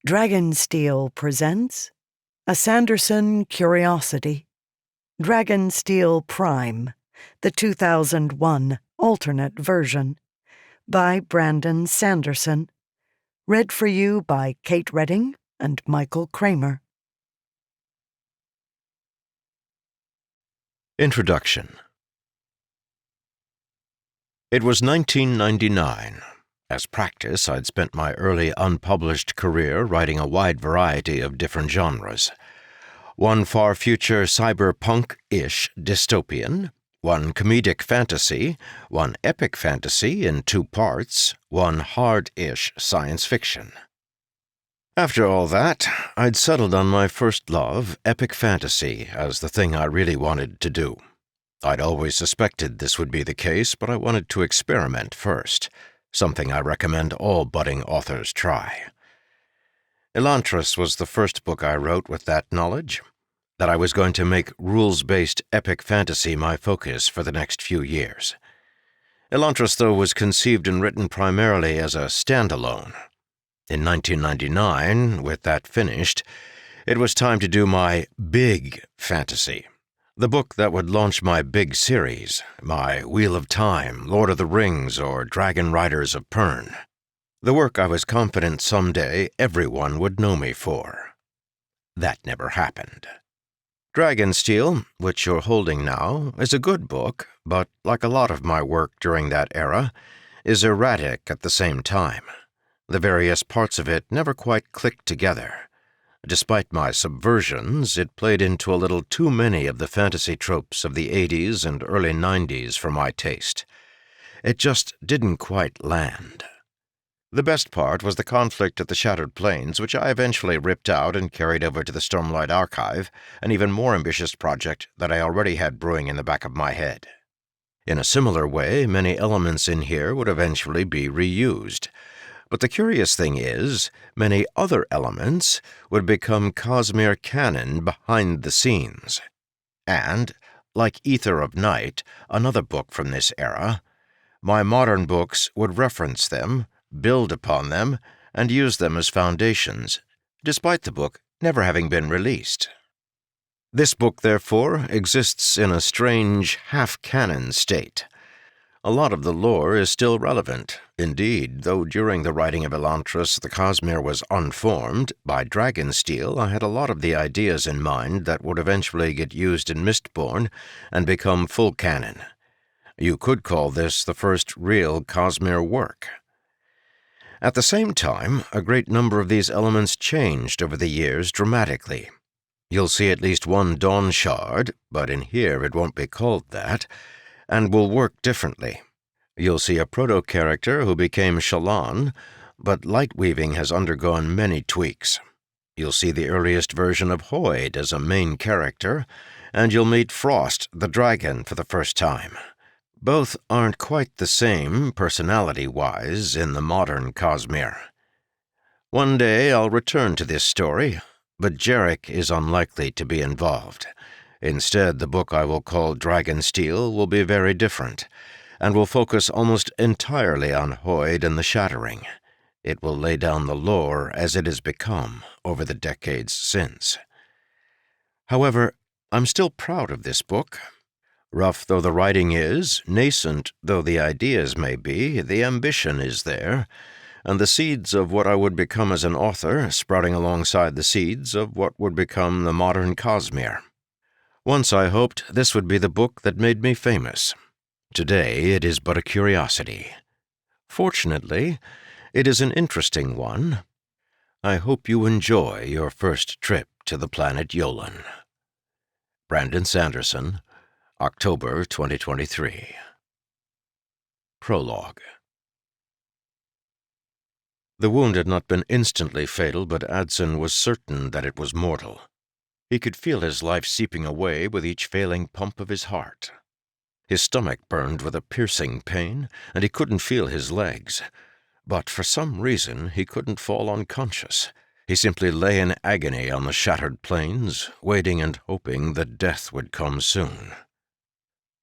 Dragonsteel presents a Sanderson curiosity, Dragonsteel Prime, the 2001 alternate version, by Brandon Sanderson, read for you by Kate Redding and Michael Kramer. Introduction. It was 1999. As practice, I'd spent my early unpublished career writing a wide variety of different genres. One far-future cyberpunk-ish dystopian, one comedic fantasy, one epic fantasy in 2 parts, one hard-ish science fiction. After all that, I'd settled on my first love, epic fantasy, as the thing I really wanted to do. I'd always suspected this would be the case, but I wanted to experiment first. Something I recommend all budding authors try. Elantris was the first book I wrote with that knowledge, that I was going to make rules-based epic fantasy my focus for the next few years. Elantris, though, was conceived and written primarily as a standalone. In 1999, with that finished, it was time to do my big fantasy. The book that would launch my big series, my Wheel of Time, Lord of the Rings, or Dragon Riders of Pern. The work I was confident someday everyone would know me for. That never happened. Dragonsteel, which you're holding now, is a good book, but like a lot of my work during that era, is erratic at the same time. The various parts of it never quite clicked together. Despite my subversions, it played into a little too many of the fantasy tropes of the 80s and early 90s for my taste. It just didn't quite land. The best part was the conflict at the Shattered Plains, which I eventually ripped out and carried over to the Stormlight Archive, an even more ambitious project that I already had brewing in the back of my head. In a similar way, many elements in here would eventually be reused. But the curious thing is, many other elements would become Cosmere canon behind the scenes. And, like Ether of Night, another book from this era, my modern books would reference them, build upon them, and use them as foundations, despite the book never having been released. This book, therefore, exists in a strange half-canon state. A lot of the lore is still relevant. Indeed, though during the writing of Elantris the Cosmere was unformed, by Dragonsteel I had a lot of the ideas in mind that would eventually get used in Mistborn and become full canon. You could call this the first real Cosmere work. At the same time, a great number of these elements changed over the years dramatically. You'll see at least one Dawn Shard, but in here it won't be called that, and will work differently. You'll see a proto-character who became Shallan, but light-weaving has undergone many tweaks. You'll see the earliest version of Hoid as a main character, and you'll meet Frost the dragon for the first time. Both aren't quite the same, personality-wise, in the modern Cosmere. One day I'll return to this story, but Jarek is unlikely to be involved. Instead, the book I will call Dragonsteel will be very different, and will focus almost entirely on Hoid and the Shattering. It will lay down the lore as it has become over the decades since. However, I'm still proud of this book. Rough though the writing is, nascent though the ideas may be, the ambition is there, and the seeds of what I would become as an author sprouting alongside the seeds of what would become the modern Cosmere. Once I hoped this would be the book that made me famous. Today it is but a curiosity. Fortunately, it is an interesting one. I hope you enjoy your first trip to the planet Yolen. Brandon Sanderson, October 2023. Prologue. The wound had not been instantly fatal, but Adson was certain that it was mortal. He could feel his life seeping away with each failing pump of his heart. His stomach burned with a piercing pain, and he couldn't feel his legs. But for some reason he couldn't fall unconscious. He simply lay in agony on the shattered plains, waiting and hoping that death would come soon.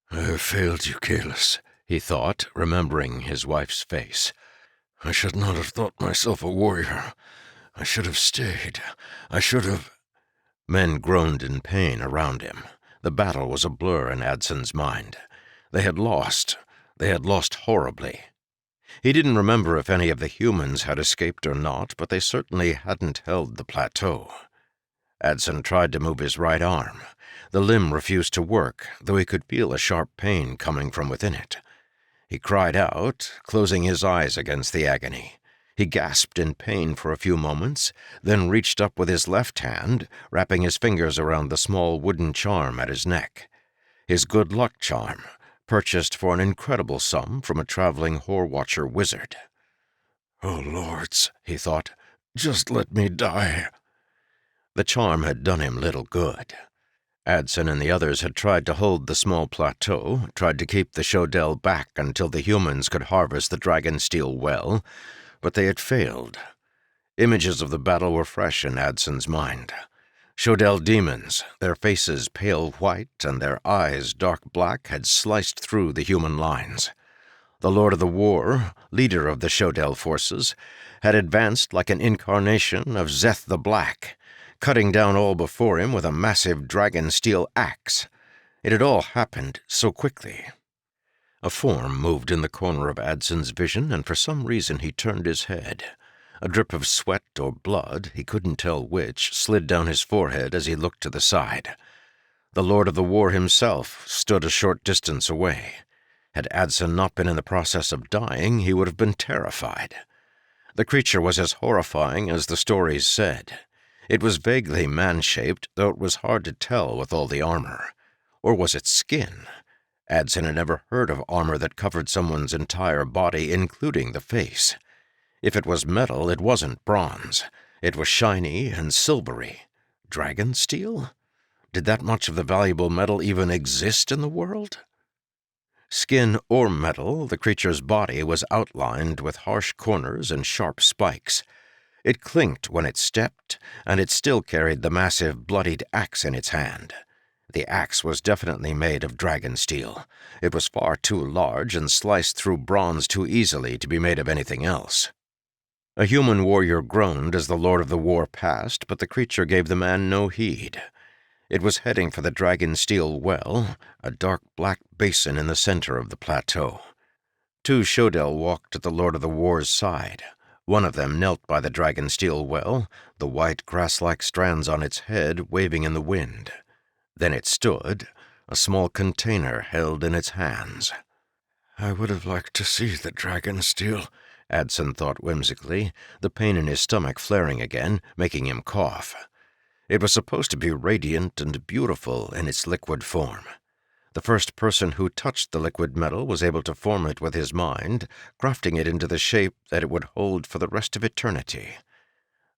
"I have failed you, Kalis," he thought, remembering his wife's face. "I should not have thought myself a warrior. I should have stayed. I should have—" Men groaned in pain around him. The battle was a blur in Adson's mind. They had lost. They had lost horribly. He didn't remember if any of the humans had escaped or not, but they certainly hadn't held the plateau. Adson tried to move his right arm. The limb refused to work, though he could feel a sharp pain coming from within it. He cried out, closing his eyes against the agony. He gasped in pain for a few moments, then reached up with his left hand, wrapping his fingers around the small wooden charm at his neck. His good luck charm, purchased for an incredible sum from a traveling Whore-Watcher wizard. "Oh, lords," he thought, "just let me die." The charm had done him little good. Adson and the others had tried to hold the small plateau, tried to keep the Shodel back until the humans could harvest the Dragonsteel well, but they had failed. Images of the battle were fresh in Adson's mind. Shodel demons, their faces pale white and their eyes dark black, had sliced through the human lines. The Lord of the War, leader of the Shodel forces, had advanced like an incarnation of Szeth the Black, cutting down all before him with a massive Dragonsteel axe. It had all happened so quickly. A form moved in the corner of Adson's vision, and for some reason he turned his head. A drip of sweat or blood, he couldn't tell which, slid down his forehead as he looked to the side. The Lord of the War himself stood a short distance away. Had Adson not been in the process of dying, he would have been terrified. The creature was as horrifying as the stories said. It was vaguely man-shaped, though it was hard to tell with all the armor. Or was it skin? Adson had never heard of armor that covered someone's entire body, including the face. If it was metal, it wasn't bronze. It was shiny and silvery. Dragonsteel? Did that much of the valuable metal even exist in the world? Skin or metal, the creature's body was outlined with harsh corners and sharp spikes. It clinked when it stepped, and it still carried the massive, bloodied axe in its hand. The axe was definitely made of dragonsteel. It was far too large and sliced through bronze too easily to be made of anything else. A human warrior groaned as the Lord of the War passed, but the creature gave the man no heed. It was heading for the Dragonsteel well, a dark black basin in the center of the plateau. Two Shodel walked at the Lord of the War's side. One of them knelt by the Dragonsteel well, the white grass-like strands on its head waving in the wind. Then it stood, a small container held in its hands. "I would have liked to see the Dragonsteel," Adson thought whimsically, the pain in his stomach flaring again, making him cough. It was supposed to be radiant and beautiful in its liquid form. The first person who touched the liquid metal was able to form it with his mind, crafting it into the shape that it would hold for the rest of eternity.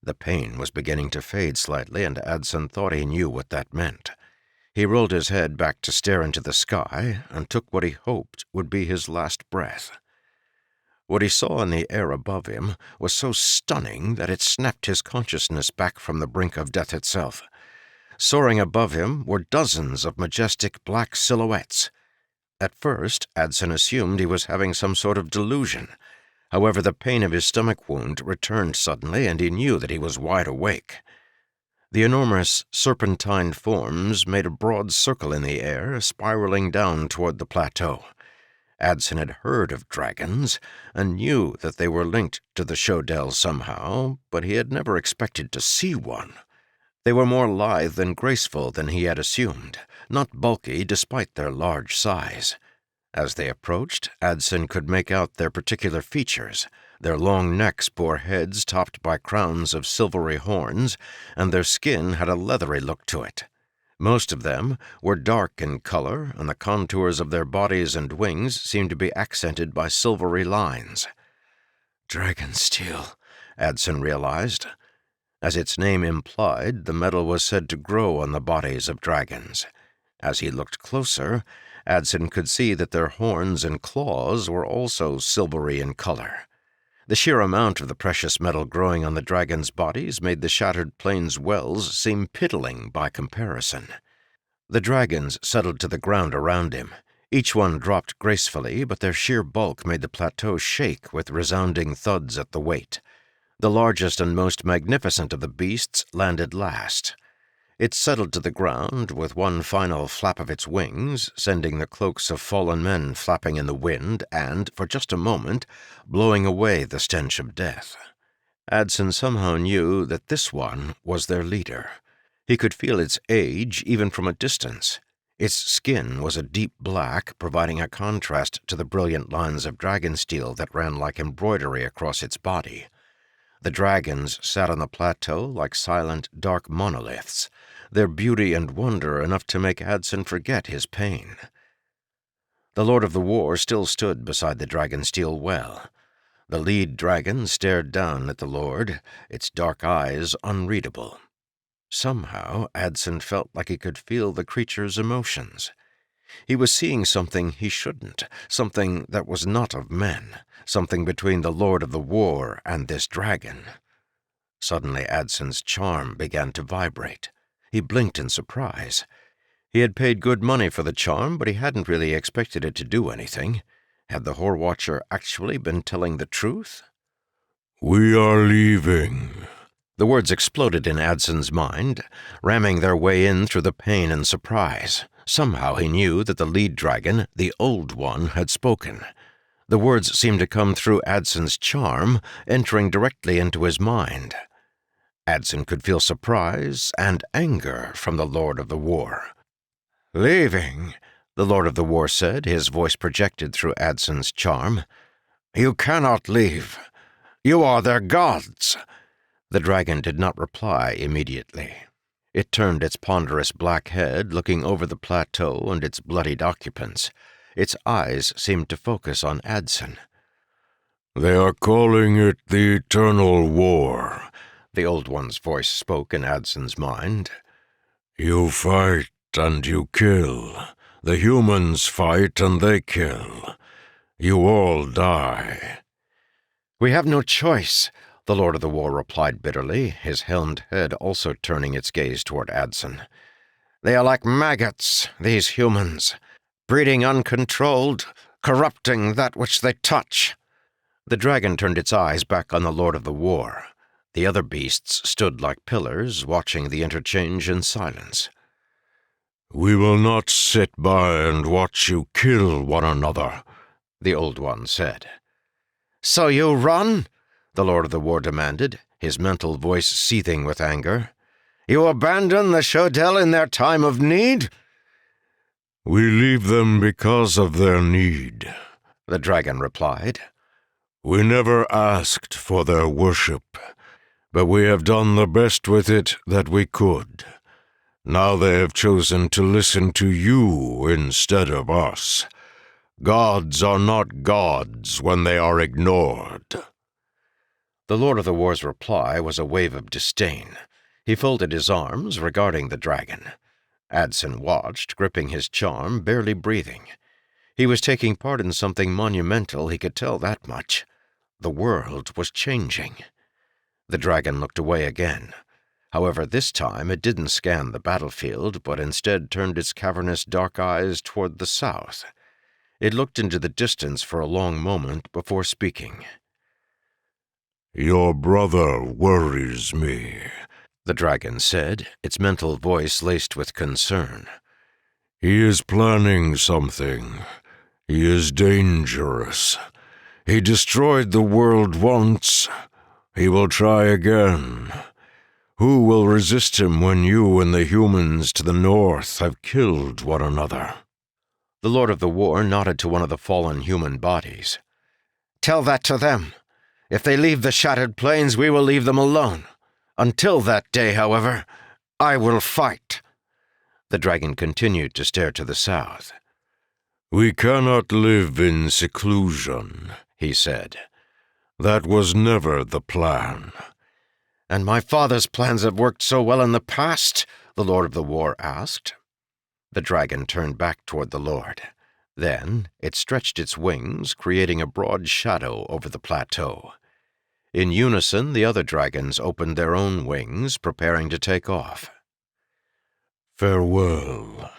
The pain was beginning to fade slightly, and Adson thought he knew what that meant. He rolled his head back to stare into the sky and took what he hoped would be his last breath. What he saw in the air above him was so stunning that it snapped his consciousness back from the brink of death itself. Soaring above him were dozens of majestic black silhouettes. At first, Adson assumed he was having some sort of delusion. However, the pain of his stomach wound returned suddenly, and he knew that he was wide awake. The enormous serpentine forms made a broad circle in the air, spiraling down toward the plateau. Adson had heard of dragons, and knew that they were linked to the Shodel somehow, but he had never expected to see one. They were more lithe and graceful than he had assumed, not bulky despite their large size. As they approached, Adson could make out their particular features. Their long necks bore heads topped by crowns of silvery horns, and their skin had a leathery look to it. Most of them were dark in color, and the contours of their bodies and wings seemed to be accented by silvery lines. Dragonsteel, Adson realized. As its name implied, the metal was said to grow on the bodies of dragons. As he looked closer, Adson could see that their horns and claws were also silvery in color. The sheer amount of the precious metal growing on the dragons' bodies made the shattered plains wells seem piddling by comparison. The dragons settled to the ground around him. Each one dropped gracefully, but their sheer bulk made the plateau shake with resounding thuds at the weight. The largest and most magnificent of the beasts landed last. It settled to the ground with one final flap of its wings, sending the cloaks of fallen men flapping in the wind and, for just a moment, blowing away the stench of death. Adson somehow knew that this one was their leader. He could feel its age even from a distance. Its skin was a deep black, providing a contrast to the brilliant lines of dragonsteel that ran like embroidery across its body. The dragons sat on the plateau like silent, dark monoliths, their beauty and wonder enough to make Adson forget his pain. The Lord of the War still stood beside the Dragonsteel well. The lead dragon stared down at the Lord, its dark eyes unreadable. Somehow, Adson felt like he could feel the creature's emotions. He was seeing something he shouldn't, something that was not of men, something between the Lord of the War and this dragon. Suddenly, Adson's charm began to vibrate. He blinked in surprise. He had paid good money for the charm, but he hadn't really expected it to do anything. Had the Whore-Watcher actually been telling the truth? "We are leaving." The words exploded in Adson's mind, ramming their way in through the pain and surprise. Somehow he knew that the lead dragon, the Old One, had spoken. The words seemed to come through Adson's charm, entering directly into his mind. Adson could feel surprise and anger from the Lord of the War. "Leaving," the Lord of the War said, his voice projected through Adson's charm. "You cannot leave. You are their gods." The dragon did not reply immediately. It turned its ponderous black head, looking over the plateau and its bloodied occupants. Its eyes seemed to focus on Adson. "They are calling it the Eternal War," the Old One's voice spoke in Adson's mind. "You fight and you kill. The humans fight and they kill. You all die." "We have no choice," the Lord of the War replied bitterly, his helmed head also turning its gaze toward Adson. "They are like maggots, these humans, breeding uncontrolled, corrupting that which they touch." The dragon turned its eyes back on the Lord of the War. The other beasts stood like pillars, watching the interchange in silence. "We will not sit by and watch you kill one another," the Old One said. "So you run?" the Lord of the War demanded, his mental voice seething with anger. "You abandon the Shodel in their time of need?" "We leave them because of their need," the dragon replied. "We never asked for their worship, but we have done the best with it that we could. Now they have chosen to listen to you instead of us. Gods are not gods when they are ignored." The Lord of the War's reply was a wave of disdain. He folded his arms, regarding the dragon. Adson watched, gripping his charm, barely breathing. He was taking part in something monumental, he could tell that much. The world was changing. The dragon looked away again. However, this time it didn't scan the battlefield, but instead turned its cavernous dark eyes toward the south. It looked into the distance for a long moment before speaking. "Your brother worries me," the dragon said, its mental voice laced with concern. "He is planning something. He is dangerous. He destroyed the world once. He will try again. Who will resist him when you and the humans to the north have killed one another?" The Lord of the War nodded to one of the fallen human bodies. "Tell that to them. If they leave the shattered plains, we will leave them alone. Until that day, however, I will fight." The dragon continued to stare to the south. "We cannot live in seclusion," he said. "That was never the plan." "And my father's plans have worked so well in the past?" the Lord of the War asked. The dragon turned back toward the Lord. Then it stretched its wings, creating a broad shadow over the plateau. In unison, the other dragons opened their own wings, preparing to take off. "Farewell,"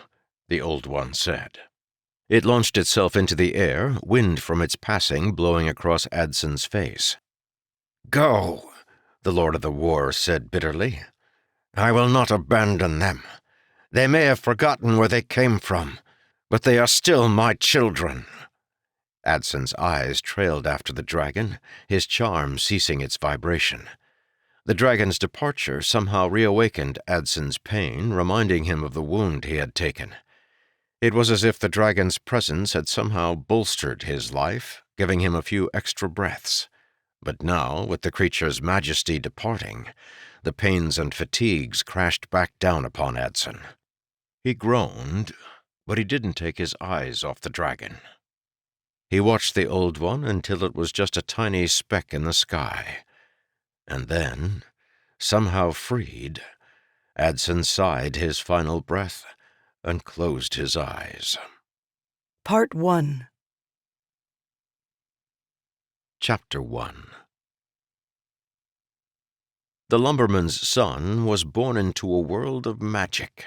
the Old One said. It launched itself into the air, wind from its passing blowing across Adson's face. "Go," the Lord of the War said bitterly. "I will not abandon them. They may have forgotten where they came from, but they are still my children." Adson's eyes trailed after the dragon, his charm ceasing its vibration. The dragon's departure somehow reawakened Adson's pain, reminding him of the wound he had taken. It was as if the dragon's presence had somehow bolstered his life, giving him a few extra breaths. But now, with the creature's majesty departing, the pains and fatigues crashed back down upon Adson. He groaned, but he didn't take his eyes off the dragon. He watched the old one until it was just a tiny speck in the sky. And then, somehow freed, Adson sighed his final breath and closed his eyes. Part 1. Chapter 1. The lumberman's son was born into a world of magic.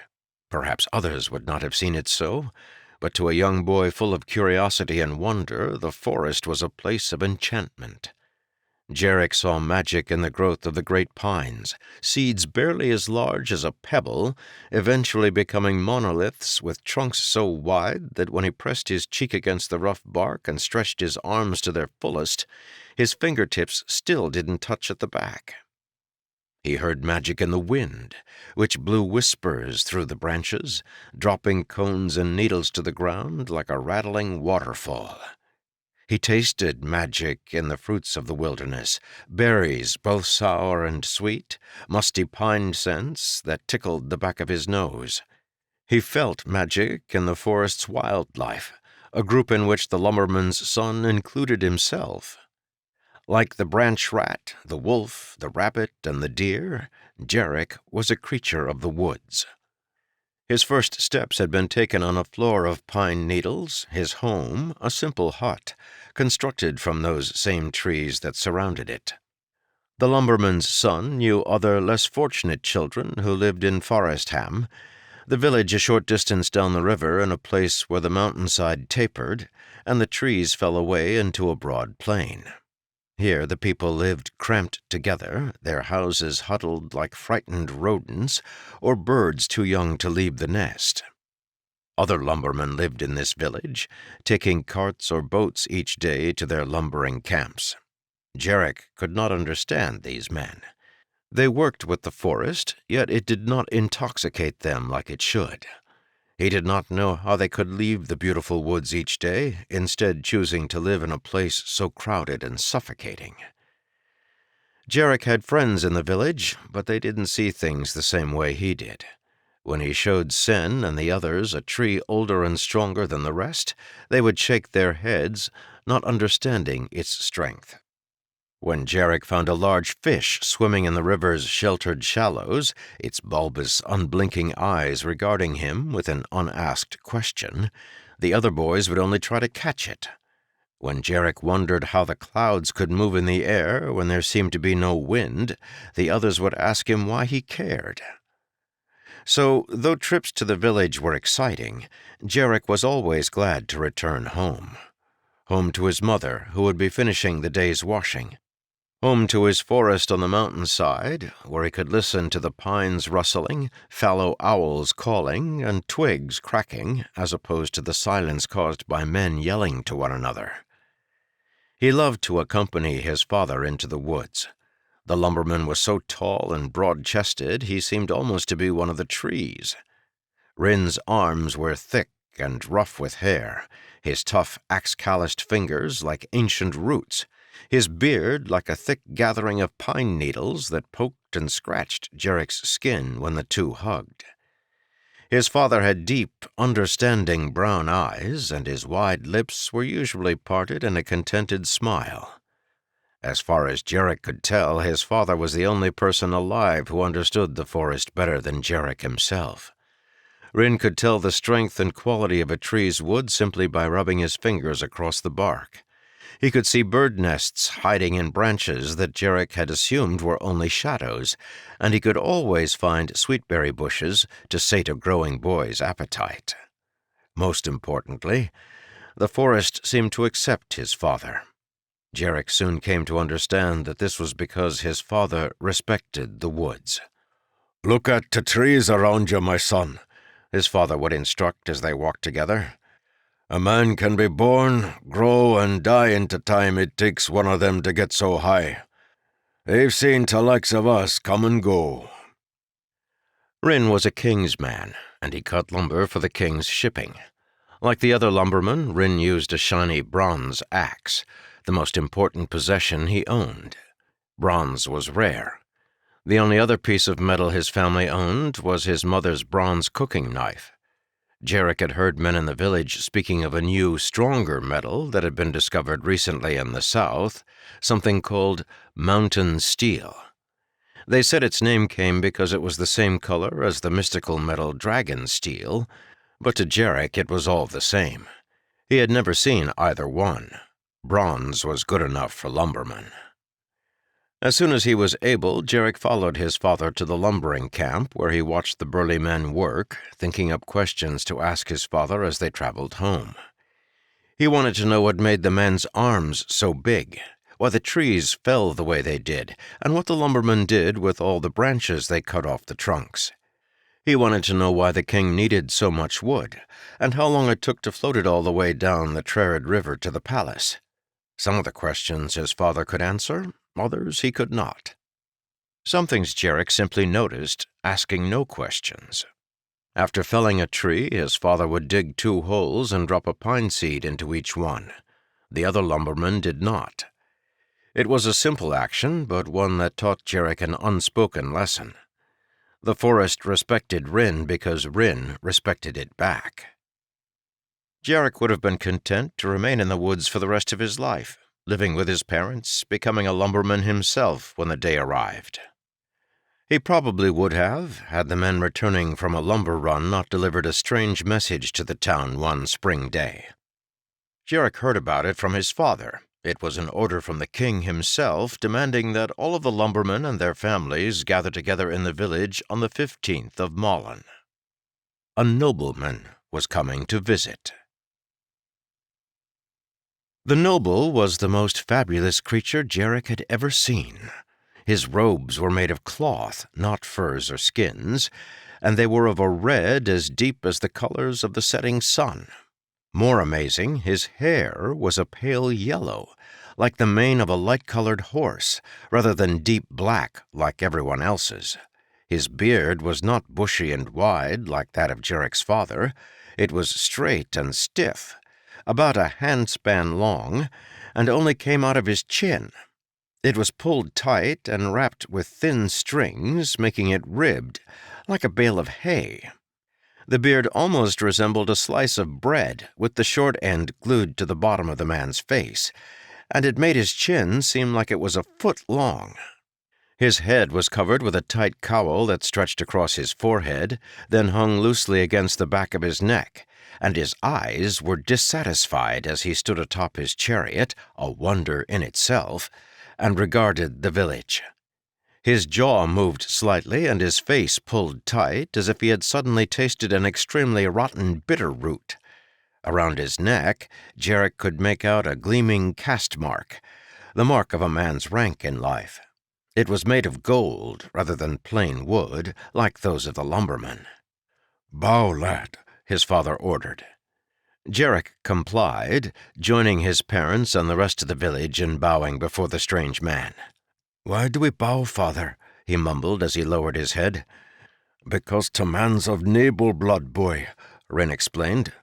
Perhaps others would not have seen it so, but to a young boy full of curiosity and wonder, the forest was a place of enchantment. Jarek saw magic in the growth of the great pines, seeds barely as large as a pebble, eventually becoming monoliths with trunks so wide that when he pressed his cheek against the rough bark and stretched his arms to their fullest, his fingertips still didn't touch at the back. He heard magic in the wind, which blew whispers through the branches, dropping cones and needles to the ground like a rattling waterfall. He tasted magic in the fruits of the wilderness, berries both sour and sweet, musty pine scents that tickled the back of his nose. He felt magic in the forest's wildlife, a group in which the lumberman's son included himself. Like the branch rat, the wolf, the rabbit, and the deer, Jarek was a creature of the woods. His first steps had been taken on a floor of pine needles, his home a simple hut, constructed from those same trees that surrounded it. The lumberman's son knew other less fortunate children who lived in Forestham, the village a short distance down the river in a place where the mountainside tapered and the trees fell away into a broad plain. Here the people lived cramped together, their houses huddled like frightened rodents or birds too young to leave the nest. Other lumbermen lived in this village, taking carts or boats each day to their lumbering camps. Jarek could not understand these men. They worked with the forest, yet it did not intoxicate them like it should. He did not know how they could leave the beautiful woods each day, instead choosing to live in a place so crowded and suffocating. Jarek had friends in the village, but they didn't see things the same way he did. When he showed Sen and the others a tree older and stronger than the rest, they would shake their heads, not understanding its strength. When Jarek found a large fish swimming in the river's sheltered shallows, its bulbous, unblinking eyes regarding him with an unasked question, the other boys would only try to catch it. When Jarek wondered how the clouds could move in the air when there seemed to be no wind, the others would ask him why he cared. So, though trips to the village were exciting, Jarek was always glad to return home. Home to his mother, who would be finishing the day's washing. Home to his forest on the mountainside, where he could listen to the pines rustling, fallow owls calling, and twigs cracking, as opposed to the silence caused by men yelling to one another. He loved to accompany his father into the woods. The lumberman was so tall and broad-chested he seemed almost to be one of the trees. Rin's arms were thick and rough with hair, his tough axe-calloused fingers like ancient roots, his beard like a thick gathering of pine needles that poked and scratched Jarek's skin when the two hugged. His father had deep, understanding brown eyes, and his wide lips were usually parted in a contented smile. As far as Jarek could tell, his father was the only person alive who understood the forest better than Jarek himself. Rin could tell the strength and quality of a tree's wood simply by rubbing his fingers across the bark. He could see bird nests hiding in branches that Jarek had assumed were only shadows, and he could always find sweetberry bushes to sate a growing boy's appetite. Most importantly, the forest seemed to accept his father. Jarek soon came to understand that this was because his father respected the woods. "Look at the trees around you, my son," his father would instruct as they walked together. "A man can be born, grow, and die in the time it takes one of them to get so high. They've seen the likes of us come and go." Rin was a king's man, and he cut lumber for the king's shipping. Like the other lumbermen, Rin used a shiny bronze axe, the most important possession he owned. Bronze was rare. The only other piece of metal his family owned was his mother's bronze cooking knife. Jarek had heard men in the village speaking of a new, stronger metal that had been discovered recently in the south, something called mountain steel. They said its name came because it was the same color as the mystical metal Dragonsteel, but to Jarek it was all the same. He had never seen either one. Bronze was good enough for lumbermen. As soon as he was able, Jarek followed his father to the lumbering camp, where he watched the burly men work, thinking up questions to ask his father as they traveled home. He wanted to know what made the men's arms so big, why the trees fell the way they did, and what the lumbermen did with all the branches they cut off the trunks. He wanted to know why the king needed so much wood, and how long it took to float it all the way down the Trarid River to the palace. Some of the questions his father could answer, others he could not. Some things Jarek simply noticed, asking no questions. After felling a tree, his father would dig 2 holes and drop a pine seed into each one. The other lumbermen did not. It was a simple action, but one that taught Jarek an unspoken lesson. The forest respected Rin because Rin respected it back. Jarek would have been content to remain in the woods for the rest of his life, living with his parents, becoming a lumberman himself when the day arrived. He probably would have, had the men returning from a lumber run not delivered a strange message to the town one spring day. Jarek heard about it from his father. It was an order from the king himself demanding that all of the lumbermen and their families gather together in the village on the 15th of Malin. A nobleman was coming to visit. The noble was the most fabulous creature Jarek had ever seen. His robes were made of cloth, not furs or skins, and they were of a red as deep as the colors of the setting sun. More amazing, his hair was a pale yellow, like the mane of a light-colored horse, rather than deep black like everyone else's. His beard was not bushy and wide like that of Jarek's father. It was straight and stiff, about a handspan long, and only came out of his chin. It was pulled tight and wrapped with thin strings, making it ribbed, like a bale of hay. The beard almost resembled a slice of bread, with the short end glued to the bottom of the man's face, and it made his chin seem like it was a foot long. His head was covered with a tight cowl that stretched across his forehead, then hung loosely against the back of his neck, and his eyes were dissatisfied as he stood atop his chariot, a wonder in itself, and regarded the village. His jaw moved slightly and his face pulled tight, as if he had suddenly tasted an extremely rotten bitter root. Around his neck, Jarek could make out a gleaming caste mark, the mark of a man's rank in life. It was made of gold rather than plain wood, like those of the lumbermen. "Bow, lad," his father ordered. Jarek complied, joining his parents and the rest of the village in bowing before the strange man. "Why do we bow, father?" he mumbled as he lowered his head. "Because to man's of noble blood, boy," Rin explained.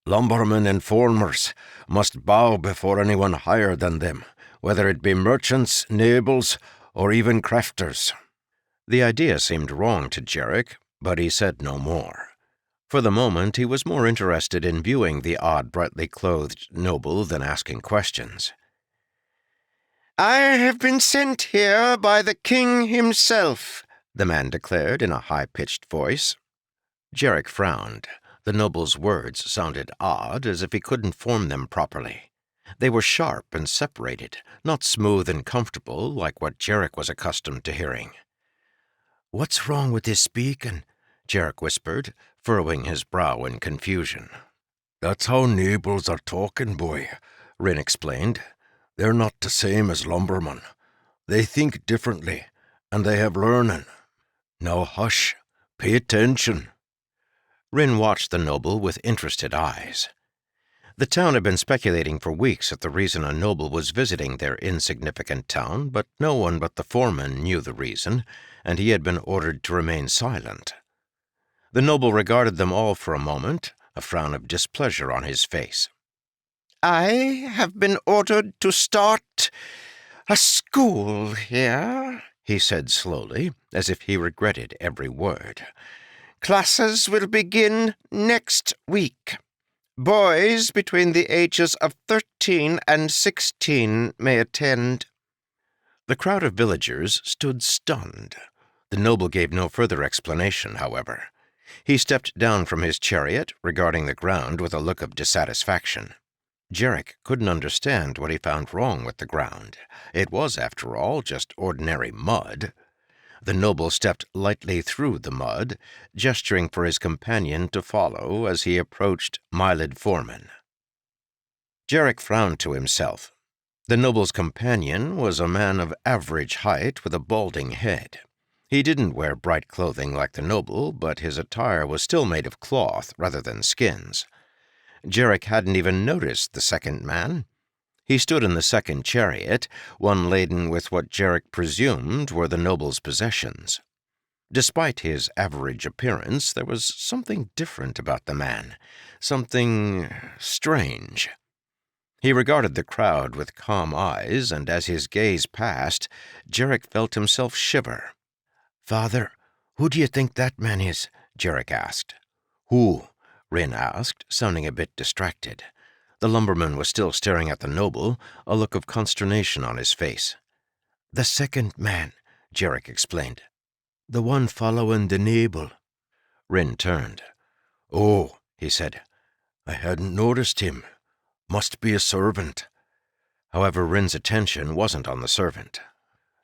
"Lumbermen and farmers must bow before anyone higher than them, whether it be merchants, nobles, or even crafters." The idea seemed wrong to Jarek, but he said no more. For the moment, he was more interested in viewing the odd, brightly clothed noble than asking questions. "I have been sent here by the king himself," the man declared in a high-pitched voice. Jarek frowned. The noble's words sounded odd, as if he couldn't form them properly. They were sharp and separated, not smooth and comfortable like what Jarek was accustomed to hearing. "What's wrong with his speaking?" Jarek whispered, furrowing his brow in confusion. "That's how nobles are talking, boy," Rin explained. They're not the same as lumbermen. They think differently, and they have learning. Now hush, pay attention." Rin watched the noble with interested eyes. The town had been speculating for weeks at the reason a noble was visiting their insignificant town, but no one but the foreman knew the reason, and he had been ordered to remain silent. The noble regarded them all for a moment, a frown of displeasure on his face. "I have been ordered to start a school here," he said slowly, as if he regretted every word. "Classes will begin next week. Boys between the ages of 13 and 16 may attend." The crowd of villagers stood stunned. The noble gave no further explanation, however. He stepped down from his chariot, regarding the ground with a look of dissatisfaction. Jarek couldn't understand what he found wrong with the ground. It was, after all, just ordinary mud. The noble stepped lightly through the mud, gesturing for his companion to follow as he approached Mylid Foreman. Jarek frowned to himself. The noble's companion was a man of average height with a balding head. He didn't wear bright clothing like the noble, but his attire was still made of cloth rather than skins. Jarek hadn't even noticed the second man. He stood in the second chariot, one laden with what Jarek presumed were the noble's possessions. Despite his average appearance, there was something different about the man, something strange. He regarded the crowd with calm eyes, and as his gaze passed, Jarek felt himself shiver. "Father, who do you think that man is?" Jarek asked. "Who?" Rin asked, sounding a bit distracted. The lumberman was still staring at the noble, a look of consternation on his face. "The second man," Jarek explained. "The one following the noble." Rin turned. "Oh," he said. "I hadn't noticed him. Must be a servant." However, Rin's attention wasn't on the servant.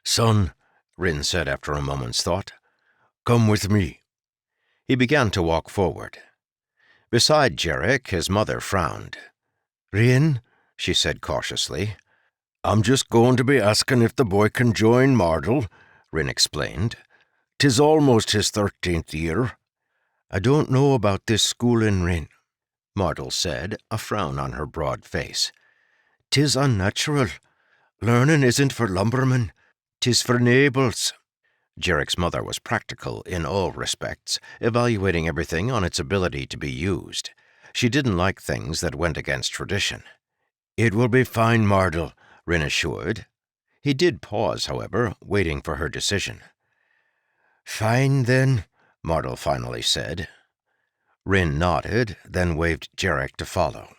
"Son," Rin said after a moment's thought, "come with me." He began to walk forward. Beside Jarek, his mother frowned. "Rin," she said cautiously. "I'm just going to be asking if the boy can join Mardle," Rin explained. "'Tis almost his 13th year." "I don't know about this schooling, Rin," Mardle said, a frown on her broad face. "'Tis unnatural. Learning isn't for lumbermen. 'Tis for nobles." Jarek's mother was practical in all respects, evaluating everything on its ability to be used. She didn't like things that went against tradition. "It will be fine, Mardle," Rin assured. He did pause, however, waiting for her decision. "Fine, then," Mardle finally said. Rin nodded, then waved Jarek to follow.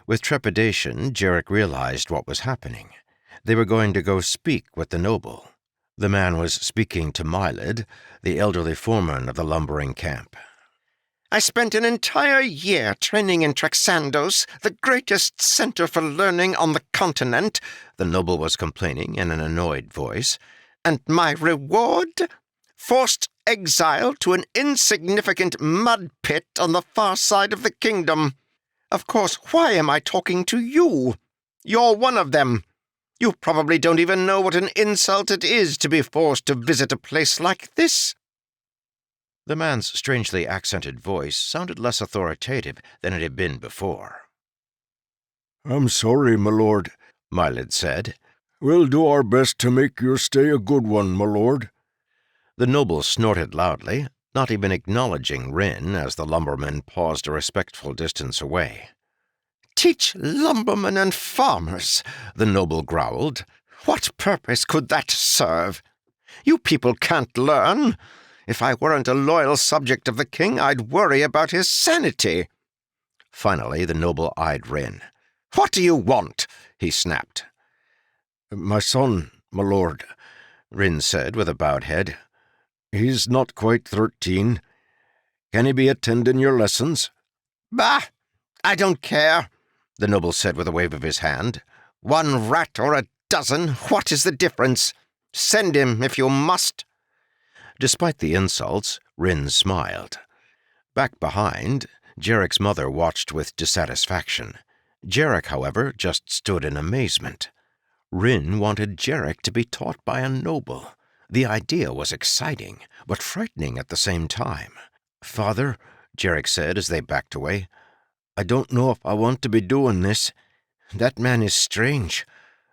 With trepidation, Jarek realized what was happening. They were going to go speak with the noble. The man was speaking to Mylid, the elderly foreman of the lumbering camp. "I spent an entire year training in Trexandos, the greatest center for learning on the continent," the noble was complaining in an annoyed voice. "And my reward? Forced exile to an insignificant mud pit on the far side of the kingdom. Of course, why am I talking to you? You're one of them. You probably don't even know what an insult it is to be forced to visit a place like this." The man's strangely accented voice sounded less authoritative than it had been before. "I'm sorry, my lord," Mylid said. "We'll do our best to make your stay a good one, my lord." The noble snorted loudly, not even acknowledging Rin as the lumberman paused a respectful distance away. "Teach lumbermen and farmers," the noble growled. "What purpose could that serve? You people can't learn. If I weren't a loyal subject of the king, I'd worry about his sanity." Finally, the noble eyed Rin. "What do you want?" he snapped. "My son, my lord," Rin said with a bowed head. "He's not quite 13. Can he be attending your lessons?" "Bah! I don't care," the noble said with a wave of his hand. "One rat or a dozen, what is the difference? Send him if you must." Despite the insults, Rin smiled. Back behind, Jarek's mother watched with dissatisfaction. Jarek, however, just stood in amazement. Rin wanted Jarek to be taught by a noble. The idea was exciting, but frightening at the same time. "Father," Jarek said as they backed away, "I don't know if I want to be doing this. That man is strange.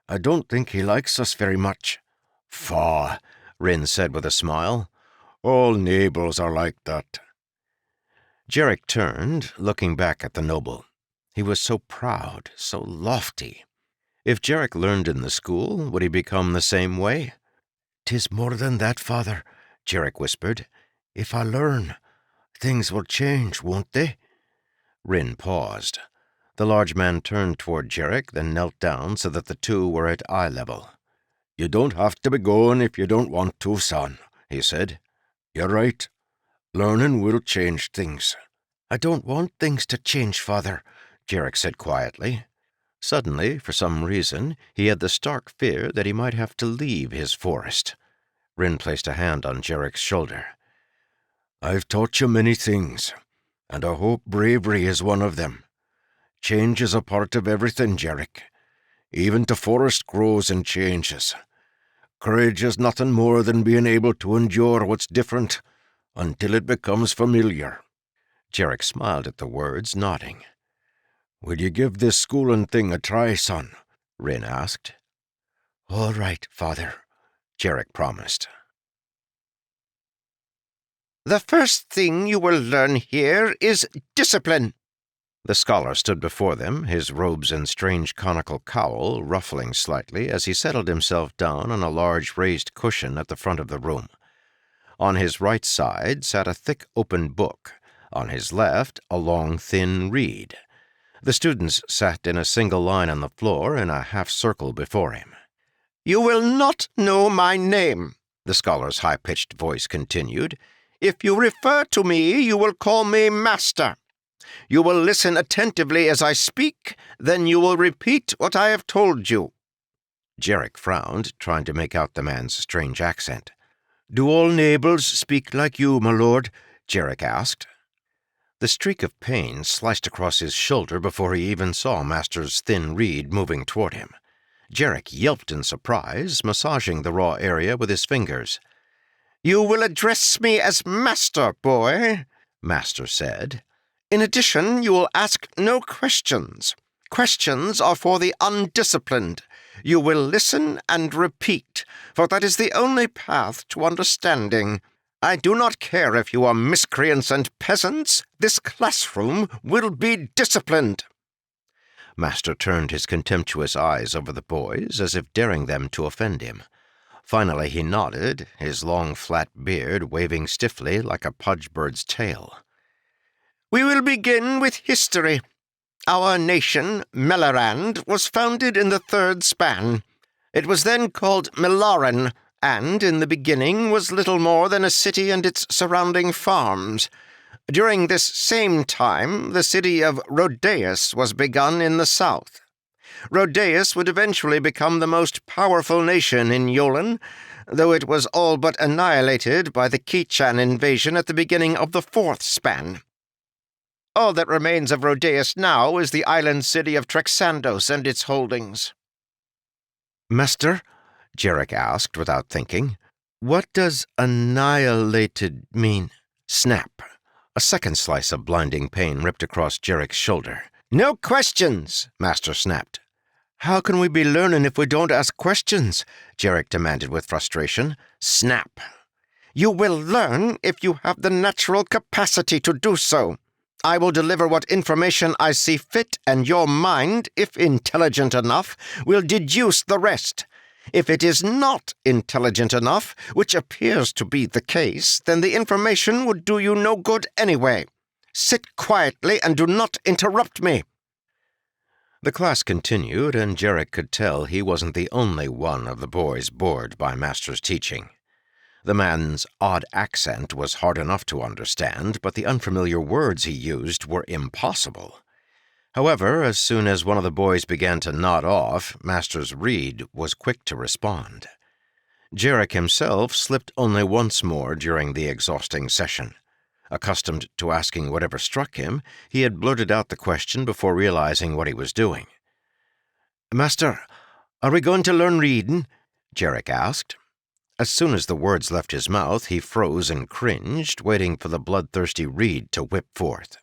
I don't think he likes us very much." "Faugh," Rin said with a smile. "All nobles are like that." Jarek turned, looking back at the noble. He was so proud, so lofty. If Jarek learned in the school, would he become the same way? "'Tis more than that, Father," Jarek whispered. "If I learn, things will change, won't they?" Rin paused. The large man turned toward Jarek, then knelt down so that the two were at eye level. "You don't have to be going if you don't want to, son," he said. "You're right. Learning will change things." "I don't want things to change, Father," Jarek said quietly. Suddenly, for some reason, he had the stark fear that he might have to leave his forest. Rin placed a hand on Jarek's shoulder. "I've taught you many things, and I hope bravery is one of them. Change is a part of everything, Jarek. Even the forest grows and changes. Courage is nothing more than being able to endure what's different until it becomes familiar." Jarek smiled at the words, nodding. "Will you give this schooling thing a try, son?" Rin asked. "All right, Father," Jarek promised. "The first thing you will learn here is discipline." The scholar stood before them, his robes and strange conical cowl ruffling slightly as he settled himself down on a large raised cushion at the front of the room. On his right side sat a thick open book. On his left, a long, thin reed. The students sat in a single line on the floor in a half-circle before him. "You will not know my name," the scholar's high-pitched voice continued. "If you refer to me, you will call me Master. You will listen attentively as I speak, then you will repeat what I have told you." Jarek frowned, trying to make out the man's strange accent. "Do all nobles speak like you, my lord?" Jarek asked. The streak of pain sliced across his shoulder before he even saw Master's thin reed moving toward him. Jarek yelped in surprise, massaging the raw area with his fingers. "You will address me as Master, boy," Master said. "In addition, you will ask no questions. Questions are for the undisciplined. You will listen and repeat, for that is the only path to understanding. I do not care if you are miscreants and peasants. This classroom will be disciplined." Master turned his contemptuous eyes over the boys as if daring them to offend him. Finally he nodded, his long flat beard waving stiffly like a pudge bird's tail. "We will begin with history. Our nation, Melorand, was founded in the third span. It was then called Meloran, and in the beginning was little more than a city and its surrounding farms. During this same time, the city of Rhodeus was begun in the south. Rhodeus would eventually become the most powerful nation in Yolen, though it was all but annihilated by the Kichan invasion at the beginning of the fourth span. All that remains of Rhodeus now is the island city of Trexandos and its holdings." "Master," Jarek asked without thinking, "what does annihilated mean?" Snap! A second slice of blinding pain ripped across Jarek's shoulder. "No questions," Master snapped. "How can we be learning if we don't ask questions?" Jarek demanded with frustration. "Snap! You will learn if you have the natural capacity to do so. I will deliver what information I see fit, and your mind, if intelligent enough, will deduce the rest. If it is not intelligent enough, which appears to be the case, then the information would do you no good anyway. Sit quietly and do not interrupt me." The class continued, and Jarek could tell he wasn't the only one of the boys bored by Master's teaching. The man's odd accent was hard enough to understand, but the unfamiliar words he used were impossible. However, as soon as one of the boys began to nod off, Master's reed was quick to respond. Jarek himself slipped only once more during the exhausting session. Accustomed to asking whatever struck him, he had blurted out the question before realizing what he was doing. "Master, Are we going to learn reading? Jarek asked. As soon as the words left his mouth, he froze and cringed, waiting for the bloodthirsty reed to whip forth.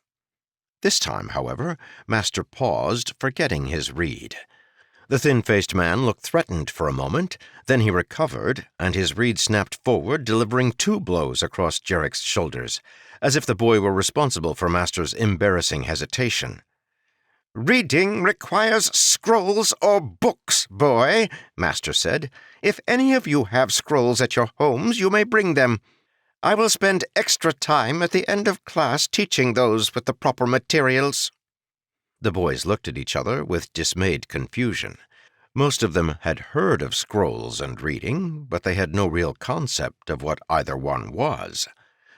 This time, however, Master paused, forgetting his reed. The thin-faced man looked threatened for a moment, then he recovered, and his reed snapped forward, delivering 2 blows across Jarek's shoulders, as if the boy were responsible for Master's embarrassing hesitation. "Reading requires scrolls or books, boy," Master said. "If any of you have scrolls at your homes, you may bring them. I will spend extra time at the end of class teaching those with the proper materials." The boys looked at each other with dismayed confusion. Most of them had heard of scrolls and reading, but they had no real concept of what either one was.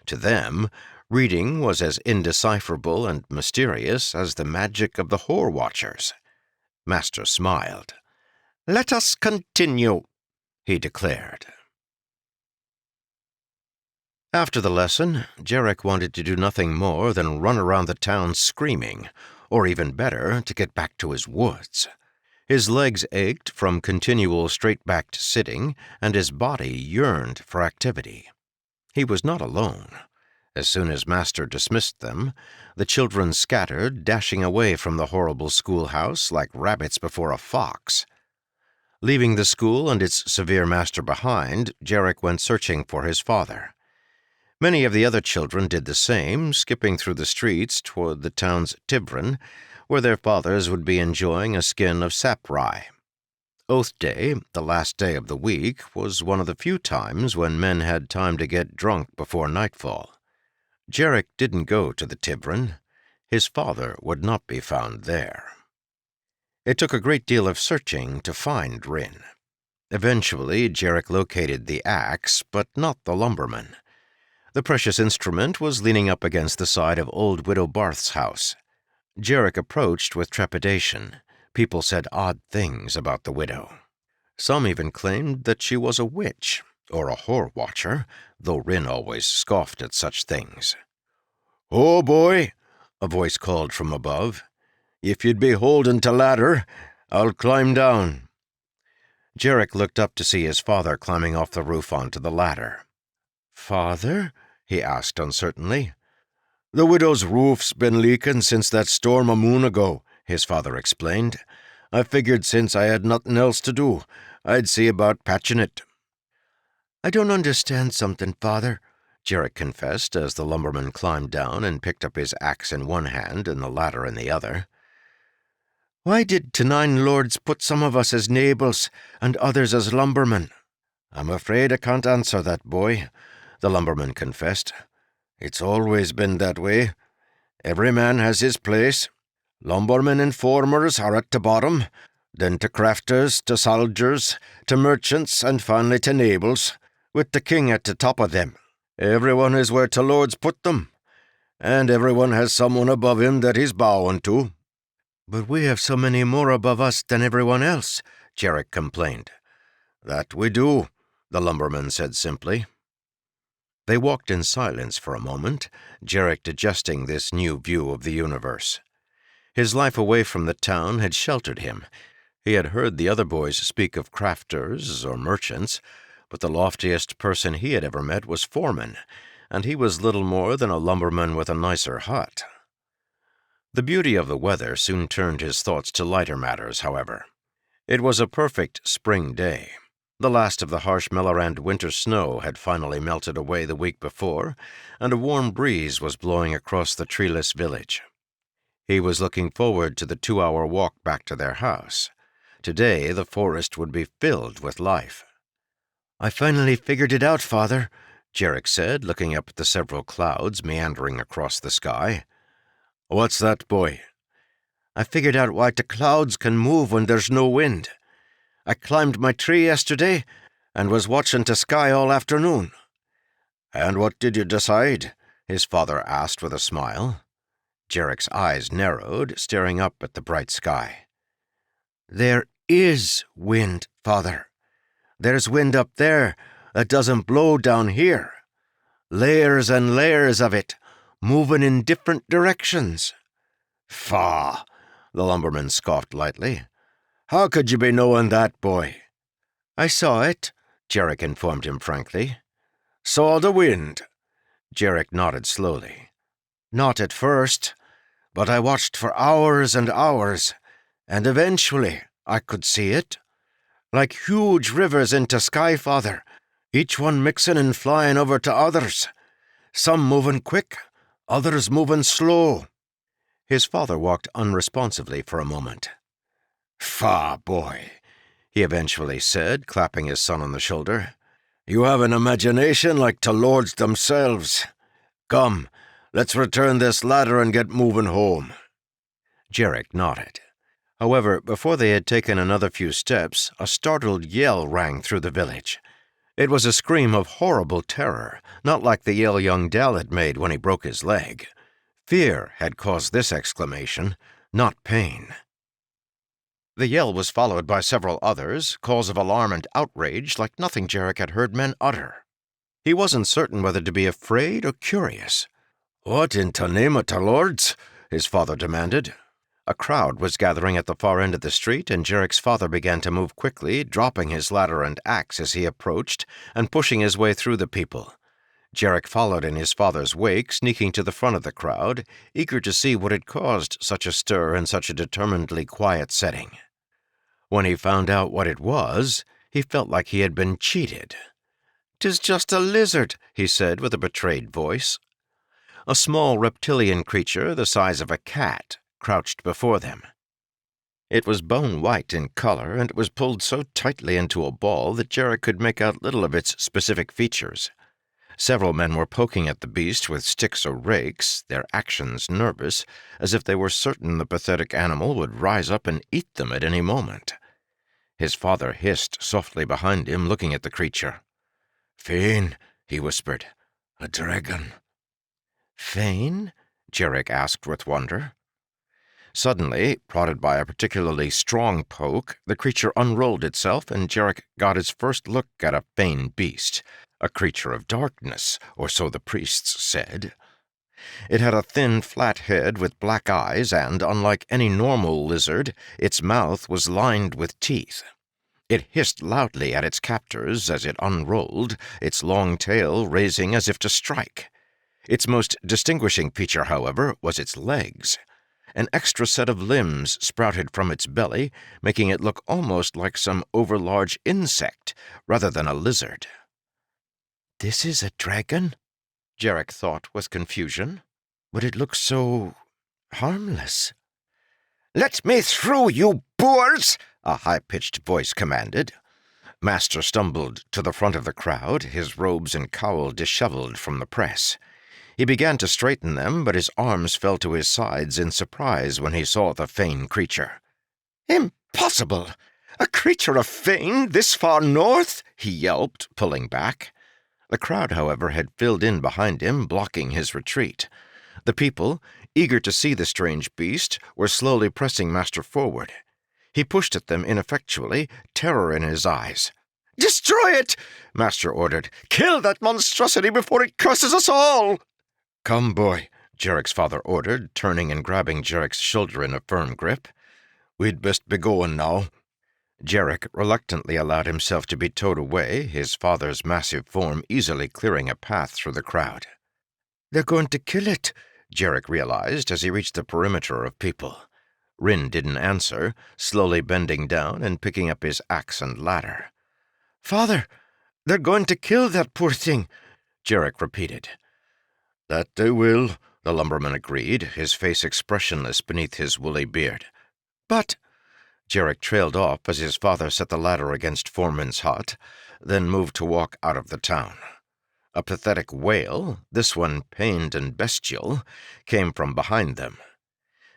To them, reading was as indecipherable and mysterious as the magic of the Whore Watchers. Master smiled. "Let us continue," he declared. After the lesson, Jarek wanted to do nothing more than run around the town screaming, or even better, to get back to his woods. His legs ached from continual straight-backed sitting, and his body yearned for activity. He was not alone. As soon as Master dismissed them, the children scattered, dashing away from the horrible schoolhouse like rabbits before a fox. Leaving the school and its severe master behind, Jarek went searching for his father. Many of the other children did the same, skipping through the streets toward the town's Tivran, where their fathers would be enjoying a skin of sap rye. Oath Day, the last day of the week, was one of the few times when men had time to get drunk before nightfall. Jarek didn't go to the Tivran. His father would not be found there. It took a great deal of searching to find Rin. Eventually, Jarek located the axe, but not the lumberman. The precious instrument was leaning up against the side of old Widow Barth's house. Jarek approached with trepidation. People said odd things about the widow. Some even claimed that she was a witch, or a whore watcher, though Rin always scoffed at such things. "Oh, boy," a voice called from above. "If you'd be holding to ladder, I'll climb down." Jarek looked up to see his father climbing off the roof onto the ladder. "Father?" he asked uncertainly. "The widow's roof's been leaking since that storm a moon ago," his father explained. "I figured since I had nothing else to do, I'd see about patching it." "I don't understand something, Father," Jarek confessed as the lumberman climbed down and picked up his axe in one hand and the ladder in the other. "Why did Tenine Lords put some of us as neighbors and others as lumbermen?" "I'm afraid I can't answer that, boy," the lumberman confessed. "It's always been that way. Every man has his place. Lumbermen and formers are at the bottom, then to crafters, to soldiers, to merchants, and finally to neighbors, with the king at the top of them. Everyone is where the lords put them, and everyone has someone above him that he's bowing to." "But we have so many more above us than everyone else," Jarek complained. "That we do," the lumberman said simply. They walked in silence for a moment, Jarek digesting this new view of the universe. His life away from the town had sheltered him. He had heard the other boys speak of crafters or merchants, but the loftiest person he had ever met was Foreman, and he was little more than a lumberman with a nicer hut. The beauty of the weather soon turned his thoughts to lighter matters, however. It was a perfect spring day. The last of the harsh Melorand winter snow had finally melted away the week before, and a warm breeze was blowing across the treeless village. He was looking forward to the 2-hour walk back to their house. Today the forest would be filled with life. "I finally figured it out, Father," Jarek said, looking up at the several clouds meandering across the sky. "What's that, boy?" "I figured out why the clouds can move when there's no wind. I climbed my tree yesterday and was watching the sky all afternoon." "And what did you decide?" his father asked with a smile. Jarek's eyes narrowed, staring up at the bright sky. "There is wind, Father. There's wind up there that doesn't blow down here. Layers and layers of it, moving in different directions." "Faugh!" the lumberman scoffed lightly. How could you be knowing that, boy?" "I saw it," Jarek informed him frankly. "Saw the wind?" Jarek nodded slowly. "Not at first, but I watched for hours and hours, and eventually I could see it. Like huge rivers into Skyfather, each one mixing and flying over to others. Some moving quick, others moving slow." His father walked unresponsively for a moment. "Faugh, boy," he eventually said, clapping his son on the shoulder. "You have an imagination like the lords themselves. Come, let's return this ladder and get moving home." Jarek nodded. However, before they had taken another few steps, a startled yell rang through the village. It was a scream of horrible terror, not like the yell young Dal had made when he broke his leg. Fear had caused this exclamation, not pain. The yell was followed by several others, calls of alarm and outrage like nothing Jarek had heard men utter. He wasn't certain whether to be afraid or curious. "What in the name of the lords?" his father demanded. A crowd was gathering at the far end of the street, and Jarek's father began to move quickly, dropping his ladder and axe as he approached, and pushing his way through the people. Jarek followed in his father's wake, sneaking to the front of the crowd, eager to see what had caused such a stir in such a determinedly quiet setting. When he found out what it was, he felt like he had been cheated. "'Tis just a lizard," he said with a betrayed voice. A small reptilian creature the size of a cat crouched before them. It was bone-white in color, and it was pulled so tightly into a ball that Jarek could make out little of its specific features. Several men were poking at the beast with sticks or rakes, their actions nervous, as if they were certain the pathetic animal would rise up and eat them at any moment. His father hissed softly behind him, looking at the creature. "Fane," he whispered. "A dragon." "Fane?" Jarek asked with wonder. Suddenly, prodded by a particularly strong poke, the creature unrolled itself, and Jarek got his first look at a Fane beast, a creature of darkness, or so the priests said. It had a thin, flat head with black eyes, and, unlike any normal lizard, its mouth was lined with teeth. It hissed loudly at its captors as it unrolled, its long tail raising as if to strike. Its most distinguishing feature, however, was its legs. An extra set of limbs sprouted from its belly, making it look almost like some overlarge insect rather than a lizard. "This is a dragon?" Jarek thought with confusion. "But it looks so harmless." "Let me through, you boors!" a high-pitched voice commanded. Master stumbled to the front of the crowd, his robes and cowl disheveled from the press. He began to straighten them, but his arms fell to his sides in surprise when he saw the Fane creature. "Impossible! A creature of Fane this far north?" he yelped, pulling back. The crowd, however, had filled in behind him, blocking his retreat. The people, eager to see the strange beast, were slowly pressing Master forward. He pushed at them ineffectually, terror in his eyes. "Destroy it!" Master ordered. "Kill that monstrosity before it curses us all!" "Come, boy," Jarek's father ordered, turning and grabbing Jarek's shoulder in a firm grip. "We'd best be going now." Jarek reluctantly allowed himself to be towed away, his father's massive form easily clearing a path through the crowd. "They're going to kill it," Jarek realized as he reached the perimeter of people. Rin didn't answer, slowly bending down and picking up his axe and ladder. "Father, they're going to kill that poor thing," Jarek repeated. "That they will," the lumberman agreed, his face expressionless beneath his woolly beard. "But—" Jarek trailed off as his father set the ladder against Foreman's hut, then moved to walk out of the town. A pathetic wail, this one pained and bestial, came from behind them.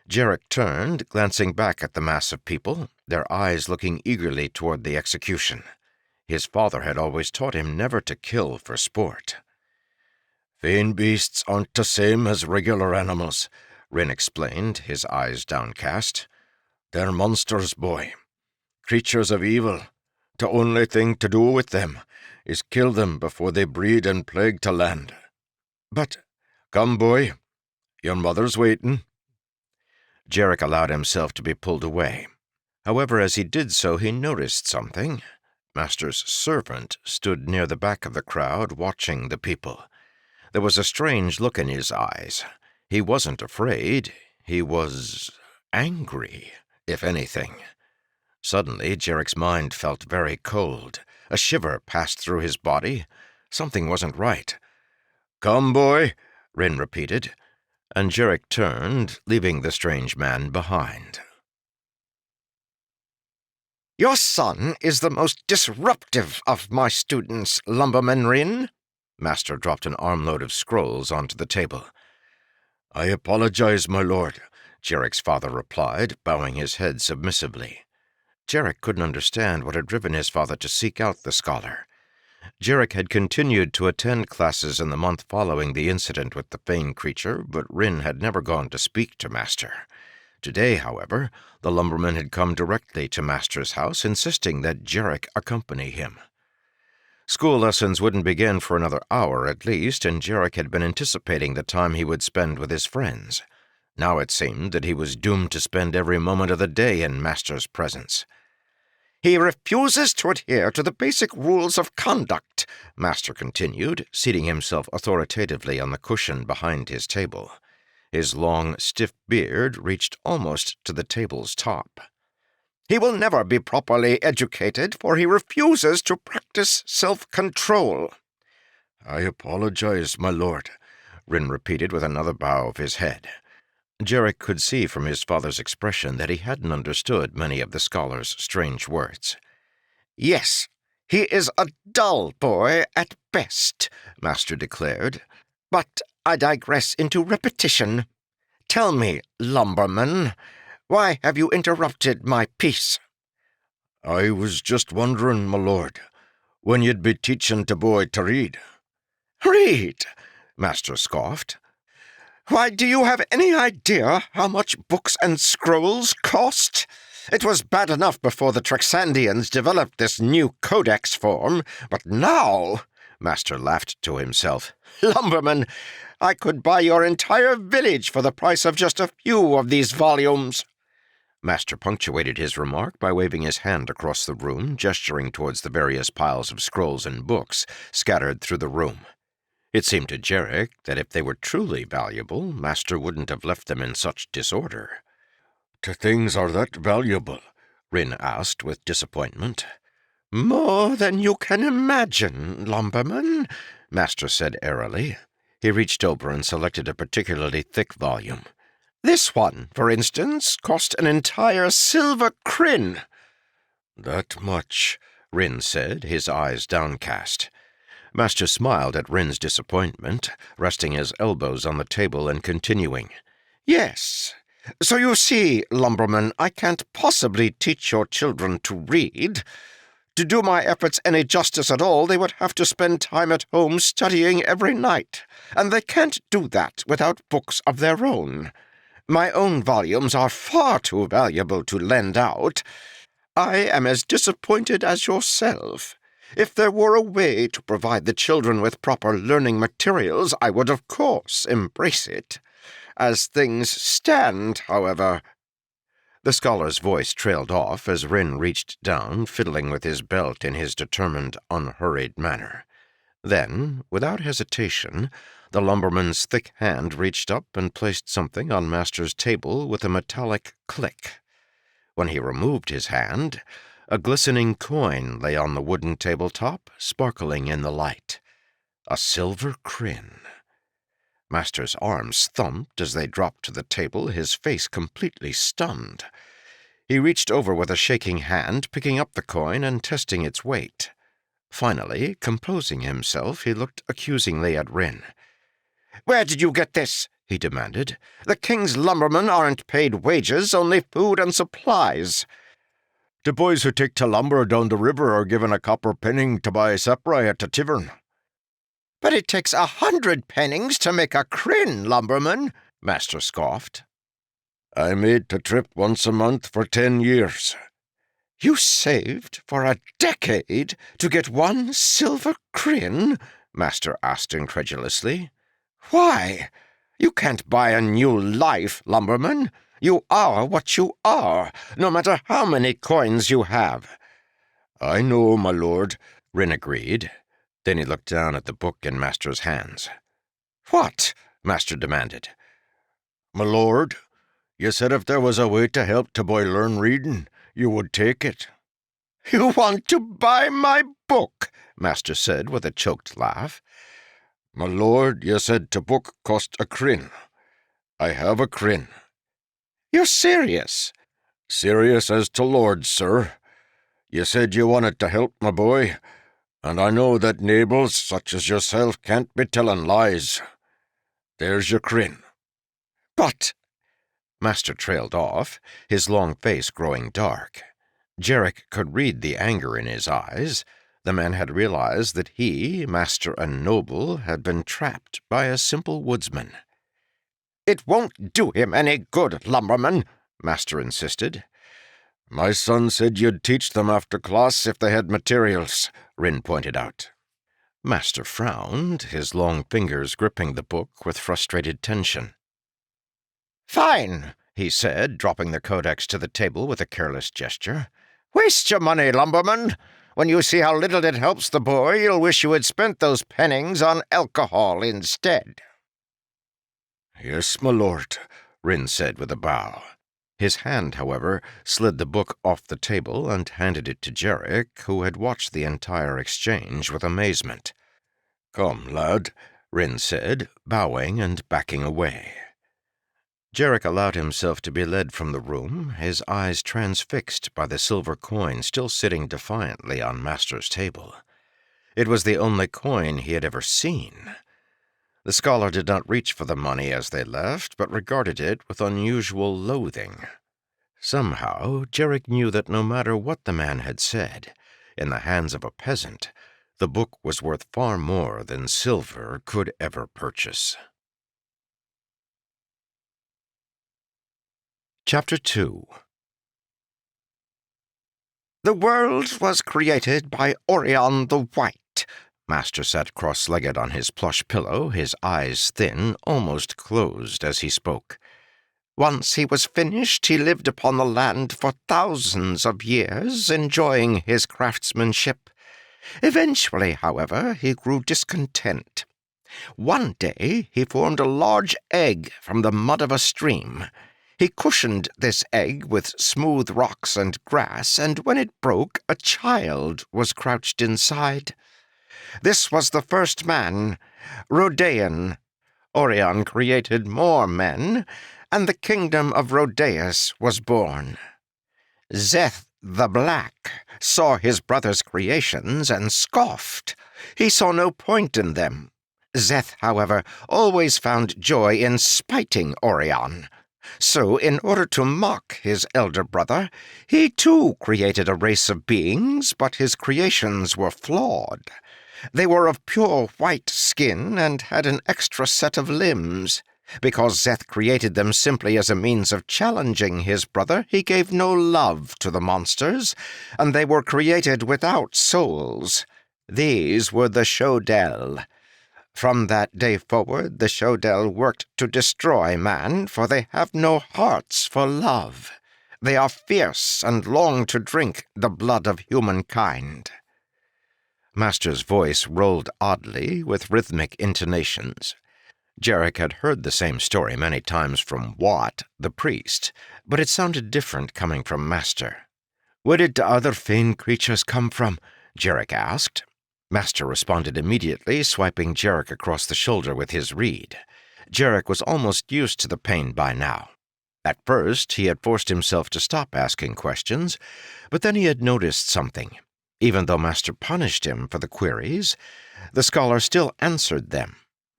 Jarek turned, glancing back at the mass of people, their eyes looking eagerly toward the execution. His father had always taught him never to kill for sport. "Fane beasts aren't the same as regular animals," Rin explained, his eyes downcast. "They're monsters, boy. Creatures of evil. The only thing to do with them is kill them before they breed and plague the land. But, come, boy. Your mother's waiting." Jarek allowed himself to be pulled away. However, as he did so, he noticed something. Master's servant stood near the back of the crowd, watching the people. There was a strange look in his eyes. He wasn't afraid. He was angry, if anything. Suddenly, Jarek's mind felt very cold. A shiver passed through his body. Something wasn't right. "Come, boy," Rin repeated, and Jarek turned, leaving the strange man behind. "Your son is the most disruptive of my students, Lumberman Rin." Master dropped an armload of scrolls onto the table. "I apologize, my lord," Jarek's father replied, bowing his head submissively. Jarek couldn't understand what had driven his father to seek out the scholar. Jarek had continued to attend classes in the month following the incident with the Fane creature, but Rin had never gone to speak to Master. Today, however, the lumberman had come directly to Master's house, insisting that Jarek accompany him. School lessons wouldn't begin for another hour at least, and Jarek had been anticipating the time he would spend with his friends. Now it seemed that he was doomed to spend every moment of the day in Master's presence. "He refuses to adhere to the basic rules of conduct," Master continued, seating himself authoritatively on the cushion behind his table. His long, stiff beard reached almost to the table's top. "He will never be properly educated, for he refuses to practice self-control." "I apologize, my lord," Rin repeated with another bow of his head. Jarek could see from his father's expression that he hadn't understood many of the scholar's strange words. "Yes, he is a dull boy at best," Master declared. "But I digress into repetition. Tell me, Lumberman, why have you interrupted my peace?" "I was just wondering, my lord, when you'd be teaching the boy to read." "Read?" Master scoffed. "Why, do you have any idea how much books and scrolls cost? It was bad enough before the Trexandians developed this new codex form, but now—" Master laughed to himself. "Lumberman, I could buy your entire village for the price of just a few of these volumes." Master punctuated his remark by waving his hand across the room, gesturing towards the various piles of scrolls and books scattered through the room. It seemed to Jarek that if they were truly valuable, Master wouldn't have left them in such disorder. "The things are that valuable?" Rin asked with disappointment. "More than you can imagine, Lumberman," Master said airily. He reached over and selected a particularly thick volume. "This one, for instance, cost an entire silver crin." "That much?" Rin said, his eyes downcast. Master smiled at Rin's disappointment, resting his elbows on the table and continuing. "Yes. So you see, Lumberman, I can't possibly teach your children to read. To do my efforts any justice at all, they would have to spend time at home studying every night, and they can't do that without books of their own. My own volumes are far too valuable to lend out. I am as disappointed as yourself. If there were a way to provide the children with proper learning materials, I would of course embrace it. As things stand, however—" The scholar's voice trailed off as Rin reached down, fiddling with his belt in his determined, unhurried manner. Then, without hesitation, the lumberman's thick hand reached up and placed something on Master's table with a metallic click. When he removed his hand, a glistening coin lay on the wooden tabletop, sparkling in the light. A silver crin. Master's arms thumped as they dropped to the table, his face completely stunned. He reached over with a shaking hand, picking up the coin and testing its weight. Finally, composing himself, he looked accusingly at Rin. "Where did you get this?" he demanded. "The king's lumbermen aren't paid wages, only food and supplies." "The boys who take to lumber down the river are given a copper penning to buy sapphire at the tavern." "But it takes 100 pennings to make a crin, Lumberman," Master scoffed. "I made the trip once a month for 10 years. "You saved for a decade to get 1 silver crin?" Master asked incredulously. "Why? You can't buy a new life, Lumberman. You are what you are, no matter how many coins you have." "I know, my lord," Rin agreed. Then he looked down at the book in Master's hands. "What?" Master demanded. "My lord, you said if there was a way to help the boy learn reading, you would take it." "You want to buy my book?" Master said with a choked laugh. "My lord, you said the book cost a crin. I have a crin." "You're serious?" "Serious as to lords, sir. You said you wanted to help my boy, and I know that nabols such as yourself can't be telling lies. There's your crin." "But—" Master trailed off, his long face growing dark. Jarek could read the anger in his eyes. The man had realized that he, master and noble, had been trapped by a simple woodsman. "It won't do him any good, lumberman," Master insisted. "My son said you'd teach them after class if they had materials," Rin pointed out. Master frowned, his long fingers gripping the book with frustrated tension. "Fine," he said, dropping the codex to the table with a careless gesture. "Waste your money, lumberman. When you see how little it helps the boy, you'll wish you had spent those pennings on alcohol instead." "Yes, my lord," Rin said with a bow. His hand, however, slid the book off the table and handed it to Jarek, who had watched the entire exchange with amazement. "Come, lad," Rin said, bowing and backing away. Jarek allowed himself to be led from the room, his eyes transfixed by the silver coin still sitting defiantly on Master's table. It was the only coin he had ever seen. The scholar did not reach for the money as they left, but regarded it with unusual loathing. Somehow, Jarek knew that no matter what the man had said, in the hands of a peasant, the book was worth far more than silver could ever purchase. Chapter 2. "The world was created by Orion the White." Master sat cross-legged on his plush pillow, his eyes thin, almost closed as he spoke. "Once he was finished, he lived upon the land for thousands of years, enjoying his craftsmanship. Eventually, however, he grew discontent. One day he formed a large egg from the mud of a stream. He cushioned this egg with smooth rocks and grass, and when it broke, a child was crouched inside. This was the first man, Rhodean. Orion created more men, and the kingdom of Rhodeus was born. Szeth the Black saw his brother's creations and scoffed. He saw no point in them. Szeth, however, always found joy in spiting Orion. So, in order to mock his elder brother, he too created a race of beings, but his creations were flawed. They were of pure white skin and had an extra set of limbs. Because Szeth created them simply as a means of challenging his brother, he gave no love to the monsters, and they were created without souls. These were the Shodel. From that day forward, the Shodel worked to destroy man, for they have no hearts for love. They are fierce and long to drink the blood of humankind." Master's voice rolled oddly, with rhythmic intonations. Jarek had heard the same story many times from Watt, the priest, but it sounded different coming from Master. "Where did the other Fane creatures come from?" Jarek asked. Master responded immediately, swiping Jarek across the shoulder with his reed. Jarek was almost used to the pain by now. At first, he had forced himself to stop asking questions, but then he had noticed something. Even though Master punished him for the queries, the scholar still answered them.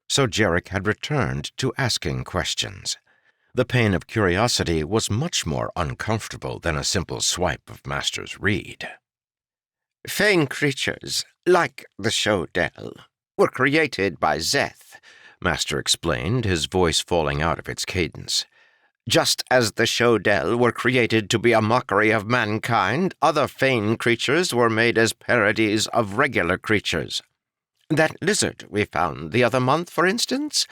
So Jarek had returned to asking questions. The pain of curiosity was much more uncomfortable than a simple swipe of Master's reed. "Fane creatures, like the Shodel, were created by Szeth," Master explained, his voice falling out of its cadence. "Just as the Shodel were created to be a mockery of mankind, other Fane creatures were made as parodies of regular creatures. That lizard we found the other month, for instance,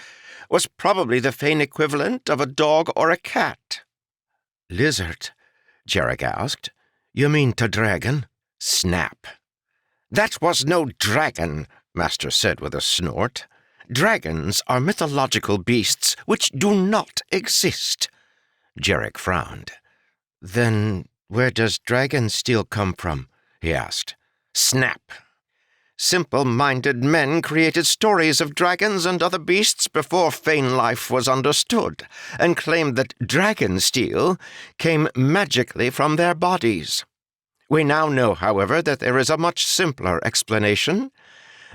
was probably the Fane equivalent of a dog or a cat. Lizard? Jarek asked. You mean to dragon? Snap. That was no dragon, Master said with a snort. Dragons are mythological beasts which do not exist. Jarek frowned. Then where does Dragonsteel come from? He asked. Snap. Simple-minded men created stories of dragons and other beasts before Fane life was understood, and claimed that Dragonsteel came magically from their bodies. We now know, however, that there is a much simpler explanation.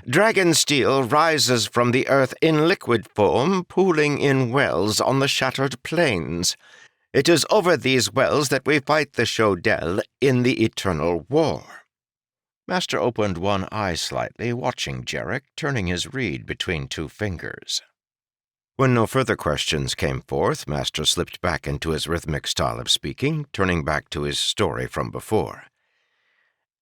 Dragonsteel rises from the earth in liquid form, pooling in wells on the shattered plains. It is over these wells that we fight the Shodel in the Eternal War. Master opened one eye slightly, watching Jarek, turning his reed between two fingers. When no further questions came forth, Master slipped back into his rhythmic style of speaking, turning back to his story from before.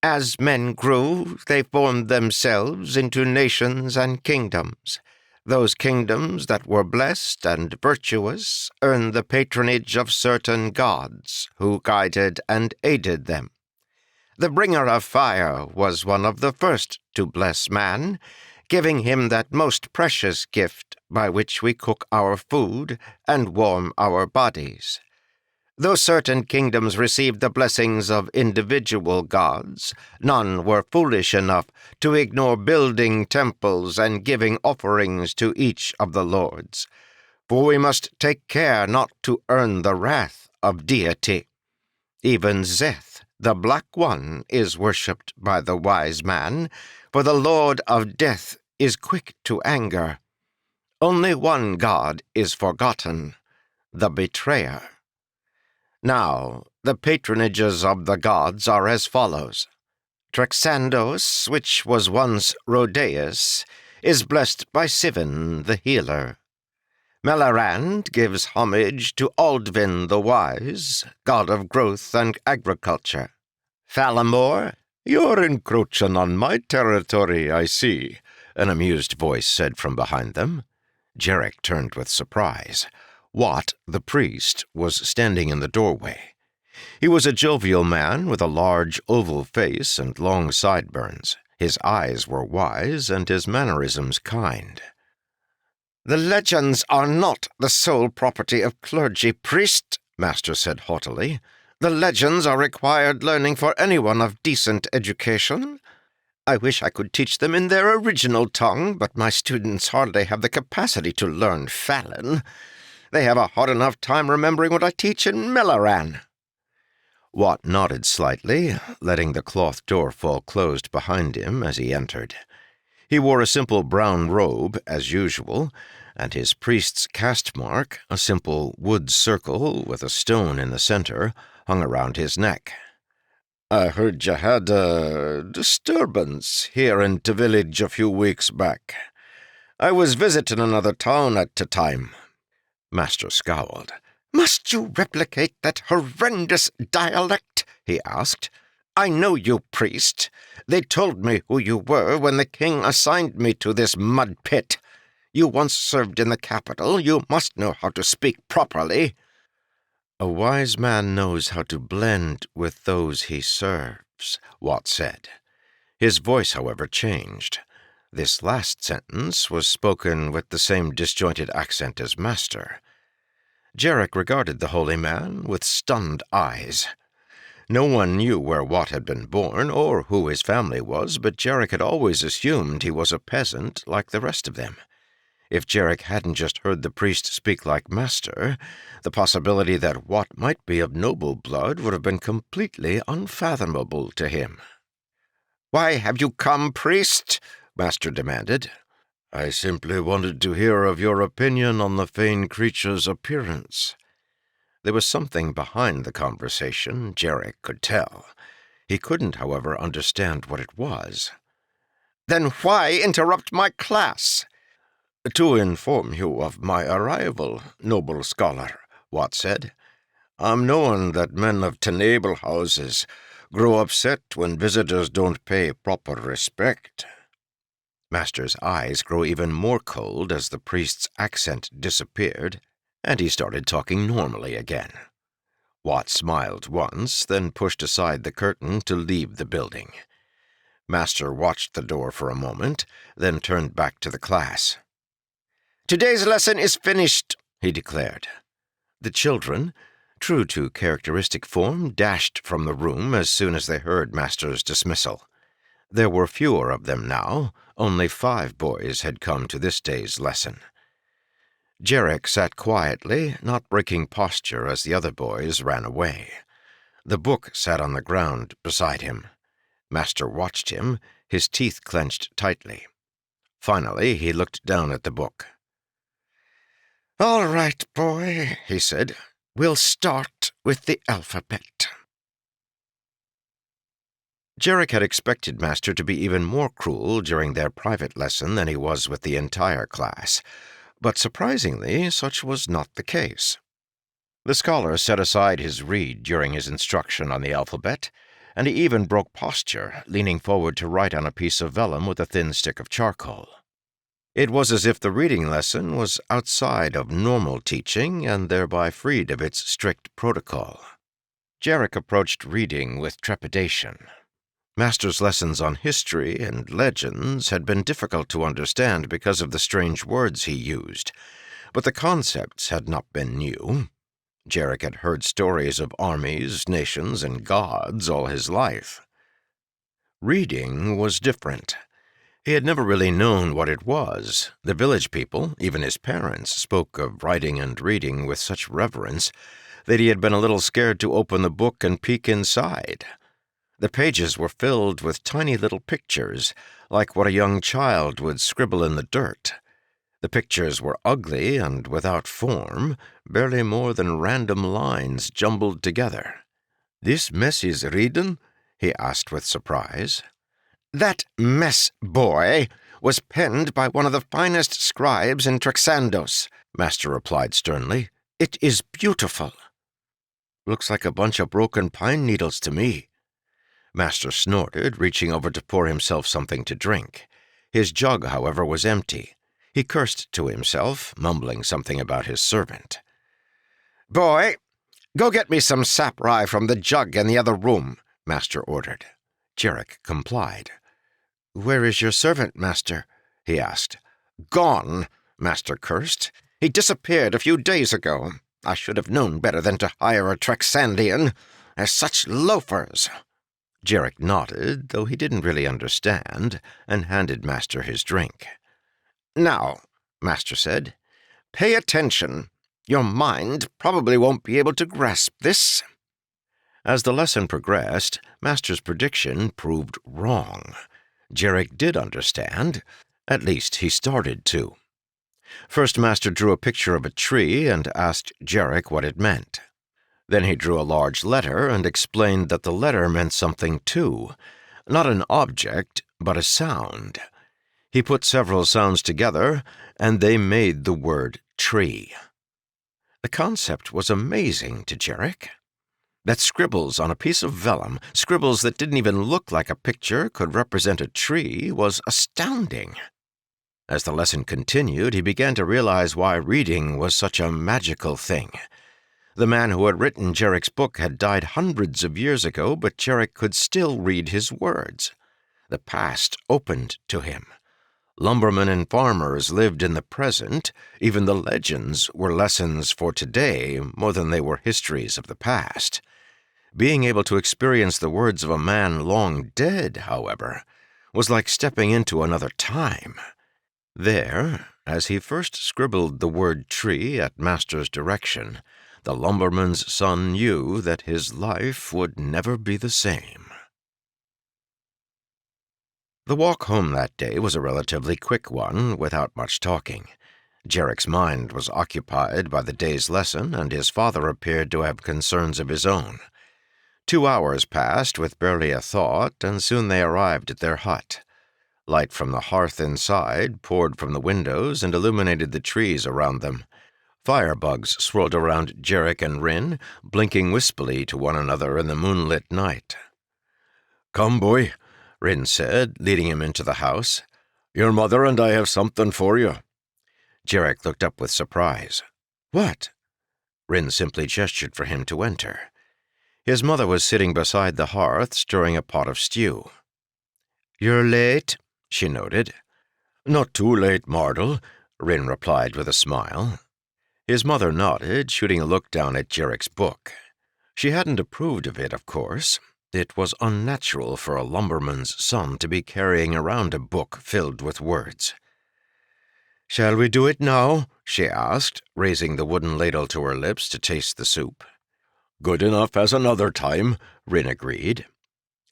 As men grew, they formed themselves into nations and kingdoms. Those kingdoms that were blessed and virtuous earned the patronage of certain gods who guided and aided them. The Bringer of Fire was one of the first to bless man, giving him that most precious gift by which we cook our food and warm our bodies. Though certain kingdoms received the blessings of individual gods, none were foolish enough to ignore building temples and giving offerings to each of the lords. For we must take care not to earn the wrath of deity. Even Szeth, the Black One, is worshipped by the wise man, for the Lord of Death is quick to anger. Only one god is forgotten, the Betrayer. Now, the patronages of the gods are as follows. Trexandos, which was once Rhodeus, is blessed by Sivan, the healer. Melarand gives homage to Aldvin the Wise, god of growth and agriculture. Falamor— "You're encroaching on my territory, I see," an amused voice said from behind them. Jarek turned with surprise. Watt, the priest, was standing in the doorway. He was a jovial man with a large oval face and long sideburns. His eyes were wise and his mannerisms kind. The legends are not the sole property of clergy, priest, Master said haughtily. The legends are required learning for anyone of decent education. I wish I could teach them in their original tongue, but my students hardly have the capacity to learn Fallon. They have a hard enough time remembering what I teach in Melaran. Watt nodded slightly, letting the cloth door fall closed behind him as he entered. He wore a simple brown robe, as usual, and his priest's caste mark, a simple wood circle with a stone in the center, hung around his neck. "I heard you had a disturbance here in the village a few weeks back. I was visiting another town at the time." Master scowled. "Must you replicate that horrendous dialect?" he asked. "I know you, priest. They told me who you were when the king assigned me to this mud pit. You once served in the capital. You must know how to speak properly." "A wise man knows how to blend with those he serves," Watt said. His voice, however, changed. This last sentence was spoken with the same disjointed accent as Master. Jarek regarded the holy man with stunned eyes. No one knew where Watt had been born or who his family was, but Jarek had always assumed he was a peasant like the rest of them. If Jarek hadn't just heard the priest speak like Master, the possibility that Watt might be of noble blood would have been completely unfathomable to him. "Why have you come, priest?" Master demanded. "I simply wanted to hear of your opinion on the Fane creature's appearance." There was something behind the conversation, Jarek could tell. He couldn't, however, understand what it was. "Then why interrupt my class?" "To inform you of my arrival, noble scholar," Watt said. "I'm knowing that men of tenable houses grow upset when visitors don't pay proper respect." Master's eyes grew even more cold as the priest's accent disappeared, and he started talking normally again. Watt smiled once, then pushed aside the curtain to leave the building. Master watched the door for a moment, then turned back to the class. "Today's lesson is finished," he declared. The children, true to characteristic form, dashed from the room as soon as they heard Master's dismissal. There were fewer of them now. Only 5 boys had come to this day's lesson. Jarek sat quietly, not breaking posture as the other boys ran away. The book sat on the ground beside him. Master watched him, his teeth clenched tightly. Finally, he looked down at the book. "All right, boy," he said. "We'll start with the alphabet." Jarek had expected Master to be even more cruel during their private lesson than he was with the entire class, but surprisingly, such was not the case. The scholar set aside his read during his instruction on the alphabet, and he even broke posture, leaning forward to write on a piece of vellum with a thin stick of charcoal. It was as if the reading lesson was outside of normal teaching and thereby freed of its strict protocol. Jarek approached reading with trepidation. Master's lessons on history and legends had been difficult to understand because of the strange words he used, but the concepts had not been new. Jarek had heard stories of armies, nations, and gods all his life. Reading was different. He had never really known what it was. The village people, even his parents, spoke of writing and reading with such reverence that he had been a little scared to open the book and peek inside. The pages were filled with tiny little pictures, like what a young child would scribble in the dirt. The pictures were ugly and without form, barely more than random lines jumbled together. "This mess is reading?" he asked with surprise. "That mess, boy, was penned by one of the finest scribes in Trexandos," Master replied sternly. "It is beautiful." "Looks like a bunch of broken pine needles to me." Master snorted, reaching over to pour himself something to drink. His jug, however, was empty. He cursed to himself, mumbling something about his servant. "Boy, go get me some sap rye from the jug in the other room," Master ordered. Jarek complied. "Where is your servant, Master?" he asked. "Gone," Master cursed. "He disappeared a few days ago. I should have known better than to hire a Trexandian. They're such loafers." Jarek nodded, though he didn't really understand, and handed Master his drink. "Now," Master said, "pay attention. Your mind probably won't be able to grasp this." As the lesson progressed, Master's prediction proved wrong. Jarek did understand. At least he started to. First, Master drew a picture of a tree and asked Jarek what it meant. Then he drew a large letter and explained that the letter meant something too, not an object, but a sound. He put several sounds together, and they made the word tree. The concept was amazing to Jarek. That scribbles on a piece of vellum, scribbles that didn't even look like a picture, could represent a tree was astounding. As the lesson continued, he began to realize why reading was such a magical thing. The man who had written Jarek's book had died hundreds of years ago, but Jarek could still read his words. The past opened to him. Lumbermen and farmers lived in the present. Even the legends were lessons for today more than they were histories of the past. Being able to experience the words of a man long dead, however, was like stepping into another time. There, as he first scribbled the word tree at Master's direction, the lumberman's son knew that his life would never be the same. The walk home that day was a relatively quick one, without much talking. Jarek's mind was occupied by the day's lesson, and his father appeared to have concerns of his own. 2 hours passed with barely a thought, and soon they arrived at their hut. Light from the hearth inside poured from the windows and illuminated the trees around them. Firebugs swirled around Jarek and Rin, blinking wispily to one another in the moonlit night. "Come, boy," Rin said, leading him into the house. "Your mother and I have something for you." Jarek looked up with surprise. "What?" Rin simply gestured for him to enter. His mother was sitting beside the hearth stirring a pot of stew. "You're late," she noted. "Not too late, Mardle," Rin replied with a smile. His mother nodded, shooting a look down at Jarek's book. She hadn't approved of it, of course. It was unnatural for a lumberman's son to be carrying around a book filled with words. "Shall we do it now?" she asked, raising the wooden ladle to her lips to taste the soup. "Good enough as another time," Rin agreed.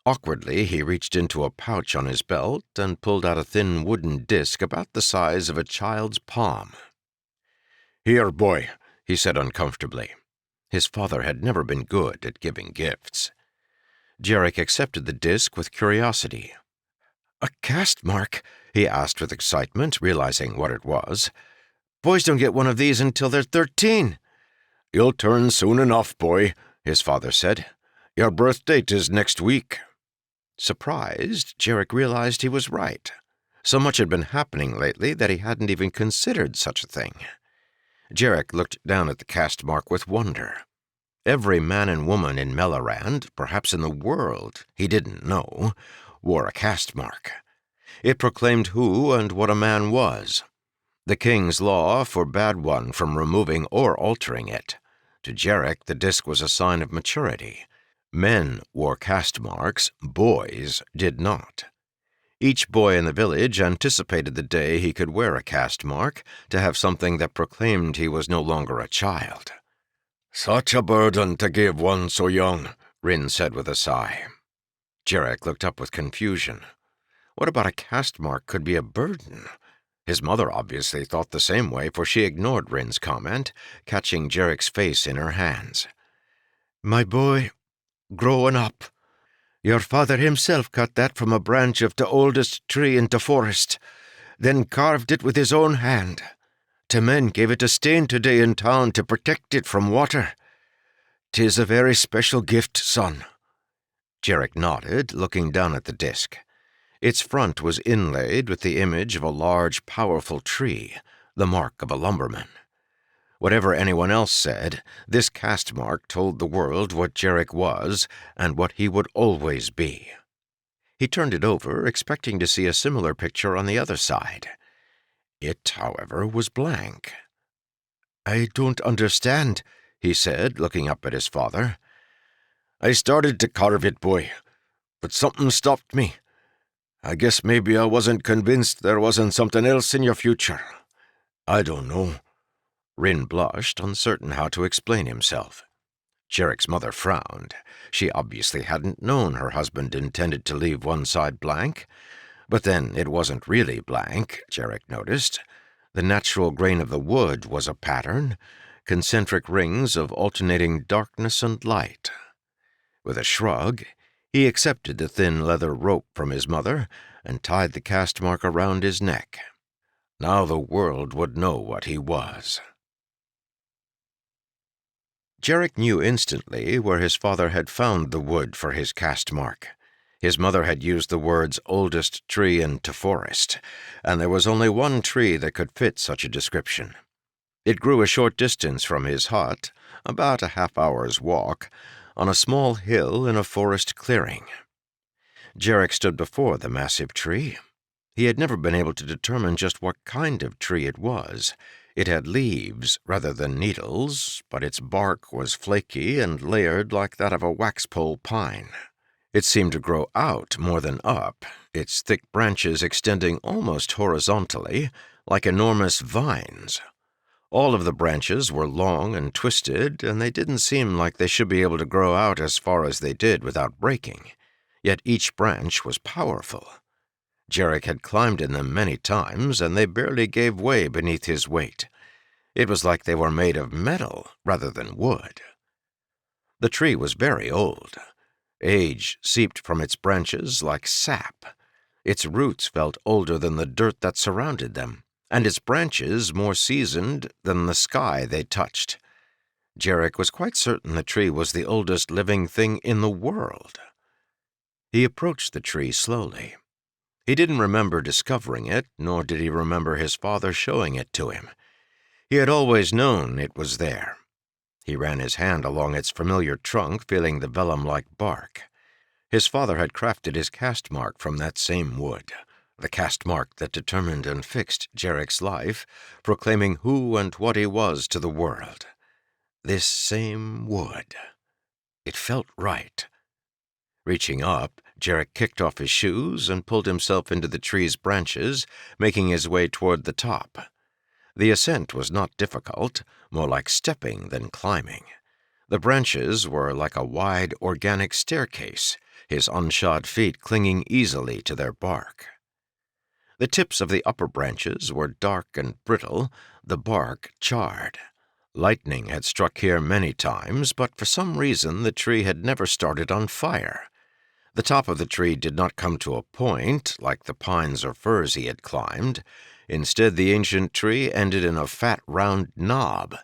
Awkwardly, he reached into a pouch on his belt and pulled out a thin wooden disc about the size of a child's palm. "Here, boy," he said uncomfortably. His father had never been good at giving gifts. Jarek accepted the disc with curiosity. "A cast mark?" he asked with excitement, realizing what it was. "Boys don't get one of these until they're 13. "You'll turn soon enough, boy," his father said. "Your birth date is next week." Surprised, Jarek realized he was right. So much had been happening lately that he hadn't even considered such a thing. Jarek looked down at the cast mark with wonder. Every man and woman in Melorand, perhaps in the world, he didn't know, wore a cast mark. It proclaimed who and what a man was. The king's law forbade one from removing or altering it. To Jarek, the disc was a sign of maturity. Men wore cast marks, boys did not. Each boy in the village anticipated the day he could wear a cast mark to have something that proclaimed he was no longer a child. "Such a burden to give one so young," Rin said with a sigh. Jarek looked up with confusion. What about a cast mark could be a burden? His mother obviously thought the same way, for she ignored Rin's comment, catching Jarek's face in her hands. "My boy, growing up. Your father himself cut that from a branch of the oldest tree in the forest, then carved it with his own hand. The men gave it a stain today in town to protect it from water. 'Tis a very special gift, son." Jarek nodded, looking down at the disc. Its front was inlaid with the image of a large, powerful tree, the mark of a lumberman. Whatever anyone else said, this cast mark told the world what Jarek was and what he would always be. He turned it over, expecting to see a similar picture on the other side. It, however, was blank. "I don't understand," he said, looking up at his father. "I started to carve it, boy, but something stopped me. I guess maybe I wasn't convinced there wasn't something else in your future. I don't know." Rin blushed, uncertain how to explain himself. Jarek's mother frowned. She obviously hadn't known her husband intended to leave one side blank. But then it wasn't really blank, Jarek noticed. The natural grain of the wood was a pattern, concentric rings of alternating darkness and light. With a shrug, he accepted the thin leather rope from his mother and tied the cast mark around his neck. Now the world would know what he was. Jarek knew instantly where his father had found the wood for his cast mark. His mother had used the words oldest tree in the forest, and there was only one tree that could fit such a description. It grew a short distance from his hut, about a half-hour's walk, on a small hill in a forest clearing. Jarek stood before the massive tree. He had never been able to determine just what kind of tree it was. It had leaves rather than needles, but its bark was flaky and layered like that of a waxpole pine. It seemed to grow out more than up, its thick branches extending almost horizontally, like enormous vines. All of the branches were long and twisted, and they didn't seem like they should be able to grow out as far as they did without breaking. Yet each branch was powerful. Jarek had climbed in them many times, and they barely gave way beneath his weight. It was like they were made of metal rather than wood. The tree was very old. Age seeped from its branches like sap. Its roots felt older than the dirt that surrounded them, and its branches more seasoned than the sky they touched. Jarek was quite certain the tree was the oldest living thing in the world. He approached the tree slowly. He didn't remember discovering it, nor did he remember his father showing it to him. He had always known it was there. He ran his hand along its familiar trunk, feeling the vellum-like bark. His father had crafted his caste mark from that same wood, the caste mark that determined and fixed Jarek's life, proclaiming who and what he was to the world. This same wood. It felt right. Reaching up, Jarek kicked off his shoes and pulled himself into the tree's branches, making his way toward the top. The ascent was not difficult, more like stepping than climbing. The branches were like a wide, organic staircase, his unshod feet clinging easily to their bark. The tips of the upper branches were dark and brittle, the bark charred. Lightning had struck here many times, but for some reason the tree had never started on fire. The top of the tree did not come to a point, like the pines or firs he had climbed. Instead, the ancient tree ended in a fat, round knob,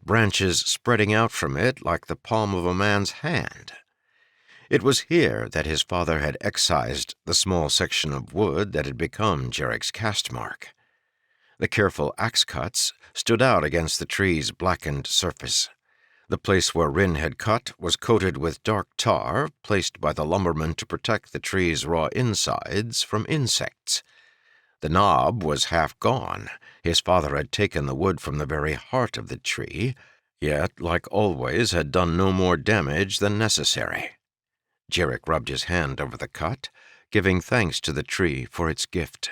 branches spreading out from it like the palm of a man's hand. It was here that his father had excised the small section of wood that had become Jarek's caste mark. The careful axe cuts stood out against the tree's blackened surface. The place where Rin had cut was coated with dark tar, placed by the lumberman to protect the tree's raw insides from insects. The knob was half gone. His father had taken the wood from the very heart of the tree, yet, like always, had done no more damage than necessary. Jarek rubbed his hand over the cut, giving thanks to the tree for its gift.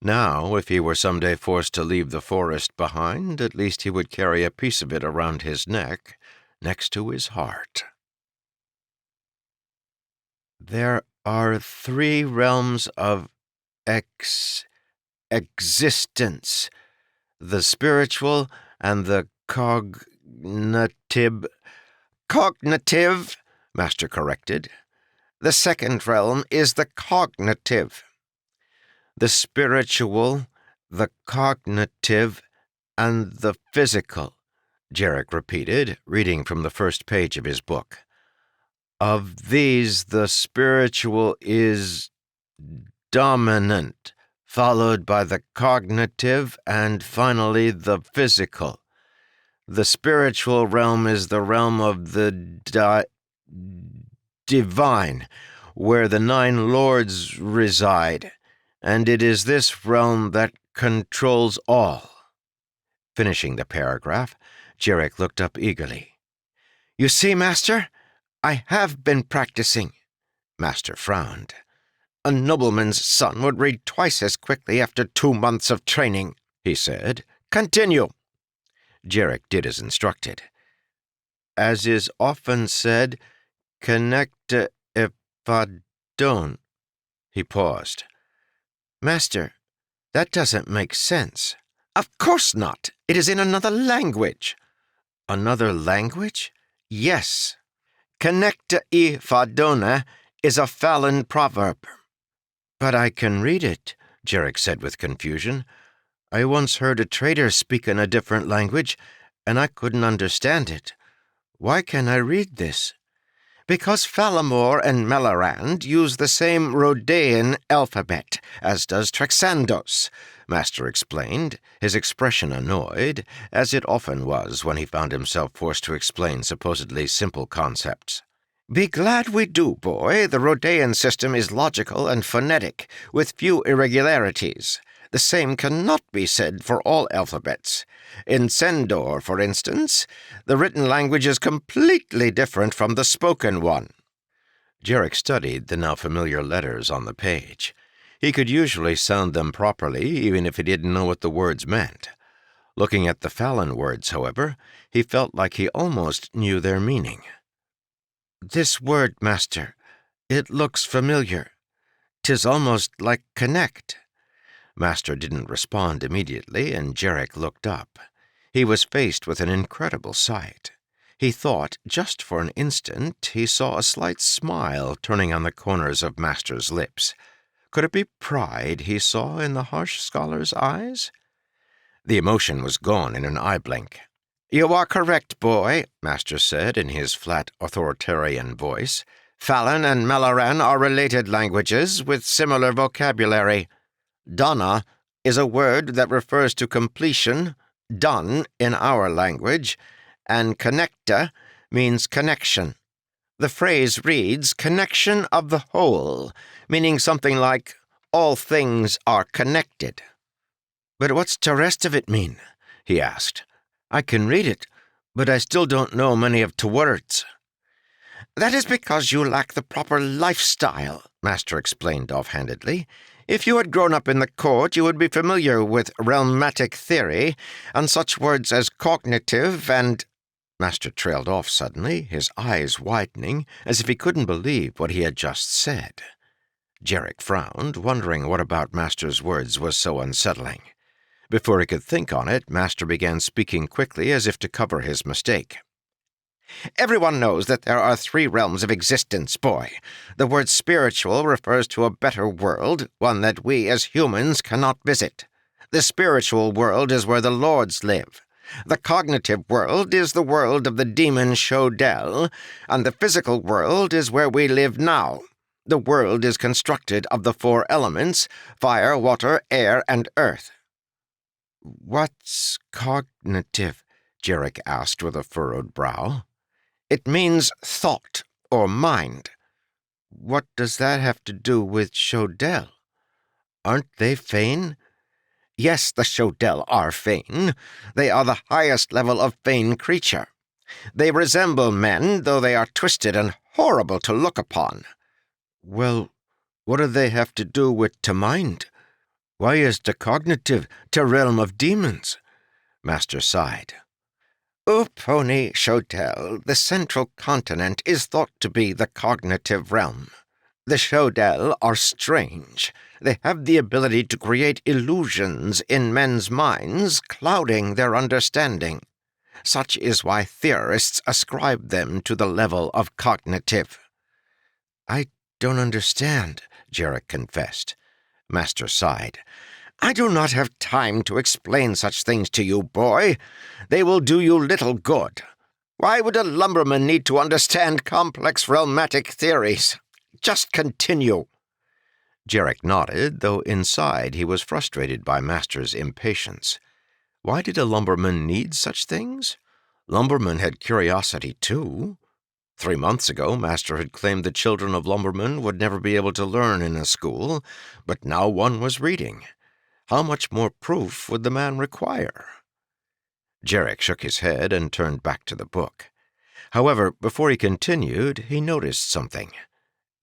Now, if he were someday forced to leave the forest behind, at least he would carry a piece of it around his neck, next to his heart. There are 3 realms of existence, the spiritual and the cognitive, Master corrected. The second realm is the cognitive. The spiritual, the cognitive, and the physical, Jarek repeated, reading from the first page of his book. Of these, the spiritual is dominant, followed by the cognitive, and finally the physical. The spiritual realm is the realm of the divine, where the 9 lords reside, and it is this realm that controls all. Finishing the paragraph, Jarek looked up eagerly. You see, Master, I have been practicing. Master frowned. A nobleman's son would read twice as quickly after 2 months of training, he said. Continue. Jarek did as instructed. As is often said, connecta if I don't. He paused. Master, that doesn't make sense. Of course not. It is in another language. Another language? Yes. Connecta e fadona is a Falin proverb. But I can read it, Jarek said with confusion. I once heard a trader speak in a different language, and I couldn't understand it. Why can I read this? Because Falamor and Melarand use the same Rhodean alphabet, as does Trexandos, Master explained, his expression annoyed, as it often was when he found himself forced to explain supposedly simple concepts. Be glad we do, boy. The Rhodean system is logical and phonetic, with few irregularities. The same cannot be said for all alphabets. In Sendor, for instance, the written language is completely different from the spoken one. Jarek studied the now familiar letters on the page. He could usually sound them properly, even if he didn't know what the words meant. Looking at the Falin words, however, he felt like he almost knew their meaning. This word, Master, it looks familiar. 'Tis almost like connect. Master didn't respond immediately, and Jarek looked up. He was faced with an incredible sight. He thought, just for an instant, he saw a slight smile turning on the corners of Master's lips. Could it be pride he saw in the harsh scholar's eyes? The emotion was gone in an eye blink. You are correct, boy, Master said in his flat, authoritarian voice. Falin and Mellaran are related languages with similar vocabulary. Dana is a word that refers to completion, done in our language, and connecta means connection. The phrase reads connection of the whole, meaning something like all things are connected. But what's the rest of it mean? He asked. I can read it, but I still don't know many of the words. That is because you lack the proper lifestyle, Master explained offhandedly. If you had grown up in the court, you would be familiar with realmatic theory, and such words as cognitive and— Master trailed off suddenly, his eyes widening, as if he couldn't believe what he had just said. Jarek frowned, wondering what about Master's words was so unsettling. Before he could think on it, Master began speaking quickly as if to cover his mistake. Everyone knows that there are 3 realms of existence, boy. The word spiritual refers to a better world, one that we as humans cannot visit. The spiritual world is where the lords live. The cognitive world is the world of the demon Shodel, and the physical world is where we live now. The world is constructed of the 4 elements, fire, water, air, and earth. What's cognitive? Jarek asked with a furrowed brow. It means thought or mind. What does that have to do with Shodel? Aren't they Fane? Yes, the Shodel are Fane. They are the highest level of Fane creature. They resemble men, though they are twisted and horrible to look upon. Well, what do they have to do with the mind? Why is the cognitive the realm of demons? Master sighed. Uponi Shodel, the central continent, is thought to be the cognitive realm. The Shodel are strange. They have the ability to create illusions in men's minds, clouding their understanding. Such is why theorists ascribe them to the level of cognitive. I don't understand, Jarek confessed. Master sighed. I do not have time to explain such things to you, boy. They will do you little good. Why would a lumberman need to understand complex realmatic theories? Just continue. Jarek nodded, though inside he was frustrated by Master's impatience. Why did a lumberman need such things? Lumbermen had curiosity, too. 3 months ago, Master had claimed the children of lumbermen would never be able to learn in a school, but now one was reading. How much more proof would the man require? Jarek shook his head and turned back to the book. However, before he continued, he noticed something.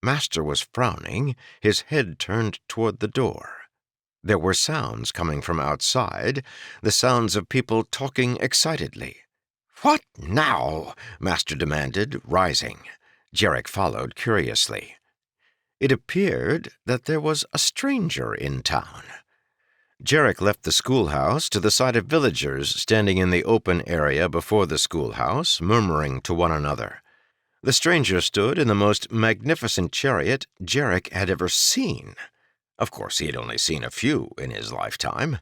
Master was frowning, his head turned toward the door. There were sounds coming from outside, the sounds of people talking excitedly. What now? Master demanded, rising. Jarek followed curiously. It appeared that there was a stranger in town. Jarek left the schoolhouse to the sight of villagers standing in the open area before the schoolhouse, murmuring to one another. The stranger stood in the most magnificent chariot Jarek had ever seen. Of course, he had only seen a few in his lifetime.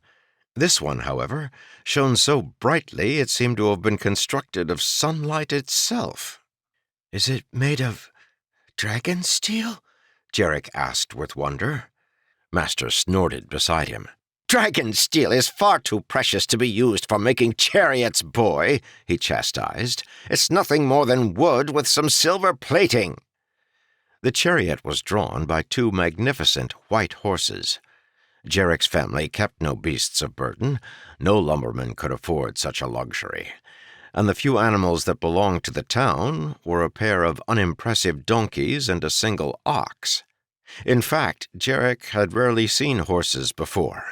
This one, however, shone so brightly it seemed to have been constructed of sunlight itself. Is it made of dragonsteel? Jarek asked with wonder. Master snorted beside him. Dragonsteel is far too precious to be used for making chariots, boy, he chastised. It's nothing more than wood with some silver plating. The chariot was drawn by 2 magnificent white horses. Jarek's family kept no beasts of burden. No lumberman could afford such a luxury. And the few animals that belonged to the town were a pair of unimpressive donkeys and a single ox. In fact, Jarek had rarely seen horses before.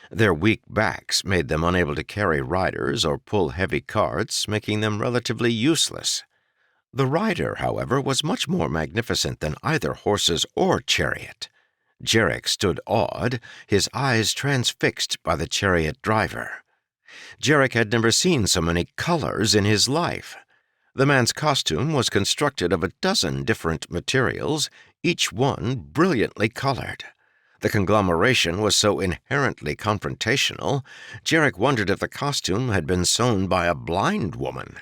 Their weak backs made them unable to carry riders or pull heavy carts, making them relatively useless. The rider, however, was much more magnificent than either horses or chariot. Jarek stood awed, his eyes transfixed by the chariot driver. Jarek had never seen so many colors in his life. The man's costume was constructed of a dozen different materials, each one brilliantly colored. The conglomeration was so inherently confrontational, Jarek wondered if the costume had been sewn by a blind woman.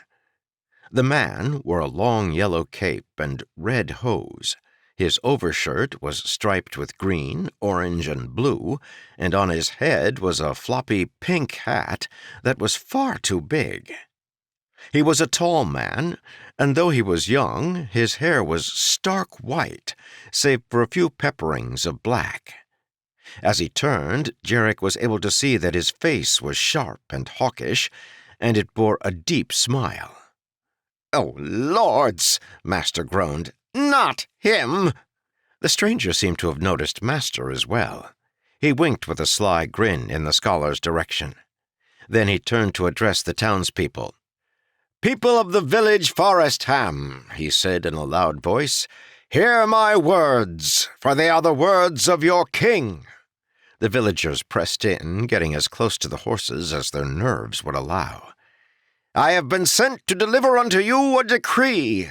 The man wore a long yellow cape and red hose. His overshirt was striped with green, orange, and blue, and on his head was a floppy pink hat that was far too big. He was a tall man, and though he was young, his hair was stark white, save for a few pepperings of black. As he turned, Jarek was able to see that his face was sharp and hawkish, and it bore a deep smile. "Oh, lords!" Master groaned. "Not him!" The stranger seemed to have noticed Master as well. He winked with a sly grin in the scholar's direction. Then he turned to address the townspeople. "People of the village Forest Ham," he said in a loud voice, "hear my words, for they are the words of your king." The villagers pressed in, getting as close to the horses as their nerves would allow. "I have been sent to deliver unto you a decree.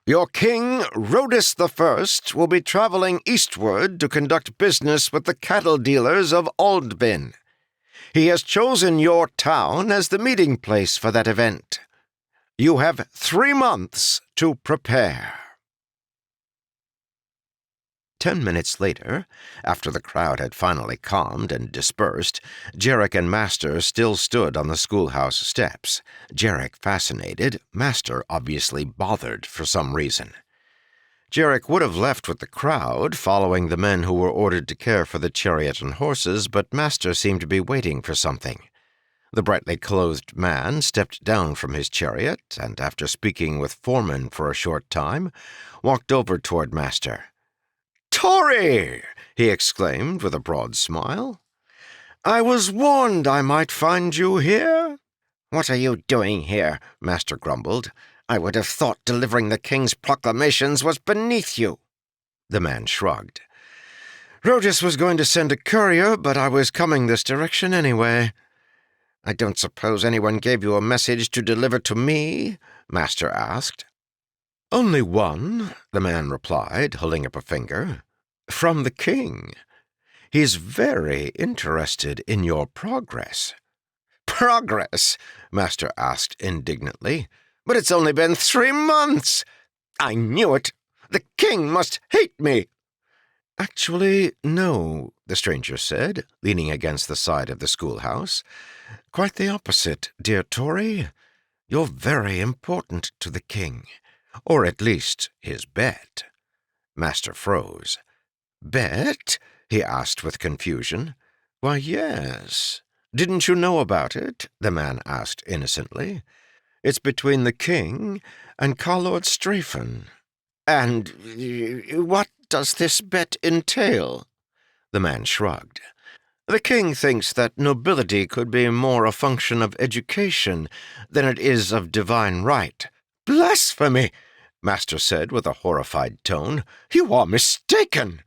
Your king, Rhodus I, will be traveling eastward to conduct business with the cattle dealers of Aldbin. He has chosen your town as the meeting place for that event. You have 3 months to prepare." 10 minutes later, after the crowd had finally calmed and dispersed, Jarek and Master still stood on the schoolhouse steps. Jarek fascinated, Master obviously bothered for some reason. Jarek would have left with the crowd, following the men who were ordered to care for the chariot and horses, but Master seemed to be waiting for something. The brightly clothed man stepped down from his chariot, and after speaking with Foreman for a short time, walked over toward Master. "Tory!" he exclaimed with a broad smile. "I was warned I might find you here." "What are you doing here?" Master grumbled. "I would have thought delivering the king's proclamations was beneath you." The man shrugged. "Rhodus was going to send a courier, but I was coming this direction anyway." "I don't suppose anyone gave you a message to deliver to me?" Master asked. "Only one," the man replied, holding up a finger. "From the king. He's very interested in your progress." "Progress?" Master asked indignantly. "But it's only been 3 months. I knew it. The king must hate me." "Actually, no," the stranger said, leaning against the side of the schoolhouse. "Quite the opposite, dear Tory. You're very important to the king, or at least his bet." Master froze. "Bet?" he asked with confusion. "Why, yes. Didn't you know about it?" the man asked innocently. "It's between the king and Lord Strafen." "And what does this bet entail?" The man shrugged. "The king thinks that nobility could be more a function of education than it is of divine right." "Blasphemy!" Master said with a horrified tone. "You are mistaken."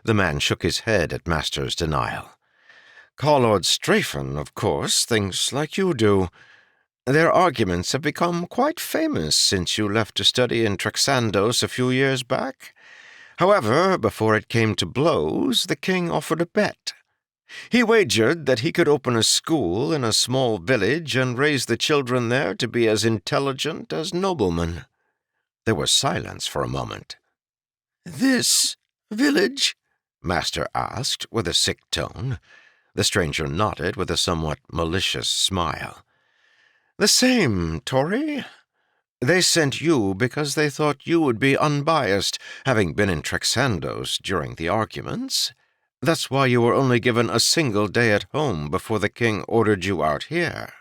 The man shook his head at Master's denial. "Lord Strafen, of course, thinks like you do. Their arguments have become quite famous since you left to study in Trexandos a few years back. However, before it came to blows, the king offered a bet. He wagered that he could open a school in a small village and raise the children there to be as intelligent as noblemen." There was silence for a moment. "This village?" Master asked with a sick tone. The stranger nodded with a somewhat malicious smile. "The same, Tory. They sent you because they thought you would be unbiased, having been in Trexandos during the arguments. That's why you were only given a single day at home before the king ordered you out here."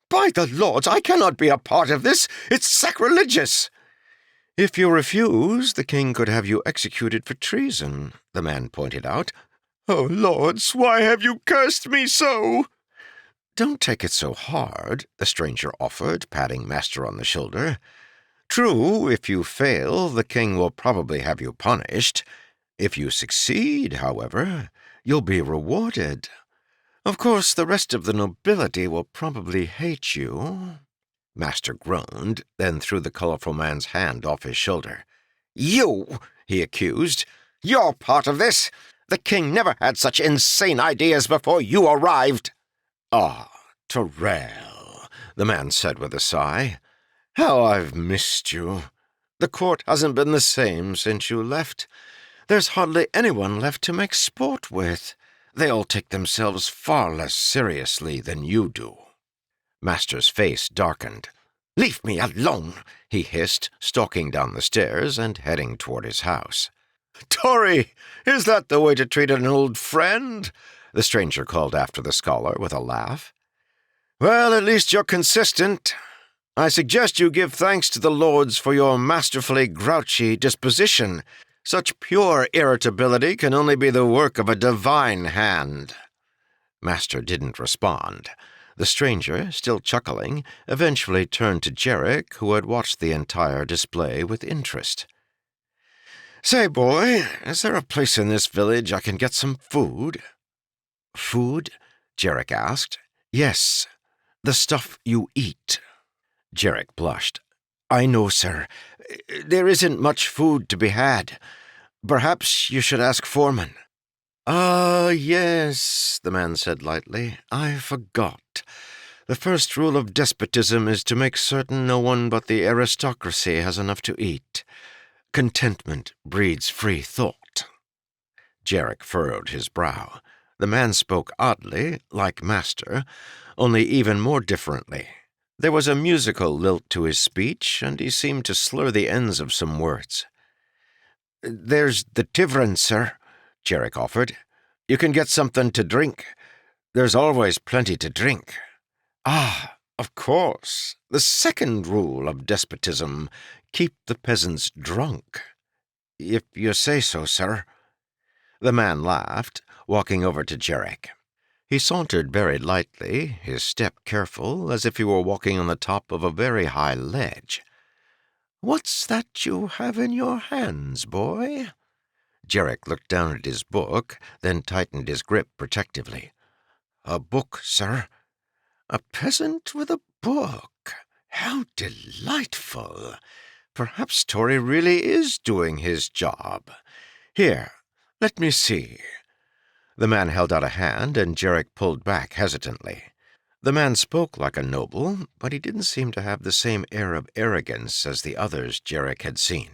"By the lords, I cannot be a part of this! It's sacrilegious!" "If you refuse, the king could have you executed for treason," the man pointed out. "Oh, lords, why have you cursed me so?" "Don't take it so hard," the stranger offered, patting Master on the shoulder. "True, if you fail, the king will probably have you punished. If you succeed, however, you'll be rewarded. Of course, the rest of the nobility will probably hate you." Master groaned, then threw the colorful man's hand off his shoulder. "You!" he accused. "You're part of this! The king never had such insane ideas before you arrived." "Ah, Tyrell," the man said with a sigh. "How I've missed you. The court hasn't been the same since you left. There's hardly anyone left to make sport with. They all take themselves far less seriously than you do." Master's face darkened. Leave me alone, he hissed, stalking down the stairs and heading toward his house. Tory, is that the way to treat an old friend? The stranger called after the scholar with a laugh. Well, at least you're consistent. I suggest you give thanks to the lords for your masterfully grouchy disposition. Such pure irritability can only be the work of a divine hand. Master didn't respond. The stranger, still chuckling, eventually turned to Jarek, who had watched the entire display with interest. Say, boy, is there a place in this village I can get some food? Food? Jarek asked. Yes, the stuff you eat. Jarek blushed. I know, sir. There isn't much food to be had. Perhaps you should ask Foreman. Yes, the man said lightly. I forgot. The first rule of despotism is to make certain no one but the aristocracy has enough to eat. Contentment breeds free thought. Jarek furrowed his brow. The man spoke oddly, like Master, only even more differently. There was a musical lilt to his speech, and he seemed to slur the ends of some words. There's the Tivran, sir, Jarek offered. You can get something to drink. There's always plenty to drink. Ah, of course. The second rule of despotism, keep the peasants drunk. If you say so, sir. The man laughed, walking over to Jarek. He sauntered very lightly, his step careful, as if he were walking on the top of a very high ledge. What's that you have in your hands, boy? Jarek looked down at his book, then tightened his grip protectively. A book, sir. A peasant with a book. How delightful. Perhaps Tory really is doing his job. Here, let me see. The man held out a hand, and Jarek pulled back hesitantly. The man spoke like a noble, but he didn't seem to have the same air of arrogance as the others Jarek had seen.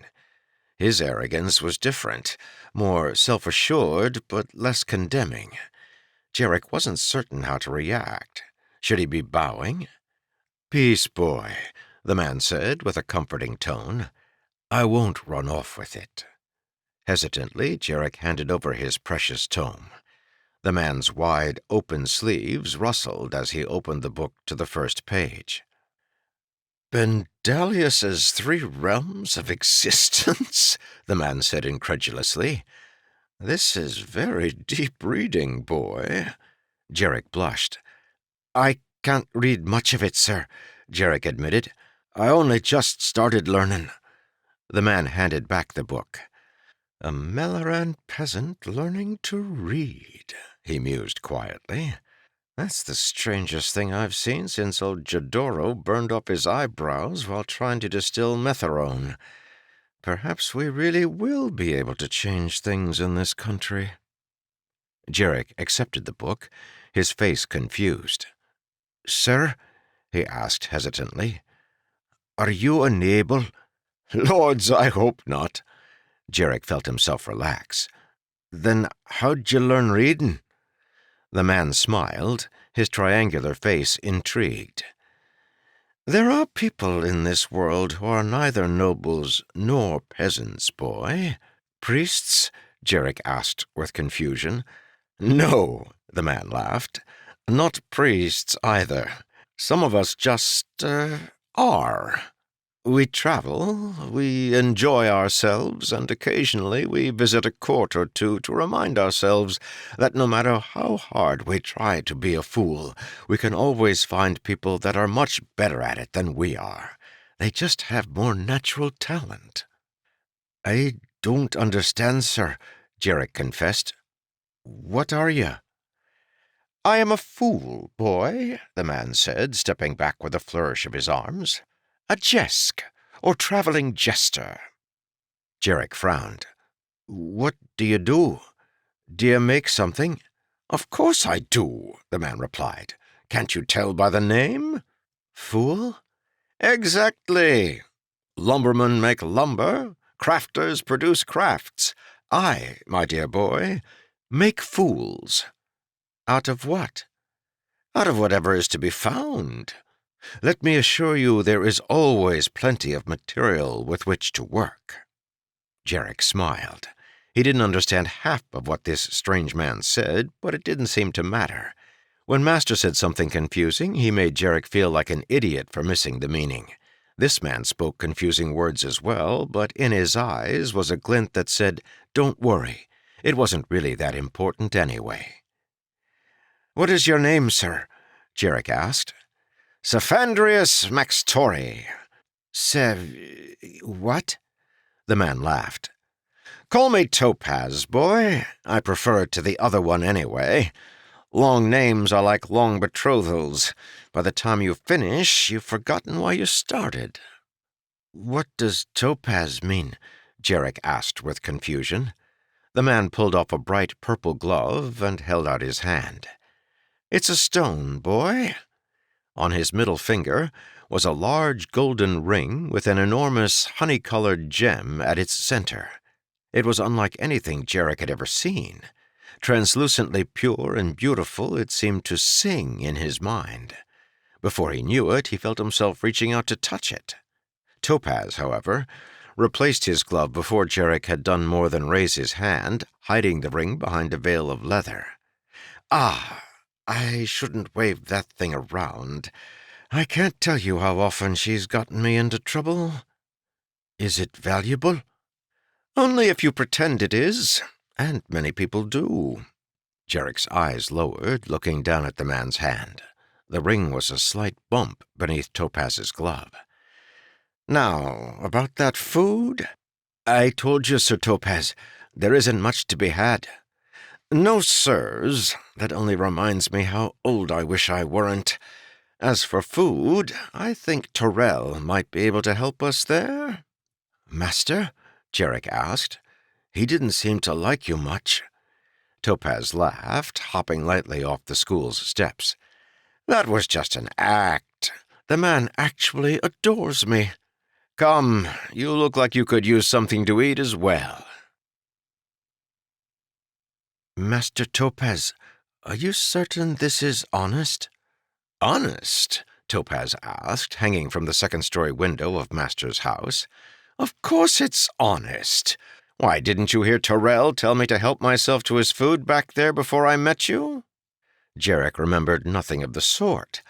His arrogance was different, more self-assured, but less condemning. Jarek wasn't certain how to react. Should he be bowing? Peace, boy, the man said with a comforting tone. I won't run off with it. Hesitantly, Jarek handed over his precious tome. The man's wide, open sleeves rustled as he opened the book to the first page. Bendalius's 3 realms of existence? The man said incredulously. This is very deep reading, boy. Jarek blushed. I can't read much of it, sir, Jarek admitted. I only just started learning. The man handed back the book. A Melaran peasant learning to read, he mused quietly. That's the strangest thing I've seen since old Jodoro burned up his eyebrows while trying to distill metharone. Perhaps we really will be able to change things in this country. Jarek accepted the book, his face confused. Sir, he asked hesitantly, are you a noble? Lords, I hope not. Jarek felt himself relax. Then how'd you learn reading? The man smiled, his triangular face intrigued. There are people in this world who are neither nobles nor peasants, boy. Priests? Jarek asked with confusion. No, the man laughed. Not priests either. Some of us just, are. We travel, we enjoy ourselves, and occasionally we visit a court or two to remind ourselves that no matter how hard we try to be a fool, we can always find people that are much better at it than we are. They just have more natural talent. I don't understand, sir, Jarek confessed. What are you? I am a fool, boy, the man said, stepping back with a flourish of his arms. A jesk, or traveling jester. Jarek frowned. What do you do? Do you make something? Of course I do, the man replied. Can't you tell by the name? Fool? Exactly. Lumbermen make lumber, crafters produce crafts. I, my dear boy, make fools. Out of what? Out of whatever is to be found. Let me assure you there is always plenty of material with which to work." Jarek smiled. He didn't understand half of what this strange man said, but it didn't seem to matter. When Master said something confusing, he made Jarek feel like an idiot for missing the meaning. This man spoke confusing words as well, but in his eyes was a glint that said, "Don't worry. It wasn't really that important anyway." "What is your name, sir?" Jarek asked. "Saphandrius Maxtori." What?" The man laughed. "Call me Topaz, boy. I prefer it to the other one anyway. Long names are like long betrothals. By the time you finish, you've forgotten why you started." "What does topaz mean?" Jarek asked with confusion. The man pulled off a bright purple glove and held out his hand. "It's a stone, boy." On his middle finger was a large golden ring with an enormous honey-colored gem at its center. It was unlike anything Jarek had ever seen. Translucently pure and beautiful, it seemed to sing in his mind. Before he knew it, he felt himself reaching out to touch it. Topaz, however, replaced his glove before Jarek had done more than raise his hand, hiding the ring behind a veil of leather. "Ah, I shouldn't wave that thing around. I can't tell you how often she's gotten me into trouble." "Is it valuable?" "Only if you pretend it is, and many people do." Jarek's eyes lowered, looking down at the man's hand. The ring was a slight bump beneath Topaz's glove. "Now, about that food?" "I told you, Sir Topaz, there isn't much to be had." "No, sirs. That only reminds me how old I wish I weren't. As for food, I think Torel might be able to help us there." "Master?" Jarek asked. "He didn't seem to like you much." Topaz laughed, hopping lightly off the school's steps. "That was just an act. The man actually adores me. Come, you look like you could use something to eat as well." "Master Topaz, are you certain this is honest?" "Honest?" Topaz asked, hanging from the second-story window of Master's house. "Of course it's honest. Why, didn't you hear Torel tell me to help myself to his food back there before I met you?" Jarek remembered nothing of the sort.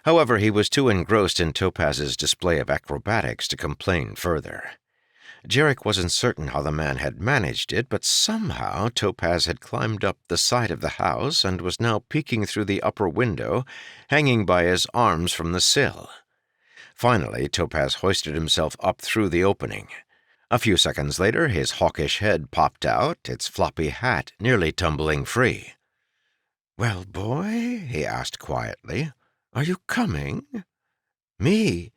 However, he was too engrossed in Topaz's display of acrobatics to complain further. Jarek wasn't certain how the man had managed it, but somehow Topaz had climbed up the side of the house and was now peeking through the upper window, hanging by his arms from the sill. Finally, Topaz hoisted himself up through the opening. A few seconds later, his hawkish head popped out, its floppy hat nearly tumbling free. "Well, boy," he asked quietly, "are you coming?" "Me?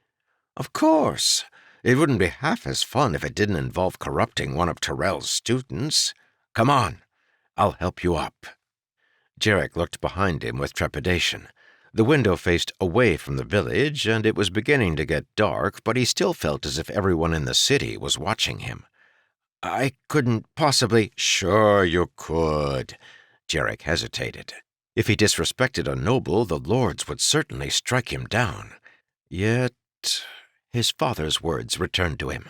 Of course. It wouldn't be half as fun if it didn't involve corrupting one of Torel's students. Come on, I'll help you up." Jarek looked behind him with trepidation. The window faced away from the village, and it was beginning to get dark, but he still felt as if everyone in the city was watching him. "I couldn't possibly—" "Sure you could." Jarek hesitated. If he disrespected a noble, the lords would certainly strike him down. Yet his father's words returned to him.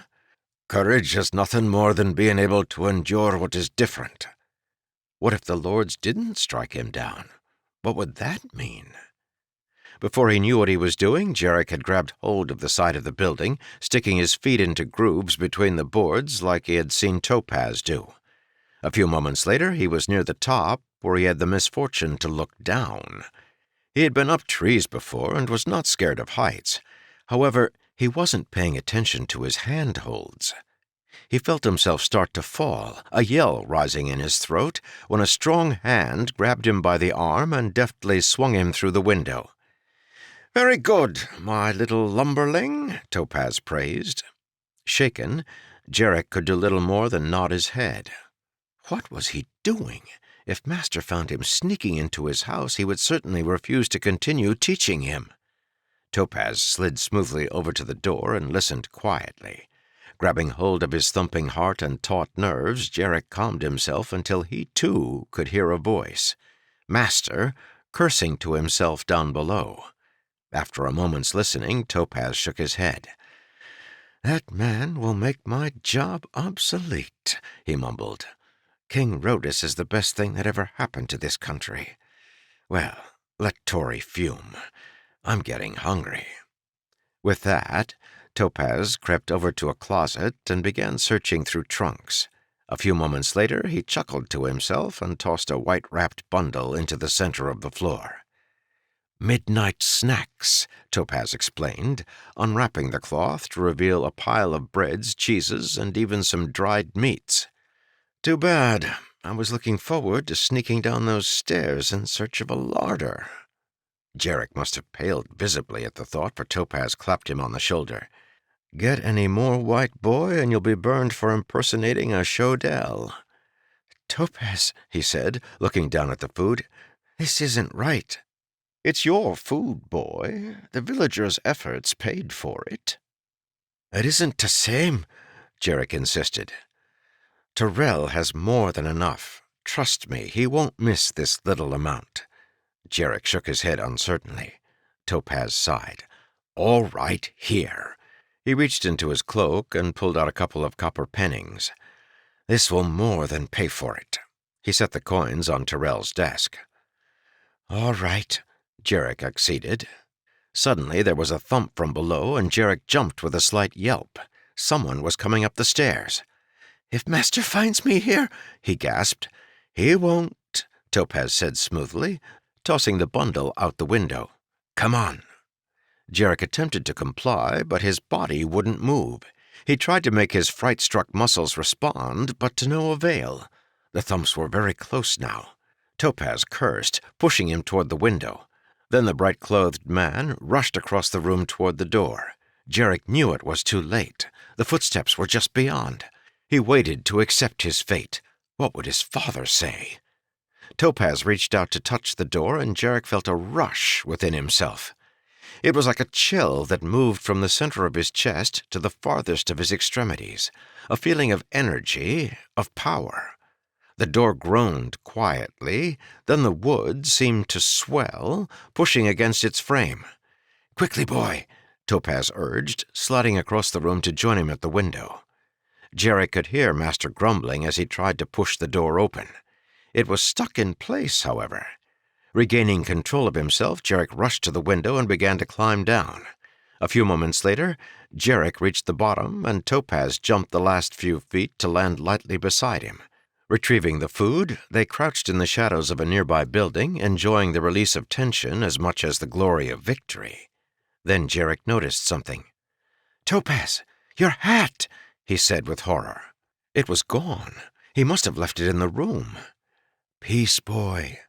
"Courage is nothing more than being able to endure what is different." What if the lords didn't strike him down? What would that mean? Before he knew what he was doing, Jarek had grabbed hold of the side of the building, sticking his feet into grooves between the boards like he had seen Topaz do. A few moments later, he was near the top, where he had the misfortune to look down. He had been up trees before and was not scared of heights. However, he wasn't paying attention to his handholds. He felt himself start to fall, a yell rising in his throat, when a strong hand grabbed him by the arm and deftly swung him through the window. "Very good, my little lumberling," Topaz praised. Shaken, Jarek could do little more than nod his head. What was he doing? If Master found him sneaking into his house, he would certainly refuse to continue teaching him. Topaz slid smoothly over to the door and listened quietly. Grabbing hold of his thumping heart and taut nerves, Jarek calmed himself until he, too, could hear a voice. Master, cursing to himself down below. After a moment's listening, Topaz shook his head. "That man will make my job obsolete," he mumbled. "King Rhodus is the best thing that ever happened to this country. Well, let Tory fume. I'm getting hungry." With that, Topaz crept over to a closet and began searching through trunks. A few moments later, he chuckled to himself and tossed a white-wrapped bundle into the center of the floor. "Midnight snacks," Topaz explained, unwrapping the cloth to reveal a pile of breads, cheeses, and even some dried meats. "Too bad. I was looking forward to sneaking down those stairs in search of a larder." Jarek must have paled visibly at the thought, for Topaz clapped him on the shoulder. "Get any more, white boy, and you'll be burned for impersonating a Shodell." "Topaz," he said, looking down at the food, "this isn't right." "It's your food, boy. The villagers' efforts paid for it." "It isn't the same," Jarek insisted. "Tyrell has more than enough. Trust me, he won't miss this little amount." Jarek shook his head uncertainly. Topaz sighed. "All right, here." He reached into his cloak and pulled out a couple of copper pennings. "This will more than pay for it." He set the coins on Tyrell's desk. "All right," Jarek acceded. Suddenly there was a thump from below, and Jarek jumped with a slight yelp. Someone was coming up the stairs. "If Master finds me here," he gasped. "He won't," Topaz said smoothly, tossing the bundle out the window. "Come on." Jarek attempted to comply, but his body wouldn't move. He tried to make his fright-struck muscles respond, but to no avail. The thumps were very close now. Topaz cursed, pushing him toward the window. Then the bright-clothed man rushed across the room toward the door. Jarek knew it was too late. The footsteps were just beyond. He waited to accept his fate. What would his father say? Topaz reached out to touch the door, and Jarek felt a rush within himself. It was like a chill that moved from the center of his chest to the farthest of his extremities, a feeling of energy, of power. The door groaned quietly, then the wood seemed to swell, pushing against its frame. "Quickly, boy," Topaz urged, sliding across the room to join him at the window. Jarek could hear Master grumbling as he tried to push the door open. It was stuck in place, however. Regaining control of himself, Jarek rushed to the window and began to climb down. A few moments later, Jarek reached the bottom, and Topaz jumped the last few feet to land lightly beside him. Retrieving the food, they crouched in the shadows of a nearby building, enjoying the release of tension as much as the glory of victory. Then Jarek noticed something. "Topaz, your hat!" he said with horror. It was gone. He must have left it in the room. "Peace, boy.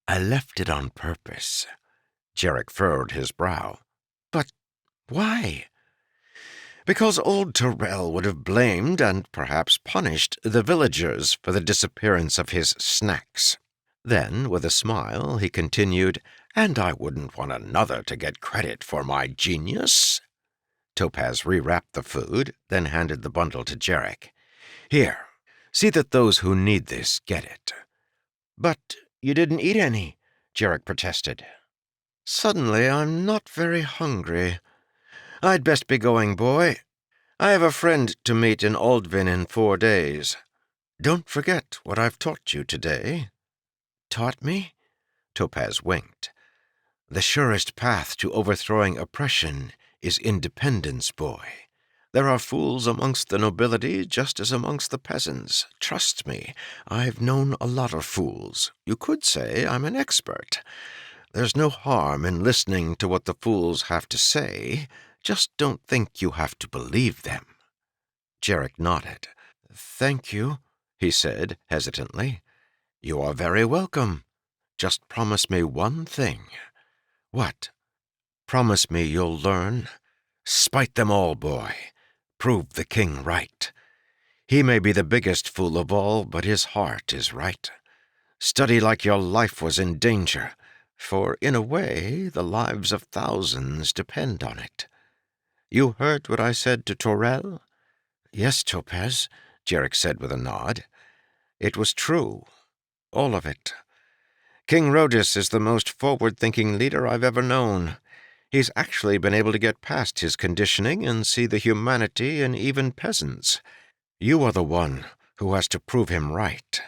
I left it on purpose." Jarek furrowed his brow. "But why?" "Because old Tyrell would have blamed and perhaps punished the villagers for the disappearance of his snacks." Then, with a smile, he continued, "And I wouldn't want another to get credit for my genius." Topaz rewrapped the food, then handed the bundle to Jarek. "Here, see that those who need this get it." "But you didn't eat any," Jarek protested. "Suddenly I'm not very hungry. I'd best be going, boy. I have a friend to meet in Aldvin in 4 days. Don't forget what I've taught you today." "Taught me?" Topaz winked. "The surest path to overthrowing oppression is independence, boy. There are fools amongst the nobility just as amongst the peasants. Trust me, I've known a lot of fools. You could say I'm an expert. There's no harm in listening to what the fools have to say. Just don't think you have to believe them." Jarek nodded. "Thank you," he said hesitantly. "You are very welcome. Just promise me one thing." "What?" "Promise me you'll learn. Spite them all, boy. Prove the king right. He may be the biggest fool of all, but his heart is right. Study like your life was in danger, for in a way the lives of thousands depend on it. You heard what I said to Tyrell?" "Yes, Topaz," Jarek said with a nod. "It was true. All of it. King Rhodus is the most forward-thinking leader I've ever known. He's actually been able to get past his conditioning and see the humanity in even peasants. You are the one who has to prove him right.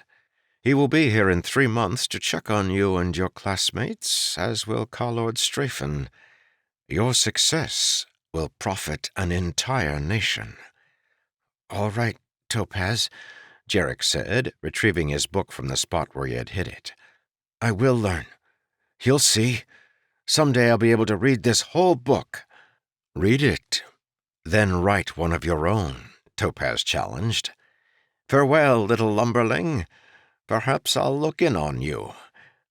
He will be here in 3 months to check on you and your classmates, as will Carlord Strafen. Your success will profit an entire nation." "All right, Topaz," Jarek said, retrieving his book from the spot where he had hid it. "I will learn. You'll see. Someday I'll be able to read this whole book." "Read it, then write one of your own," Topaz challenged. "Farewell, little lumberling. Perhaps I'll look in on you.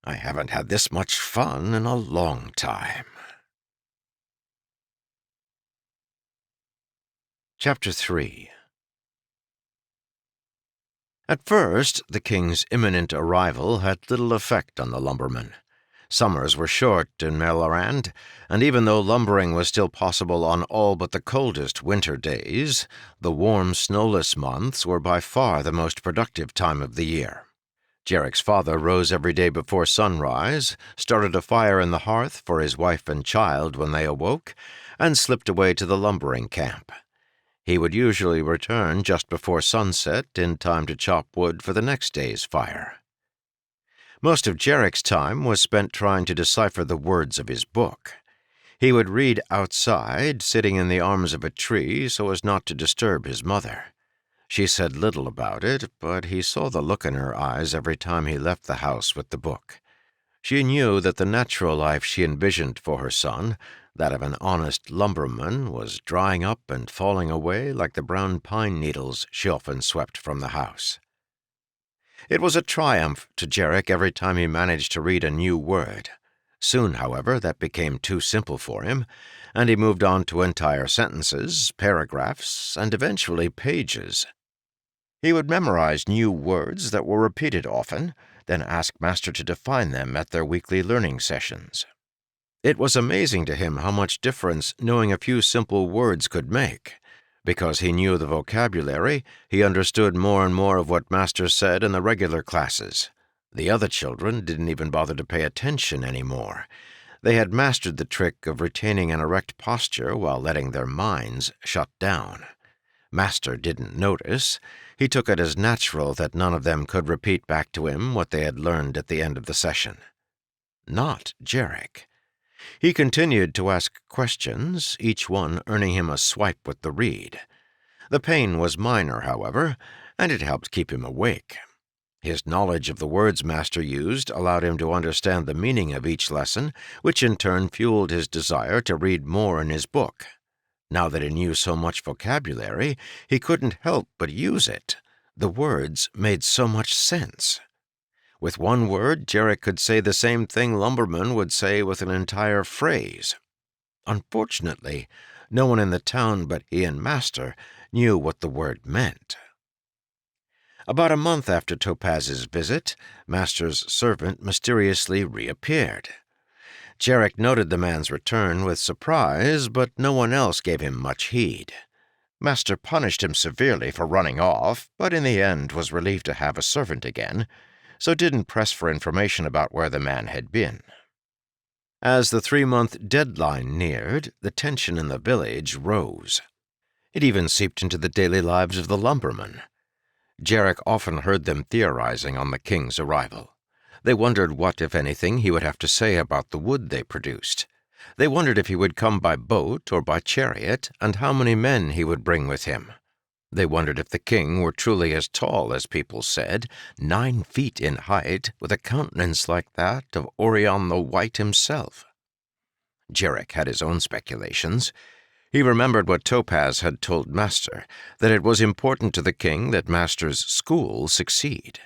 I haven't had this much fun in a long time." Chapter 3. At first, the king's imminent arrival had little effect on the lumberman. Summers were short in Melorand, and even though lumbering was still possible on all but the coldest winter days, the warm, snowless months were by far the most productive time of the year. Jarek's father rose every day before sunrise, started a fire in the hearth for his wife and child when they awoke, and slipped away to the lumbering camp. He would usually return just before sunset in time to chop wood for the next day's fire. Most of Jarek's time was spent trying to decipher the words of his book. He would read outside, sitting in the arms of a tree so as not to disturb his mother. She said little about it, but he saw the look in her eyes every time he left the house with the book. She knew that the natural life she envisioned for her son, that of an honest lumberman, was drying up and falling away like the brown pine needles she often swept from the house. It was a triumph to Jarek every time he managed to read a new word. Soon, however, that became too simple for him, and he moved on to entire sentences, paragraphs, and eventually pages. He would memorize new words that were repeated often, then ask Master to define them at their weekly learning sessions. It was amazing to him how much difference knowing a few simple words could make. Because he knew the vocabulary, he understood more and more of what Master said in the regular classes. The other children didn't even bother to pay attention anymore. They had mastered the trick of retaining an erect posture while letting their minds shut down. Master didn't notice. He took it as natural that none of them could repeat back to him what they had learned at the end of the session. Not Jarek. He continued to ask questions, each one earning him a swipe with the reed. The pain was minor, however, and it helped keep him awake. His knowledge of the words Master used allowed him to understand the meaning of each lesson, which in turn fueled his desire to read more in his book. Now that he knew so much vocabulary, he couldn't help but use it. The words made so much sense. With one word, Jarek could say the same thing lumbermen would say with an entire phrase. Unfortunately, no one in the town but he and Master knew what the word meant. About a month after Topaz's visit, Master's servant mysteriously reappeared. Jarek noted the man's return with surprise, but no one else gave him much heed. Master punished him severely for running off, but in the end was relieved to have a servant again, so didn't press for information about where the man had been. As the 3-month deadline neared, the tension in the village rose. It even seeped into the daily lives of the lumbermen. Jarek often heard them theorizing on the king's arrival. They wondered what, if anything, he would have to say about the wood they produced. They wondered if he would come by boat or by chariot, and how many men he would bring with him. They wondered if the king were truly as tall as people said, 9 feet in height, with a countenance like that of Orion the White himself. Jarek had his own speculations. He remembered what Topaz had told Master, that it was important to the king that Master's school succeed.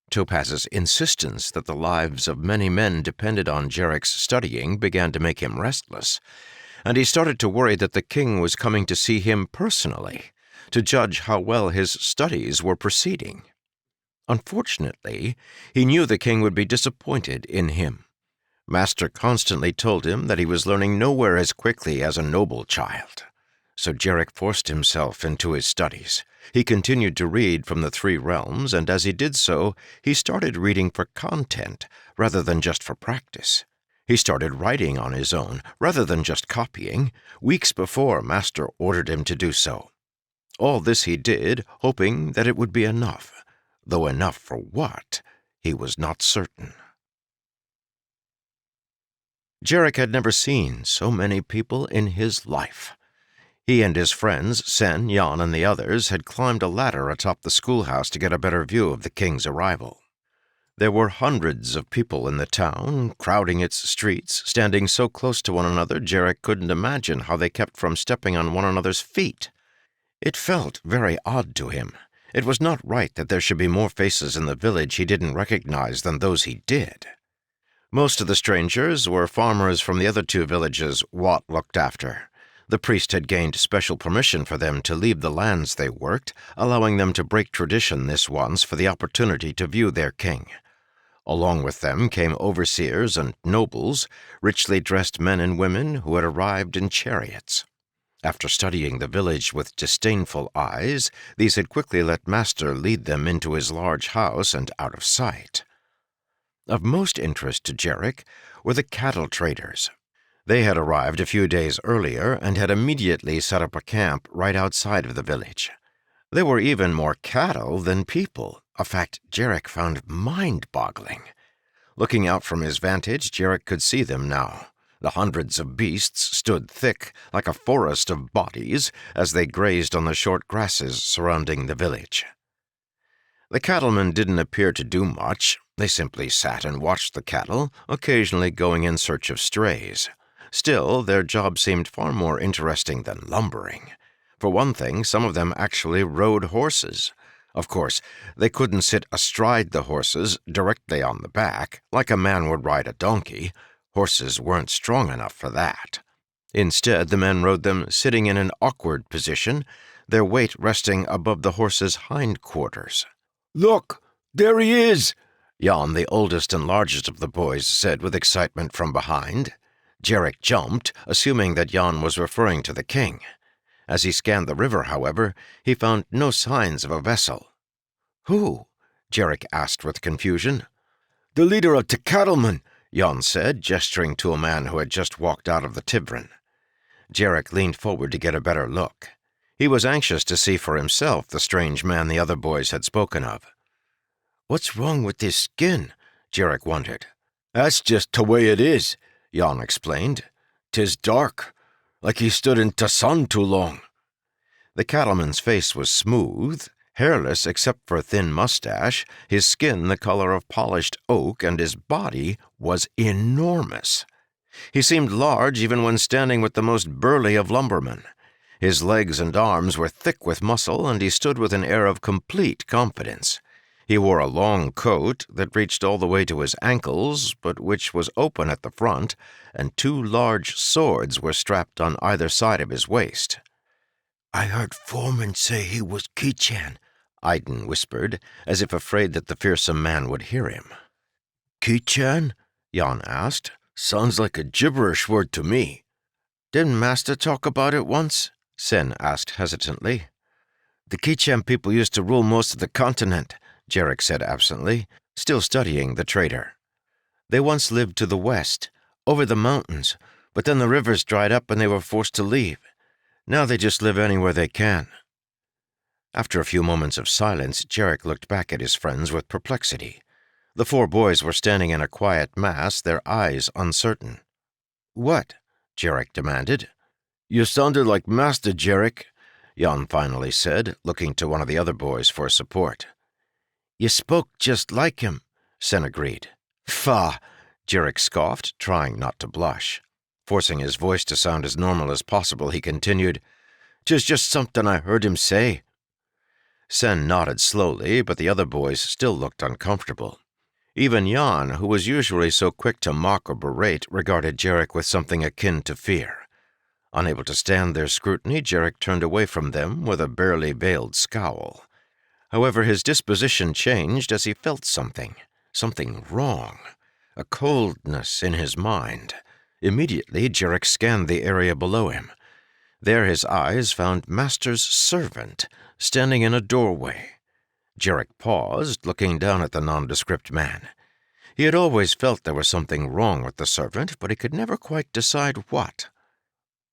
Topaz's insistence that the lives of many men depended on Jarek's studying began to make him restless, and he started to worry that the king was coming to see him personally, to judge how well his studies were proceeding. Unfortunately, he knew the king would be disappointed in him. Master constantly told him that he was learning nowhere as quickly as a noble child. So Jarek forced himself into his studies. He continued to read from the 3 realms, and as he did so, he started reading for content rather than just for practice. He started writing on his own, rather than just copying, weeks before Master ordered him to do so. All this he did, hoping that it would be enough, though enough for what, he was not certain. Jarek had never seen so many people in his life. He and his friends, Sen, Jan, and the others, had climbed a ladder atop the schoolhouse to get a better view of the king's arrival. There were hundreds of people in the town, crowding its streets, standing so close to one another Jarek couldn't imagine how they kept from stepping on one another's feet. It felt very odd to him. It was not right that there should be more faces in the village he didn't recognize than those he did. Most of the strangers were farmers from the other two villages Watt looked after. The priest had gained special permission for them to leave the lands they worked, allowing them to break tradition this once for the opportunity to view their king. Along with them came overseers and nobles, richly dressed men and women who had arrived in chariots. After studying the village with disdainful eyes, these had quickly let Master lead them into his large house and out of sight. Of most interest to Jarek were the cattle traders. They had arrived a few days earlier and had immediately set up a camp right outside of the village. There were even more cattle than people, a fact Jarek found mind-boggling. Looking out from his vantage, Jarek could see them now. The hundreds of beasts stood thick, like a forest of bodies, as they grazed on the short grasses surrounding the village. The cattlemen didn't appear to do much. They simply sat and watched the cattle, occasionally going in search of strays. Still, their job seemed far more interesting than lumbering. For one thing, some of them actually rode horses. Of course, they couldn't sit astride the horses, directly on the back, like a man would ride a donkey. Horses weren't strong enough for that. Instead, the men rode them sitting in an awkward position, their weight resting above the horse's hindquarters. "Look, there he is!" Jan, the oldest and largest of the boys, said with excitement from behind. Jarek jumped, assuming that Jan was referring to the king. As he scanned the river, however, he found no signs of a vessel. "Who?" Jarek asked with confusion. "The leader of the cattlemen," Jan said, gesturing to a man who had just walked out of the Tivryn. Jarek leaned forward to get a better look. He was anxious to see for himself the strange man the other boys had spoken of. "What's wrong with his skin?" Jarek wondered. "That's just the way it is," Jan explained. "'Tis dark, like he stood in the sun too long." The cattleman's face was smooth, hairless except for a thin mustache, his skin the color of polished oak, and his body was enormous. He seemed large even when standing with the most burly of lumbermen. His legs and arms were thick with muscle, and he stood with an air of complete confidence. He wore a long coat that reached all the way to his ankles, but which was open at the front, and two large swords were strapped on either side of his waist. "I heard Foreman say he was Kichan," Aiden whispered, as if afraid that the fearsome man would hear him. "Kichan?" Jan asked. "Sounds like a gibberish word to me." "Didn't Master talk about it once?" Sen asked hesitantly. "The Kichan people used to rule most of the continent," Jarek said absently, still studying the trader. "They once lived to the west, over the mountains, but then the rivers dried up and they were forced to leave. Now they just live anywhere they can." After a few moments of silence, Jarek looked back at his friends with perplexity. The four boys were standing in a quiet mass, their eyes uncertain. "What?" Jarek demanded. "You sounded like Master, Jarek," Jan finally said, looking to one of the other boys for support. "You spoke just like him," Sen agreed. "Faugh," Jarek scoffed, trying not to blush. Forcing his voice to sound as normal as possible, he continued, "'Tis just something I heard him say." Sen nodded slowly, but the other boys still looked uncomfortable. Even Jan, who was usually so quick to mock or berate, regarded Jarek with something akin to fear. Unable to stand their scrutiny, Jarek turned away from them with a barely veiled scowl. However, his disposition changed as he felt something wrong, a coldness in his mind. Immediately, Jarek scanned the area below him. There his eyes found Master's servant, standing in a doorway. Jarek paused, looking down at the nondescript man. He had always felt there was something wrong with the servant, but he could never quite decide what.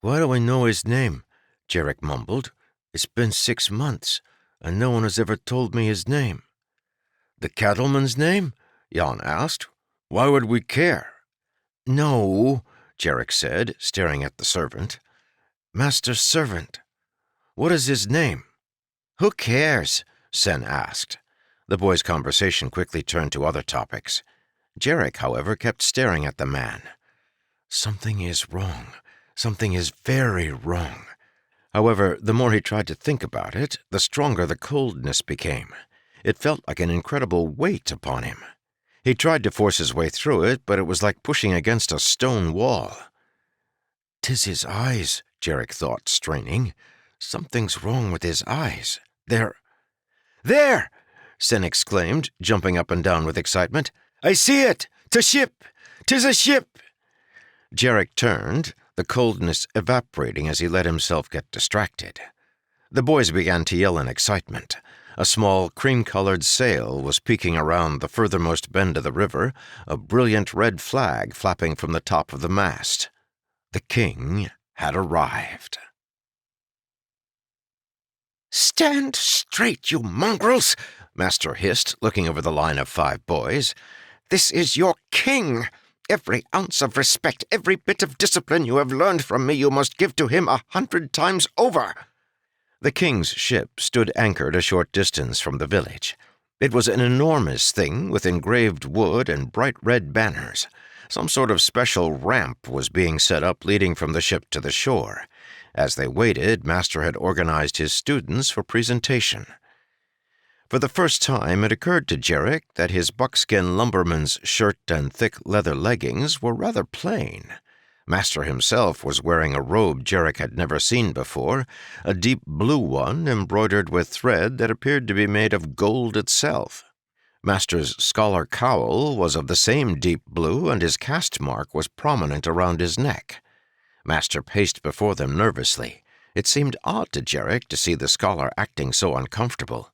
"Why do I know his name?" Jarek mumbled. "It's been 6 months, and no one has ever told me his name." "The cattleman's name?" Jan asked. "Why would we care?" "No," Jarek said, staring at the servant. "Master's servant. What is his name?" "Who cares?" Sen asked. The boys' conversation quickly turned to other topics. Jarek, however, kept staring at the man. Something is wrong. Something is very wrong. However, the more he tried to think about it, the stronger the coldness became. It felt like an incredible weight upon him. He tried to force his way through it, but it was like pushing against a stone wall. "'Tis his eyes," Jarek thought, straining. "Something's wrong with his eyes. They're—" "There!" Sen exclaimed, jumping up and down with excitement. "I see it! 'Tis a ship! 'Tis a ship!" Jarek turned, the coldness evaporating as he let himself get distracted. The boys began to yell in excitement. A small, cream-colored sail was peeking around the furthermost bend of the river, a brilliant red flag flapping from the top of the mast. The king had arrived. "Stand straight, you mongrels!" Master hissed, looking over the line of 5 boys. "This is your king! Every ounce of respect, every bit of discipline you have learned from me you must give to him 100 times over!" The king's ship stood anchored a short distance from the village. It was an enormous thing with engraved wood and bright red banners. Some sort of special ramp was being set up leading from the ship to the shore. As they waited, Master had organized his students for presentation. For the first time, it occurred to Jarek that his buckskin lumberman's shirt and thick leather leggings were rather plain. Master himself was wearing a robe Jarek had never seen before, a deep blue one embroidered with thread that appeared to be made of gold itself. Master's scholar cowl was of the same deep blue, and his caste mark was prominent around his neck. Master paced before them nervously. It seemed odd to Jarek to see the scholar acting so uncomfortable.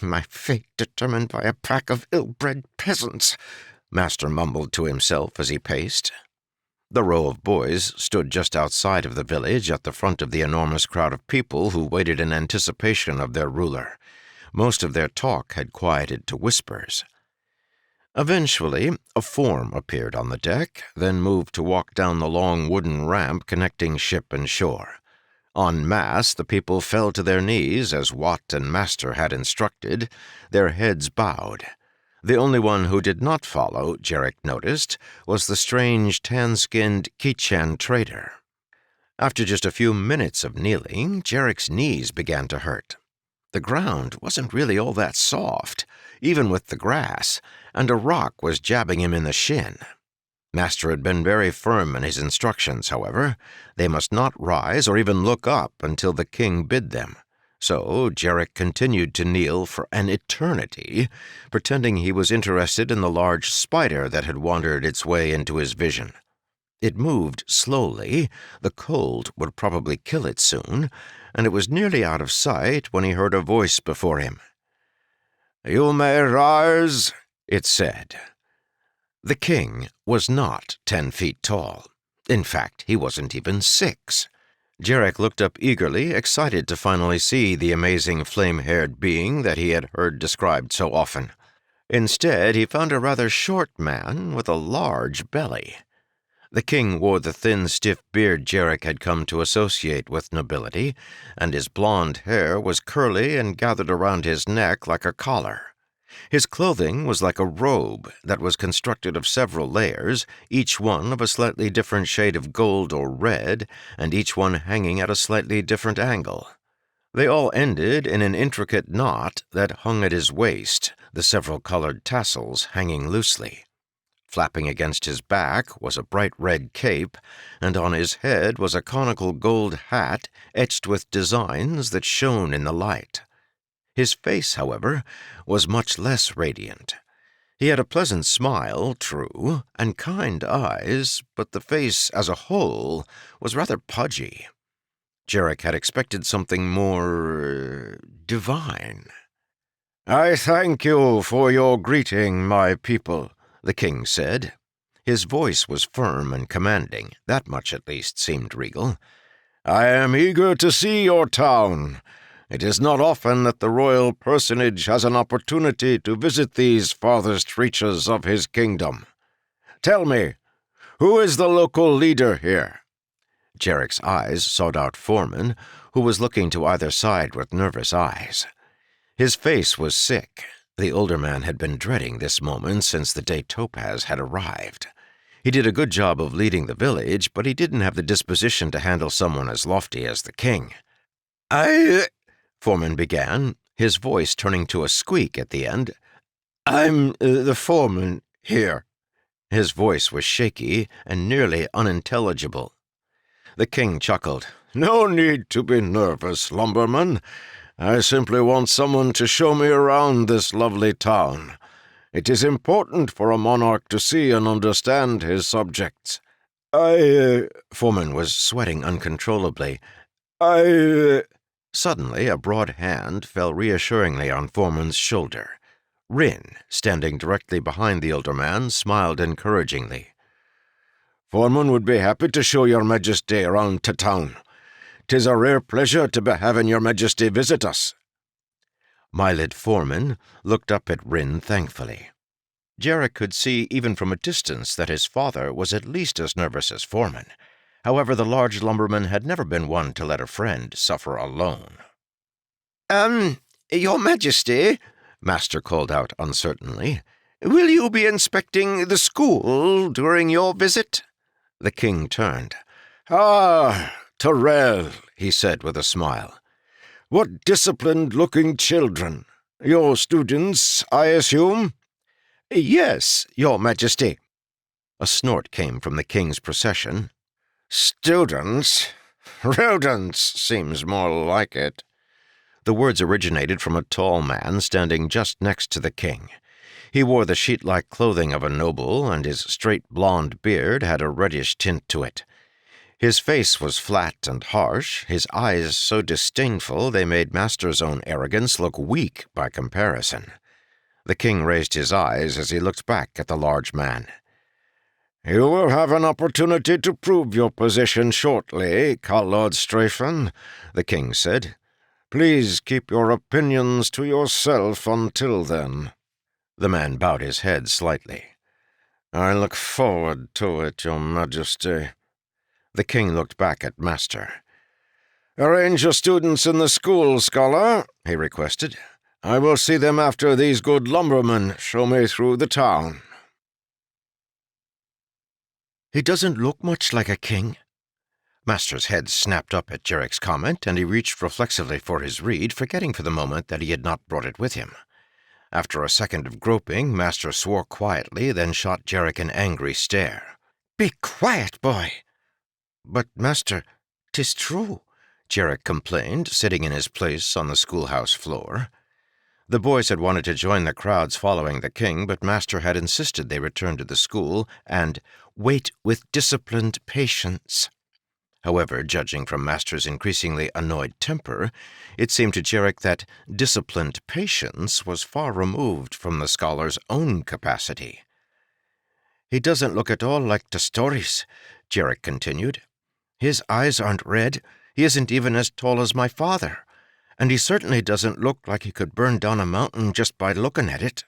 "My fate determined by a pack of ill-bred peasants," Master mumbled to himself as he paced. The row of boys stood just outside of the village at the front of the enormous crowd of people who waited in anticipation of their ruler. Most of their talk had quieted to whispers. Eventually, a form appeared on the deck, then moved to walk down the long wooden ramp connecting ship and shore. En masse, the people fell to their knees as Watt and Master had instructed, their heads bowed. The only one who did not follow, Jarek noticed, was the strange tan-skinned Kichan trader. After just a few minutes of kneeling, Jarek's knees began to hurt. The ground wasn't really all that soft, even with the grass, and a rock was jabbing him in the shin. Master had been very firm in his instructions, however. They must not rise or even look up until the king bid them. So Jarek continued to kneel for an eternity, pretending he was interested in the large spider that had wandered its way into his vision. It moved slowly, the cold would probably kill it soon, and it was nearly out of sight when he heard a voice before him. "You may rise," it said. The king was not 10 feet tall. In fact, he wasn't even 6. Jarek looked up eagerly, excited to finally see the amazing flame-haired being that he had heard described so often. Instead, he found a rather short man with a large belly. The king wore the thin, stiff beard Jarek had come to associate with nobility, and his blond hair was curly and gathered around his neck like a collar. His clothing was like a robe that was constructed of several layers, each one of a slightly different shade of gold or red, and each one hanging at a slightly different angle. They all ended in an intricate knot that hung at his waist, the several colored tassels hanging loosely. Flapping against his back was a bright red cape, and on his head was a conical gold hat etched with designs that shone in the light. His face, however, was much less radiant. He had a pleasant smile, true, and kind eyes, but the face as a whole was rather pudgy. Jarek had expected something more divine. "I thank you for your greeting, my people," the king said. His voice was firm and commanding, that much at least seemed regal. "I am eager to see your town. It is not often that the royal personage has an opportunity to visit these farthest reaches of his kingdom. Tell me, who is the local leader here?" Jarek's eyes sought out Foreman, who was looking to either side with nervous eyes. His face was sick. The older man had been dreading this moment since the day Topaz had arrived. He did a good job of leading the village, but he didn't have the disposition to handle someone as lofty as the king. Foreman began, his voice turning to a squeak at the end. "I'm the foreman here." His voice was shaky and nearly unintelligible. The king chuckled. "No need to be nervous, lumberman. I simply want someone to show me around this lovely town. It is important for a monarch to see and understand his subjects. Foreman was sweating uncontrollably. Suddenly, a broad hand fell reassuringly on Foreman's shoulder. Rin, standing directly behind the older man, smiled encouragingly. "Foreman would be happy to show your majesty around to town. 'Tis a rare pleasure to be having your majesty visit us." Mylid Foreman looked up at Rin thankfully. Jarek could see even from a distance that his father was at least as nervous as Foreman. However, the large lumberman had never been one to let a friend suffer alone. Your Majesty," Master called out uncertainly, "will you be inspecting the school during your visit?" The king turned. "Ah, Terrell," he said with a smile. "What disciplined-looking children. Your students, I assume?" "Yes, Your Majesty." A snort came from the king's procession. "Students? Rodents seems more like it." The words originated from a tall man standing just next to the king. He wore the sheet-like clothing of a noble, and his straight blond beard had a reddish tint to it. His face was flat and harsh, his eyes so disdainful they made Master's own arrogance look weak by comparison. The king raised his eyes as he looked back at the large man. "You will have an opportunity to prove your position shortly, Callard Strafen," the king said. "Please keep your opinions to yourself until then." The man bowed his head slightly. "I look forward to it, Your Majesty." The king looked back at Master. "Arrange your students in the school, scholar," he requested. "I will see them after these good lumbermen show me through the town." "He doesn't look much like a king." Master's head snapped up at Jarek's comment, and he reached reflexively for his reed, forgetting for the moment that he had not brought it with him. After a second of groping, Master swore quietly, then shot Jarek an angry stare. "Be quiet, boy." "But, Master, 'tis true," Jarek complained, sitting in his place on the schoolhouse floor. The boys had wanted to join the crowds following the king, but Master had insisted they return to the school and wait with disciplined patience. However, judging from Master's increasingly annoyed temper, it seemed to Jarek that disciplined patience was far removed from the scholar's own capacity. "He doesn't look at all like the stories," Jarek continued. "His eyes aren't red, he isn't even as tall as my father, and he certainly doesn't look like he could burn down a mountain just by looking at it."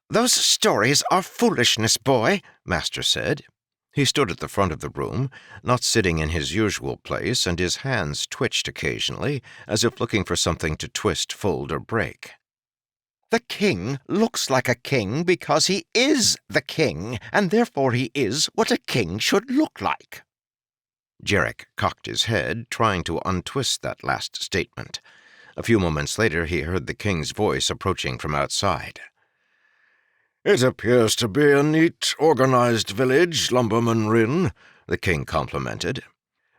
"Those stories are foolishness, boy," Master said. He stood at the front of the room, not sitting in his usual place, and his hands twitched occasionally, as if looking for something to twist, fold, or break. "The king looks like a king because he is the king, and therefore he is what a king should look like." Jarek cocked his head, trying to untwist that last statement. A few moments later he heard the king's voice approaching from outside. "It appears to be a neat, organized village, Lumberman Rin," the king complimented.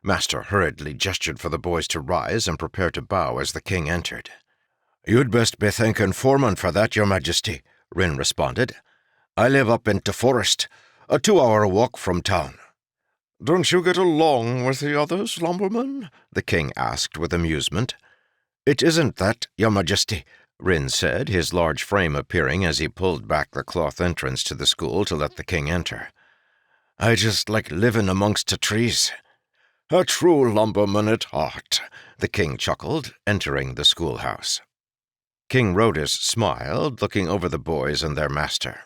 Master hurriedly gestured for the boys to rise and prepare to bow as the king entered. "You'd best be thanking Foreman for that, Your Majesty," Rin responded. "I live up into Forest, a 2-hour walk from town." "Don't you get along with the others, lumberman?" the king asked with amusement. "It isn't that, Your Majesty," Rin said, his large frame appearing as he pulled back the cloth entrance to the school to let the king enter. "I just like living amongst the trees. A true lumberman at heart," the king chuckled, entering the schoolhouse. King Rhodus smiled, looking over the boys and their master.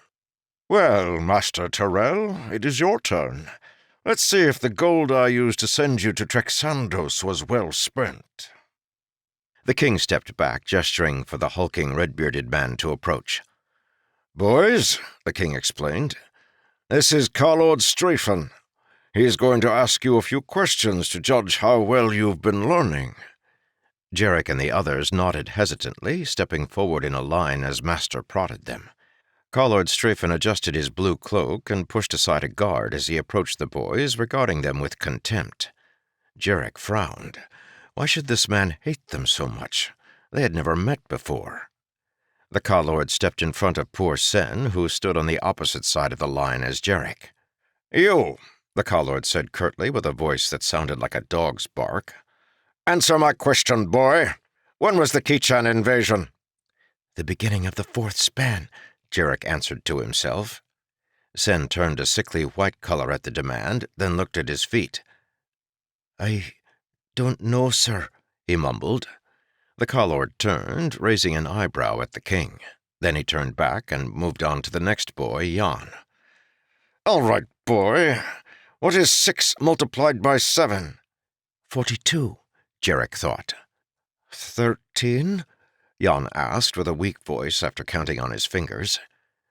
"Well, Master Terrell, it is your turn. Let's see if the gold I used to send you to Trexandos was well spent." The king stepped back, gesturing for the hulking red-bearded man to approach. "Boys," the king explained, "this is Carlord Strafen. He is going to ask you a few questions to judge how well you've been learning." Jarek and the others nodded hesitantly, stepping forward in a line as Master prodded them. Carlord Strafen adjusted his blue cloak and pushed aside a guard as he approached the boys, regarding them with contempt. Jarek frowned. Why should this man hate them so much? They had never met before. The Carlord stepped in front of poor Sen, who stood on the opposite side of the line as Jarek. "You," the Carlord said curtly with a voice that sounded like a dog's bark. "Answer my question, boy. When was the Kichan invasion?" "The beginning of the fourth span," Jarek answered to himself. Sen turned a sickly white color at the demand, then looked at his feet. "I don't know, sir," he mumbled. The Carlord turned, raising an eyebrow at the king. Then he turned back and moved on to the next boy, Jan. "All right, boy. What is 6 multiplied by 7? 42, Jarek thought. 13? Jan asked with a weak voice after counting on his fingers.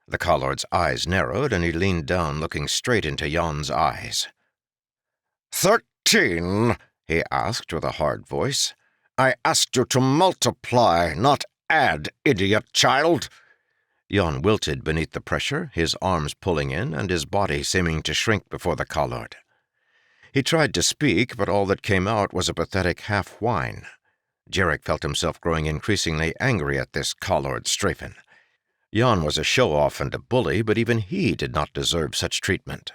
The Carlord's eyes narrowed, and he leaned down, looking straight into Jan's eyes. 13? He asked with a hard voice. "I asked you to multiply, not add, idiot child." Jan wilted beneath the pressure, his arms pulling in and his body seeming to shrink before the Carlord. He tried to speak, but all that came out was a pathetic half-whine. Jarek felt himself growing increasingly angry at this Carlord Strafen. Jan was a show-off and a bully, but even he did not deserve such treatment.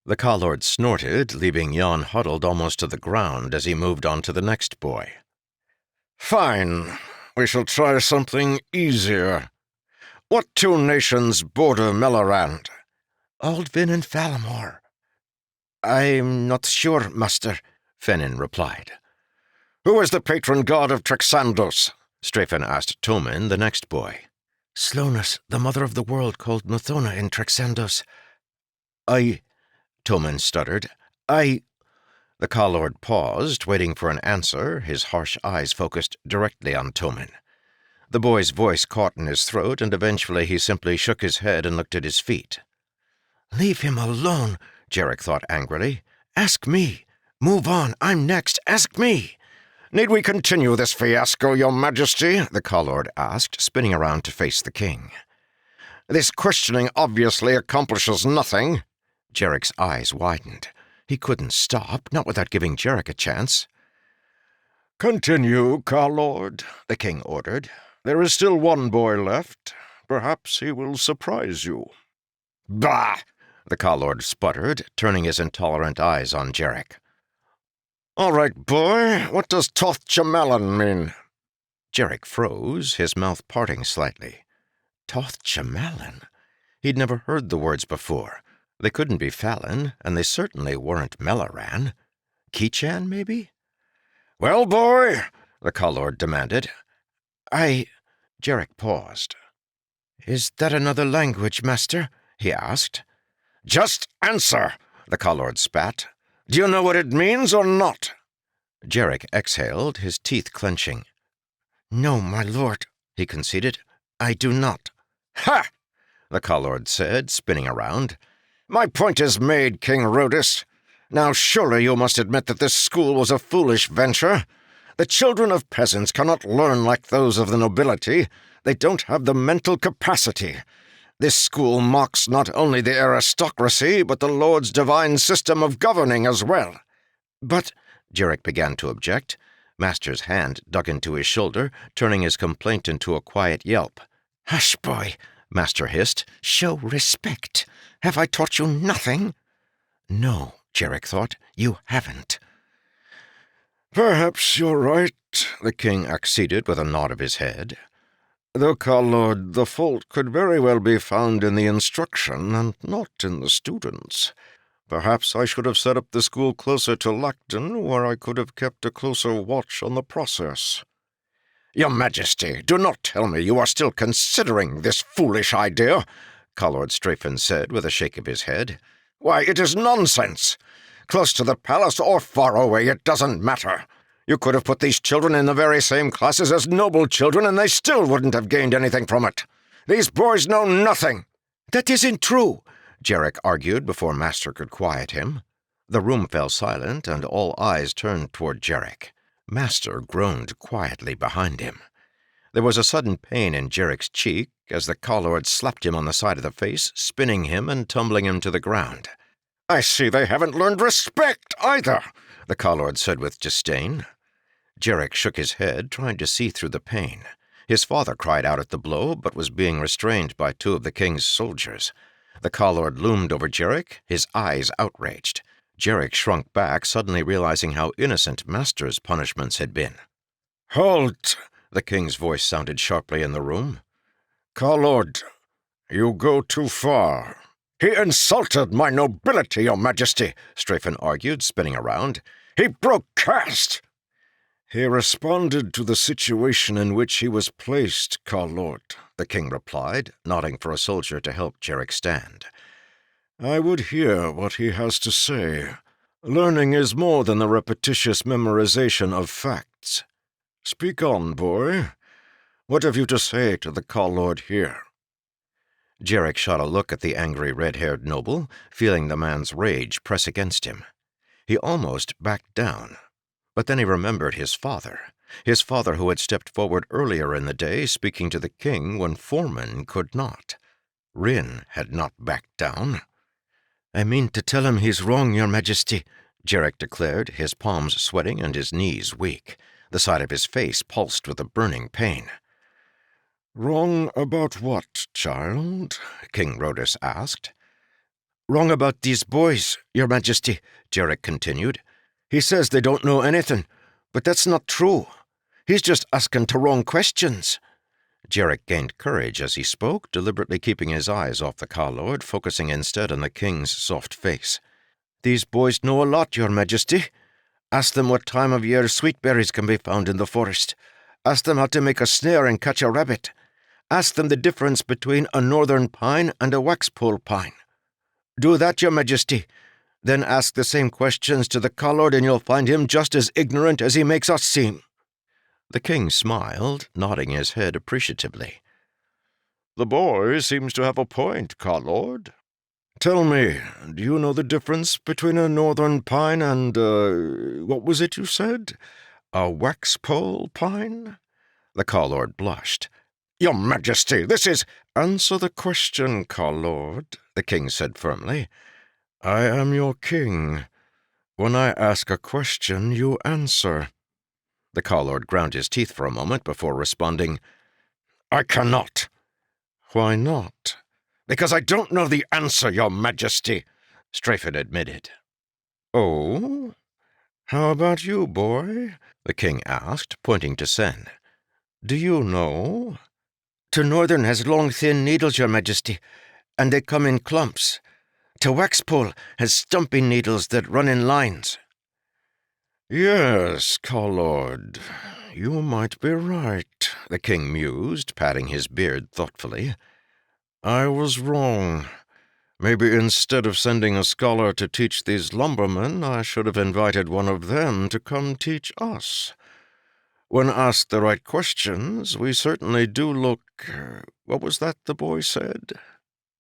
The Carlord snorted, leaving Jan huddled almost to the ground as he moved on to the next boy. "Fine. We shall try something easier. What 2 nations border Melorand?" "Aldvin and Falamore." "I'm not sure, master," Fenin replied. "Who is the patron god of Trexandos?" Strafen asked Tomin, the next boy. "Slowness, the mother of the world, called Nothona in Trexandos." Tomin stuttered. The Carlord paused, waiting for an answer, his harsh eyes focused directly on Tomin. The boy's voice caught in his throat, and eventually he simply shook his head and looked at his feet. "Leave him alone," Jarek thought angrily. "Ask me. Move on. I'm next. Ask me." "Need we continue this fiasco, your majesty?" the Carlord asked, spinning around to face the king. "This questioning obviously accomplishes nothing." Jarek's eyes widened. He couldn't stop, not without giving Jarek a chance. "Continue, Carlord," the king ordered. "There is still one boy left. Perhaps he will surprise you." "Bah!" the Carlord sputtered, turning his intolerant eyes on Jarek. "All right, boy, what does Toth Chamelin mean?" Jarek froze, his mouth parting slightly. Toth Chamelin? He'd never heard the words before. They couldn't be Fallon, and they certainly weren't Meloran. Kichan, maybe? "Well, boy?" the Carlord demanded. Jarek paused. "Is that another language, master?" he asked. "Just answer," the Carlord spat. "Do you know what it means or not?" Jarek exhaled, his teeth clenching. "No, my lord," he conceded. "I do not." "Ha!" the Carlord said, spinning around. "My point is made, King Rhodus. Now surely you must admit that this school was a foolish venture. The children of peasants cannot learn like those of the nobility. They don't have the mental capacity. This school mocks not only the aristocracy, but the Lord's divine system of governing as well." "But," Jarek began to object. Master's hand dug into his shoulder, turning his complaint into a quiet yelp. "Hush, boy," Master hissed. "Show respect. Have I taught you nothing?" No, Jarek thought, you haven't. "Perhaps you're right," the king acceded with a nod of his head. Though, Carlord, the fault could very well be found in the instruction and not in the students. Perhaps I should have set up the school closer to Lacton, where I could have kept a closer watch on the process. Your Majesty, do not tell me you are still considering this foolish idea, Carlord Strafen said with a shake of his head. Why, it is nonsense. Close to the palace or far away, it doesn't matter. You could have put these children in the very same classes as noble children, and they still wouldn't have gained anything from it. These boys know nothing. That isn't true, Jarek argued before Master could quiet him. The room fell silent, and all eyes turned toward Jarek. Master groaned quietly behind him. There was a sudden pain in Jarek's cheek as the Carlord slapped him on the side of the face, spinning him and tumbling him to the ground. I see they haven't learned respect either, the Carlord said with disdain. Jarek shook his head, trying to see through the pain. His father cried out at the blow, but was being restrained by two of the king's soldiers. The Carlord loomed over Jarek, his eyes outraged. Jarek shrunk back, suddenly realizing how innocent Master's punishments had been. "Halt!" The king's voice sounded sharply in the room. "Carlord, you go too far." "He insulted my nobility, Your Majesty," Strafen argued, spinning around. "He broke caste." "He responded to the situation in which he was placed, Carlord," the king replied, nodding for a soldier to help Jarek stand. "I would hear what he has to say. Learning is more than the repetitious memorization of facts. Speak on, boy. What have you to say to the Carlord here?" Jarek shot a look at the angry red-haired noble, feeling the man's rage press against him. He almost backed down, but then he remembered his father who had stepped forward earlier in the day, speaking to the king when foremen could not. Rin had not backed down. "I mean to tell him he's wrong, Your Majesty," Jarek declared, his palms sweating and his knees weak. The side of his face pulsed with a burning pain. "Wrong about what, child?" King Rhodus asked. "Wrong about these boys, Your Majesty," Jarek continued. "He says they don't know anything, but that's not true. He's just asking the wrong questions." Jarek gained courage as he spoke, deliberately keeping his eyes off the Carlord, focusing instead on the king's soft face. "These boys know a lot, Your Majesty. Ask them what time of year sweetberries can be found in the forest. Ask them how to make a snare and catch a rabbit. Ask them the difference between a northern pine and a waxpole pine. Do that, Your Majesty. Then ask the same questions to the Carlord and you'll find him just as ignorant as he makes us seem." The king smiled, nodding his head appreciatively. "The boy seems to have a point, Carlord. Tell me, do you know the difference between a northern pine and, what was it you said? A waxpole pine?" The Carlord blushed. "Your Majesty, this is—" "Answer the question, Carlord," the king said firmly. "I am your king. When I ask a question, you answer." The Carlord ground his teeth for a moment before responding, "I cannot." "Why not?" "Because I don't know the answer, Your Majesty," Strafen admitted. "Oh? How about you, boy?" the king asked, pointing to Sen. "Do you know?" "To northern has long, thin needles, Your Majesty, and they come in clumps. To waxpole has stumpy needles that run in lines." "Yes, Carlord, you might be right," the king mused, patting his beard thoughtfully. "I was wrong. Maybe instead of sending a scholar to teach these lumbermen, I should have invited one of them to come teach us. When asked the right questions, we certainly do look, what was that the boy said?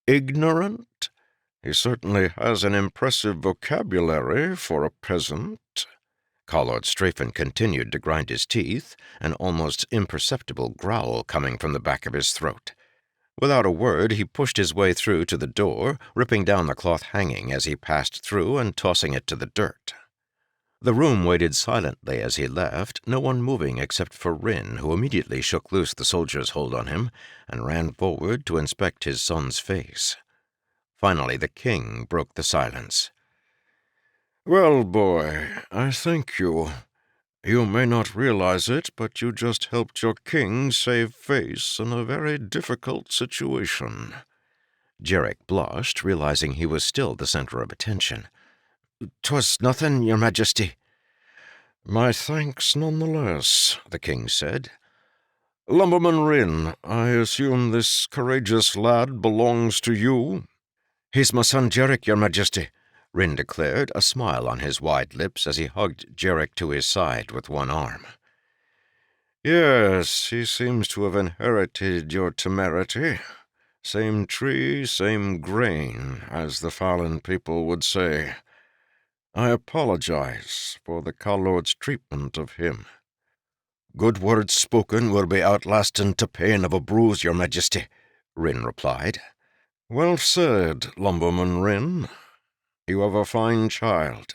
Ignorant? He certainly has an impressive vocabulary for a peasant." Carlord Strafen continued to grind his teeth, an almost imperceptible growl coming from the back of his throat. Without a word, he pushed his way through to the door, ripping down the cloth hanging as he passed through and tossing it to the dirt. The room waited silently as he left, no one moving except for Rin, who immediately shook loose the soldier's hold on him and ran forward to inspect his son's face. Finally, the king broke the silence. "Well, boy, I thank you. You may not realize it, but you just helped your king save face in a very difficult situation." Jarek blushed, realizing he was still the center of attention. "'Twas nothing, your majesty." "My thanks nonetheless," the king said. "Lumberman Rin, I assume this courageous lad belongs to you?" "He's my son Jarek, your majesty," Rin declared, a smile on his wide lips as he hugged Jarek to his side with one arm. "Yes, he seems to have inherited your temerity. Same tree, same grain, as the Fallen people would say. I apologize for the Kalord's treatment of him." "Good words spoken will be outlasting to pain of a bruise, your majesty," Rin replied. "Well said, Lumberman Rin. You have a fine child.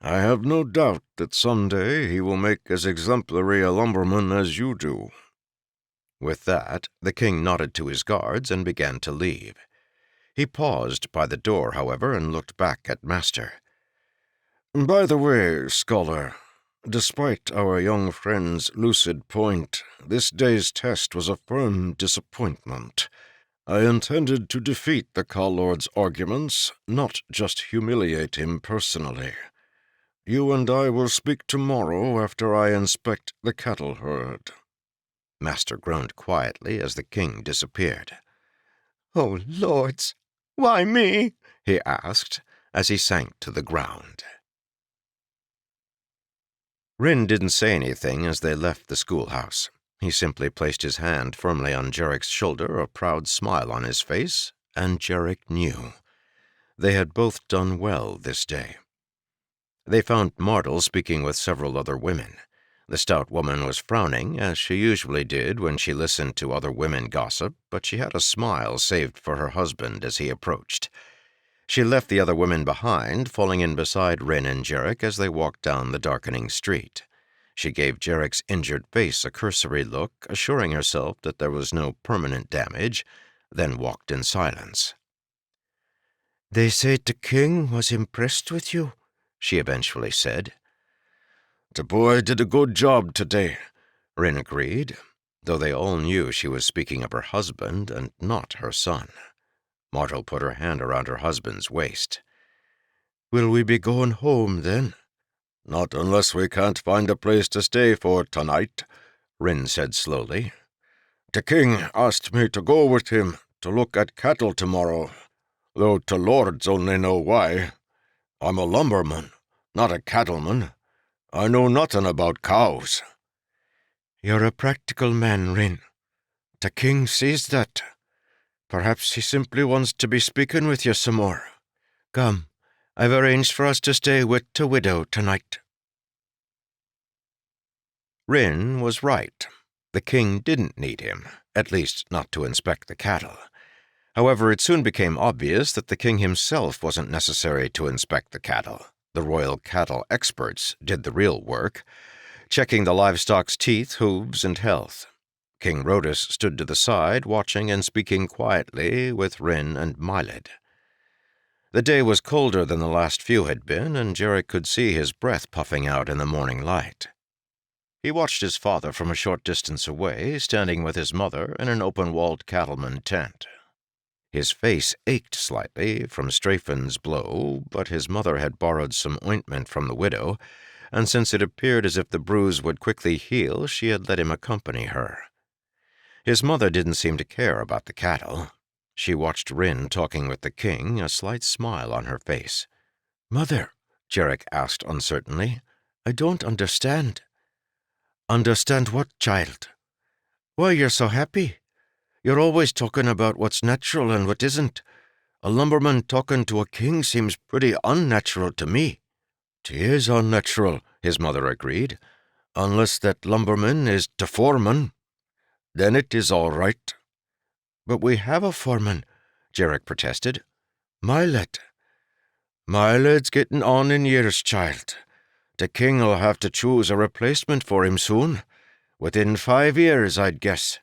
I have no doubt that someday he will make as exemplary a lumberman as you do." With that, the king nodded to his guards and began to leave. He paused by the door, however, and looked back at Master. "By the way, scholar, despite our young friend's lucid point, this day's test was a firm disappointment. I intended to defeat the Kalord's arguments, not just humiliate him personally. You and I will speak tomorrow after I inspect the cattle herd." Master groaned quietly as the king disappeared. "Oh, lords, why me?" he asked as he sank to the ground. Rin didn't say anything as they left the schoolhouse. He simply placed his hand firmly on Jarek's shoulder, a proud smile on his face, and Jarek knew. They had both done well this day. They found Mardel speaking with several other women. The stout woman was frowning, as she usually did when she listened to other women gossip, but she had a smile saved for her husband as he approached. She left the other women behind, falling in beside Rin and Jarek as they walked down the darkening street. She gave Jarek's injured face a cursory look, assuring herself that there was no permanent damage, then walked in silence. "They said the king was impressed with you," she eventually said. "The boy did a good job today," Rin agreed, though they all knew she was speaking of her husband and not her son. Mardel put her hand around her husband's waist. "Will we be going home, then?" "Not unless we can't find a place to stay for tonight," Rin said slowly. "The king asked me to go with him to look at cattle tomorrow, though the lords only know why. I'm a lumberman, not a cattleman. I know nothing about cows." "You're a practical man, Rin. The king sees that. Perhaps he simply wants to be speaking with you some more. Come, I've arranged for us to stay with the widow tonight." Rin was right. The king didn't need him, at least not to inspect the cattle. However, it soon became obvious that the king himself wasn't necessary to inspect the cattle. The royal cattle experts did the real work, checking the livestock's teeth, hooves, and health. King Rhodus stood to the side, watching and speaking quietly with Rin and Myled. The day was colder than the last few had been, and Jarek could see his breath puffing out in the morning light. He watched his father from a short distance away, standing with his mother in an open-walled cattleman tent. His face ached slightly from Strafen's blow, but his mother had borrowed some ointment from the widow, and since it appeared as if the bruise would quickly heal, she had let him accompany her. His mother didn't seem to care about the cattle. She watched Rin talking with the king, a slight smile on her face. "Mother," Jarek asked uncertainly, "I don't understand." "Understand what, child? Why you're so happy? You're always talking about what's natural and what isn't. A lumberman talking to a king seems pretty unnatural to me." "'Tis unnatural," his mother agreed, "unless that lumberman is the foreman. Then it is all right." "But we have a foreman," Jarek protested. "Myled." "Myled's getting on in years, child. The king'll have to choose a replacement for him soon. Within 5 years, I'd guess.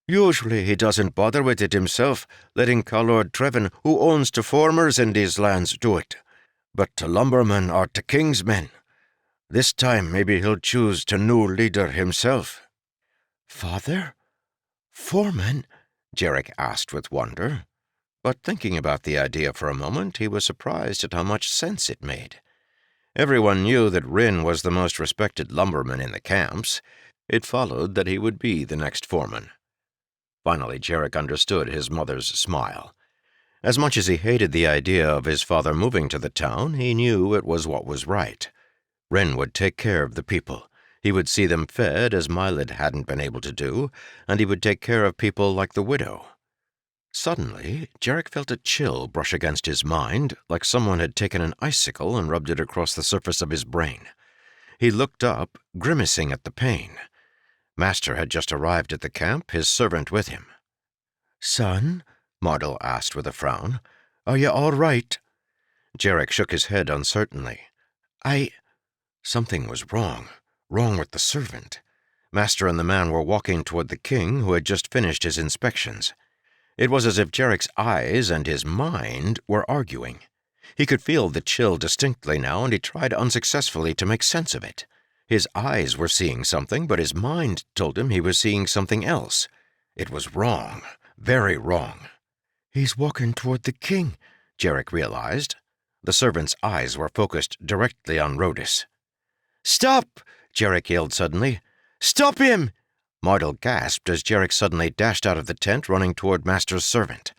Usually he doesn't bother with it himself, letting Kalord Trevin, who owns the farmers in these lands, do it. But the lumbermen are the king's men. This time maybe he'll choose to new leader himself." "Father? Foreman?" Jarek asked with wonder. But thinking about the idea for a moment, he was surprised at how much sense it made. Everyone knew that Rin was the most respected lumberman in the camps. It followed that he would be the next foreman. Finally, Jarek understood his mother's smile. As much as he hated the idea of his father moving to the town, he knew it was what was right. Rin would take care of the people. He would see them fed as Mylid hadn't been able to do, and he would take care of people like the widow. Suddenly, Jarek felt a chill brush against his mind, like someone had taken an icicle and rubbed it across the surface of his brain. He looked up, grimacing at the pain. Master had just arrived at the camp, his servant with him. "Son?" Mardel asked with a frown. "Are you all right?" Jarek shook his head uncertainly. Something was wrong with the servant. Master and the man were walking toward the king, who had just finished his inspections. It was as if Jarek's eyes and his mind were arguing. He could feel the chill distinctly now, and he tried unsuccessfully to make sense of it. His eyes were seeing something, but his mind told him he was seeing something else. It was wrong, very wrong. "He's walking toward the king," Jarek realized. The servant's eyes were focused directly on Rhodus. "Stop!" Jarek yelled suddenly. "Stop him!" Mardel gasped as Jarek suddenly dashed out of the tent, running toward Master's servant.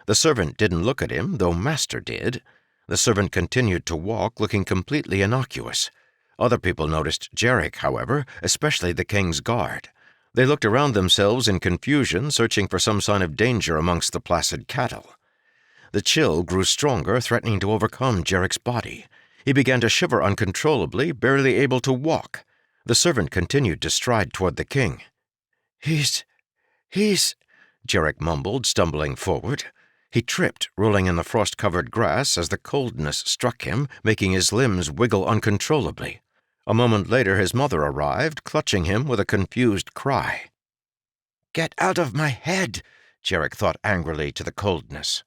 The servant didn't look at him, though Master did. The servant continued to walk, looking completely innocuous. Other people noticed Jarek, however, especially the king's guard. They looked around themselves in confusion, searching for some sign of danger amongst the placid cattle. The chill grew stronger, threatening to overcome Jarek's body. He began to shiver uncontrollably, barely able to walk. The servant continued to stride toward the king. He's... Jarek mumbled, stumbling forward. He tripped, rolling in the frost-covered grass as the coldness struck him, making his limbs wiggle uncontrollably. A moment later his mother arrived, clutching him with a confused cry. "Get out of my head!" Jarek thought angrily to the coldness.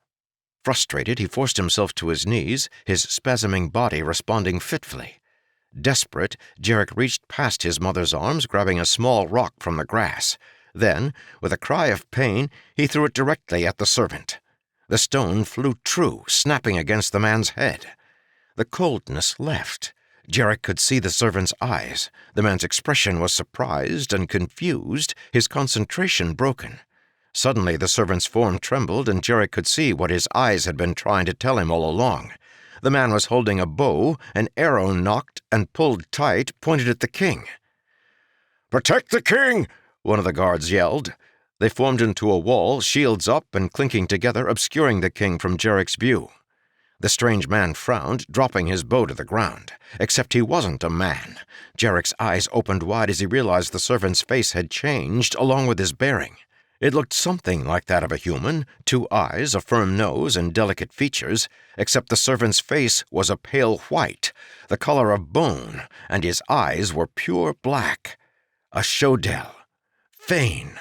Frustrated, he forced himself to his knees, his spasming body responding fitfully. Desperate, Jarek reached past his mother's arms, grabbing a small rock from the grass. Then, with a cry of pain, he threw it directly at the servant. The stone flew true, snapping against the man's head. The coldness left. Jarek could see the servant's eyes. The man's expression was surprised and confused, his concentration broken. Suddenly the servant's form trembled, and Jarek could see what his eyes had been trying to tell him all along. The man was holding a bow, an arrow nocked and pulled tight, pointed at the king. "Protect the king!" one of the guards yelled. They formed into a wall, shields up and clinking together, obscuring the king from Jarek's view. The strange man frowned, dropping his bow to the ground. Except he wasn't a man. Jarek's eyes opened wide as he realized the servant's face had changed, along with his bearing. It looked something like that of a human, 2 eyes, a firm nose, and delicate features, except the servant's face was a pale white, the color of bone, and his eyes were pure black. A Shodel. Fane.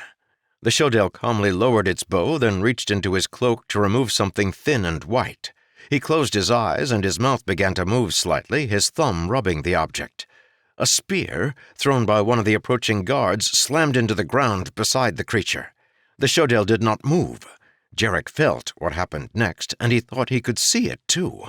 The Shodel calmly lowered its bow, then reached into his cloak to remove something thin and white. He closed his eyes, and his mouth began to move slightly, his thumb rubbing the object. A spear, thrown by one of the approaching guards, slammed into the ground beside the creature. The Shodel did not move. Jarek felt what happened next, and he thought he could see it, too.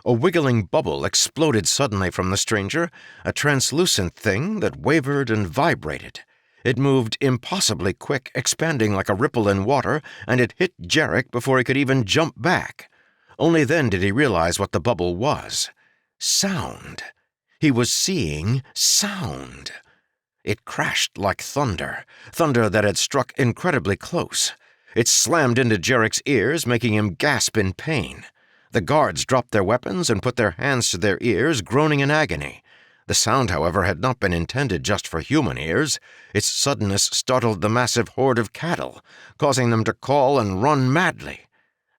A wiggling bubble exploded suddenly from the stranger, a translucent thing that wavered and vibrated. It moved impossibly quick, expanding like a ripple in water, and it hit Jarek before he could even jump back. Only then did he realize what the bubble was. Sound. He was seeing sound. It crashed like thunder that had struck incredibly close. It slammed into Jarek's ears, making him gasp in pain. The guards dropped their weapons and put their hands to their ears, groaning in agony. The sound, however, had not been intended just for human ears. Its suddenness startled the massive horde of cattle, causing them to call and run madly.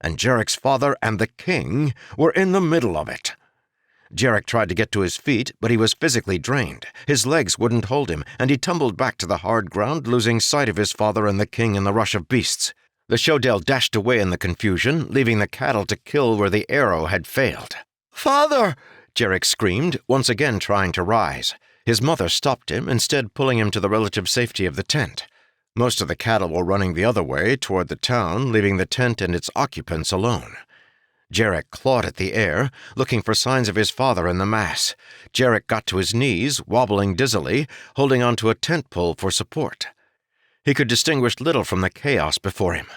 And Jarek's father and the king were in the middle of it. Jarek tried to get to his feet, but he was physically drained. His legs wouldn't hold him, and he tumbled back to the hard ground, losing sight of his father and the king in the rush of beasts. The Shodel dashed away in the confusion, leaving the cattle to kill where the arrow had failed. "Father!" Jarek screamed, once again trying to rise. His mother stopped him, instead pulling him to the relative safety of the tent. Most of the cattle were running the other way, toward the town, leaving the tent and its occupants alone. Jarek clawed at the air, looking for signs of his father in the mass. Jarek got to his knees, wobbling dizzily, holding onto a tent pole for support. He could distinguish little from the chaos before him.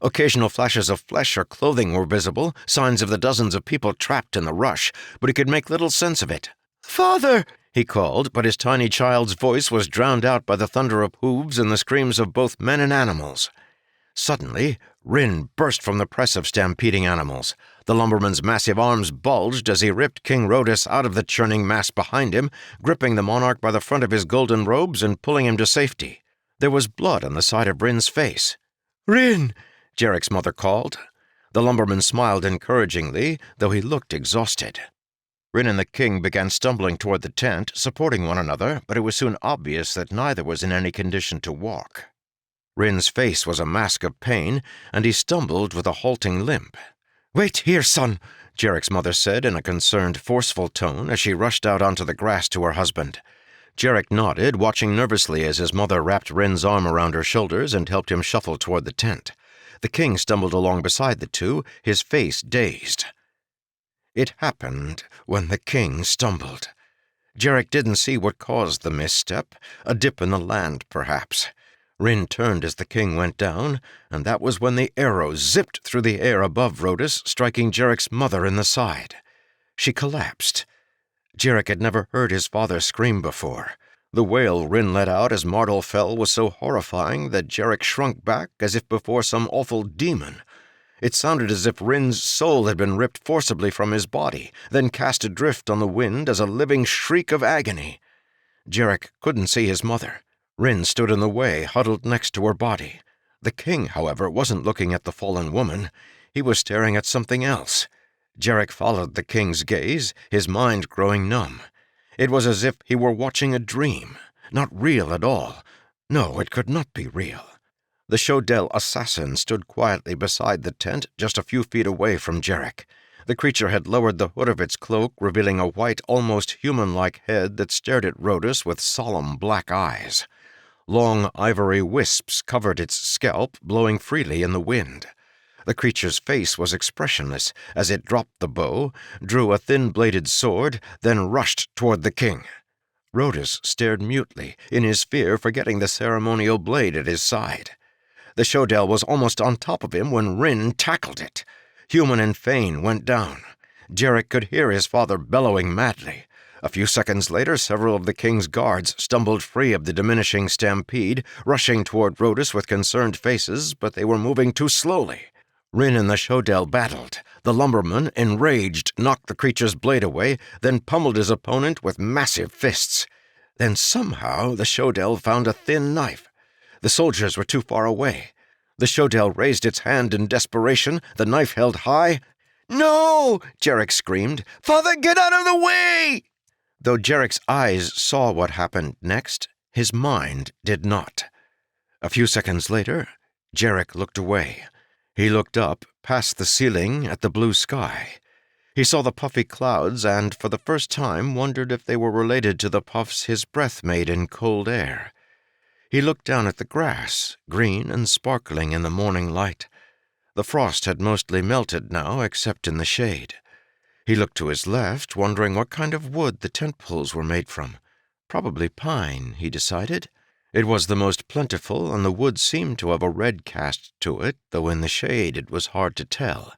Occasional flashes of flesh or clothing were visible, signs of the dozens of people trapped in the rush, but he could make little sense of it. "Father!" he called, but his tiny child's voice was drowned out by the thunder of hooves and the screams of both men and animals. Suddenly, Rin burst from the press of stampeding animals. The lumberman's massive arms bulged as he ripped King Rhodus out of the churning mass behind him, gripping the monarch by the front of his golden robes and pulling him to safety. There was blood on the side of Rin's face. "Rin!" Jarek's mother called. The lumberman smiled encouragingly, though he looked exhausted. Rin and the king began stumbling toward the tent, supporting one another, but it was soon obvious that neither was in any condition to walk. Rin's face was a mask of pain, and he stumbled with a halting limp. "Wait here, son," Jarek's mother said in a concerned, forceful tone as she rushed out onto the grass to her husband. Jarek nodded, watching nervously as his mother wrapped Rin's arm around her shoulders and helped him shuffle toward the tent. The king stumbled along beside the two, his face dazed. It happened when the king stumbled. Jarek didn't see what caused the misstep, a dip in the land, perhaps. Rin turned as the king went down, and that was when the arrow zipped through the air above Rhodus, striking Jarek's mother in the side. She collapsed. Jarek had never heard his father scream before. The wail Rin let out as Mardal fell was so horrifying that Jarek shrunk back as if before some awful demon. It sounded as if Rin's soul had been ripped forcibly from his body, then cast adrift on the wind as a living shriek of agony. Jarek couldn't see his mother. Rin stood in the way, huddled next to her body. The king, however, wasn't looking at the fallen woman. He was staring at something else. Jarek followed the king's gaze, his mind growing numb. It was as if he were watching a dream, not real at all. No, it could not be real. The Shodel assassin stood quietly beside the tent, just a few feet away from Jarek. The creature had lowered the hood of its cloak, revealing a white, almost human-like head that stared at Rhodus with solemn black eyes. Long ivory wisps covered its scalp, blowing freely in the wind. The creature's face was expressionless as it dropped the bow, drew a thin-bladed sword, then rushed toward the king. Rhodus stared mutely, in his fear forgetting the ceremonial blade at his side. The Shodel was almost on top of him when Rin tackled it. Human and Fane went down. Jarek could hear his father bellowing madly. A few seconds later, several of the king's guards stumbled free of the diminishing stampede, rushing toward Rhodus with concerned faces, but they were moving too slowly. Rin and the Shodel battled. The lumberman, enraged, knocked the creature's blade away, then pummeled his opponent with massive fists. Then somehow the Shodel found a thin knife. The soldiers were too far away. The Shodel raised its hand in desperation, the knife held high. "No!" Jarek screamed. "Father, get out of the way!" Though Jarek's eyes saw what happened next, his mind did not. A few seconds later, Jarek looked away. He looked up, past the ceiling, at the blue sky. He saw the puffy clouds and, for the first time, wondered if they were related to the puffs his breath made in cold air. He looked down at the grass, green and sparkling in the morning light. The frost had mostly melted now, except in the shade. He looked to his left, wondering what kind of wood the tent poles were made from. Probably pine, he decided. It was the most plentiful, and the wood seemed to have a red cast to it, though in the shade it was hard to tell.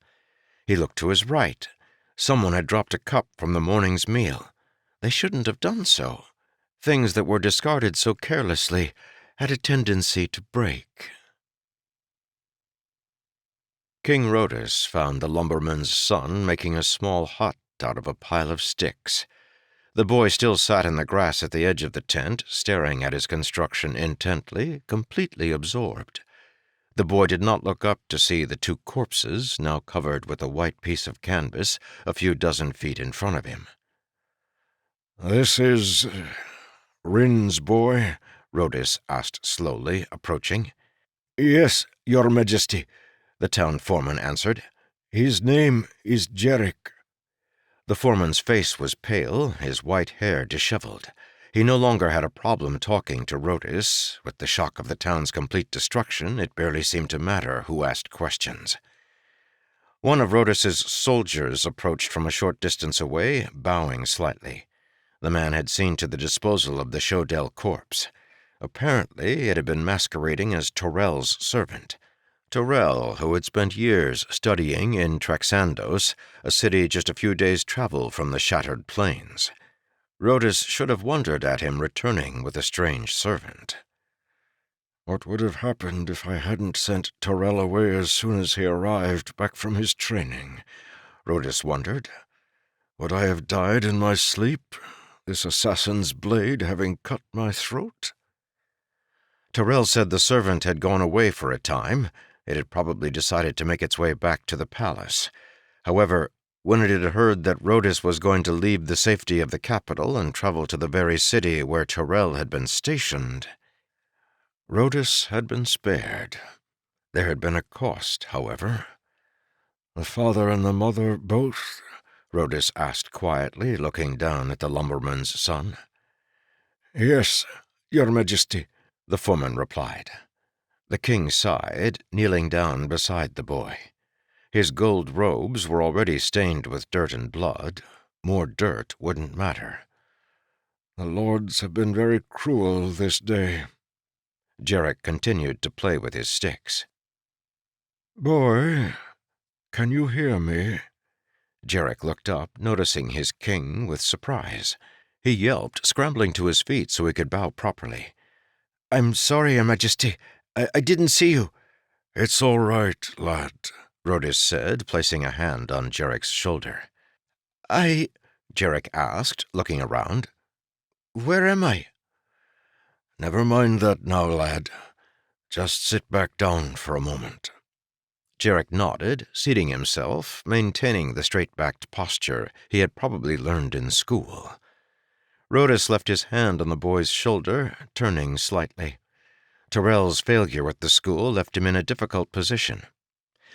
He looked to his right. Someone had dropped a cup from the morning's meal. They shouldn't have done so. Things that were discarded so carelessly had a tendency to break. King Rhodus found the lumberman's son making a small hut out of a pile of sticks. The boy still sat in the grass at the edge of the tent, staring at his construction intently, completely absorbed. The boy did not look up to see the two corpses, now covered with a white piece of canvas, a few dozen feet in front of him. "This is Rin's boy?" Rhodus asked slowly, approaching. "Yes, Your Majesty," the town foreman answered. "His name is Jarek." The foreman's face was pale, his white hair disheveled. He no longer had a problem talking to Rhodus. With the shock of the town's complete destruction, it barely seemed to matter who asked questions. One of Rhodus's soldiers approached from a short distance away, bowing slightly. The man had seen to the disposal of the Shodel corpse. Apparently, it had been masquerading as Torel's servant. Torel, who had spent years studying in Traxandos, a city just a few days' travel from the Shattered Plains. Rhodus should have wondered at him returning with a strange servant. What would have happened if I hadn't sent Torel away as soon as he arrived back from his training? Rhodus wondered. Would I have died in my sleep, this assassin's blade having cut my throat? Torel said the servant had gone away for a time. It had probably decided to make its way back to the palace. However, when it had heard that Rhodus was going to leave the safety of the capital and travel to the very city where Torel had been stationed, Rhodus had been spared. There had been a cost, however. The father and the mother both? Rhodus asked quietly, looking down at the lumberman's son. Yes, Your Majesty, the foreman replied. The king sighed, kneeling down beside the boy. His gold robes were already stained with dirt and blood. More dirt wouldn't matter. The lords have been very cruel this day. Jarek continued to play with his sticks. Boy, can you hear me? Jarek looked up, noticing his king with surprise. He yelped, scrambling to his feet so he could bow properly. "I'm sorry, Your Majesty. I didn't see you." "It's all right, lad," Rhodus said, placing a hand on Jarek's shoulder. Jarek asked, looking around. "Where am I?" "Never mind that now, lad. Just sit back down for a moment." Jarek nodded, seating himself, maintaining the straight-backed posture he had probably learned in school. Rhodus left his hand on the boy's shoulder, turning slightly. Torel's failure with the school left him in a difficult position.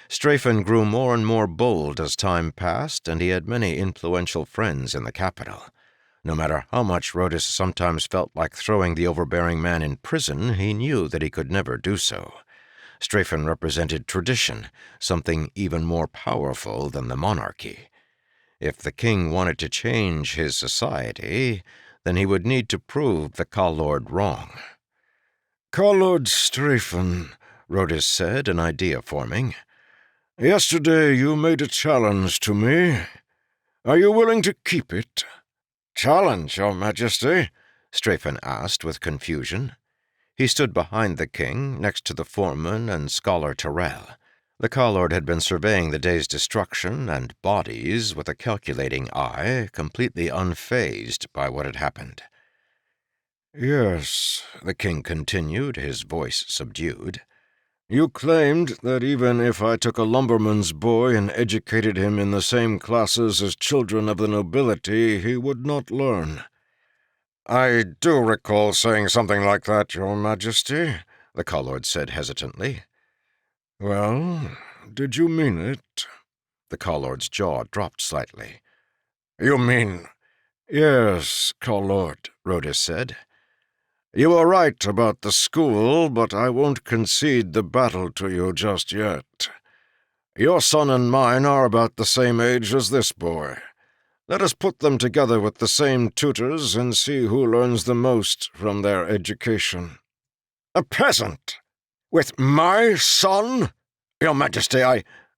Strafen grew more and more bold as time passed, and he had many influential friends in the capital. No matter how much Rhodus sometimes felt like throwing the overbearing man in prison, he knew that he could never do so. Strafen represented tradition, something even more powerful than the monarchy. If the king wanted to change his society, then he would need to prove the Call-Lord wrong. "Call-Lord Strafen," Rhodus said, an idea forming. "Yesterday you made a challenge to me. Are you willing to keep it?" "Challenge, Your Majesty?" Strafen asked with confusion. He stood behind the king, next to the foreman and scholar Torel. The Call-Lord had been surveying the day's destruction and bodies with a calculating eye, completely unfazed by what had happened. "Yes," the king continued, his voice subdued. "You claimed that even if I took a lumberman's boy and educated him in the same classes as children of the nobility, he would not learn." "I do recall saying something like that, Your Majesty," the Call-Lord said hesitantly. "Well, did you mean it?" The Call-Lord's jaw dropped slightly. "You mean—" "Yes, Call-Lord," Rhodus said. "You are right about the school, but I won't concede the battle to you just yet. Your son and mine are about the same age as this boy. Let us put them together with the same tutors and see who learns the most from their education." "A peasant? With my son? Your Majesty,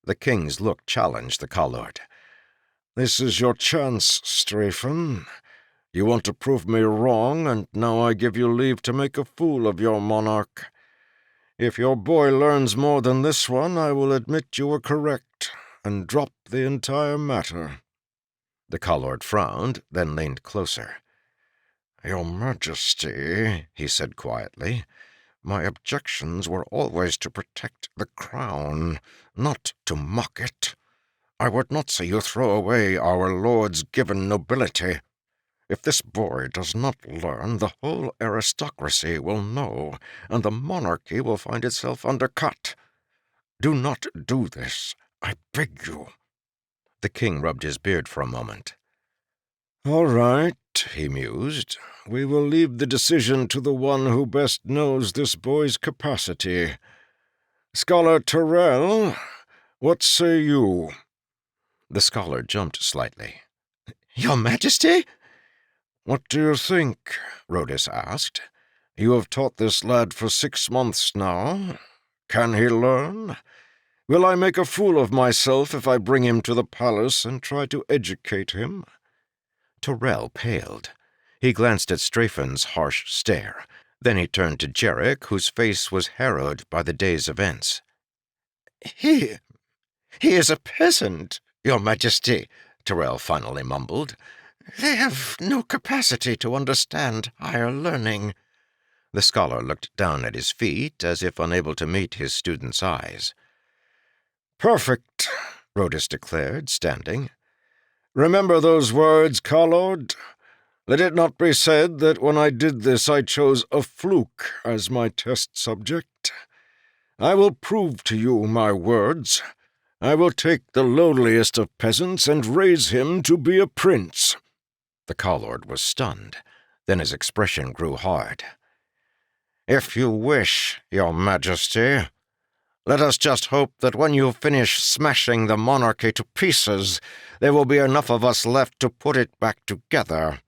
The king's look challenged the Call-Lord. "This is your chance, Strafen. You want to prove me wrong, and now I give you leave to make a fool of your monarch. If your boy learns more than this one, I will admit you were correct, and drop the entire matter." The Call-Lord frowned, then leaned closer. "Your Majesty," he said quietly, "my objections were always to protect the crown, not to mock it. I would not see you throw away our lord's given nobility. If this boy does not learn, the whole aristocracy will know, and the monarchy will find itself undercut. Do not do this, I beg you." The king rubbed his beard for a moment. All right, he mused. We will leave the decision to the one who best knows this boy's capacity. Scholar Tyrell, what say you? The scholar jumped slightly. Your Majesty? What do you think? Rhodus asked. You have taught this lad for 6 months now. Can he learn? Will I make a fool of myself if I bring him to the palace and try to educate him? Tyrell paled. He glanced at Strafen's harsh stare. Then he turned to Jarek, whose face was harrowed by the day's events. He is a peasant, Your Majesty, Tyrell finally mumbled. They have no capacity to understand higher learning. The scholar looked down at his feet as if unable to meet his student's eyes. Perfect, Rhodus declared, standing. Remember those words, Carlord? Let it not be said that when I did this I chose a fluke as my test subject. I will prove to you my words. I will take the lowliest of peasants and raise him to be a prince. The Carlord was stunned. Then his expression grew hard. If you wish, Your Majesty. Let us just hope that when you finish smashing the monarchy to pieces, there will be enough of us left to put it back together.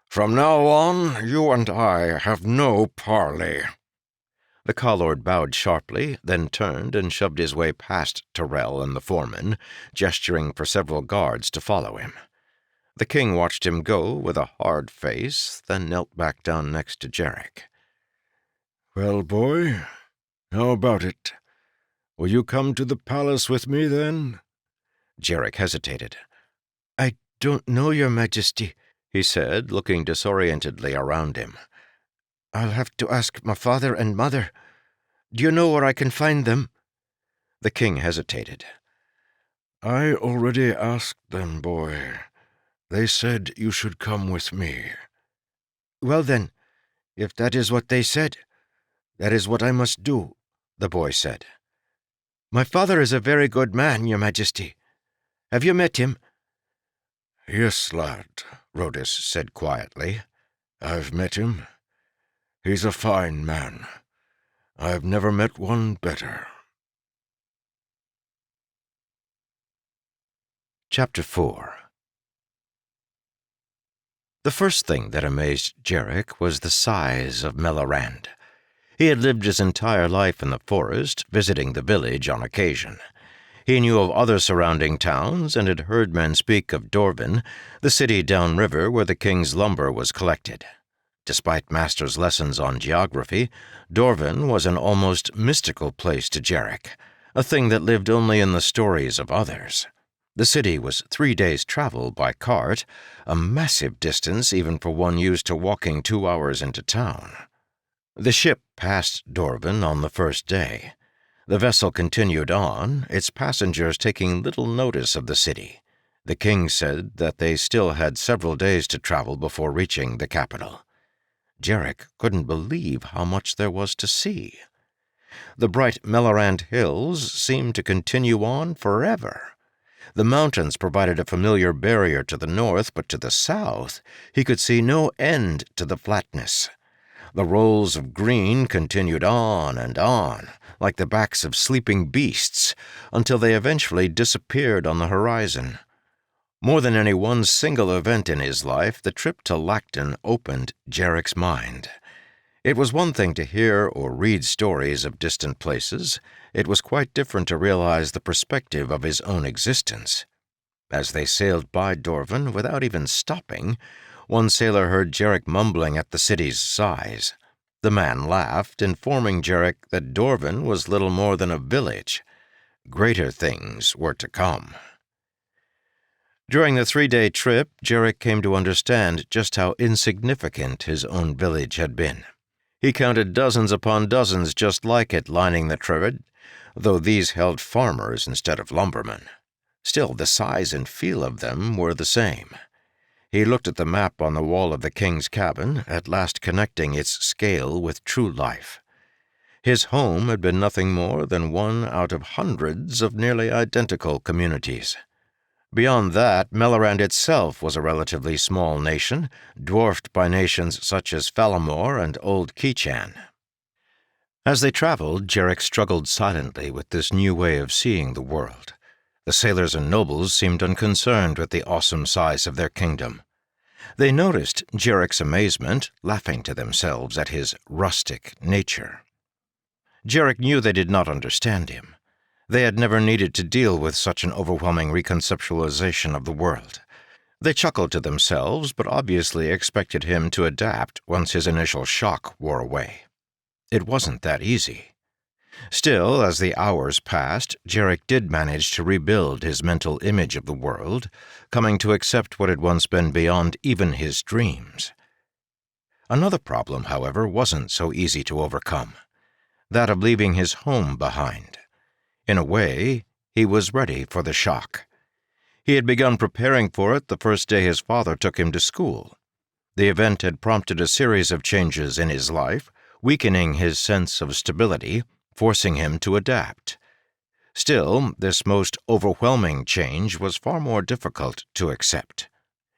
From now on, you and I have no parley. The Carlord bowed sharply, then turned and shoved his way past Tyrell and the foreman, gesturing for several guards to follow him. The king watched him go with a hard face, then knelt back down next to Jarek. Well, boy, how about it? Will you come to the palace with me, then? Jarek hesitated. I don't know, Your Majesty, he said, looking disorientedly around him. I'll have to ask my father and mother. Do you know where I can find them? The king hesitated. I already asked them, boy. They said you should come with me. Well then, if that is what they said, that is what I must do, the boy said. My father is a very good man, Your Majesty. Have you met him? Yes, lad, Rhodus said quietly. I've met him. He's a fine man. I've never met one better. Chapter 4. The first thing that amazed Jarek was the size of Melorand. He had lived his entire life in the forest, visiting the village on occasion. He knew of other surrounding towns and had heard men speak of Dorvan, the city downriver where the king's lumber was collected. Despite Master's lessons on geography, Dorvan was an almost mystical place to Jarek, a thing that lived only in the stories of others. The city was 3 days' travel by cart, a massive distance even for one used to walking 2 hours into town. The ship passed Dorvan on the first day. The vessel continued on, its passengers taking little notice of the city. The king said that they still had several days to travel before reaching the capital. Jarek couldn't believe how much there was to see. The bright Melorand hills seemed to continue on forever. The mountains provided a familiar barrier to the north, but to the south he could see no end to the flatness. The rolls of green continued on and on, like the backs of sleeping beasts, until they eventually disappeared on the horizon. More than any one single event in his life, the trip to Lacton opened Jarek's mind. It was one thing to hear or read stories of distant places. It was quite different to realize the perspective of his own existence. As they sailed by Dorvan without even stopping, one sailor heard Jarek mumbling at the city's size. The man laughed, informing Jarek that Dorvan was little more than a village. Greater things were to come. During the 3-day trip, Jarek came to understand just how insignificant his own village had been. He counted dozens upon dozens just like it lining the Tryrd, though these held farmers instead of lumbermen. Still, the size and feel of them were the same. He looked at the map on the wall of the king's cabin, at last connecting its scale with true life. His home had been nothing more than one out of hundreds of nearly identical communities. Beyond that, Melorand itself was a relatively small nation, dwarfed by nations such as Falamor and Old Kichan. As they traveled, Jarek struggled silently with this new way of seeing the world. The sailors and nobles seemed unconcerned with the awesome size of their kingdom. They noticed Jarek's amazement, laughing to themselves at his rustic nature. Jarek knew they did not understand him. They had never needed to deal with such an overwhelming reconceptualization of the world. They chuckled to themselves, but obviously expected him to adapt once his initial shock wore away. It wasn't that easy. Still, as the hours passed, Jarek did manage to rebuild his mental image of the world, coming to accept what had once been beyond even his dreams. Another problem, however, wasn't so easy to overcome. That of leaving his home behind. In a way, he was ready for the shock. He had begun preparing for it the first day his father took him to school. The event had prompted a series of changes in his life, weakening his sense of stability, forcing him to adapt. Still, this most overwhelming change was far more difficult to accept.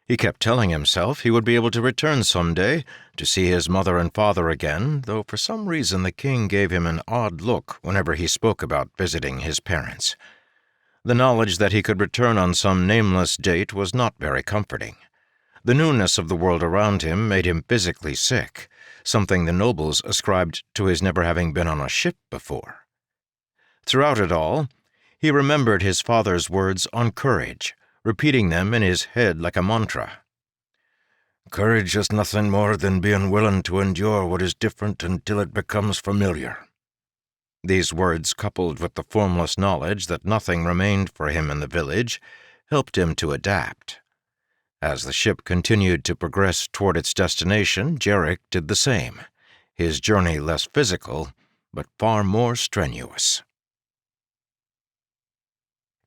He kept telling himself he would be able to return someday to see his mother and father again, though for some reason the king gave him an odd look whenever he spoke about visiting his parents. The knowledge that he could return on some nameless date was not very comforting. The newness of the world around him made him physically sick, something the nobles ascribed to his never having been on a ship before. Throughout it all, he remembered his father's words on courage, repeating them in his head like a mantra. Courage is nothing more than being willing to endure what is different until it becomes familiar. These words, coupled with the formless knowledge that nothing remained for him in the village, helped him to adapt. As the ship continued to progress toward its destination, Jarek did the same, his journey less physical, but far more strenuous.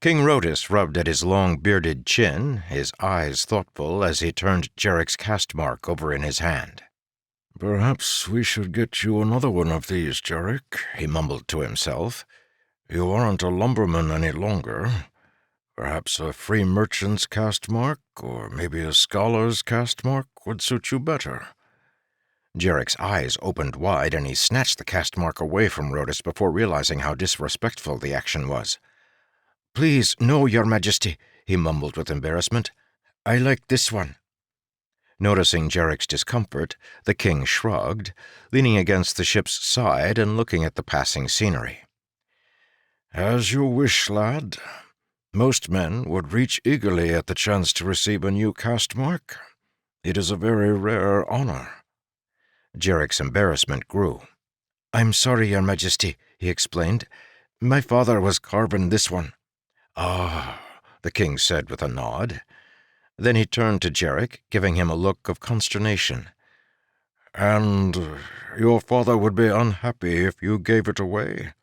King Rhodus rubbed at his long bearded chin, his eyes thoughtful as he turned Jarek's caste mark over in his hand. Perhaps we should get you another one of these, Jarek, he mumbled to himself. You aren't a lumberman any longer. Perhaps a free merchant's caste mark, or maybe a scholar's caste mark, would suit you better. Jarek's eyes opened wide, and he snatched the caste mark away from Rhodus before realizing how disrespectful the action was. "Please, no, Your Majesty," he mumbled with embarrassment. "I like this one." Noticing Jarek's discomfort, the king shrugged, leaning against the ship's side and looking at the passing scenery. As you wish, lad. Most men would reach eagerly at the chance to receive a new caste mark. It is a very rare honor. Jarek's embarrassment grew. "I'm sorry, Your Majesty," he explained. "My father was carving this one." "Ah," the king said with a nod. Then he turned to Jarek, giving him a look of consternation. "And your father would be unhappy if you gave it away?"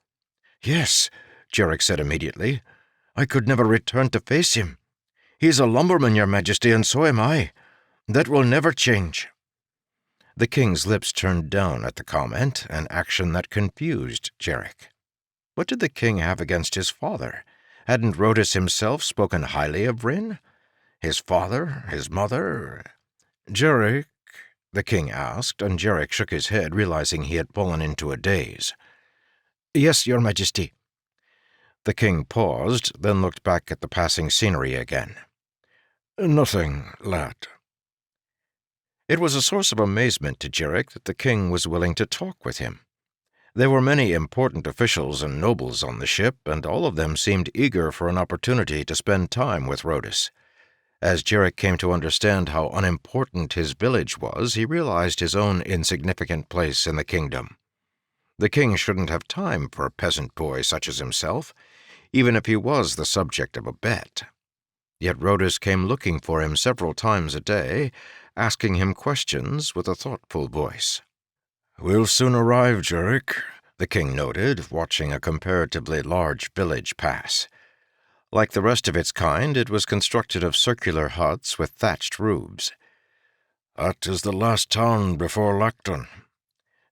"Yes," Jarek said immediately. "I could never return to face him. He's a lumberman, Your Majesty, and so am I. That will never change." The king's lips turned down at the comment, an action that confused Jarek. What did the king have against his father? Hadn't Rhodus himself spoken highly of Rin? His father? His mother? "Jarek," the king asked, and Jarek shook his head, realizing he had fallen into a daze. "Yes, Your Majesty." The king paused, then looked back at the passing scenery again. "Nothing, lad." It was a source of amazement to Jarek that the king was willing to talk with him. There were many important officials and nobles on the ship, and all of them seemed eager for an opportunity to spend time with Rhodus. As Jarek came to understand how unimportant his village was, he realized his own insignificant place in the kingdom. The king shouldn't have time for a peasant boy such as himself, even if he was the subject of a bet. Yet Rhodus came looking for him several times a day, asking him questions with a thoughtful voice. "We'll soon arrive, Jarek," the king noted, watching a comparatively large village pass. Like the rest of its kind, it was constructed of circular huts with thatched roofs. "That is the last town before Lacton."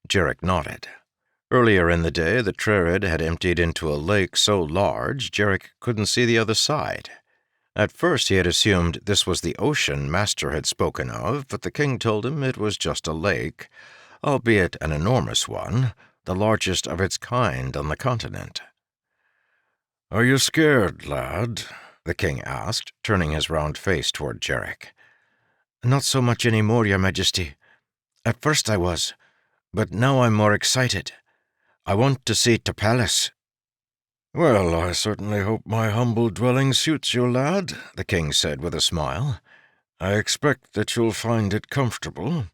Jarek nodded. Earlier in the day, the Trerid had emptied into a lake so large Jarek couldn't see the other side. At first he had assumed this was the ocean Master had spoken of, but the king told him it was just a lake, albeit an enormous one, the largest of its kind on the continent. "Are you scared, lad?" the king asked, turning his round face toward Jarek. "Not so much any more, Your Majesty. At first I was, but now I'm more excited. I want to see the palace." "Well, I certainly hope my humble dwelling suits you, lad," the king said with a smile. "I expect that you'll find it comfortable."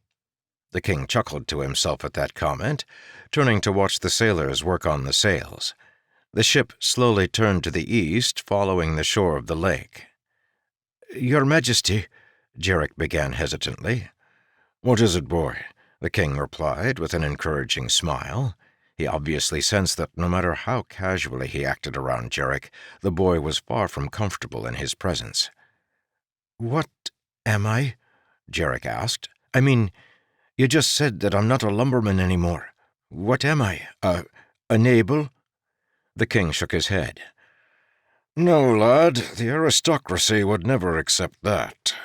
The king chuckled to himself at that comment, turning to watch the sailors work on the sails. The ship slowly turned to the east, following the shore of the lake. "Your Majesty," Jarek began hesitantly. "What is it, boy?" the king replied with an encouraging smile. He obviously sensed that no matter how casually he acted around Jarek, the boy was far from comfortable in his presence. "What am I?" Jarek asked. "I mean, you just said that I'm not a lumberman anymore. What am I? A Nabel?" The king shook his head. "No, lad, the aristocracy would never accept that.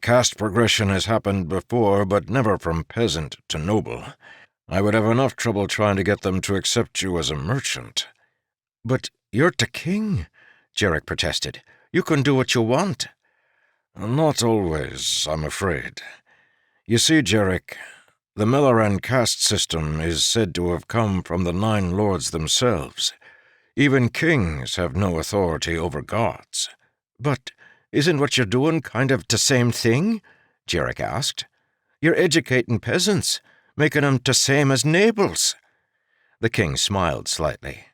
Caste progression has happened before, but never from peasant to noble. I would have enough trouble trying to get them to accept you as a merchant." "But you're the king," Jarek protested. "You can do what you want." "Not always, I'm afraid. You see, Jarek, the Melaran caste system is said to have come from the Nine Lords themselves. Even kings have no authority over gods." "But isn't what you're doing kind of the same thing?" Jarek asked. "You're educating peasants, making them the same as nobles." The king smiled slightly.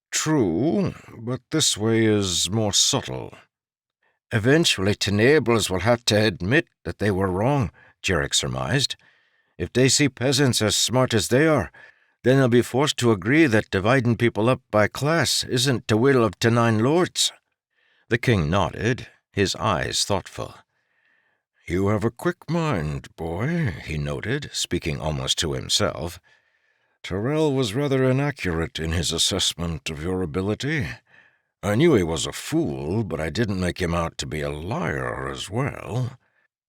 "True, but this way is more subtle." "Eventually the nobles will have to admit that they were wrong," Jarek surmised. "If they see peasants as smart as they are, then they'll be forced to agree that dividing people up by class isn't the will of the Nine Lords." The king nodded, his eyes thoughtful. "You have a quick mind, boy," he noted, speaking almost to himself. "Tyrell was rather inaccurate in his assessment of your ability. I knew he was a fool, but I didn't make him out to be a liar as well."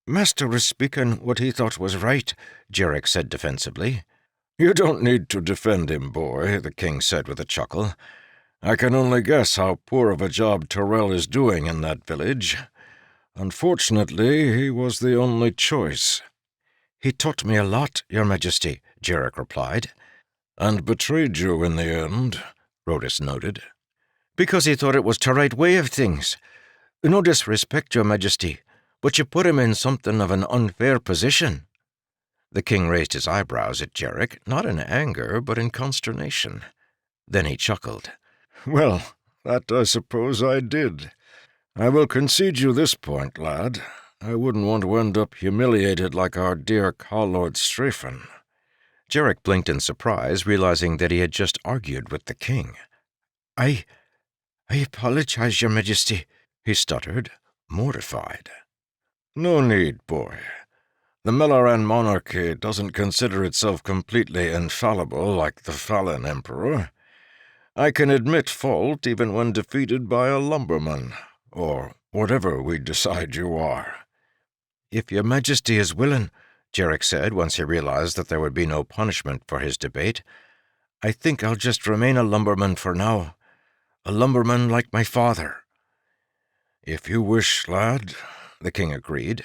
"Master was speaking what he thought was right," Jarek said defensively. "You don't need to defend him, boy," the king said with a chuckle. "I can only guess how poor of a job Tyrell is doing in that village. Unfortunately, he was the only choice." "He taught me a lot, Your Majesty," Jarek replied. "And betrayed you in the end," Rhodus noted. "Because he thought it was the right way of things. No disrespect, Your Majesty, but you put him in something of an unfair position." The king raised his eyebrows at Jarek, not in anger, but in consternation. Then he chuckled. "Well, that I suppose I did. I will concede you this point, lad. I wouldn't want to end up humiliated like our dear Lord Strafen." Jarek blinked in surprise, realizing that he had just argued with the king. I apologize, Your Majesty," he stuttered, mortified. "No need, boy. The Melaran monarchy doesn't consider itself completely infallible like the Fallen Emperor. I can admit fault even when defeated by a lumberman, or whatever we decide you are." "If Your Majesty is willing," Jarek said once he realized that there would be no punishment for his debate, "I think I'll just remain a lumberman for now. A lumberman like my father." "If you wish, lad," the king agreed,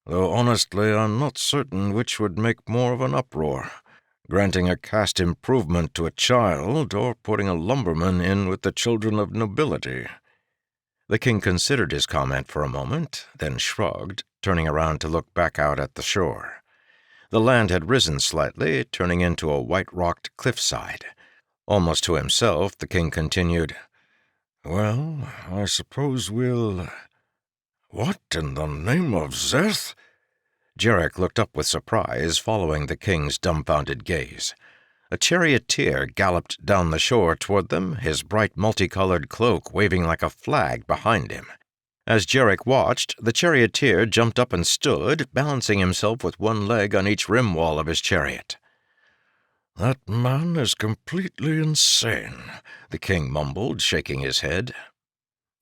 "though honestly I'm not certain which would make more of an uproar, granting a caste improvement to a child or putting a lumberman in with the children of nobility." The king considered his comment for a moment, then shrugged, turning around to look back out at the shore. The land had risen slightly, turning into a white-rocked cliffside. Almost to himself, the king continued, "Well, I suppose we'll—" "What in the name of Zeth?" Jarek looked up with surprise, following the king's dumbfounded gaze. A charioteer galloped down the shore toward them, his bright multicolored cloak waving like a flag behind him. As Jarek watched, the charioteer jumped up and stood, balancing himself with one leg on each rim wall of his chariot. "That man is completely insane," the king mumbled, shaking his head.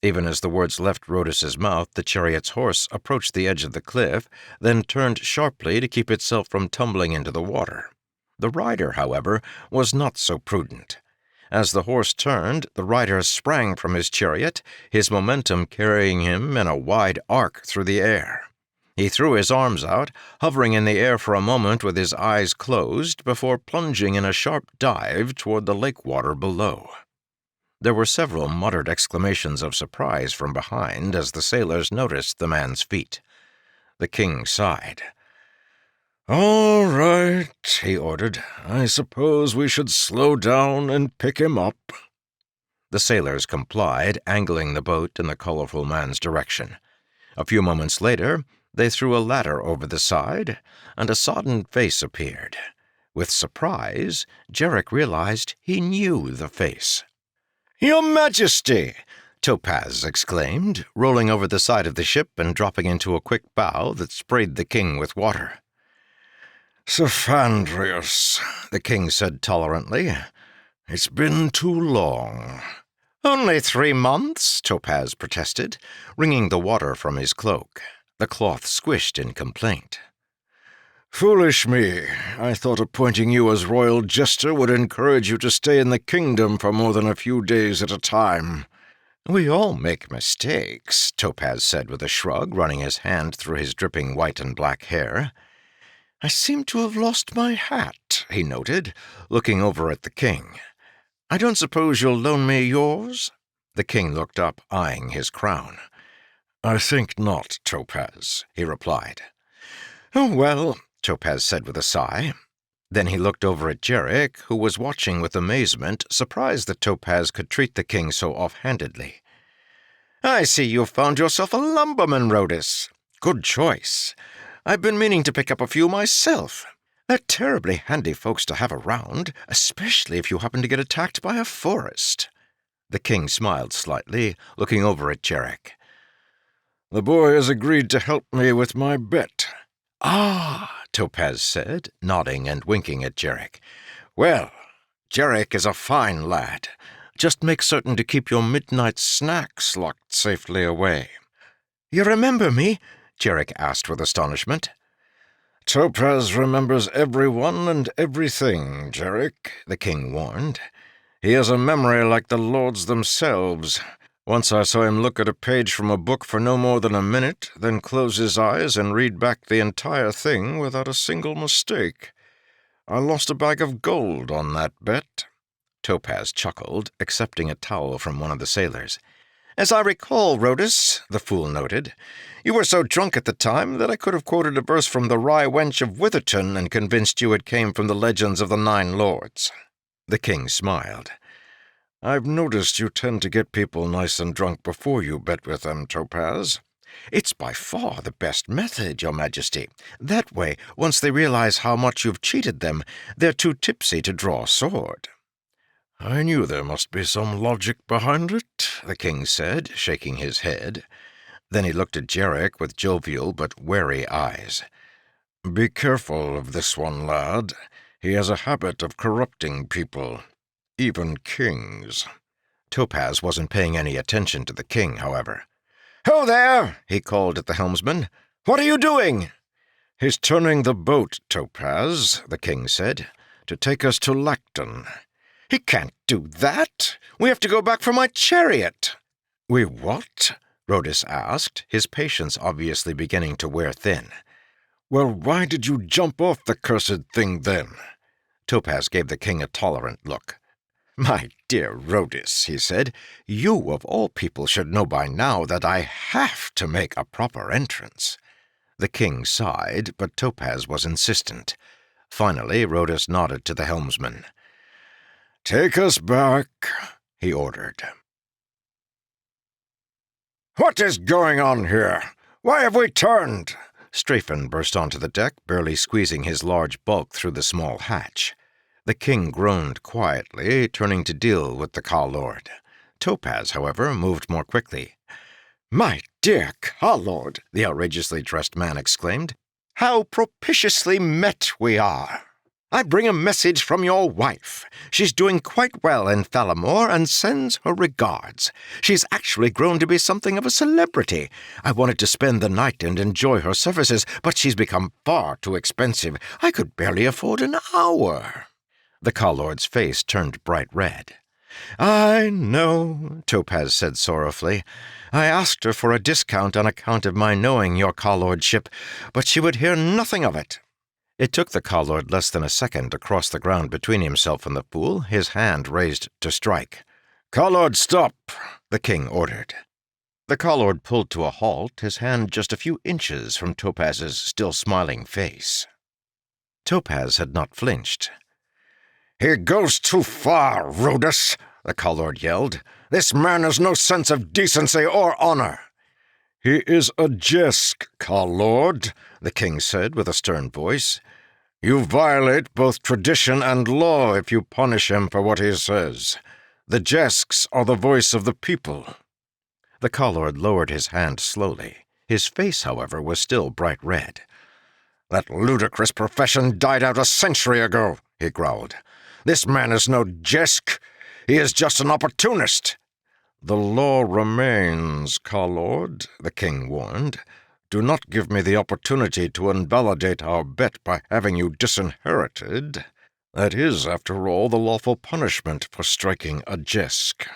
Even as the words left Rhodus's mouth, the chariot's horse approached the edge of the cliff, then turned sharply to keep itself from tumbling into the water. The rider, however, was not so prudent. As the horse turned, the rider sprang from his chariot, his momentum carrying him in a wide arc through the air. He threw his arms out, hovering in the air for a moment with his eyes closed before plunging in a sharp dive toward the lake water below. There were several muttered exclamations of surprise from behind as the sailors noticed the man's feat. The king sighed. "All right," he ordered. "I suppose we should slow down and pick him up." The sailors complied, angling the boat in the colorful man's direction. A few moments later, they threw a ladder over the side, and a sodden face appeared. With surprise, Jarek realized he knew the face. "Your Majesty!" Topaz exclaimed, rolling over the side of the ship and dropping into a quick bow that sprayed the king with water. "Saphandrius," the king said tolerantly. "It's been too long." "Only 3 months," Topaz protested, wringing the water from his cloak. The cloth squished in complaint. "Foolish me. I thought appointing you as royal jester would encourage you to stay in the kingdom for more than a few days at a time." "We all make mistakes," Topaz said with a shrug, running his hand through his dripping white and black hair. "I seem to have lost my hat," he noted, looking over at the king. "I don't suppose you'll loan me yours?" The king looked up, eyeing his crown. "I think not, Topaz," he replied. "Oh, well," Topaz said with a sigh. Then he looked over at Jarek, who was watching with amazement, surprised that Topaz could treat the king so offhandedly. "I see you've found yourself a lumberman, Rhodus. Good choice. I've been meaning to pick up a few myself. They're terribly handy folks to have around, especially if you happen to get attacked by a forest." The king smiled slightly, looking over at Jarek. "The boy has agreed to help me with my bet." "Ah," Topaz said, nodding and winking at Jarek. "Well, Jarek is a fine lad. Just make certain to keep your midnight snacks locked safely away." "You remember me?" Jarek asked with astonishment. "Topaz remembers everyone and everything, Jarek," the king warned. "He has a memory like the lords themselves. Once I saw him look at a page from a book for no more than a minute, then close his eyes and read back the entire thing without a single mistake. I lost a bag of gold on that bet." Topaz chuckled, accepting a towel from one of the sailors. "As I recall, Rhodus," the fool noted, "you were so drunk at the time that I could have quoted a verse from the Rye Wench of Witherton and convinced you it came from the legends of the 9 Lords." The king smiled. "I've noticed you tend to get people nice and drunk before you bet with them, Topaz." "It's by far the best method, Your Majesty. That way, once they realize how much you've cheated them, they're too tipsy to draw a sword." "I knew there must be some logic behind it," the king said, shaking his head. Then he looked at Jarek with jovial but wary eyes. "Be careful of this one, lad. He has a habit of corrupting people, even kings." Topaz wasn't paying any attention to the king, however. "Ho there!" he called at the helmsman. "What are you doing?" "He's turning the boat, Topaz," the king said, "to take us to Lacton." "He can't do that. We have to go back for my chariot." "We what?" Rhodus asked, his patience obviously beginning to wear thin. "Well, why did you jump off the cursed thing then?" Topaz gave the king a tolerant look. "My dear Rhodus," he said, "you of all people should know by now that I have to make a proper entrance." The king sighed, but Topaz was insistent. Finally, Rhodus nodded to the helmsman. "Take us back," he ordered. "What is going on here? Why have we turned?" Strafen burst onto the deck, barely squeezing his large bulk through the small hatch. The king groaned quietly, turning to deal with the Ka-Lord. Topaz, however, moved more quickly. "My dear Ka-Lord," the outrageously dressed man exclaimed, "how propitiously met we are!" I bring a message from your wife. She's doing quite well in Thalamore and sends her regards. She's actually grown to be something of a celebrity. I wanted to spend the night and enjoy her services, but she's become far too expensive. I could barely afford an hour." The Call-Lord's face turned bright red. "I know," Topaz said sorrowfully. "I asked her for a discount on account of my knowing your Call-Lordship, but she would hear nothing of it." It took the Call-Lord less than a second to cross the ground between himself and the fool, his hand raised to strike. "Call-Lord, stop!" the king ordered. The Call-Lord pulled to a halt, his hand just a few inches from Topaz's still smiling face. Topaz had not flinched. "He goes too far, Rhodus," the Call-Lord yelled. "This man has no sense of decency or honor." "He is a Jesk, Call-Lord," the king said with a stern voice. "You violate both tradition and law if you punish him for what he says. The Jesks are the voice of the people." The Call-Lord lowered his hand slowly. His face, however, was still bright red. "That ludicrous profession died out a century ago," he growled. "This man is no Jesk. He is just an opportunist." "The law remains, Call-Lord," the king warned. "Do not give me the opportunity to invalidate our bet by having you disinherited. That is, after all, the lawful punishment for striking a Jesk."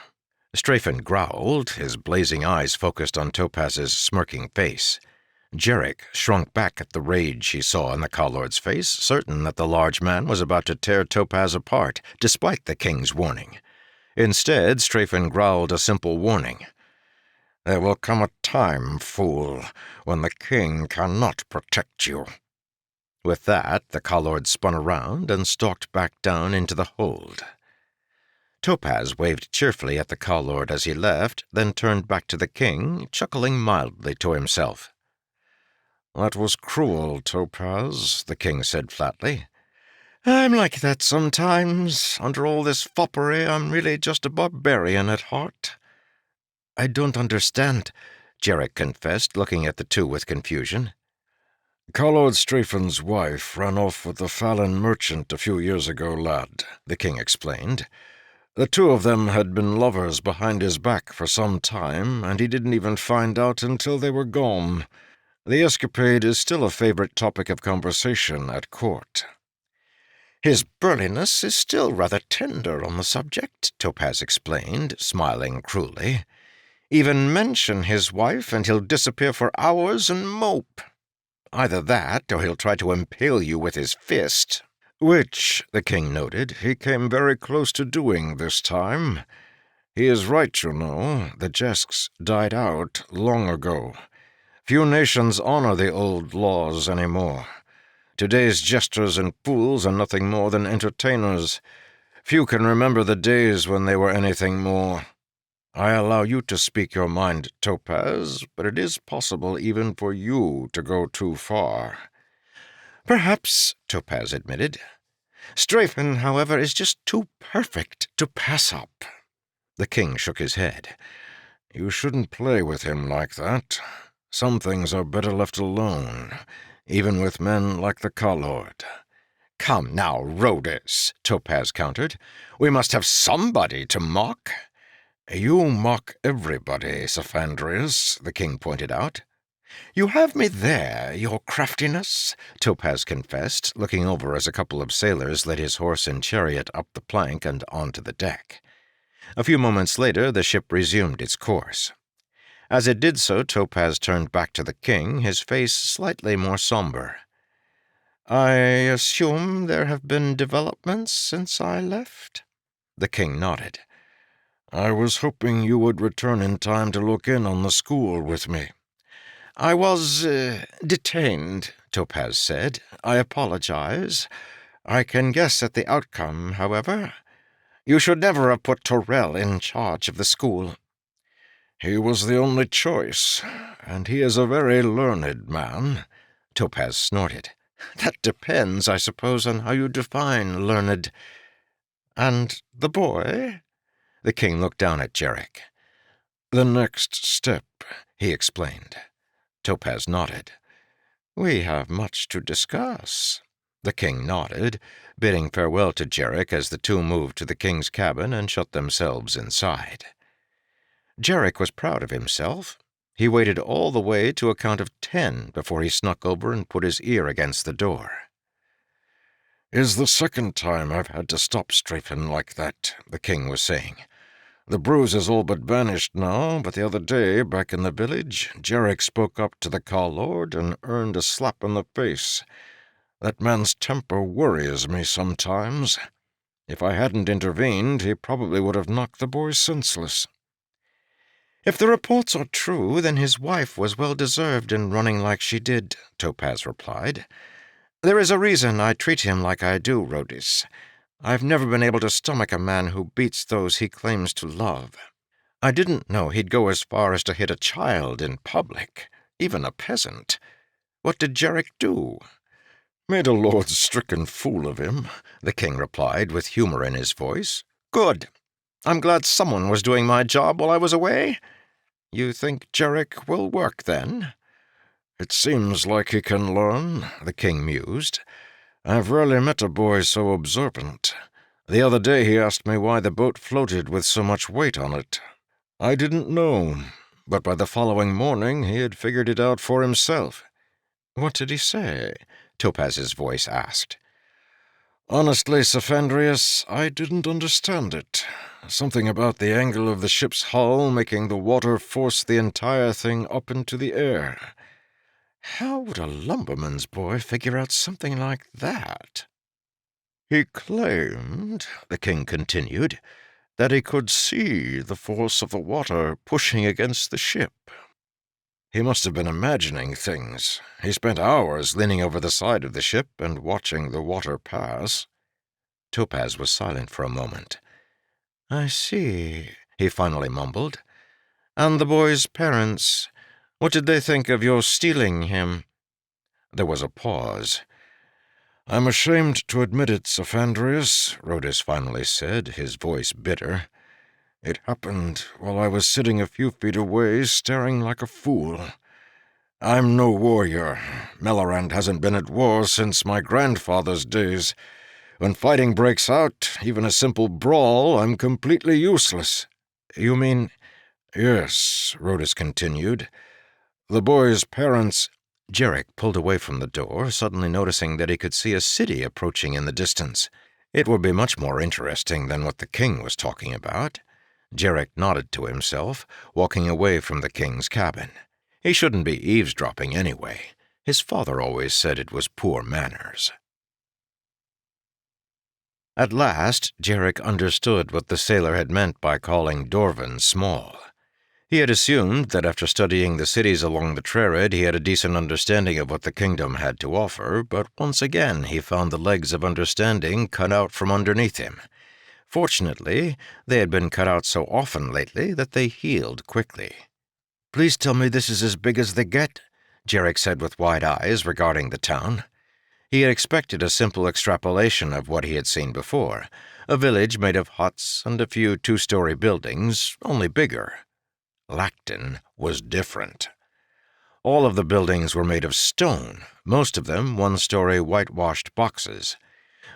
Strafen growled, his blazing eyes focused on Topaz's smirking face. Jarek shrunk back at the rage he saw in the Call-Lord's face, certain that the large man was about to tear Topaz apart, despite the king's warning. Instead, Strafen growled a simple warning. "There will come a time, fool, when the king cannot protect you." With that, the Call-Lord spun around and stalked back down into the hold. Topaz waved cheerfully at the Call-Lord as he left, then turned back to the king, chuckling mildly to himself. "That was cruel, Topaz," the king said flatly. "I'm like that sometimes. Under all this foppery, I'm really just a barbarian at heart." "I don't understand," Jarek confessed, looking at the two with confusion. "Call-Lord Strafen's wife ran off with the Fallon merchant a few years ago, lad," the king explained. "The two of them had been lovers behind his back for some time, and he didn't even find out until they were gone. The escapade is still a favorite topic of conversation at court." "His burliness is still rather tender on the subject," Topaz explained, smiling cruelly. "Even mention his wife and he'll disappear for hours and mope. Either that, or he'll try to impale you with his fist." "Which," the king noted, "he came very close to doing this time. He is right, you know. The Jesks died out long ago. Few nations honor the old laws anymore. Today's jesters and fools are nothing more than entertainers. Few can remember the days when they were anything more. I allow you to speak your mind, Topaz, but it is possible even for you to go too far." "Perhaps," Topaz admitted. "Strafen, however, is just too perfect to pass up." The king shook his head. "You shouldn't play with him like that. Some things are better left alone, even with men like the Call-Lord." "Come now, Rhodus," Topaz countered. "We must have somebody to mock." "You mock everybody, Saphandrius," the king pointed out. "You have me there, your craftiness," Topaz confessed, looking over as a couple of sailors led his horse and chariot up the plank and onto the deck. A few moments later, the ship resumed its course. As it did so, Topaz turned back to the king, his face slightly more somber. "I assume there have been developments since I left?" The king nodded. "I was hoping you would return in time to look in on the school with me." "I was detained," Topaz said. "I apologize. I can guess at the outcome, however. You should never have put Torrell in charge of the school." "He was the only choice, and he is a very learned man," Topaz snorted. "That depends, I suppose, on how you define learned. And the boy?" The king looked down at Jarek. "The next step," he explained. Topaz nodded. "We have much to discuss." The king nodded, bidding farewell to Jarek as the two moved to the king's cabin and shut themselves inside. Jarek was proud of himself. He waited all the way to a count of 10 before he snuck over and put his ear against the door. "Is the second time I've had to stop strafing like that," the king was saying. "The bruise is all but vanished now, but the other day, back in the village, Jarek spoke up to the Call Lord and earned a slap in the face. That man's temper worries me sometimes. If I hadn't intervened, he probably would have knocked the boy senseless." "If the reports are true, then his wife was well-deserved in running like she did," Topaz replied. "There is a reason I treat him like I do, Rhodis. I've never been able to stomach a man who beats those he claims to love. I didn't know he'd go as far as to hit a child in public, even a peasant. What did Jarek do?" "Made a lord-stricken fool of him," the king replied with humor in his voice. "Good. I'm glad someone was doing my job while I was away. You think Jarek will work, then?" "It seems like he can learn," the king mused. "I've rarely met a boy so observant. The other day he asked me why the boat floated with so much weight on it. I didn't know, but by the following morning he had figured it out for himself." "What did he say?" Topaz's voice asked. "Honestly, Saphandrius, I didn't understand it. Something about the angle of the ship's hull making the water force the entire thing up into the air." "How would a lumberman's boy figure out something like that?" "He claimed," the king continued, "that he could see the force of the water pushing against the ship. He must have been imagining things. He spent hours leaning over the side of the ship and watching the water pass." Topaz was silent for a moment. "I see," he finally mumbled. "And the boy's parents, what did they think of your stealing him?" There was a pause. "I'm ashamed to admit it, Saphandrius," Rhodis finally said, his voice bitter. "It happened while I was sitting a few feet away, staring like a fool. I'm no warrior. Melorand hasn't been at war since my grandfather's days. When fighting breaks out, even a simple brawl, I'm completely useless." "You mean—" "Yes," Rhodis continued. "The boy's parents—" Jarek pulled away from the door, suddenly noticing that he could see a city approaching in the distance. It would be much more interesting than what the king was talking about. Jarek nodded to himself, walking away from the king's cabin. He shouldn't be eavesdropping anyway. His father always said it was poor manners. At last, Jarek understood what the sailor had meant by calling Dorvan small. He had assumed that after studying the cities along the Trerid he had a decent understanding of what the kingdom had to offer, but once again he found the legs of understanding cut out from underneath him. Fortunately, they had been cut out so often lately that they healed quickly. "Please tell me this is as big as they get," Jarek said with wide eyes regarding the town. He had expected a simple extrapolation of what he had seen before, a village made of huts and a few two-story buildings, only bigger. Lacton was different. All of the buildings were made of stone, most of them one-story whitewashed boxes.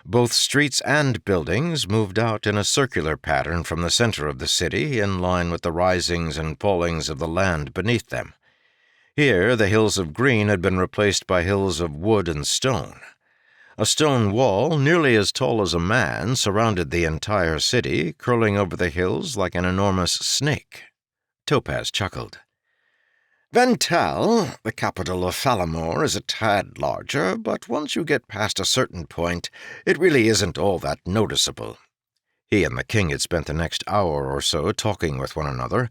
Both streets and buildings moved out in a circular pattern from the center of the city in line with the risings and fallings of the land beneath them. Here, the hills of green had been replaced by hills of wood and stone. A stone wall, nearly as tall as a man, surrounded the entire city, curling over the hills like an enormous snake. Topaz chuckled. "Vental, the capital of Falamore, is a tad larger, but once you get past a certain point, it really isn't all that noticeable." He and the king had spent the next hour or so talking with one another,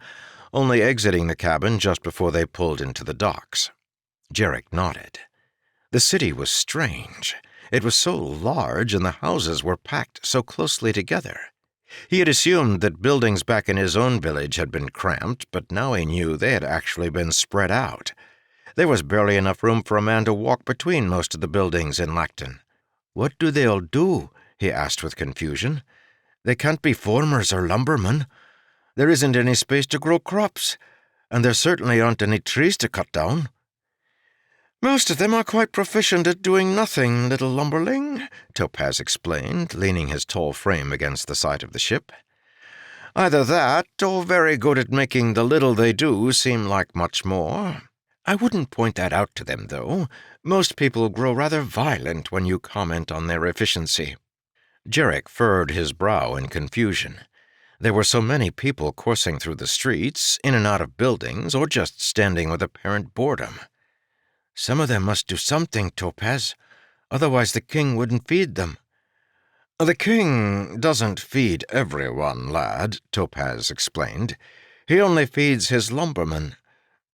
only exiting the cabin just before they pulled into the docks. Jarek nodded. The city was strange. It was so large and the houses were packed so closely together. He had assumed that buildings back in his own village had been cramped, but now he knew they had actually been spread out. There was barely enough room for a man to walk between most of the buildings in Lacton. "What do they all do?" he asked with confusion. "They can't be farmers or lumbermen. There isn't any space to grow crops, and there certainly aren't any trees to cut down." Most of them are quite proficient at doing nothing, little lumberling, Topaz explained, leaning his tall frame against the side of the ship. Either that, or very good at making the little they do seem like much more. I wouldn't point that out to them, though. Most people grow rather violent when you comment on their efficiency. Jarek furrowed his brow in confusion. There were so many people coursing through the streets, in and out of buildings, or just standing with apparent boredom. Some of them must do something, Topaz. Otherwise the king wouldn't feed them. The king doesn't feed everyone, lad, Topaz explained. He only feeds his lumbermen.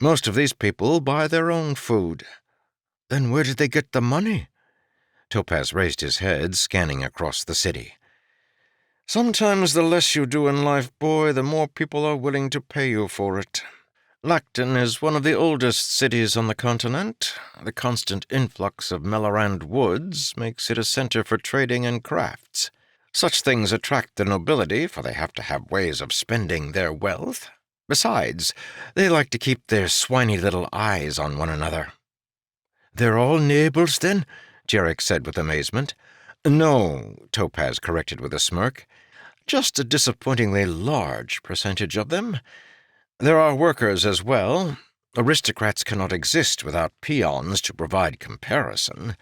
Most of these people buy their own food. Then where did they get the money? Topaz raised his head, scanning across the city. Sometimes the less you do in life, boy, the more people are willing to pay you for it. Lacton is one of the oldest cities on the continent. The constant influx of Melorand woods makes it a center for trading and crafts. Such things attract the nobility, for they have to have ways of spending their wealth. Besides, they like to keep their swiny little eyes on one another. "They're all neighbors, then?" Jarek said with amazement. "No," Topaz corrected with a smirk. "Just a disappointingly large percentage of them. There are workers as well. Aristocrats cannot exist without peons to provide comparison.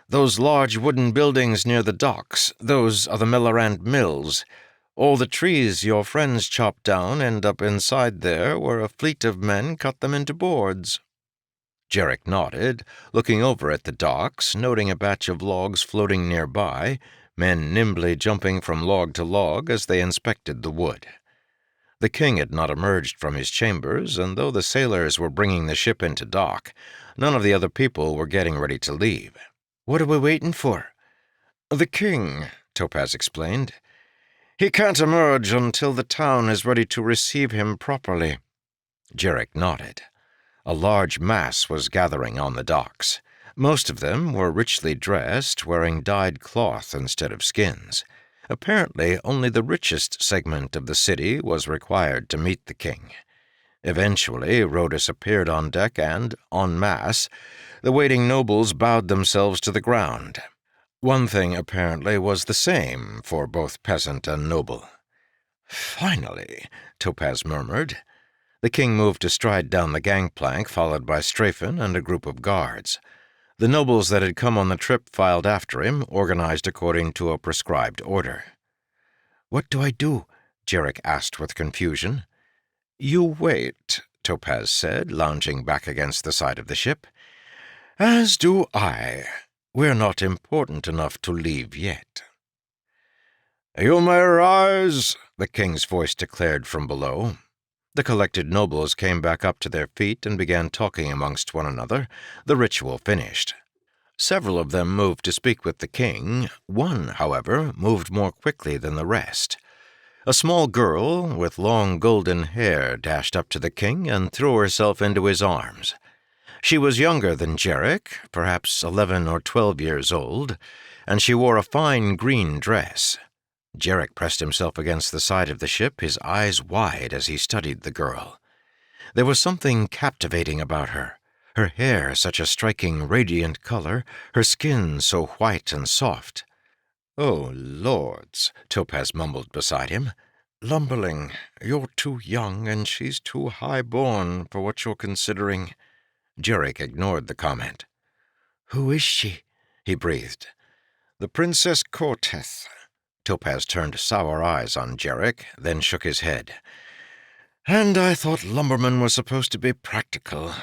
Those large wooden buildings near the docks, those are the Melorand mills. All the trees your friends chop down end up inside there, where a fleet of men cut them into boards." Jarek nodded, looking over at the docks, noting a batch of logs floating nearby, men nimbly jumping from log to log as they inspected the wood. The king had not emerged from his chambers, and though the sailors were bringing the ship into dock, none of the other people were getting ready to leave. "What are we waiting for?" "The king," Topaz explained. "He can't emerge until the town is ready to receive him properly." Jarek nodded. A large mass was gathering on the docks. Most of them were richly dressed, wearing dyed cloth instead of skins. Apparently, only the richest segment of the city was required to meet the king. Eventually, Rhodus appeared on deck and, en masse, the waiting nobles bowed themselves to the ground. One thing, apparently, was the same for both peasant and noble. "Finally," Topaz murmured. The king moved to stride down the gangplank, followed by Strafen and a group of guards. The nobles that had come on the trip filed after him, organized according to a prescribed order. "What do I do?" Jarek asked with confusion. "You wait," Topaz said, lounging back against the side of the ship. "As do I. We're not important enough to leave yet." "You may rise," the king's voice declared from below. The collected nobles came back up to their feet and began talking amongst one another, the ritual finished. Several of them moved to speak with the king. One, however, moved more quickly than the rest. A small girl with long golden hair dashed up to the king and threw herself into his arms. She was younger than Jarek, perhaps 11 or 12 years old, and she wore a fine green dress. Jarek pressed himself against the side of the ship, his eyes wide as he studied the girl. There was something captivating about her. Her hair such a striking, radiant color, her skin so white and soft. "Oh, lords," Topaz mumbled beside him. "Lumberling, you're too young and she's too high-born for what you're considering." Jarek ignored the comment. "Who is she?" he breathed. "The Princess Corteth." Topaz turned sour eyes on Jarek, then shook his head. "And I thought lumbermen were supposed to be practical.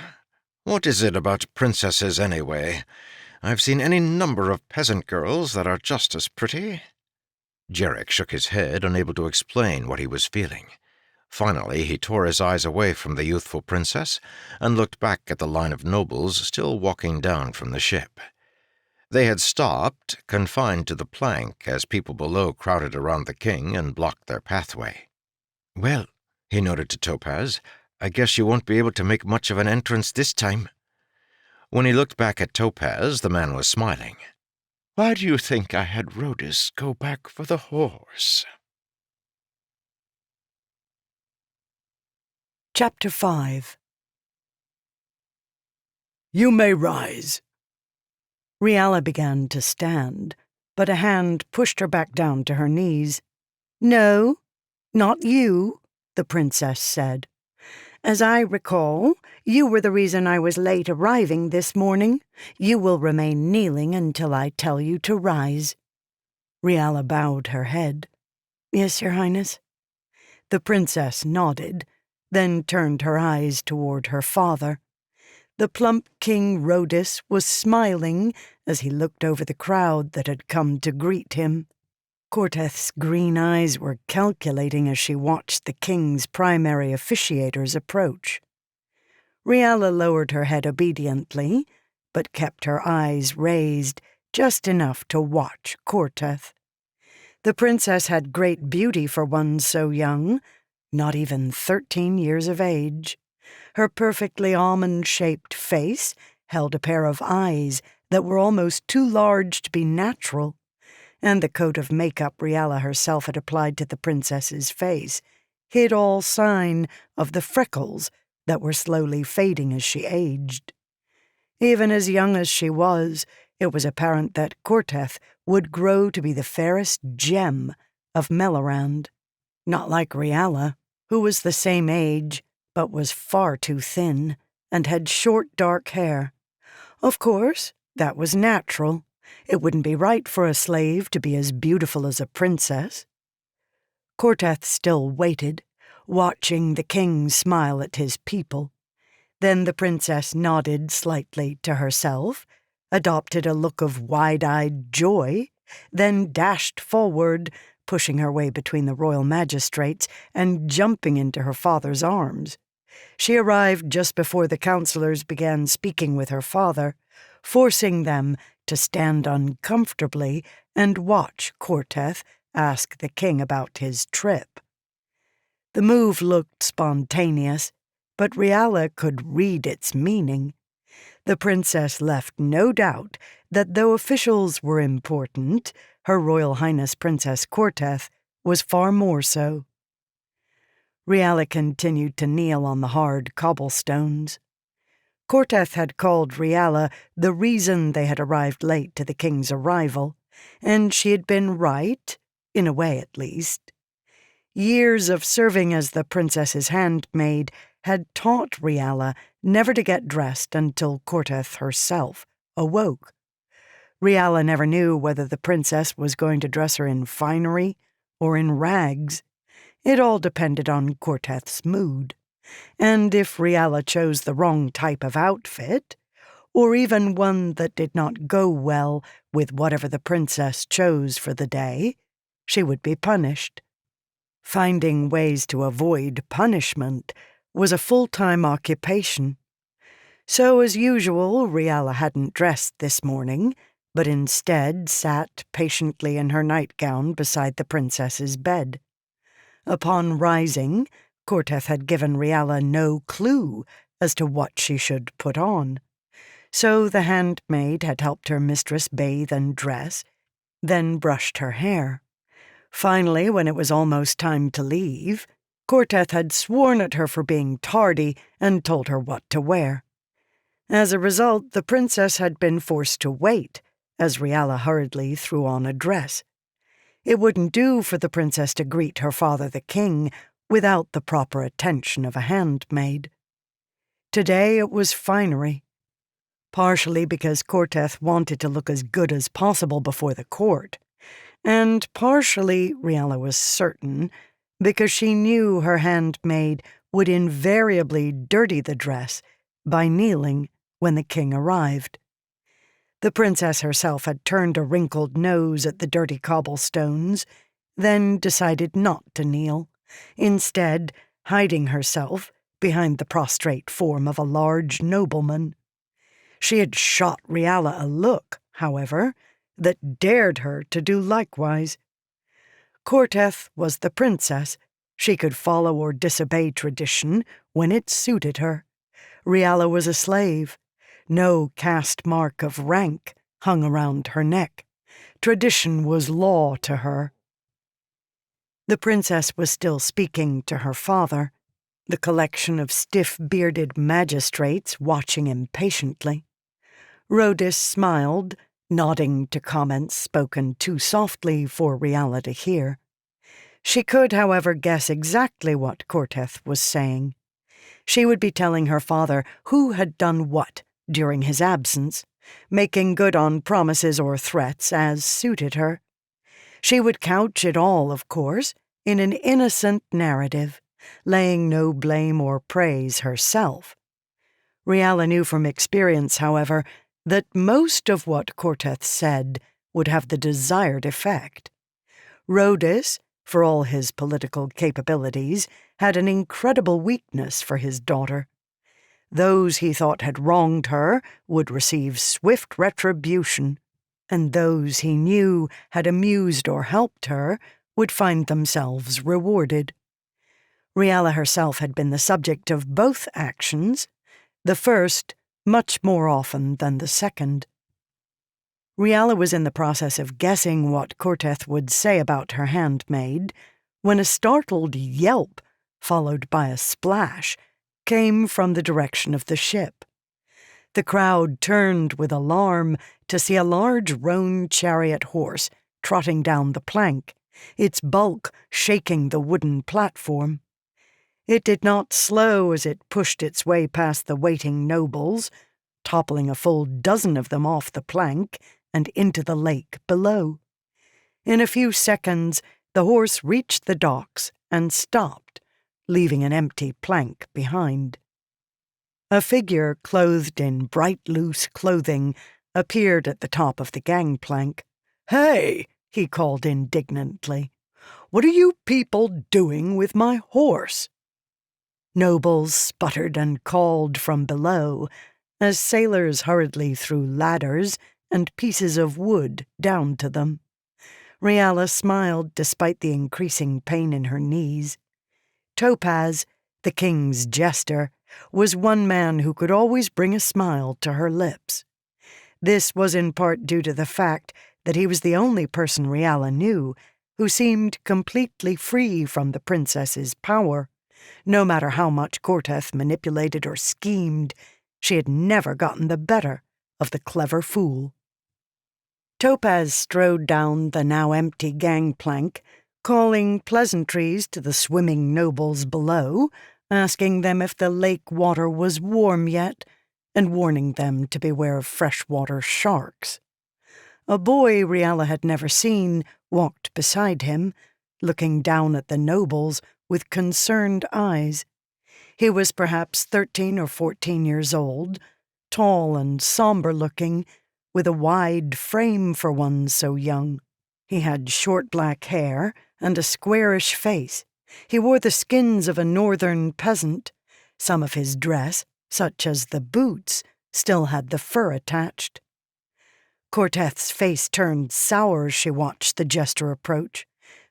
What is it about princesses, anyway? I've seen any number of peasant girls that are just as pretty." Jarek shook his head, unable to explain what he was feeling. Finally, he tore his eyes away from the youthful princess and looked back at the line of nobles still walking down from the ship. They had stopped, confined to the plank, as people below crowded around the king and blocked their pathway. "Well," he nodded to Topaz, "I guess you won't be able to make much of an entrance this time." When he looked back at Topaz, the man was smiling. "Why do you think I had Rhodus go back for the horse?" Chapter 5 You may rise." Riala began to stand, but a hand pushed her back down to her knees. "No, not you," the princess said. "As I recall, you were the reason I was late arriving this morning. You will remain kneeling until I tell you to rise." Riala bowed her head. "Yes, Your Highness." The princess nodded, then turned her eyes toward her father. The plump King Rhodus was smiling as he looked over the crowd that had come to greet him. Corteth's green eyes were calculating as she watched the king's primary officiators approach. Riala lowered her head obediently, but kept her eyes raised just enough to watch Corteth. The princess had great beauty for one so young, not even 13 years of age. Her perfectly almond-shaped face held a pair of eyes that were almost too large to be natural, and the coat of makeup Riala herself had applied to the princess's face hid all sign of the freckles that were slowly fading as she aged. Even as young as she was, it was apparent that Corteth would grow to be the fairest gem of Melorand. Not like Riala, who was the same age, but was far too thin, and had short dark hair. Of course, that was natural. It wouldn't be right for a slave to be as beautiful as a princess. Corteth still waited, watching the king smile at his people. Then the princess nodded slightly to herself, adopted a look of wide-eyed joy, then dashed forward, pushing her way between the royal magistrates and jumping into her father's arms. She arrived just before the counselors began speaking with her father, forcing them to stand uncomfortably and watch Corteth ask the king about his trip. The move looked spontaneous, but Riala could read its meaning. The princess left no doubt that though officials were important, Her Royal Highness Princess Corteth was far more so. Riala continued to kneel on the hard cobblestones. Corteth had called Riala the reason they had arrived late to the king's arrival, and she had been right, in a way at least. Years of serving as the princess's handmaid had taught Riala never to get dressed until Corteth herself awoke. Riala never knew whether the princess was going to dress her in finery or in rags. It all depended on Corteth's mood, and if Riala chose the wrong type of outfit, or even one that did not go well with whatever the princess chose for the day, she would be punished. Finding ways to avoid punishment was a full-time occupation. So, as usual, Riala hadn't dressed this morning, but instead sat patiently in her nightgown beside the princess's bed. Upon rising, Corteth had given Riala no clue as to what she should put on. So the handmaid had helped her mistress bathe and dress, then brushed her hair. Finally, when it was almost time to leave, Corteth had sworn at her for being tardy and told her what to wear. As a result, the princess had been forced to wait as Riala hurriedly threw on a dress. It wouldn't do for the princess to greet her father the king without the proper attention of a handmaid. Today it was finery, partially because Corteth wanted to look as good as possible before the court, and partially, Riala was certain, because she knew her handmaid would invariably dirty the dress by kneeling when the king arrived. The princess herself had turned a wrinkled nose at the dirty cobblestones, then decided not to kneel, instead hiding herself behind the prostrate form of a large nobleman. She had shot Riala a look, however, that dared her to do likewise. Corteth was the princess. She could follow or disobey tradition when it suited her. Riala was a slave. No caste mark of rank hung around her neck. Tradition was law to her. The princess was still speaking to her father. the collection of stiff-bearded magistrates watching impatiently. Rhodus smiled, nodding to comments spoken too softly for Riala to hear. She could, however, guess exactly what Corteth was saying. She would be telling her father who had done what during his absence, making good on promises or threats as suited her. She would couch it all, of course, in an innocent narrative, laying no blame or praise herself. Riala knew from experience, however, that most of what Corteth said would have the desired effect. Rhodus, for all his political capabilities, had an incredible weakness for his daughter. Those he thought had wronged her would receive swift retribution, and those he knew had amused or helped her would find themselves rewarded. Riala herself had been the subject of both actions, the first much more often than the second. Riala was in the process of guessing what Corteth would say about her handmaid when a startled yelp, followed by a splash, came from the direction of the ship. The crowd turned with alarm to see a large roan chariot horse trotting down the plank, its bulk shaking the wooden platform. It did not slow as it pushed its way past the waiting nobles, toppling a full dozen of them off the plank and into the lake below. In a few seconds, the horse reached the docks and stopped, leaving an empty plank behind. A figure clothed in bright loose clothing appeared at the top of the gangplank. "Hey!" he called indignantly. "What are you people doing with my horse?" Nobles sputtered and called from below, as sailors hurriedly threw ladders and pieces of wood down to them. Riala smiled despite the increasing pain in her knees. Topaz, the king's jester, was one man who could always bring a smile to her lips. This was in part due to the fact that he was the only person Riala knew who seemed completely free from the princess's power. No matter how much Corteth manipulated or schemed, she had never gotten the better of the clever fool. Topaz strode down the now empty gangplank, calling pleasantries to the swimming nobles below, asking them if the lake water was warm yet, and warning them to beware of freshwater sharks. A boy Riala had never seen walked beside him, looking down at the nobles with concerned eyes. He was perhaps 13 or 14 years old, tall and somber-looking, with a wide frame for one so young. He had short black hair and a squarish face. He wore the skins of a northern peasant. Some of his dress, such as the boots, still had the fur attached. Corteth's face turned sour as she watched the jester approach,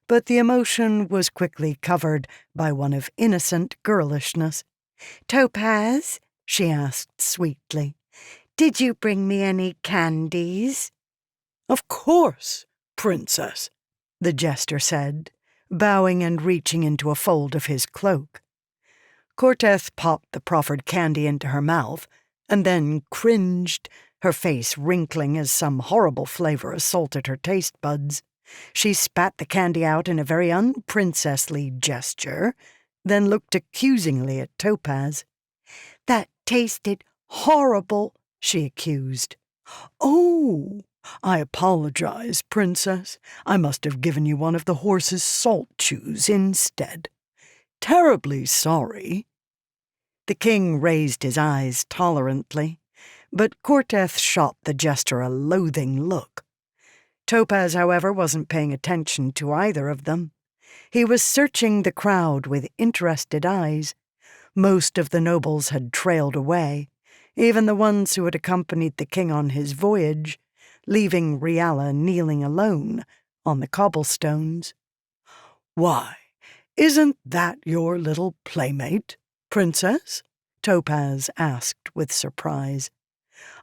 but the emotion was quickly covered by one of innocent girlishness. "Topaz," she asked sweetly, "did you bring me any candies?" "Of course, princess," the jester said, bowing and reaching into a fold of his cloak. Corteth popped the proffered candy into her mouth, and then cringed, her face wrinkling as some horrible flavor assaulted her taste buds. She spat the candy out in a very unprincessly gesture, then looked accusingly at Topaz. "That tasted horrible," she accused. "Oh, I apologize, princess. I must have given you one of the horse's salt chews instead. Terribly sorry." The king raised his eyes tolerantly, but Corteth shot the jester a loathing look. Topaz, however, wasn't paying attention to either of them. He was searching the crowd with interested eyes. Most of the nobles had trailed away, even the ones who had accompanied the king on his voyage, leaving Riala kneeling alone on the cobblestones. "Why, isn't that your little playmate, princess?" Topaz asked with surprise.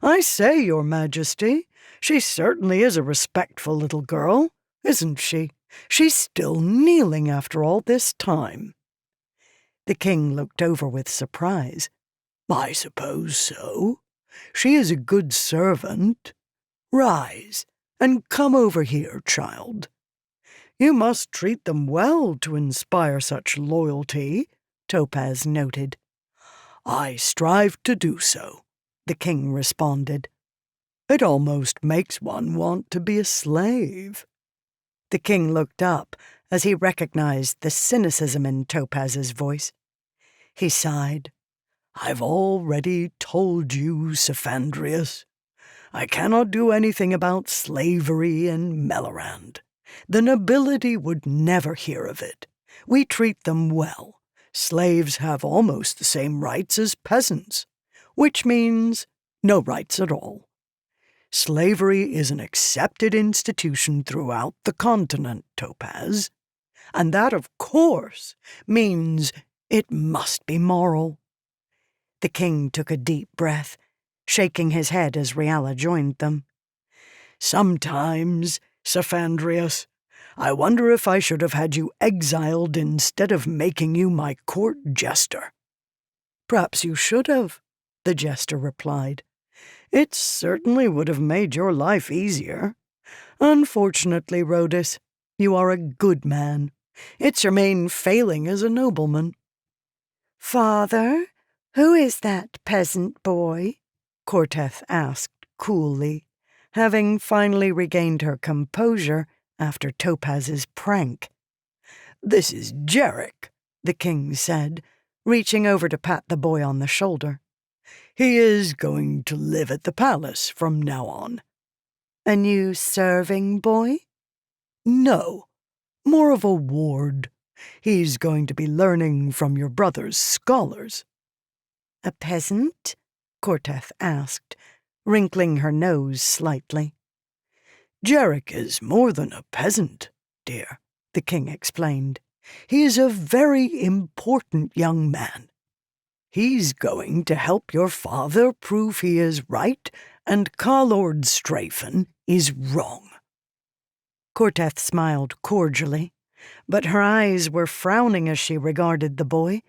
"I say, your majesty, she certainly is a respectful little girl, isn't she? She's still kneeling after all this time." The king looked over with surprise. I suppose so. She is a good servant. Rise, and come over here, child. You must treat them well to inspire such loyalty, Topaz noted. I strive to do so, the king responded. It almost makes one want to be a slave. The king looked up as he recognized the cynicism in Topaz's voice. He sighed. I've already told you, Sephandrius. I cannot do anything about slavery in Melorand. The nobility would never hear of it. We treat them well. Slaves have almost the same rights as peasants, which means no rights at all. Slavery is an accepted institution throughout the continent, Topaz, and that, of course, means it must be moral. The king took a deep breath, shaking his head as Riala joined them. Sometimes, Sephandrius, I wonder if I should have had you exiled instead of making you my court jester. Perhaps you should have, the jester replied. It certainly would have made your life easier. Unfortunately, Rhodus, you are a good man. It's your main failing as a nobleman. Father, who is that peasant boy? Corteth asked coolly, having finally regained her composure after Topaz's prank. This is Jarek, the king said, reaching over to pat the boy on the shoulder. He is going to live at the palace from now on. A new serving boy? No, more of a ward. He's going to be learning from your brother's scholars. A peasant? Corteth asked, wrinkling her nose slightly. Jarek is more than a peasant, dear, the king explained. He is a very important young man. He's going to help your father prove he is right and Carlord Strafen is wrong. Corteth smiled cordially, but her eyes were frowning as she regarded the boy,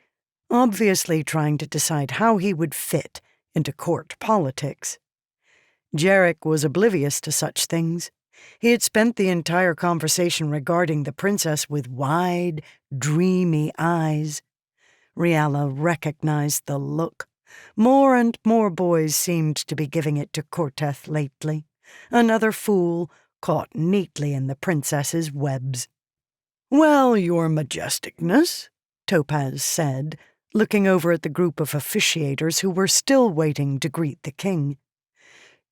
obviously trying to decide how he would fit into court politics. Jarek was oblivious to such things. He had spent the entire conversation regarding the princess with wide, dreamy eyes. Riala recognized the look. More and more boys seemed to be giving it to Corteth lately, another fool caught neatly in the princess's webs. Well, your majesticness, Topaz said, looking over at the group of officiators who were still waiting to greet the king.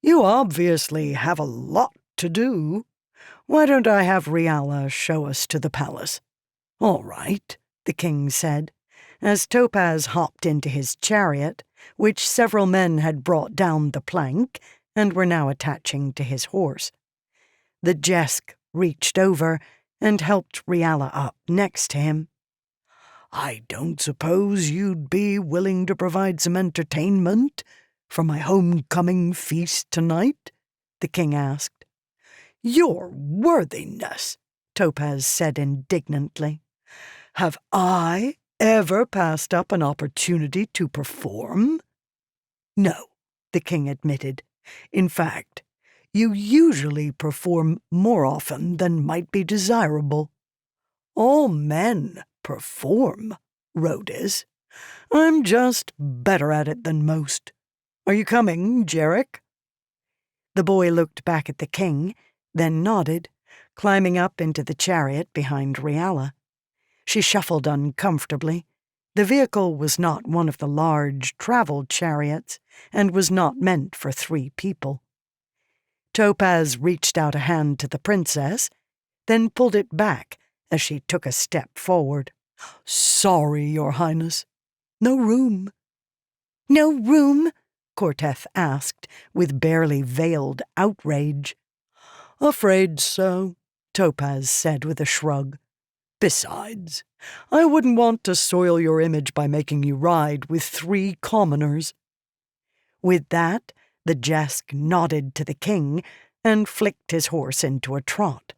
You obviously have a lot to do. Why don't I have Riala show us to the palace? All right, the king said, as Topaz hopped into his chariot, which several men had brought down the plank and were now attaching to his horse. The Jesk reached over and helped Riala up next to him. I don't suppose you'd be willing to provide some entertainment for my homecoming feast tonight? The king asked. Your worthiness, Topaz said indignantly. Have I ever passed up an opportunity to perform? No, the king admitted. In fact, you usually perform more often than might be desirable. All men perform, Rhodus. I'm just better at it than most. Are you coming, Jarek? The boy looked back at the king, then nodded, climbing up into the chariot behind Riala. She shuffled uncomfortably. The vehicle was not one of the large travel chariots and was not meant for 3 people. Topaz reached out a hand to the princess, then pulled it back as she took a step forward. Sorry, Your Highness. No room. No room? Corteth asked, with barely veiled outrage. Afraid so, Topaz said with a shrug. Besides, I wouldn't want to soil your image by making you ride with 3 commoners. With that, the Jesk nodded to the king and flicked his horse into a trot.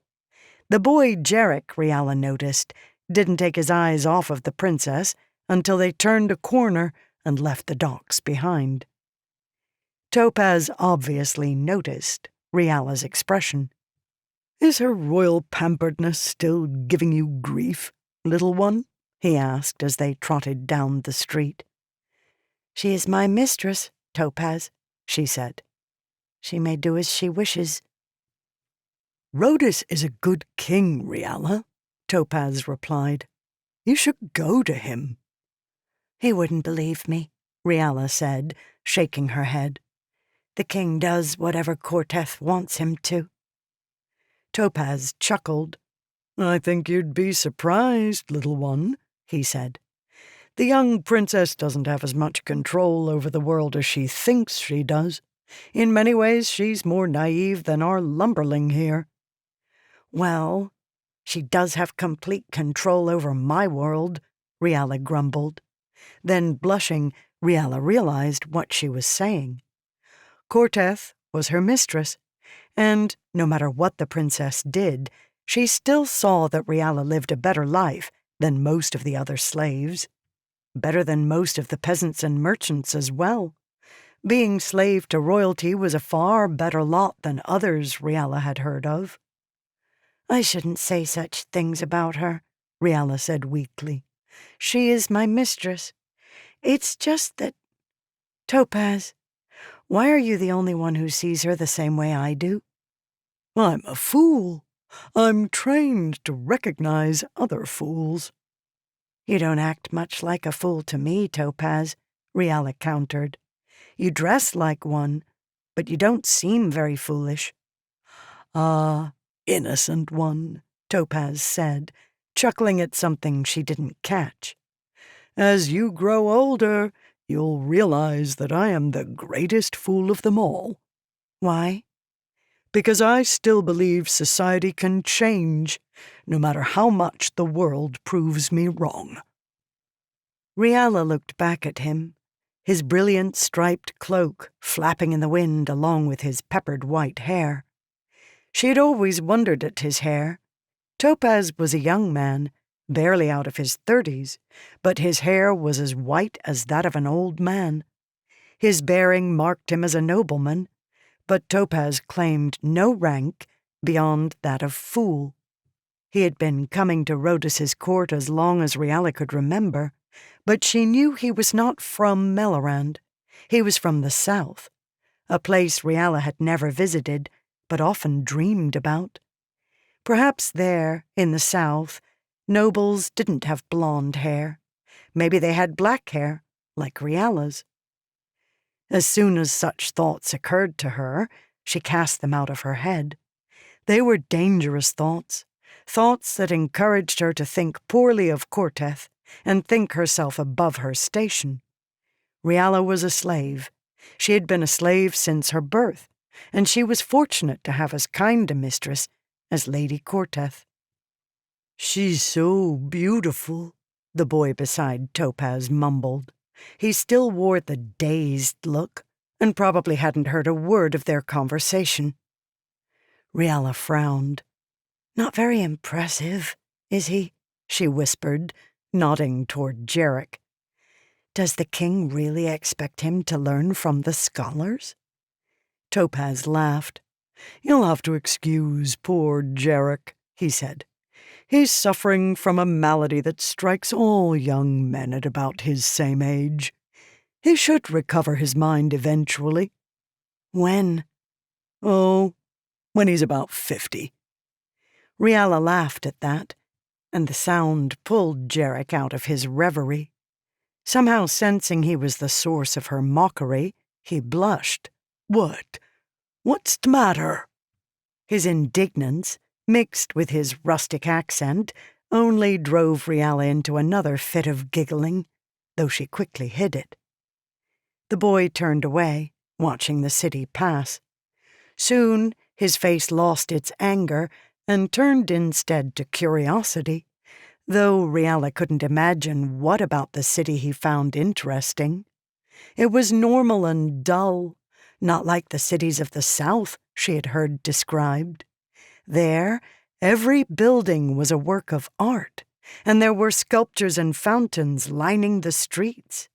The boy Jarek, Riala noticed, didn't take his eyes off of the princess until they turned a corner and left the docks behind. Topaz obviously noticed Riala's expression. "Is her royal pamperedness still giving you grief, little one?" he asked as they trotted down the street. "She is my mistress, Topaz," she said. "She may do as she wishes." "Rhodus is a good king, Riala," Topaz replied. "You should go to him." "He wouldn't believe me," Riala said, shaking her head. "The king does whatever Corteth wants him to." Topaz chuckled. "I think you'd be surprised, little one," he said. "The young princess doesn't have as much control over the world as she thinks she does. In many ways, she's more naive than our lumberling here." "Well, she does have complete control over my world," Riala grumbled. Then, blushing, Riala realized what she was saying. Corteth was her mistress, and no matter what the princess did, she still saw that Riala lived a better life than most of the other slaves. Better than most of the peasants and merchants as well. Being slave to royalty was a far better lot than others Riala had heard of. "I shouldn't say such things about her," Riala said weakly. "She is my mistress. It's just that... Topaz, why are you the only one who sees her the same way I do?" "I'm a fool. I'm trained to recognize other fools." "You don't act much like a fool to me, Topaz," Riala countered. "You dress like one, but you don't seem very foolish." "Ah, innocent one," Topaz said, chuckling at something she didn't catch. "As you grow older, you'll realize that I am the greatest fool of them all." "Why?" "Because I still believe society can change, no matter how much the world proves me wrong." Riala looked back at him, his brilliant striped cloak flapping in the wind along with his peppered white hair. She had always wondered at his hair. Topaz was a young man, barely out of his 30s, but his hair was as white as that of an old man. His bearing marked him as a nobleman, but Topaz claimed no rank beyond that of fool. He had been coming to Rhodus's court as long as Riala could remember, but she knew he was not from Melorand. He was from the south, a place Riala had never visited, but often dreamed about. Perhaps there, in the south, nobles didn't have blonde hair. Maybe they had black hair, like Riala's. As soon as such thoughts occurred to her, she cast them out of her head. They were dangerous thoughts that encouraged her to think poorly of Corteth and think herself above her station. Riala was a slave. She had been a slave since her birth, and she was fortunate to have as kind a mistress as Lady Corteth. "She's so beautiful," the boy beside Topaz mumbled. He still wore the dazed look, and probably hadn't heard a word of their conversation. Riala frowned. "Not very impressive, is he?" she whispered, nodding toward Jarek. "Does the king really expect him to learn from the scholars?" Topaz laughed. "You'll have to excuse poor Jarek," he said. "He's suffering from a malady that strikes all young men at about his same age. He should recover his mind eventually." "When?" "Oh, when he's about 50. Riala laughed at that, and the sound pulled Jarek out of his reverie. Somehow sensing he was the source of her mockery, he blushed. What's the matter?" His indignance, mixed with his rustic accent, only drove Riala into another fit of giggling, though she quickly hid it. The boy turned away, watching the city pass. Soon his face lost its anger and turned instead to curiosity, though Riala couldn't imagine what about the city he found interesting. It was normal and dull, not like the cities of the south she had heard described. There, every building was a work of art, and there were sculptures and fountains lining the streets.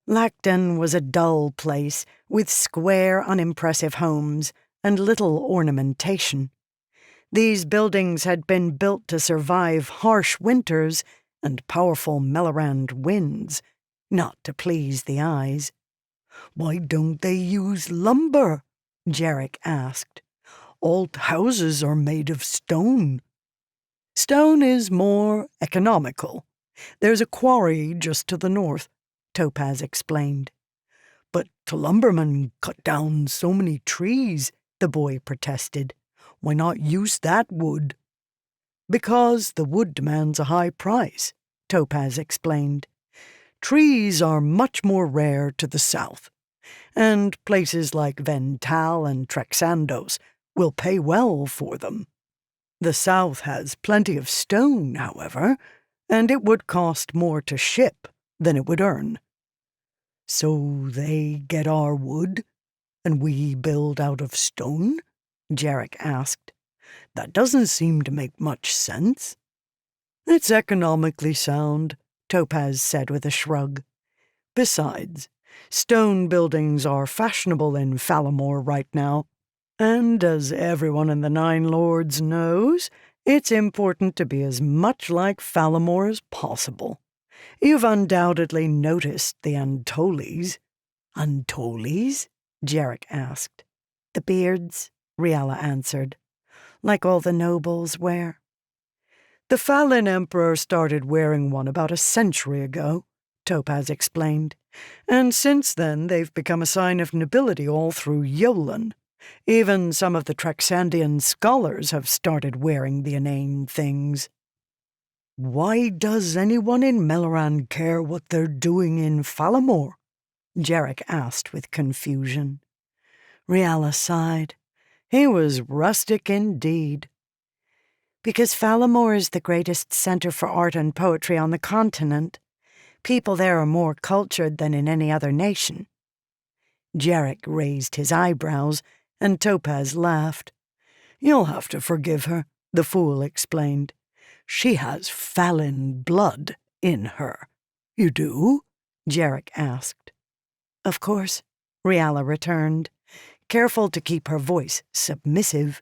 Lacton was a dull place with square, unimpressive homes and little ornamentation. These buildings had been built to survive harsh winters and powerful Melorand winds, not to please the eyes. "Why don't they use lumber?" Jarek asked. "All houses are made of stone." "Stone is more economical. There's a quarry just to the north," Topaz explained. "But the lumbermen cut down so many trees," the boy protested. "Why not use that wood?" "Because the wood demands a high price," Topaz explained. "Trees are much more rare to the south, and places like Vental and Trexandos will pay well for them. The south has plenty of stone, however, and it would cost more to ship than it would earn." "So they get our wood, and we build out of stone?" Jarek asked. "That doesn't seem to make much sense." "It's economically sound," Topaz said with a shrug. "Besides, stone buildings are fashionable in Falamore right now, and as everyone in the Nine Lords knows, it's important to be as much like Falamore as possible. You've undoubtedly noticed the Antoles." "Antoles?" Jarek asked. "The beards," Riala answered, "like all the nobles wear." "The Fallen Emperor started wearing one about a century ago," Topaz explained, "and since then they've become a sign of nobility all through Yolen. Even some of the Trexandian scholars have started wearing the inane things." "Why does anyone in Melorand care what they're doing in Falamore?" Jarek asked with confusion. Riala sighed. He was rustic indeed. "Because Falamore is the greatest center for art and poetry on the continent. People there are more cultured than in any other nation." Jarek raised his eyebrows, and Topaz laughed. "You'll have to forgive her," the fool explained. "She has Fallen blood in her." "You do?" Jarek asked. "Of course," Riala returned, careful to keep her voice submissive.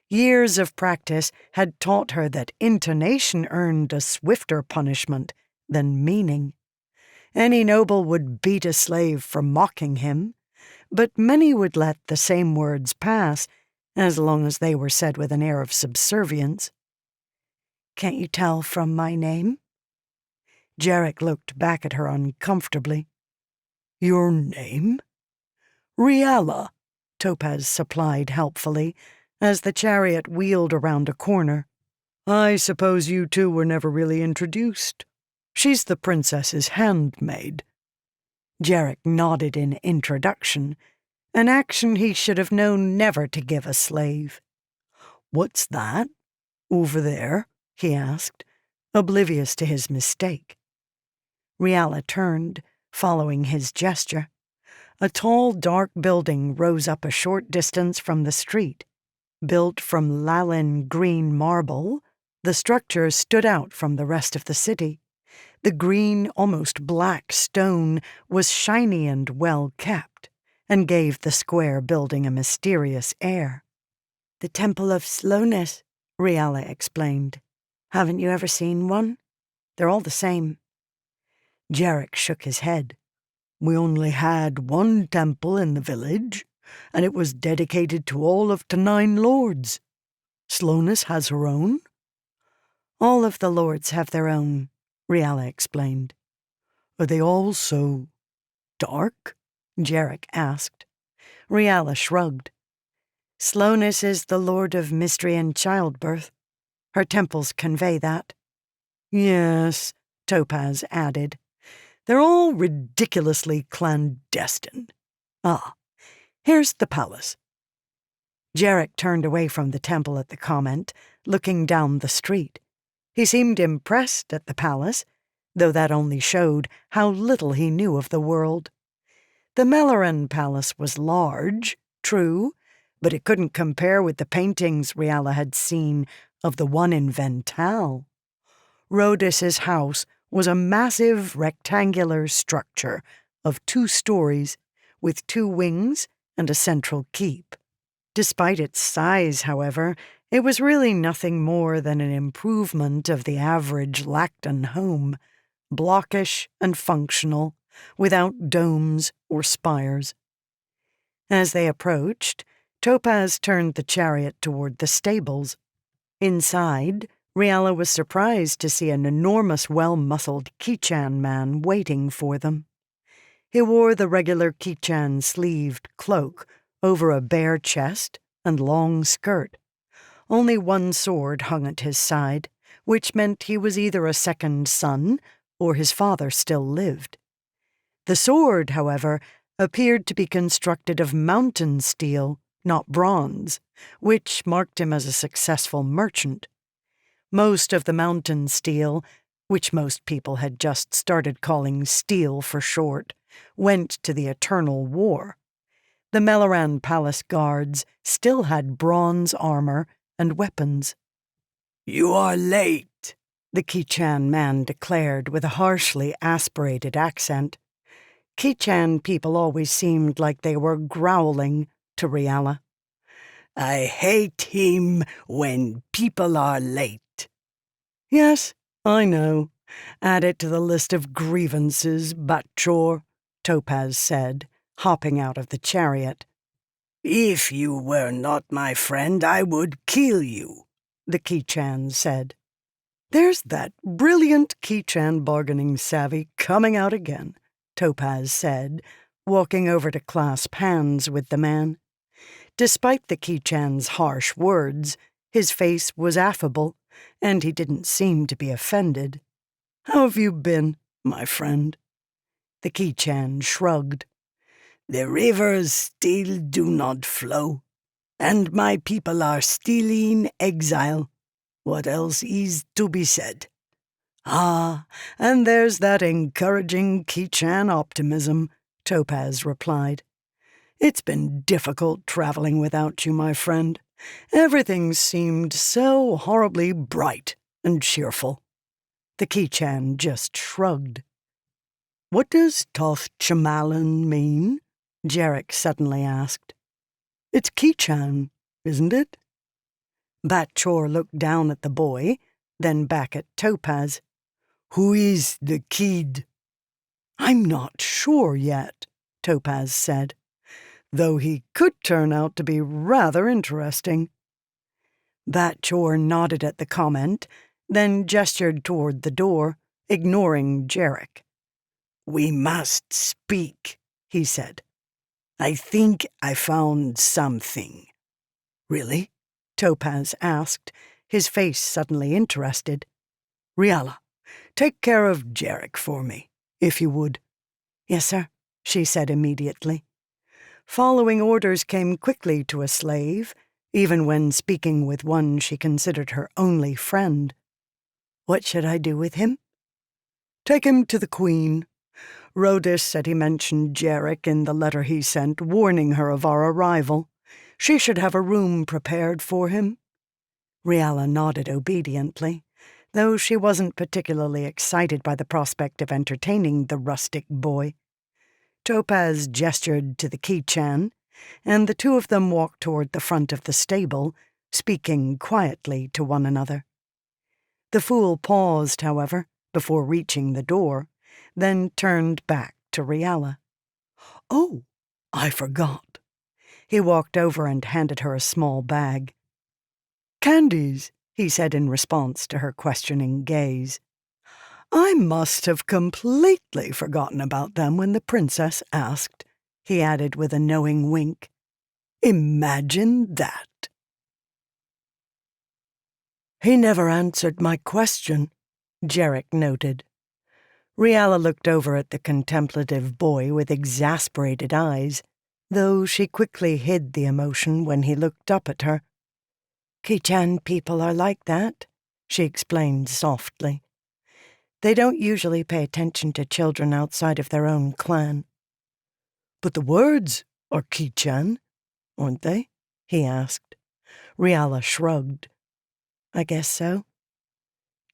Years of practice had taught her that intonation earned a swifter punishment than meaning. Any noble would beat a slave for mocking him, but many would let the same words pass as long as they were said with an air of subservience. "Can't you tell from my name?" Jarek looked back at her uncomfortably. "Your name?" "Riala," Topaz supplied helpfully, as the chariot wheeled around a corner. "I suppose you two were never really introduced. She's the princess's handmaid." Jarek nodded in introduction, an action he should have known never to give a slave. "What's that? Over there?" he asked, oblivious to his mistake. Riala turned, following his gesture. A tall, dark building rose up a short distance from the street. Built from Lalin green marble, the structure stood out from the rest of the city. The green, almost black stone was shiny and well-kept, and gave the square building a mysterious air. "The Temple of Slowness," Riala explained. "Haven't you ever seen one? They're all the same." Jarek shook his head. "We only had one temple in the village, and it was dedicated to all of the Nine Lords. Slowness has her own?" "All of the lords have their own," Riala explained. "Are they all so dark?" Jarek asked. Riala shrugged. "Slowness is the lord of mystery and childbirth. Her temples convey that." "Yes," Topaz added. "They're all ridiculously clandestine. Ah, here's the palace." Jarek turned away from the temple at the comment, looking down the street. He seemed impressed at the palace, though that only showed how little he knew of the world. The Melloran Palace was large, true, but it couldn't compare with the paintings Riala had seen of the one in Vental. Rhodis's house was a massive rectangular structure of 2 stories with 2 wings and a central keep. Despite its size, however, it was really nothing more than an improvement of the average Lacton home, blockish and functional, without domes or spires. As they approached, Topaz turned the chariot toward the stables. Inside, Riala was surprised to see an enormous, well-muscled Kichan man waiting for them. He wore the regular Kichan sleeved cloak over a bare chest and long skirt. Only 1 sword hung at his side, which meant he was either a second son or his father still lived. The sword, however, appeared to be constructed of mountain steel, not bronze, which marked him as a successful merchant. Most of the mountain steel, which most people had just started calling steel for short, went to the Eternal War. The Melaran Palace guards still had bronze armor and weapons. "You are late," the Kichan man declared with a harshly aspirated accent. Kichan people always seemed like they were growling to Riala. "I hate him when people are late." "Yes, I know. Add it to the list of grievances, Batchor," Topaz said, hopping out of the chariot. "If you were not my friend, I would kill you," the Kichan said. "There's that brilliant Kichan bargaining savvy coming out again," Topaz said, walking over to clasp hands with the man. Despite the Kichan's harsh words, his face was affable, and he didn't seem to be offended. "How have you been, my friend?" The Kichan shrugged. "The rivers still do not flow, and my people are still in exile. What else is to be said?" "Ah, and there's that encouraging Kichan optimism," Topaz replied. "It's been difficult traveling without you, my friend. Everything seemed so horribly bright and cheerful." The Kichan just shrugged. "What does Toth Chamalan mean?" Jarek suddenly asked. "It's Kichan, isn't it?" Batchor looked down at the boy, then back at Topaz. "Who is the kid?" "I'm not sure yet," Topaz said, "though he could turn out to be rather interesting." Batchor nodded at the comment, then gestured toward the door, ignoring Jarek. "We must speak," he said. "I think I found something." "Really?" Topaz asked, his face suddenly interested. "Riala, take care of Jarek for me, if you would." "Yes, sir," she said immediately. Following orders came quickly to a slave, even when speaking with one she considered her only friend. "What should I do with him?" "Take him to the Queen. Rhodis said he mentioned Jarek in the letter he sent warning her of our arrival. She should have a room prepared for him." Riala nodded obediently, though she wasn't particularly excited by the prospect of entertaining the rustic boy. Topaz gestured to the Kichan, and the 2 of them walked toward the front of the stable, speaking quietly to one another. The fool paused, however, before reaching the door, then turned back to Riala. "Oh, I forgot." He walked over and handed her a small bag. "Candies," he said in response to her questioning gaze. "I must have completely forgotten about them when the princess asked," he added with a knowing wink. "Imagine that." "He never answered my question," Jarek noted. Riala looked over at the contemplative boy with exasperated eyes, though she quickly hid the emotion when he looked up at her. "Kichan people are like that," she explained softly. "They don't usually pay attention to children outside of their own clan." "But the words are Kichan, aren't they?" he asked. Riala shrugged. "I guess so."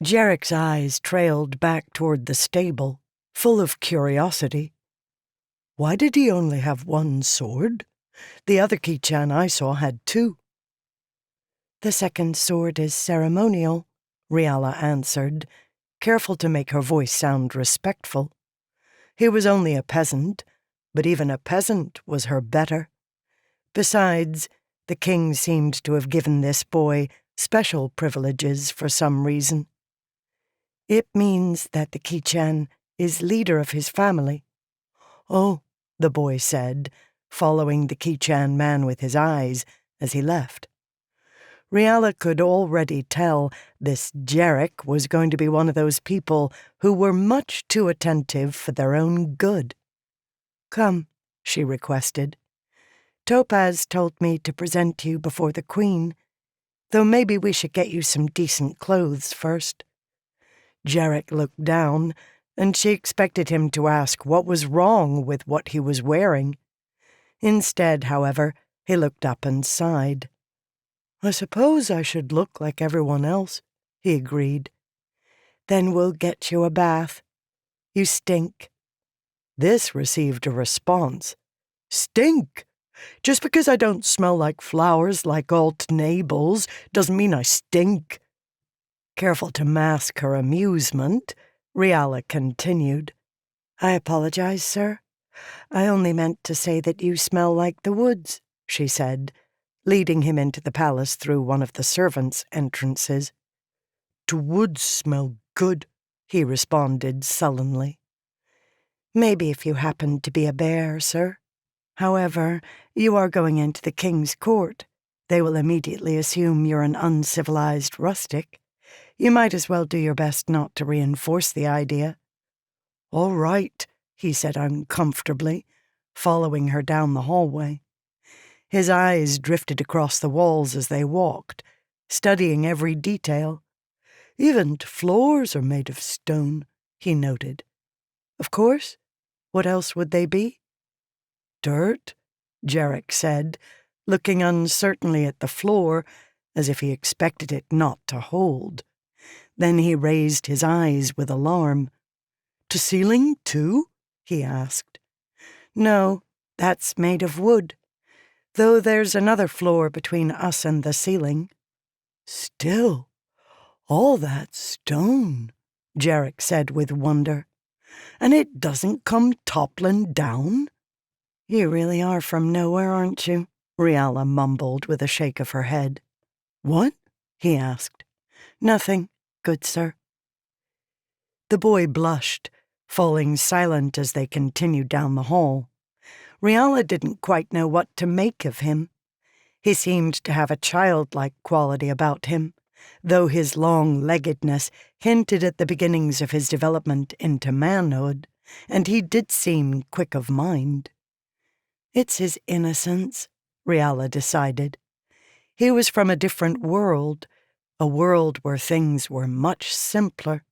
Jarek's eyes trailed back toward the stable, full of curiosity. Why did he only have one sword? The other Kichan I saw had two. The second sword is ceremonial, Riala answered, careful to make her voice sound respectful. He was only a peasant, but even a peasant was her better. Besides, the king seemed to have given this boy special privileges for some reason. It means that the Kichan is leader of his family. Oh, the boy said, following the Kichan man with his eyes as he left. Riala could already tell this Jarek was going to be one of those people who were much too attentive for their own good. Come, she requested. Topaz told me to present you before the queen, though maybe we should get you some decent clothes first. Jarek looked down, and she expected him to ask what was wrong with what he was wearing. Instead, however, he looked up and sighed. I suppose I should look like everyone else, he agreed. Then we'll get you a bath. You stink. This received a response. Stink? Just because I don't smell like flowers like alt Nables doesn't mean I stink. Careful to mask her amusement, Riala continued. I apologize, sir. I only meant to say that you smell like the woods, she said, leading him into the palace through one of the servants' entrances. The woods smell good, he responded sullenly. Maybe if you happened to be a bear, sir. However, you are going into the king's court. They will immediately assume you're an uncivilized rustic. You might as well do your best not to reinforce the idea. All right, he said uncomfortably, following her down the hallway. His eyes drifted across the walls as they walked, studying every detail. Even the floors are made of stone, he noted. Of course. What else would they be? Dirt, Jarek said, looking uncertainly at the floor, as if he expected it not to hold. Then he raised his eyes with alarm. To ceiling, too? He asked. No, that's made of wood, though there's another floor between us and the ceiling. Still, all that stone, Jarek said with wonder. And it doesn't come toppling down? You really are from nowhere, aren't you? Riala mumbled with a shake of her head. What? He asked. Nothing, good sir. The boy blushed, falling silent as they continued down the hall. Riala didn't quite know what to make of him. He seemed to have a childlike quality about him, though his long-leggedness hinted at the beginnings of his development into manhood, and he did seem quick of mind. It's his innocence, Riala decided. He was from a different world, a world where things were much simpler.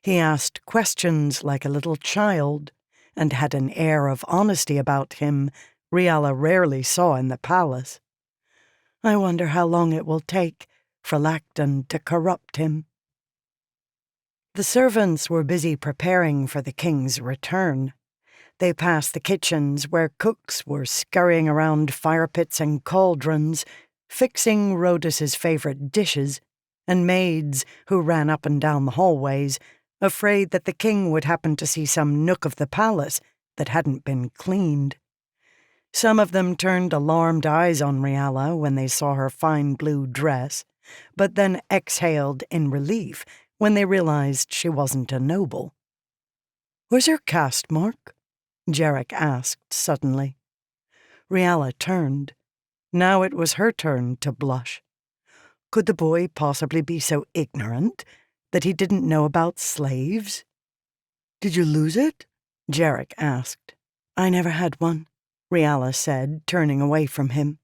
He asked questions like a little child, and had an air of honesty about him Riala rarely saw in the palace. I wonder how long it will take for Lacton to corrupt him. The servants were busy preparing for the king's return. They passed the kitchens where cooks were scurrying around fire pits and cauldrons, fixing Rhodus's favorite dishes, and maids who ran up and down the hallways, afraid that the king would happen to see some nook of the palace that hadn't been cleaned. Some of them turned alarmed eyes on Riala when they saw her fine blue dress, but then exhaled in relief when they realized she wasn't a noble. "Where's her caste mark?" Jarek asked suddenly. Riala turned. Now it was her turn to blush. Could the boy possibly be so ignorant that he didn't know about slaves? "Did you lose it?" Jarek asked. "I never had one," Riala said, turning away from him.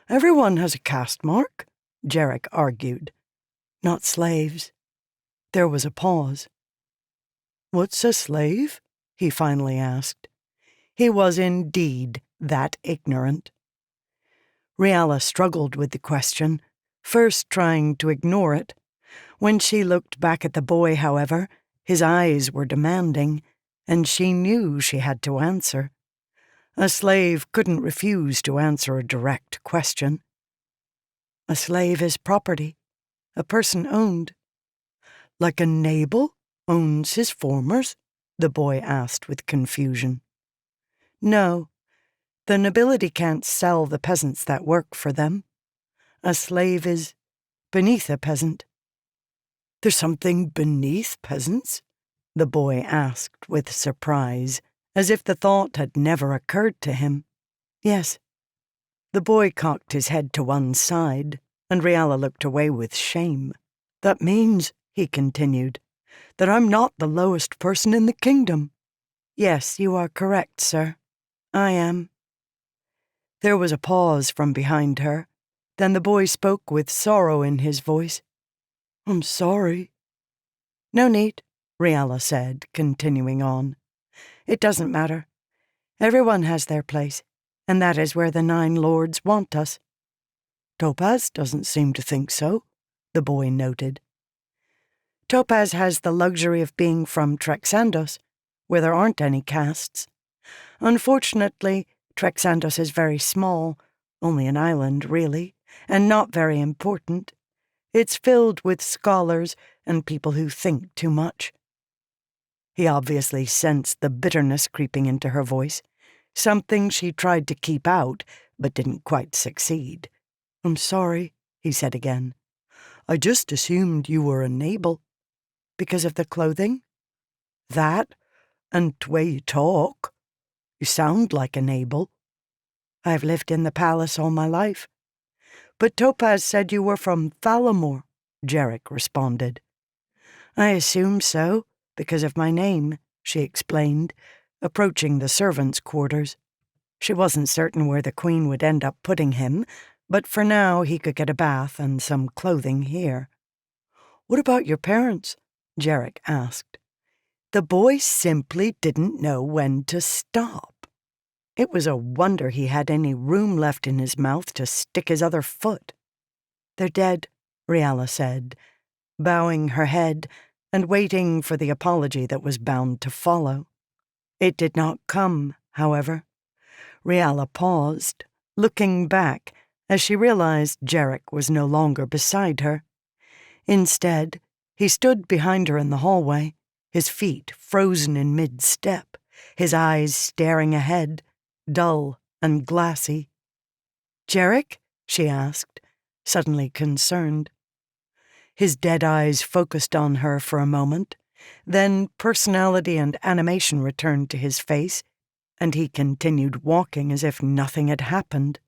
"Everyone has a caste mark," Jarek argued. "Not slaves." There was a pause. "What's a slave?" he finally asked. He was indeed that ignorant. Riala struggled with the question, first trying to ignore it. When she looked back at the boy, however, his eyes were demanding, and she knew she had to answer. A slave couldn't refuse to answer a direct question. A slave is property, a person owned. Like a nabal owns his formers? The boy asked with confusion. No, the nobility can't sell the peasants that work for them. A slave is beneath a peasant. There's something beneath peasants? The boy asked with surprise, as if the thought had never occurred to him. Yes. The boy cocked his head to one side, and Riala looked away with shame. That means, he continued, that I'm not the lowest person in the kingdom. Yes, you are correct, sir. I am. There was a pause from behind her. Then the boy spoke with sorrow in his voice. I'm sorry. No need, Riala said, continuing on. It doesn't matter. Everyone has their place, and that is where the 9 lords want us. Topaz doesn't seem to think so, the boy noted. Topaz has the luxury of being from Trexandos, where there aren't any castes. Unfortunately, Trexandos is very small, only an island, really, and not very important. It's filled with scholars and people who think too much. He obviously sensed the bitterness creeping into her voice, something she tried to keep out but didn't quite succeed. I'm sorry, he said again. I just assumed you were a nabal. Because of the clothing? That, and the way you talk. You sound like a nabal. I've lived in the palace all my life. But Topaz said you were from Thalamore, Jarek responded. I assume so, because of my name, she explained, approaching the servants' quarters. She wasn't certain where the Queen would end up putting him, but for now he could get a bath and some clothing here. What about your parents? Jarek asked. The boy simply didn't know when to stop. It was a wonder he had any room left in his mouth to stick his other foot. They're dead, Riala said, bowing her head and waiting for the apology that was bound to follow. It did not come, however. Riala paused, looking back as she realized Jarek was no longer beside her. Instead, he stood behind her in the hallway, his feet frozen in mid-step, his eyes staring ahead, dull and glassy. Jarek? She asked, suddenly concerned. His dead eyes focused on her for a moment, then personality and animation returned to his face, and he continued walking as if nothing had happened.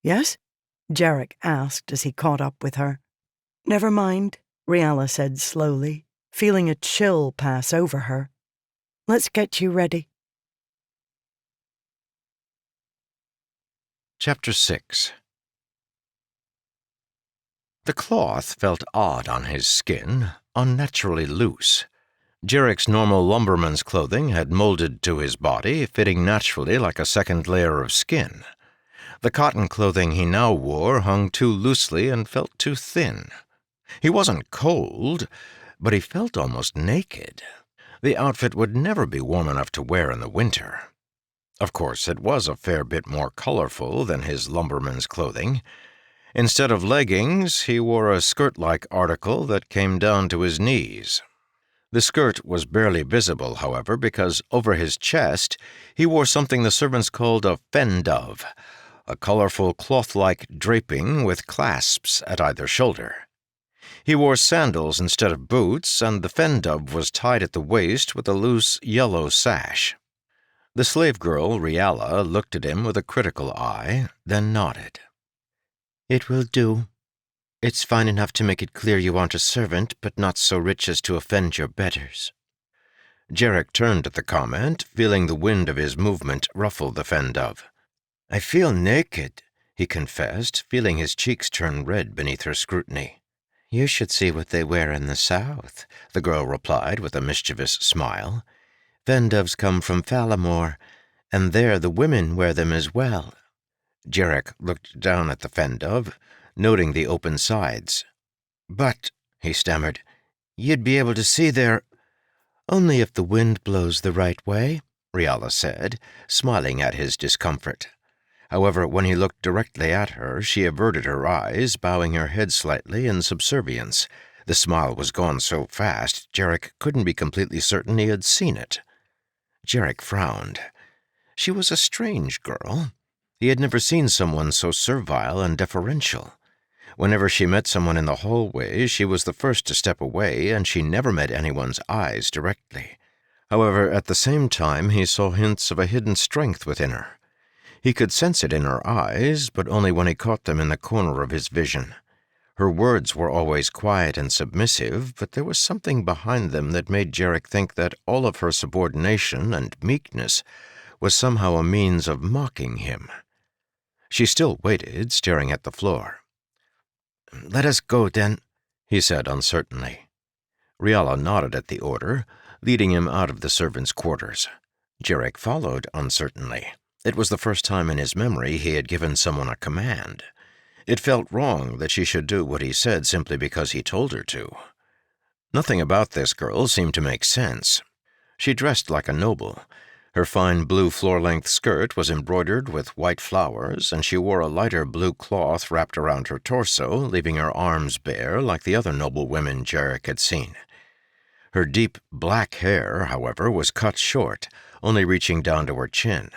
Yes? Jarek asked as he caught up with her. Never mind, Riala said slowly, feeling a chill pass over her. Let's get you ready. Chapter 6. The cloth felt odd on his skin, unnaturally loose. Jarek's normal lumberman's clothing had molded to his body, fitting naturally like a second layer of skin. The cotton clothing he now wore hung too loosely and felt too thin. He wasn't cold, but he felt almost naked. The outfit would never be warm enough to wear in the winter. Of course, it was a fair bit more colorful than his lumberman's clothing. Instead of leggings, he wore a skirt-like article that came down to his knees. The skirt was barely visible, however, because over his chest he wore something the servants called a fendove, a colorful cloth-like draping with clasps at either shoulder. He wore sandals instead of boots, and the fendove was tied at the waist with a loose yellow sash. The slave girl, Riala, looked at him with a critical eye, then nodded. It will do. It's fine enough to make it clear you want a servant, but not so rich as to offend your betters. Jarek turned at the comment, feeling the wind of his movement ruffle the fendove. I feel naked, he confessed, feeling his cheeks turn red beneath her scrutiny. You should see what they wear in the south, the girl replied with a mischievous smile. Fendoves come from Thalamore, and there the women wear them as well. Jarek looked down at the fendove, noting the open sides. But, he stammered, You'd be able to see their— Only if the wind blows the right way, Riala said, smiling at his discomfort. However, when he looked directly at her, she averted her eyes, bowing her head slightly in subservience. The smile was gone so fast, Jarek couldn't be completely certain he had seen it. Jarek frowned. She was a strange girl. He had never seen someone so servile and deferential. Whenever she met someone in the hallway, she was the first to step away, and she never met anyone's eyes directly. However, at the same time, he saw hints of a hidden strength within her. He could sense it in her eyes, but only when he caught them in the corner of his vision. Her words were always quiet and submissive, but there was something behind them that made Jarek think that all of her subordination and meekness was somehow a means of mocking him. She still waited, staring at the floor. "Let us go, then," he said uncertainly. Riala nodded at the order, leading him out of the servants' quarters. Jarek followed uncertainly. It was the first time in his memory he had given someone a command. It felt wrong that she should do what he said simply because he told her to. Nothing about this girl seemed to make sense. She dressed like a noble. Her fine blue floor-length skirt was embroidered with white flowers, and she wore a lighter blue cloth wrapped around her torso, leaving her arms bare like the other noble women Jarek had seen. Her deep black hair, however, was cut short, only reaching down to her chin.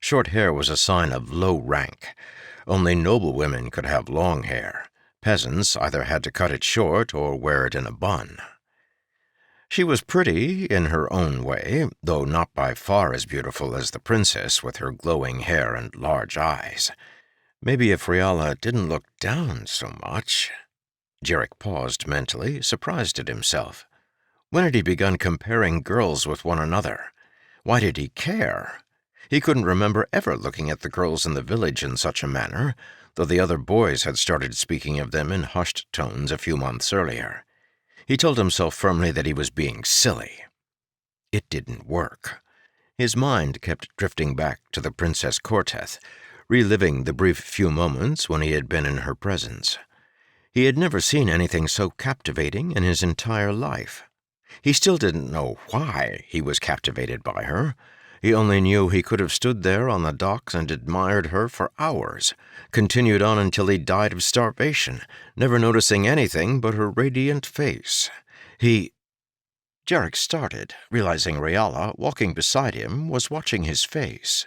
Short hair was a sign of low rank. Only noble women could have long hair. Peasants either had to cut it short or wear it in a bun. She was pretty in her own way, though not by far as beautiful as the princess with her glowing hair and large eyes. Maybe if Riala didn't look down so much— Jarek paused mentally, surprised at himself. When had he begun comparing girls with one another? Why did he care? He couldn't remember ever looking at the girls in the village in such a manner, though the other boys had started speaking of them in hushed tones a few months earlier. He told himself firmly that he was being silly. It didn't work. His mind kept drifting back to the Princess Corteth, reliving the brief few moments when he had been in her presence. He had never seen anything so captivating in his entire life. He still didn't know why he was captivated by her. He only knew he could have stood there on the docks and admired her for hours, continued on until he died of starvation, never noticing anything but her radiant face. Jarek started, realizing Riala, walking beside him, was watching his face.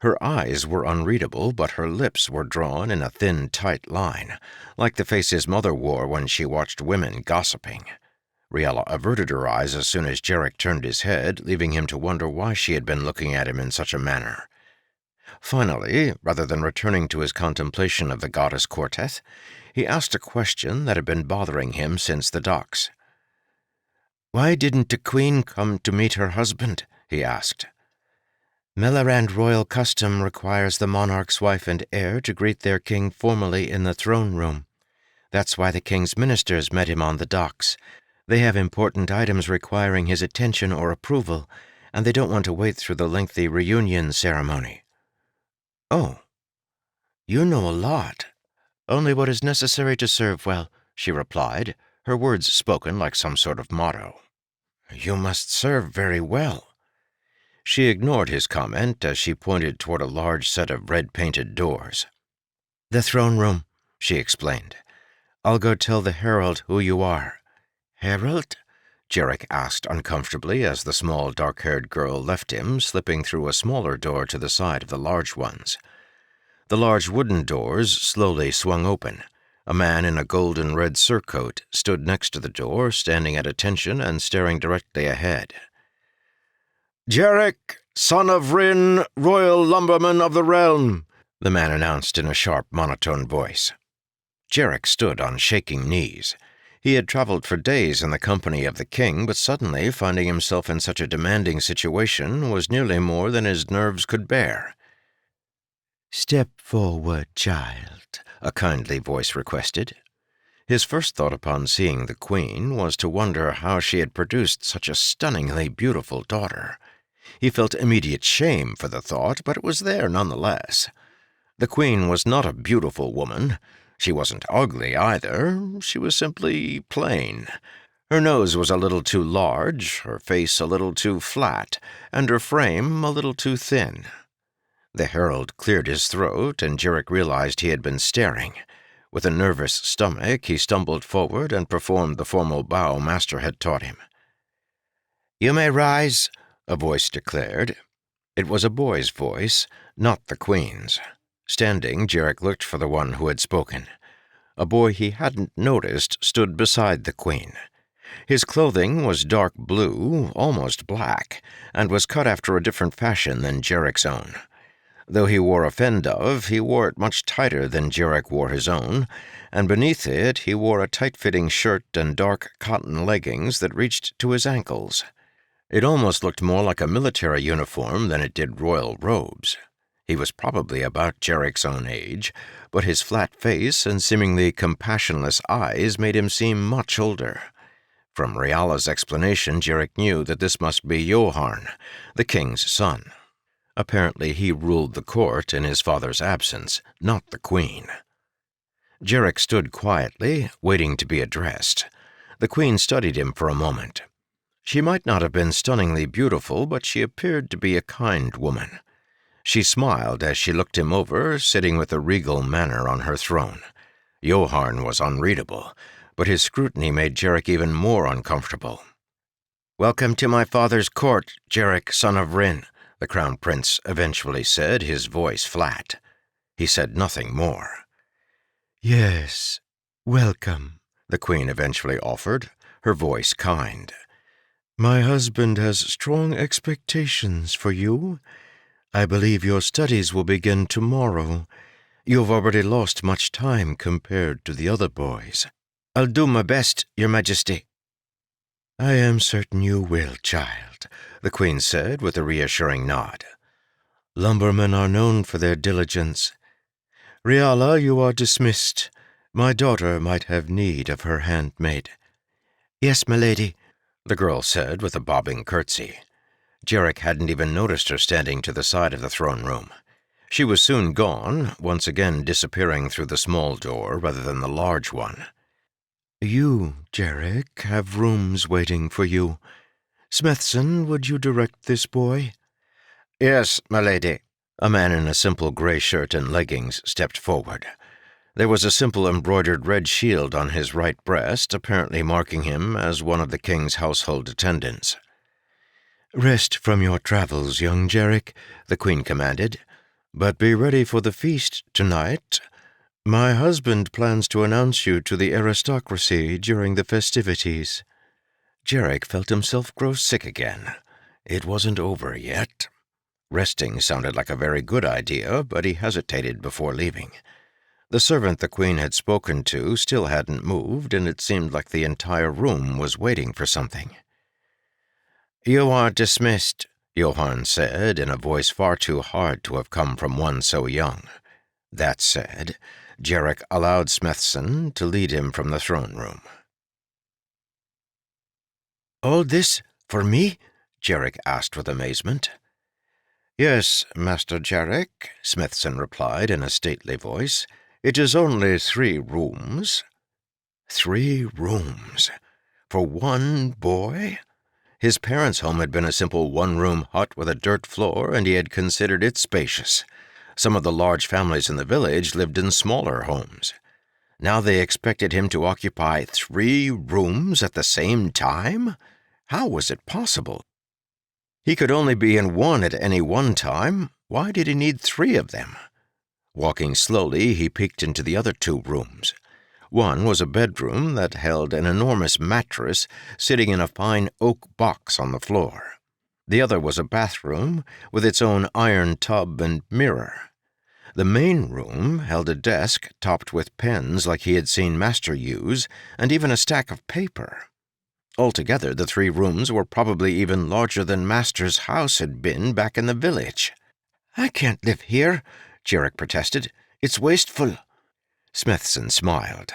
Her eyes were unreadable, but her lips were drawn in a thin, tight line, like the face his mother wore when she watched women gossiping. Riala averted her eyes as soon as Jarek turned his head, leaving him to wonder why she had been looking at him in such a manner. Finally, rather than returning to his contemplation of the goddess Corteth, he asked a question that had been bothering him since the docks. "Why didn't the queen come to meet her husband?" he asked. "Melorand royal custom requires the monarch's wife and heir to greet their king formally in the throne room. That's why the king's ministers met him on the docks. They have important items requiring his attention or approval, and they don't want to wait through the lengthy reunion ceremony." "Oh, you know a lot." "Only what is necessary to serve well," she replied, her words spoken like some sort of motto. "You must serve very well." She ignored his comment as she pointed toward a large set of red-painted doors. "The throne room," she explained. "I'll go tell the herald who you are." "Herald?" Jarek asked uncomfortably as the small, dark-haired girl left him, slipping through a smaller door to the side of the large ones. The large wooden doors slowly swung open. A man in a golden-red surcoat stood next to the door, standing at attention and staring directly ahead. "Jarek, son of Rin, royal lumberman of the realm," the man announced in a sharp, monotone voice. Jarek stood on shaking knees. He had traveled for days in the company of the king, but suddenly finding himself in such a demanding situation was nearly more than his nerves could bear. "Step forward, child," a kindly voice requested. His first thought upon seeing the queen was to wonder how she had produced such a stunningly beautiful daughter. He felt immediate shame for the thought, but it was there nonetheless. The queen was not a beautiful woman. She wasn't ugly either. She was simply plain. Her nose was a little too large, her face a little too flat, and her frame a little too thin. The herald cleared his throat, and Jarek realized he had been staring. With a nervous stomach, he stumbled forward and performed the formal bow Master had taught him. "You may rise," a voice declared. It was a boy's voice, not the Queen's. Standing, Jarek looked for the one who had spoken. A boy he hadn't noticed stood beside the Queen. His clothing was dark blue, almost black, and was cut after a different fashion than Jarek's own. Though he wore a fendove, he wore it much tighter than Jarek wore his own, and beneath it he wore a tight-fitting shirt and dark cotton leggings that reached to his ankles. It almost looked more like a military uniform than it did royal robes. He was probably about Jarek's own age, but his flat face and seemingly compassionless eyes made him seem much older. From Riala's explanation, Jarek knew that this must be Yolen, the king's son. Apparently he ruled the court in his father's absence, not the Queen. Jarek stood quietly, waiting to be addressed. The Queen studied him for a moment. She might not have been stunningly beautiful, but she appeared to be a kind woman. She smiled as she looked him over, sitting with a regal manner on her throne. Yolen was unreadable, but his scrutiny made Jarek even more uncomfortable. "Welcome to my father's court, Jarek, son of Rin," the Crown Prince eventually said, his voice flat. He said nothing more. "Yes, welcome," the Queen eventually offered, her voice kind. "My husband has strong expectations for you. I believe your studies will begin tomorrow. You've already lost much time compared to the other boys." "I'll do my best, Your Majesty." "I am certain you will, child," the Queen said with a reassuring nod. "Lumbermen are known for their diligence. Riala, you are dismissed. My daughter might have need of her handmaid." "Yes, my lady," the girl said with a bobbing curtsy. Jarek hadn't even noticed her standing to the side of the throne room. She was soon gone, once again disappearing through the small door rather than the large one. "You, Jarek, have rooms waiting for you. Smithson, would you direct this boy?" "Yes, my lady." A man in a simple gray shirt and leggings stepped forward. There was a simple embroidered red shield on his right breast, apparently marking him as one of the king's household attendants. "Rest from your travels, young Jarek," the Queen commanded. "But be ready for the feast tonight. My husband plans to announce you to the aristocracy during the festivities." Jarek felt himself grow sick again. It wasn't over yet. Resting sounded like a very good idea, but he hesitated before leaving. The servant the Queen had spoken to still hadn't moved, and it seemed like the entire room was waiting for something. "You are dismissed," Yolen said, in a voice far too hard to have come from one so young. That said, Jarek allowed Smithson to lead him from the throne room. "All this for me?" Jarek asked with amazement. "Yes, Master Jarek," Smithson replied in a stately voice. "It is only 3 rooms." 3 rooms? For one boy? His parents' home had been a simple one-room hut with a dirt floor, and he had considered it spacious. Some of the large families in the village lived in smaller homes. Now they expected him to occupy 3 rooms at the same time? How was it possible? He could only be in one at any one time. Why did he need 3 of them? Walking slowly, he peeked into the other 2 rooms. One was a bedroom that held an enormous mattress sitting in a fine oak box on the floor. The other was a bathroom with its own iron tub and mirror. The main room held a desk topped with pens like he had seen Master use, and even a stack of paper. Altogether, the 3 rooms were probably even larger than Master's house had been back in the village. "I can't live here," Jarek protested. "It's wasteful." Smithson smiled.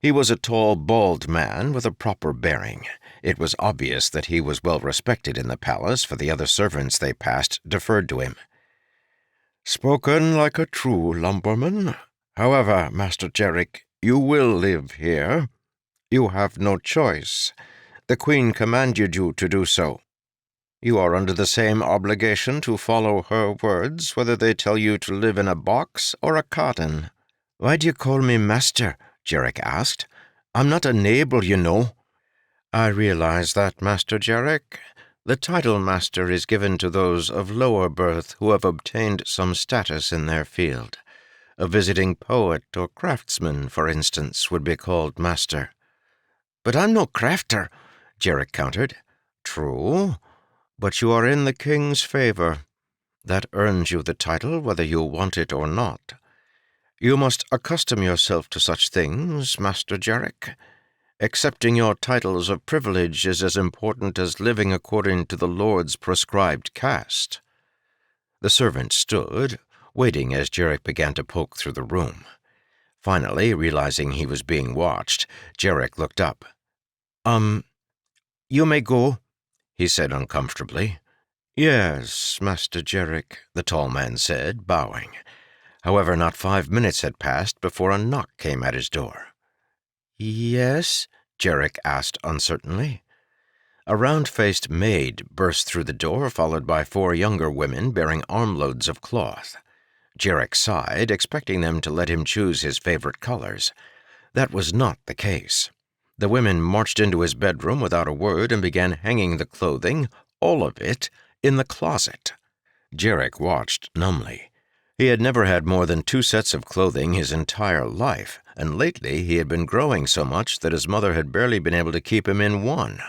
He was a tall, bald man with a proper bearing. It was obvious that he was well respected in the palace, for the other servants they passed deferred to him. "Spoken like a true lumberman. However, Master Jarek, you will live here. You have no choice. The Queen commanded you to do so. You are under the same obligation to follow her words, whether they tell you to live in a box or a cotton." "Why do you call me master?" Jarek asked. "I'm not a noble, you know." "I realize that, Master Jarek. The title master is given to those of lower birth who have obtained some status in their field. A visiting poet or craftsman, for instance, would be called master." "But I'm no crafter," Jarek countered. "True, but you are in the king's favor. That earns you the title whether you want it or not. You must accustom yourself to such things, Master Jarek. Accepting your titles of privilege is as important as living according to the Lord's prescribed caste." The servant stood, waiting as Jarek began to poke through the room. Finally, realizing he was being watched, Jarek looked up. "You may go," he said uncomfortably. "Yes, Master Jarek," the tall man said, bowing. However, not 5 minutes had passed before a knock came at his door. "Yes?" Jarek asked uncertainly. A round-faced maid burst through the door, followed by 4 younger women bearing armloads of cloth. Jarek sighed, expecting them to let him choose his favorite colors. That was not the case. The women marched into his bedroom without a word and began hanging the clothing, all of it, in the closet. Jarek watched numbly. He had never had more than 2 sets of clothing his entire life, and lately he had been growing so much that his mother had barely been able to keep him in one.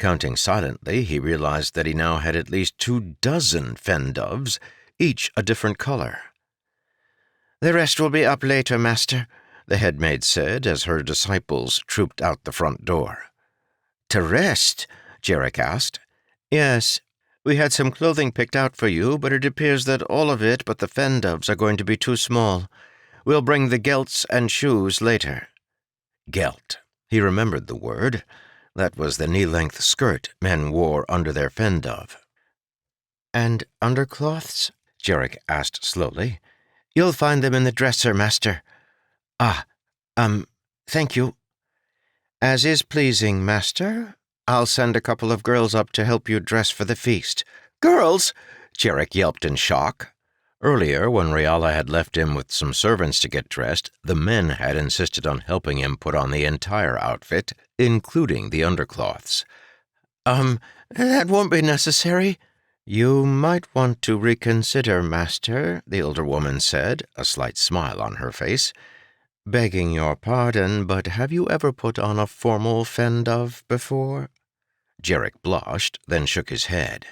Counting silently, he realized that he now had at least 24 fen-doves, each a different color. "The rest will be up later, Master," the headmaid said as her disciples trooped out the front door. "To rest?" Jarek asked. "Yes. We had some clothing picked out for you, but it appears that all of it but the fen-doves are going to be too small. We'll bring the gelts and shoes later." Gelt. He remembered the word. That was the knee-length skirt men wore under their fen-dove. "And undercloths?" Jarek asked slowly. "You'll find them in the dresser, Master." Thank you." "As is pleasing, Master. I'll send a couple of girls up to help you dress for the feast." "Girls!" Jarek yelped in shock. Earlier, when Reala had left him with some servants to get dressed, the men had insisted on helping him put on the entire outfit, including the undercloths. That won't be necessary." "You might want to reconsider, Master," the older woman said, a slight smile on her face. "Begging your pardon, but have you ever put on a formal fen-dove before?" Jarek blushed, then shook his head.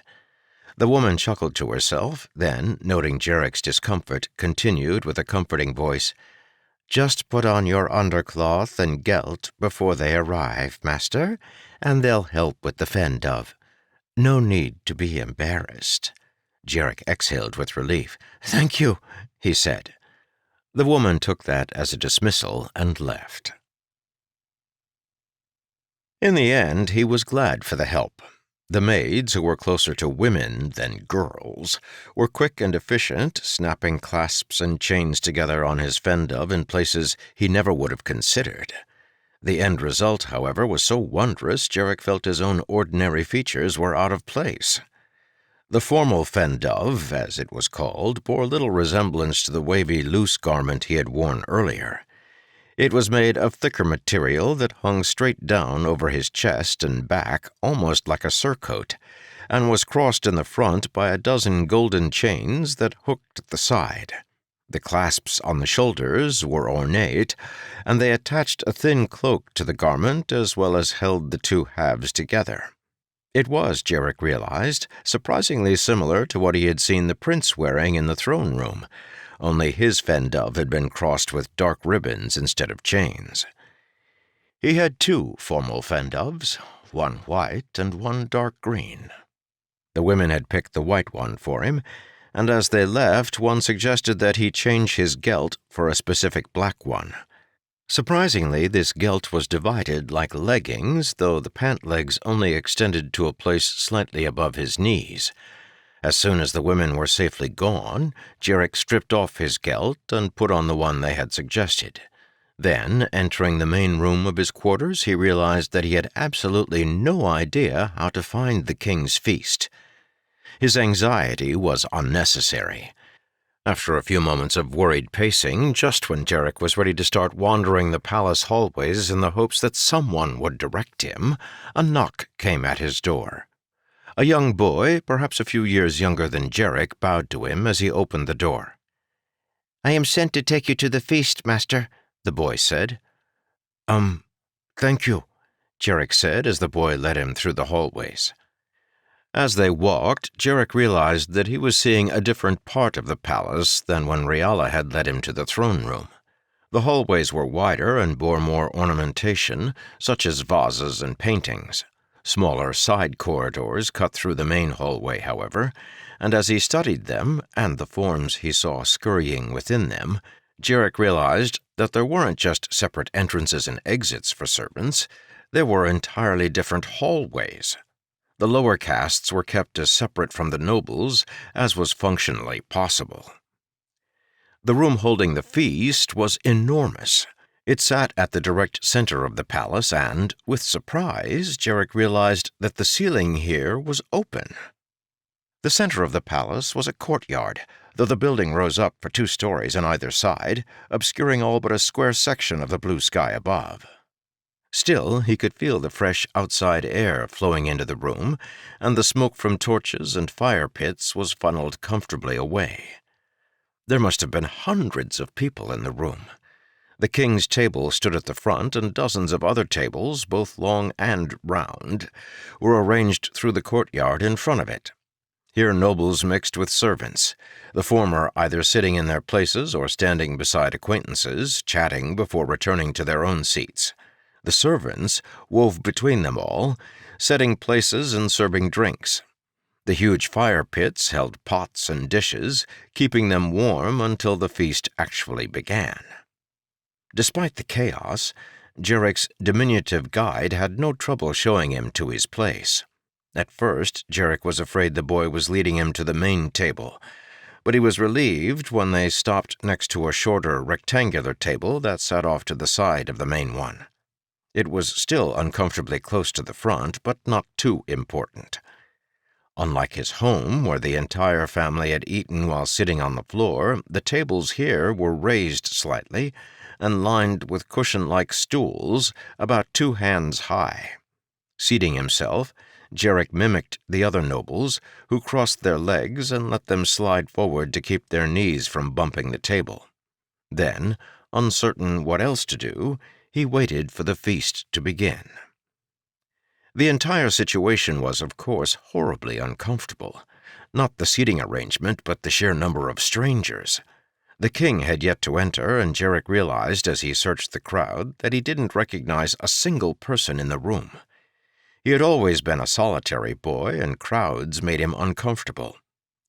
The woman chuckled to herself, then, noting Jarek's discomfort, continued with a comforting voice, "Just put on your undercloth and gelt before they arrive, Master, and they'll help with the fen-dove. No need to be embarrassed." Jarek exhaled with relief. "Thank you," he said. The woman took that as a dismissal and left. In the end, he was glad for the help. The maids, who were closer to women than girls, were quick and efficient, snapping clasps and chains together on his fen-dove in places he never would have considered. The end result, however, was so wondrous Jarek felt his own ordinary features were out of place. The formal fen-dove, as it was called, bore little resemblance to the wavy, loose garment he had worn earlier. It was made of thicker material that hung straight down over his chest and back almost like a surcoat, and was crossed in the front by a dozen golden chains that hooked at the side. The clasps on the shoulders were ornate, and they attached a thin cloak to the garment as well as held the 2 halves together. It was, Jarek realized, surprisingly similar to what he had seen the prince wearing in the throne room, only his fen-dove had been crossed with dark ribbons instead of chains. He had 2 formal fen-doves, one white and one dark green. The women had picked the white one for him, and as they left, one suggested that he change his gelt for a specific black one. Surprisingly, this gelt was divided like leggings, though the pant legs only extended to a place slightly above his knees. As soon as the women were safely gone, Jarek stripped off his gelt and put on the one they had suggested. Then, entering the main room of his quarters, he realized that he had absolutely no idea how to find the king's feast. His anxiety was unnecessary. After a few moments of worried pacing, just when Jarek was ready to start wandering the palace hallways in the hopes that someone would direct him, a knock came at his door. A young boy, perhaps a few years younger than Jarek, bowed to him as he opened the door. "I am sent to take you to the feast, master," the boy said. Thank you," Jarek said as the boy led him through the hallways. As they walked, Jarek realized that he was seeing a different part of the palace than when Riala had led him to the throne room. The hallways were wider and bore more ornamentation, such as vases and paintings. Smaller side corridors cut through the main hallway, however, and as he studied them and the forms he saw scurrying within them, Jarek realized that there weren't just separate entrances and exits for servants. There were entirely different hallways. The lower castes were kept as separate from the nobles as was functionally possible. The room holding the feast was enormous. It sat at the direct center of the palace and, with surprise, Jarek realized that the ceiling here was open. The center of the palace was a courtyard, though the building rose up for 2 stories on either side, obscuring all but a square section of the blue sky above. Still, he could feel the fresh outside air flowing into the room, and the smoke from torches and fire pits was funneled comfortably away. There must have been hundreds of people in the room. The king's table stood at the front, and dozens of other tables, both long and round, were arranged through the courtyard in front of it. Here nobles mixed with servants, the former either sitting in their places or standing beside acquaintances, chatting before returning to their own seats. The servants wove between them all, setting places and serving drinks. The huge fire pits held pots and dishes, keeping them warm until the feast actually began. Despite the chaos, Jarek's diminutive guide had no trouble showing him to his place. At first, Jarek was afraid the boy was leading him to the main table, but he was relieved when they stopped next to a shorter, rectangular table that sat off to the side of the main one. It was still uncomfortably close to the front, but not too important. Unlike his home, where the entire family had eaten while sitting on the floor, the tables here were raised slightly and lined with cushion-like stools about 2 hands high. Seating himself, Jarek mimicked the other nobles, who crossed their legs and let them slide forward to keep their knees from bumping the table. Then, uncertain what else to do, he waited for the feast to begin. The entire situation was, of course, horribly uncomfortable. Not the seating arrangement, but the sheer number of strangers. The king had yet to enter, and Jarek realized as he searched the crowd that he didn't recognize a single person in the room. He had always been a solitary boy, and crowds made him uncomfortable.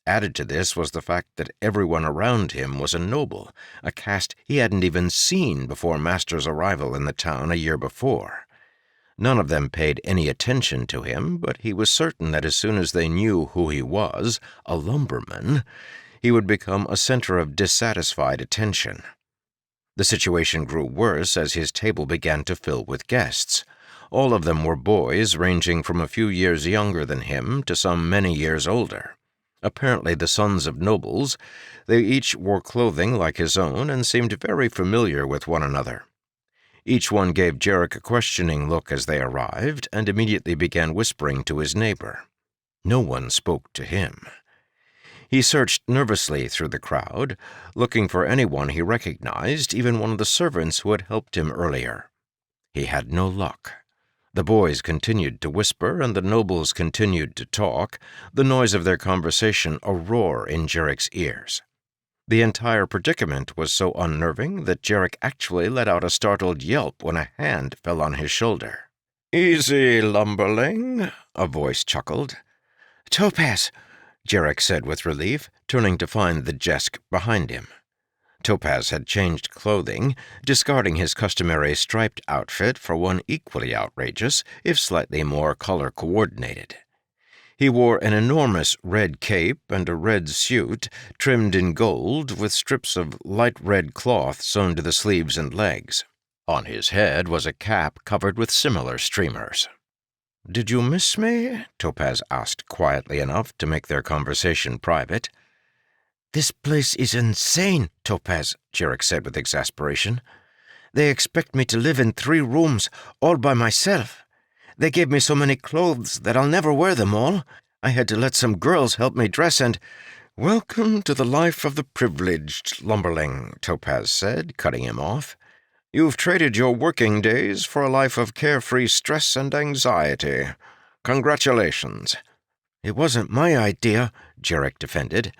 Added to this was the fact that everyone around him was a noble, a caste he hadn't even seen before Master's arrival in the town a year before. None of them paid any attention to him, but he was certain that as soon as they knew who he was, a lumberman, he would become a center of dissatisfied attention. The situation grew worse as his table began to fill with guests. All of them were boys ranging from a few years younger than him to some many years older. Apparently the sons of nobles, they each wore clothing like his own and seemed very familiar with one another. Each one gave Jarek a questioning look as they arrived and immediately began whispering to his neighbor. No one spoke to him. He searched nervously through the crowd, looking for anyone he recognized, even one of the servants who had helped him earlier. He had no luck. The boys continued to whisper, and the nobles continued to talk, the noise of their conversation a roar in Jarek's ears. The entire predicament was so unnerving that Jarek actually let out a startled yelp when a hand fell on his shoulder. "Easy, lumberling," a voice chuckled. "Topaz," Jarek said with relief, turning to find the Jesk behind him. Topaz had changed clothing, discarding his customary striped outfit for one equally outrageous, if slightly more color-coordinated. He wore an enormous red cape and a red suit trimmed in gold with strips of light red cloth sewn to the sleeves and legs. On his head was a cap covered with similar streamers. "Did you miss me?" Topaz asked quietly enough to make their conversation private. "This place is insane, Topaz," Jarek said with exasperation. "They expect me to live in 3 rooms, all by myself. They gave me so many clothes that I'll never wear them all. I had to let some girls help me dress and—" "Welcome to the life of the privileged, lumberling," Topaz said, cutting him off. "You've traded your working days for a life of carefree stress and anxiety. Congratulations." "It wasn't my idea," Jarek defended.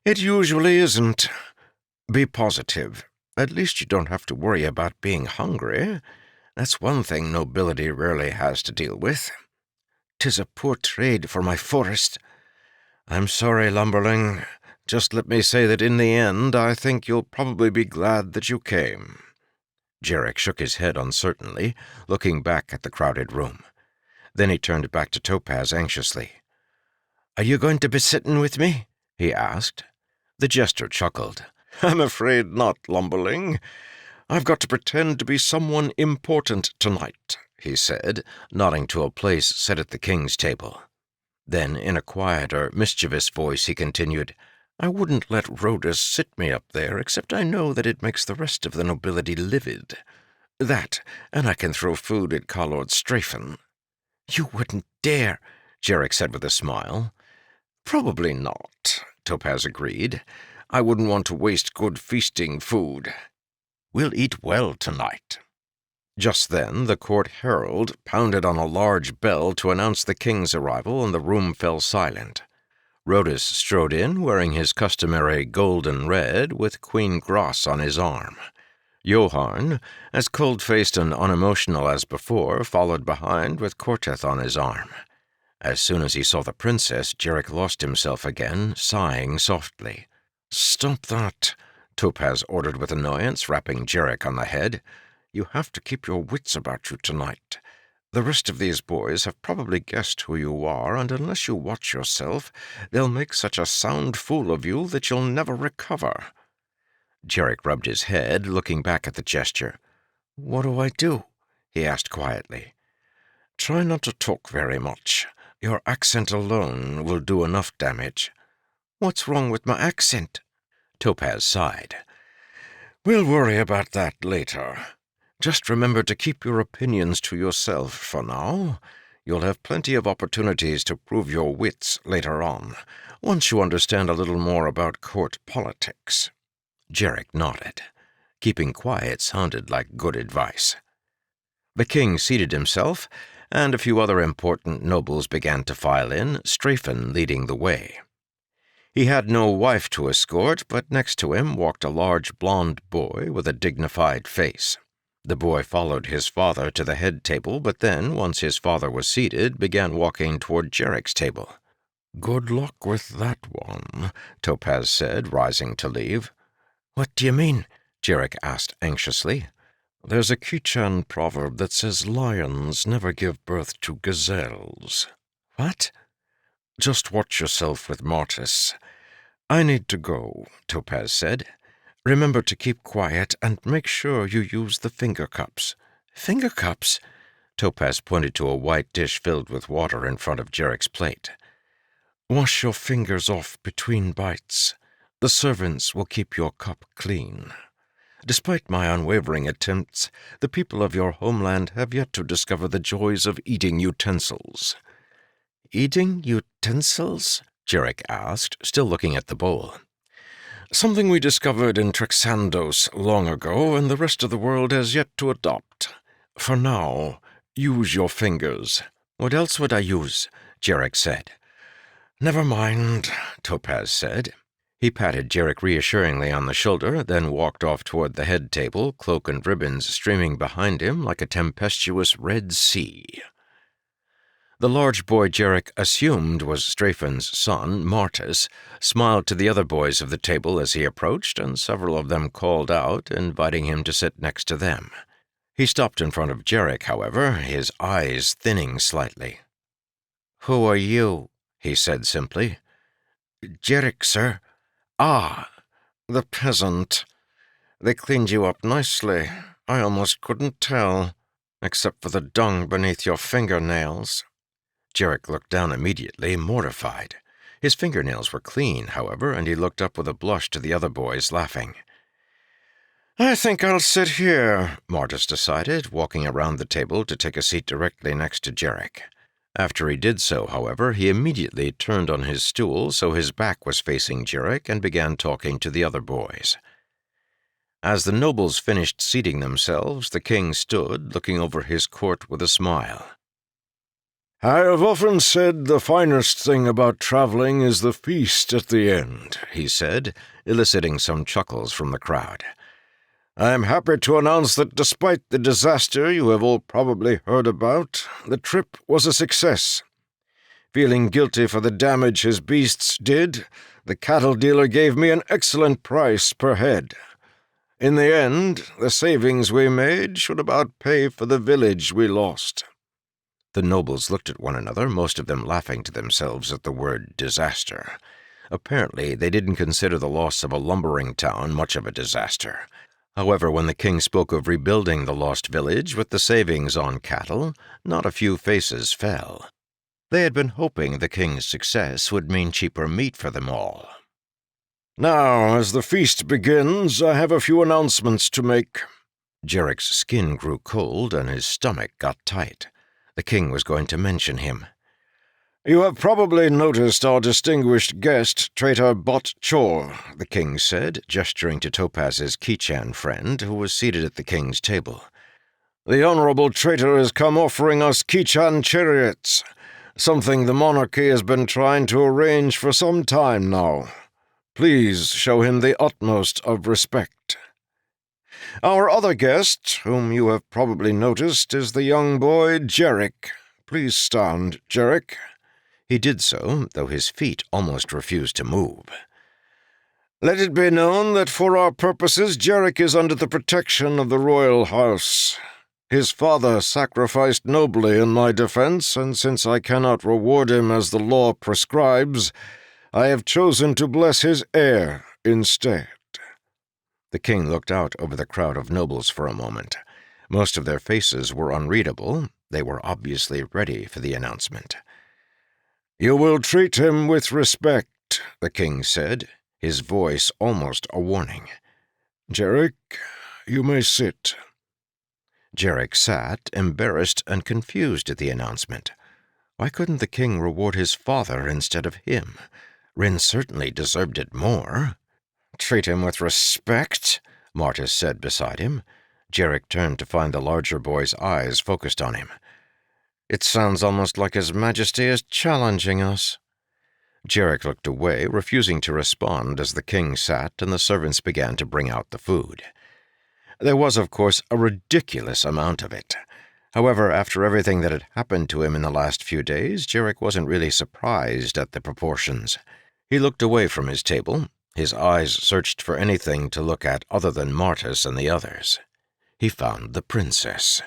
"It usually isn't. Be positive. At least you don't have to worry about being hungry. That's one thing nobility rarely has to deal with." "'Tis a poor trade for my forest." "I'm sorry, lumberling. Just let me say that in the end, I think you'll probably be glad that you came." Jarek shook his head uncertainly, looking back at the crowded room. Then he turned back to Topaz anxiously. "Are you going to be sitting with me?" he asked. The jester chuckled. "I'm afraid not, lumberling. I've got to pretend to be someone important tonight," he said, nodding to a place set at the king's table. Then, in a quieter, mischievous voice, he continued, "I wouldn't let Rhodus sit me up there, except I know that it makes the rest of the nobility livid. That, and I can throw food at Lord Strafen." "You wouldn't dare," Jarek said with a smile. "Probably not," Topaz agreed. "I wouldn't want to waste good feasting food. We'll eat well tonight." Just then the court herald pounded on a large bell to announce the king's arrival, and the room fell silent. Rhodus strode in, wearing his customary golden red, with Queen Gross on his arm. Johann, as cold-faced and unemotional as before, followed behind with Corteth on his arm. As soon as he saw the princess, Jarek lost himself again, sighing softly. "Stop that," Topaz ordered with annoyance, rapping Jarek on the head. "You have to keep your wits about you tonight. The rest of these boys have probably guessed who you are, and unless you watch yourself, they'll make such a sound fool of you that you'll never recover." Jarek rubbed his head, looking back at the gesture. "What do I do?" he asked quietly. "Try not to talk very much. Your accent alone will do enough damage." "What's wrong with my accent?" Topaz sighed. "We'll worry about that later. Just remember to keep your opinions to yourself for now. You'll have plenty of opportunities to prove your wits later on, once you understand a little more about court politics." Jarek nodded. Keeping quiet sounded like good advice. The king seated himself, and a few other important nobles began to file in, Strafen leading the way. He had no wife to escort, but next to him walked a large blond boy with a dignified face. The boy followed his father to the head table, but then, once his father was seated, began walking toward Jarek's table. "Good luck with that one," Topaz said, rising to leave. "What do you mean?" Jarek asked anxiously. "There's a Kichan proverb that says lions never give birth to gazelles." "What?" "Just watch yourself with Martis." "I need to go," Topaz said. "Remember to keep quiet and make sure you use the finger cups." "Finger cups?" Topaz pointed to a white dish filled with water in front of Jarek's plate. "Wash your fingers off between bites. The servants will keep your cup clean. Despite my unwavering attempts, the people of your homeland have yet to discover the joys of eating utensils." "Eating utensils?" Jarek asked, still looking at the bowl. "Something we discovered in Trexandos long ago, and the rest of the world has yet to adopt. For now, use your fingers." "What else would I use?" Jarek said. "Never mind," Topaz said. He patted Jarek reassuringly on the shoulder, then walked off toward the head table, cloak and ribbons streaming behind him like a tempestuous Red Sea. The large boy Jarek assumed was Strafen's son, Martis, smiled to the other boys of the table as he approached, and several of them called out, inviting him to sit next to them. He stopped in front of Jarek, however, his eyes thinning slightly. "Who are you?" he said simply. "Jarek, sir." "Ah, the peasant. They cleaned you up nicely. I almost couldn't tell, except for the dung beneath your fingernails." Jarek looked down immediately, mortified. His fingernails were clean, however, and he looked up with a blush to the other boys, laughing. "I think I'll sit here," Martis decided, walking around the table to take a seat directly next to Jarek. After he did so, however, he immediately turned on his stool so his back was facing Jarek and began talking to the other boys. As the nobles finished seating themselves, the king stood, looking over his court with a smile. "I have often said the finest thing about traveling is the feast at the end," he said, eliciting some chuckles from the crowd. "I am happy to announce that despite the disaster you have all probably heard about, the trip was a success. Feeling guilty for the damage his beasts did, the cattle dealer gave me an excellent price per head. In the end, the savings we made should about pay for the village we lost." The nobles looked at one another, most of them laughing to themselves at the word disaster. Apparently, they didn't consider the loss of a lumbering town much of a disaster. However, when the king spoke of rebuilding the lost village with the savings on cattle, not a few faces fell. They had been hoping the king's success would mean cheaper meat for them all. "Now, as the feast begins, I have a few announcements to make." Jarek's skin grew cold and his stomach got tight. The king was going to mention him. "You have probably noticed our distinguished guest, Traitor Bot Chor," the king said, gesturing to Topaz's Kichan friend, who was seated at the king's table. "The honorable traitor has come offering us Kichan chariots, something the monarchy has been trying to arrange for some time now. Please show him the utmost of respect. Our other guest, whom you have probably noticed, is the young boy Jarek. Please stand, Jarek." He did so, though his feet almost refused to move. "Let it be known that for our purposes Jarek is under the protection of the royal house. His father sacrificed nobly in my defense, and since I cannot reward him as the law prescribes, I have chosen to bless his heir instead." The king looked out over the crowd of nobles for a moment. Most of their faces were unreadable. They were obviously ready for the announcement. "You will treat him with respect," the king said, his voice almost a warning. "Jarek, you may sit." Jarek sat, embarrassed and confused at the announcement. Why couldn't the king reward his father instead of him? Rin certainly deserved it more. "Treat him with respect," Martis said beside him. Jarek turned to find the larger boy's eyes focused on him. "It sounds almost like His Majesty is challenging us." Jarek looked away, refusing to respond as the king sat and the servants began to bring out the food. There was, of course, a ridiculous amount of it. However, after everything that had happened to him in the last few days, Jarek wasn't really surprised at the proportions. He looked away from his table. His eyes searched for anything to look at other than Martis and the others. He found the princess.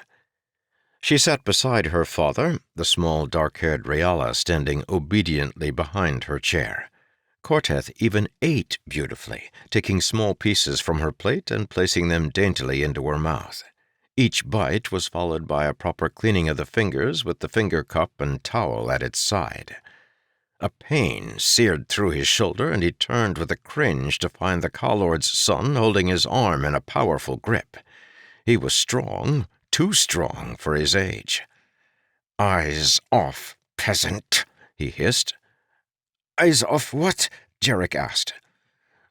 She sat beside her father, the small dark-haired Reala standing obediently behind her chair. Corteth even ate beautifully, taking small pieces from her plate and placing them daintily into her mouth. Each bite was followed by a proper cleaning of the fingers with the finger cup and towel at its side. A pain seared through his shoulder, and he turned with a cringe to find the Kalord's son holding his arm in a powerful grip. He was strong, too strong for his age. "Eyes off, peasant," he hissed. "Eyes off what?" Jarek asked.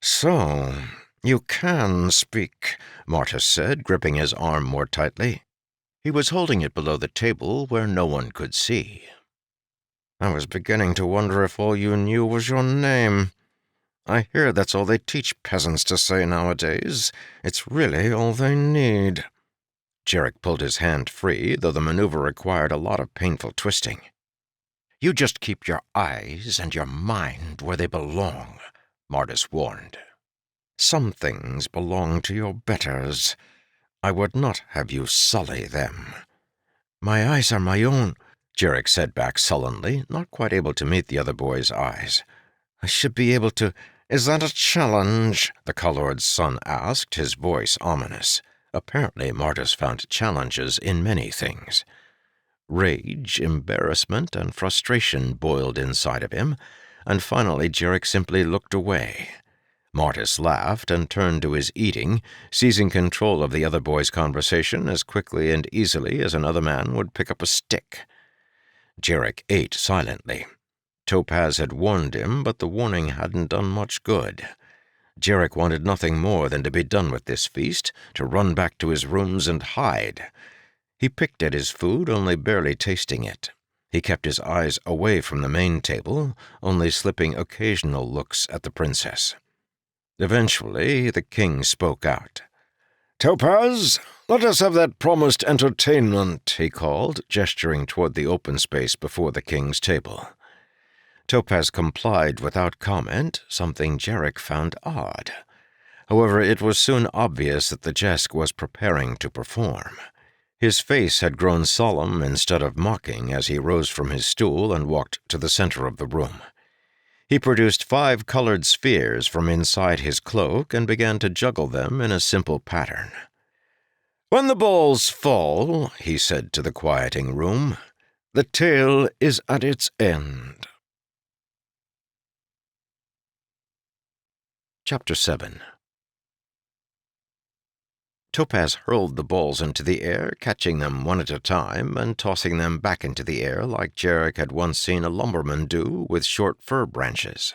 "So, you can speak," Martis said, gripping his arm more tightly. He was holding it below the table where no one could see. "I was beginning to wonder if all you knew was your name. I hear that's all they teach peasants to say nowadays. It's really all they need." Jarek pulled his hand free, though the maneuver required a lot of painful twisting. "You just keep your eyes and your mind where they belong," Martis warned. "Some things belong to your betters. I would not have you sully them." "My eyes are my own," Jarek said back sullenly, not quite able to meet the other boy's eyes. "I should be able to—" "Is that a challenge?" the Kalord's son asked, his voice ominous. Apparently, Martis found challenges in many things. Rage, embarrassment, and frustration boiled inside of him, and finally Jarek simply looked away. Martis laughed and turned to his eating, seizing control of the other boy's conversation as quickly and easily as another man would pick up a stick. Jarek ate silently. Topaz had warned him, but the warning hadn't done much good. Jarek wanted nothing more than to be done with this feast, to run back to his rooms and hide. He picked at his food, only barely tasting it. He kept his eyes away from the main table, only slipping occasional looks at the princess. Eventually, the king spoke out. "Topaz, let us have that promised entertainment," he called, gesturing toward the open space before the king's table. Topaz complied without comment, something Jarek found odd. However, it was soon obvious that the Jesk was preparing to perform. His face had grown solemn instead of mocking as he rose from his stool and walked to the center of the room. He produced 5 colored spheres from inside his cloak and began to juggle them in a simple pattern. "When the balls fall," he said to the quieting room, "the tale is at its end." Chapter 7. Topaz hurled the balls into the air, catching them one at a time and tossing them back into the air like Jarek had once seen a lumberman do with short fir branches.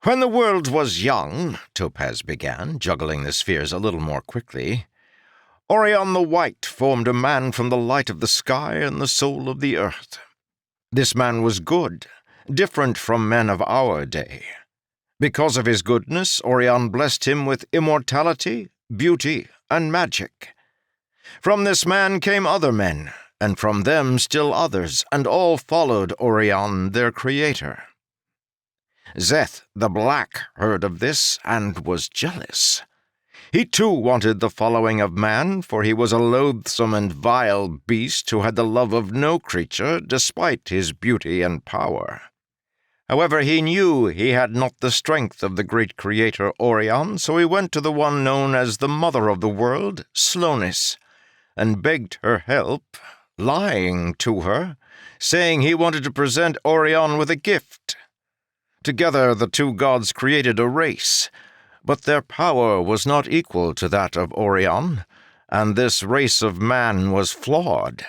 "When the world was young," Topaz began, juggling the spheres a little more quickly, "Orion the White formed a man from the light of the sky and the soul of the earth. This man was good, different from men of our day. Because of his goodness, Orion blessed him with immortality, beauty, and magic. From this man came other men, and from them still others, and all followed Orion, their creator. Szeth the Black heard of this and was jealous. He too wanted the following of man, for he was a loathsome and vile beast who had the love of no creature, despite his beauty and power. However, he knew he had not the strength of the great creator Orion, so he went to the one known as the mother of the world, Slonis, and begged her help, lying to her, saying he wanted to present Orion with a gift. Together the two gods created a race, but their power was not equal to that of Orion, and this race of man was flawed.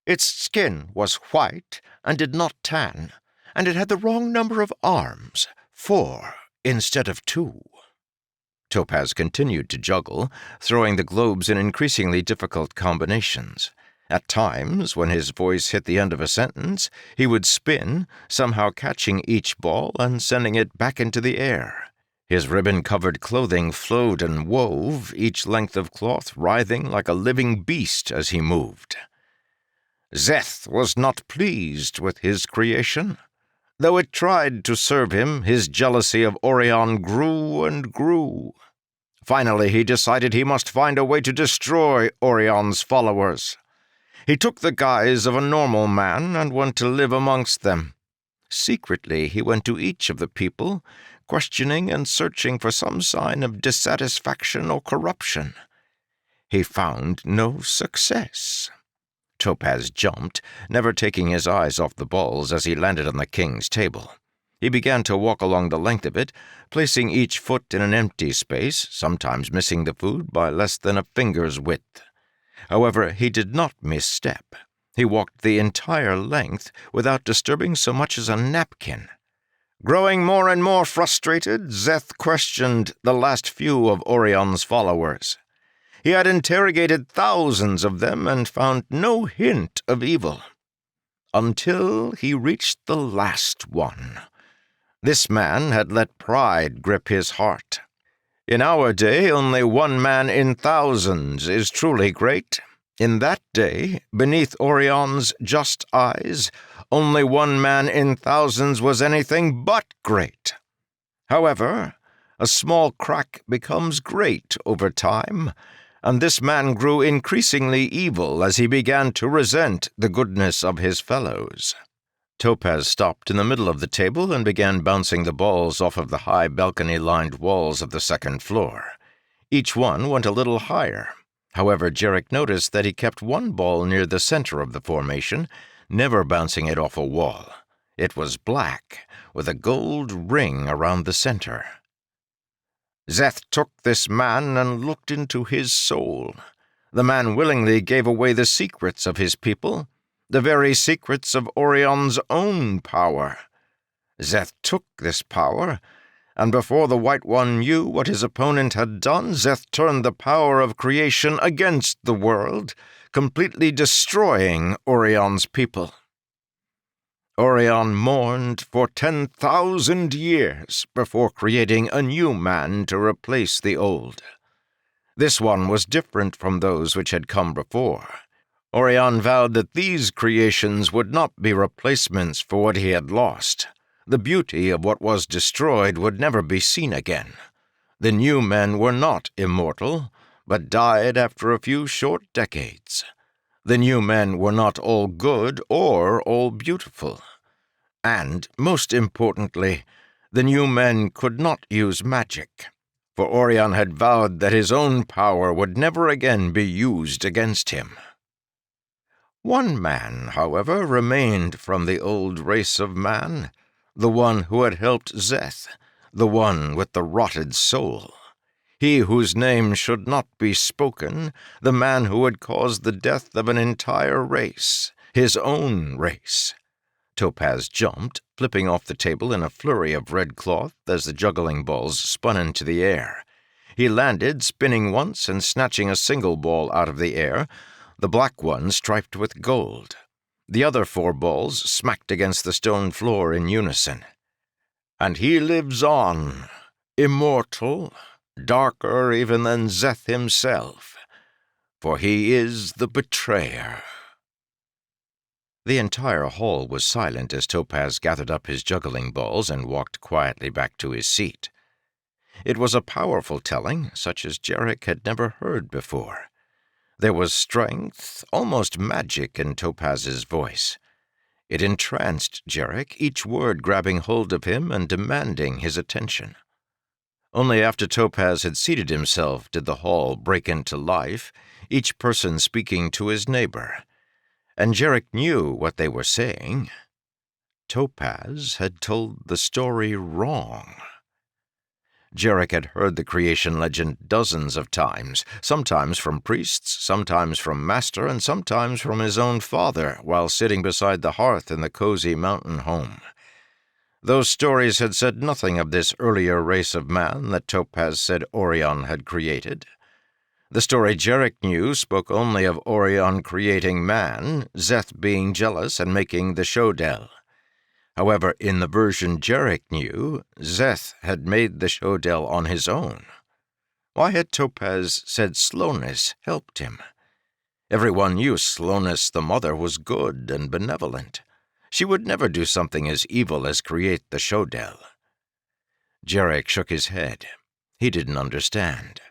Its skin was white and did not tan, and it had the wrong number of arms, 4 instead of 2. Topaz continued to juggle, throwing the globes in increasingly difficult combinations. At times, when his voice hit the end of a sentence, he would spin, somehow catching each ball and sending it back into the air. His ribbon-covered clothing flowed and wove, each length of cloth writhing like a living beast as he moved. Szeth was not pleased with his creation. Though it tried to serve him, his jealousy of Orion grew and grew. Finally, he decided he must find a way to destroy Orion's followers. He took the guise of a normal man and went to live amongst them. Secretly, he went to each of the people, questioning and searching for some sign of dissatisfaction or corruption. He found no success. Topaz jumped, never taking his eyes off the balls as he landed on the king's table. He began to walk along the length of it, placing each foot in an empty space, sometimes missing the food by less than a finger's width. However, he did not misstep. He walked the entire length without disturbing so much as a napkin. Growing more and more frustrated, Szeth questioned the last few of Orion's followers. He had interrogated thousands of them and found no hint of evil. Until he reached the last one. This man had let pride grip his heart. In our day, only one man in thousands is truly great. In that day, beneath Orion's just eyes, only one man in thousands was anything but great. However, a small crack becomes great over time, and this man grew increasingly evil as he began to resent the goodness of his fellows. Topaz stopped in the middle of the table and began bouncing the balls off of the high balcony-lined walls of the second floor. Each one went a little higher. However, Jarek noticed that he kept one ball near the center of the formation, never bouncing it off a wall. It was black, with a gold ring around the center. Szeth took this man and looked into his soul. The man willingly gave away the secrets of his people, the very secrets of Orion's own power. Szeth took this power, and before the White One knew what his opponent had done, Szeth turned the power of creation against the world, completely destroying Orion's people. Orion mourned for 10,000 years before creating a new man to replace the old. This one was different from those which had come before. Orion vowed that these creations would not be replacements for what he had lost. The beauty of what was destroyed would never be seen again. The new men were not immortal, but died after a few short decades. The new men were not all good or all beautiful. And, most importantly, the new men could not use magic, for Orion had vowed that his own power would never again be used against him. One man, however, remained from the old race of man, the one who had helped Szeth, the one with the rotted soul. He whose name should not be spoken, the man who had caused the death of an entire race, his own race. Topaz jumped, flipping off the table in a flurry of red cloth as the juggling balls spun into the air. He landed, spinning once and snatching a single ball out of the air, the black one striped with gold. The other 4 balls smacked against the stone floor in unison. And he lives on, immortal, darker even than Szeth himself, for he is the betrayer. The entire hall was silent as Topaz gathered up his juggling balls and walked quietly back to his seat. It was a powerful telling, such as Jarek had never heard before. There was strength, almost magic, in Topaz's voice. It entranced Jarek, each word grabbing hold of him and demanding his attention. Only after Topaz had seated himself did the hall break into life, each person speaking to his neighbor. And Jarek knew what they were saying. Topaz had told the story wrong. Jarek had heard the creation legend dozens of times, sometimes from priests, sometimes from Master, and sometimes from his own father, while sitting beside the hearth in the cozy mountain home. Those stories had said nothing of this earlier race of man that Topaz said Orion had created. The story Jarek knew spoke only of Orion creating man, Szeth being jealous and making the Shodel. However, in the version Jarek knew, Szeth had made the Shodel on his own. Why had Topaz said slowness helped him? Everyone knew Slowness the mother was good and benevolent. She would never do something as evil as create the Shodel. Jarek shook his head. He didn't understand.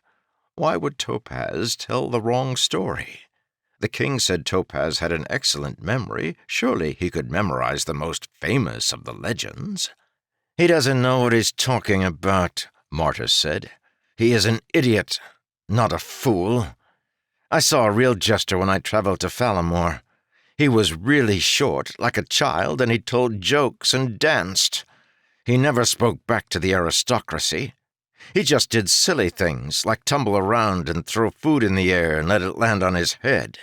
Why would Topaz tell the wrong story? The king said Topaz had an excellent memory. Surely he could memorize the most famous of the legends. "He doesn't know what he's talking about," Marta said. "He is an idiot, not a fool. I saw a real jester when I traveled to Falamore. He was really short, like a child, and he told jokes and danced. He never spoke back to the aristocracy. He just did silly things, like tumble around and throw food in the air and let it land on his head."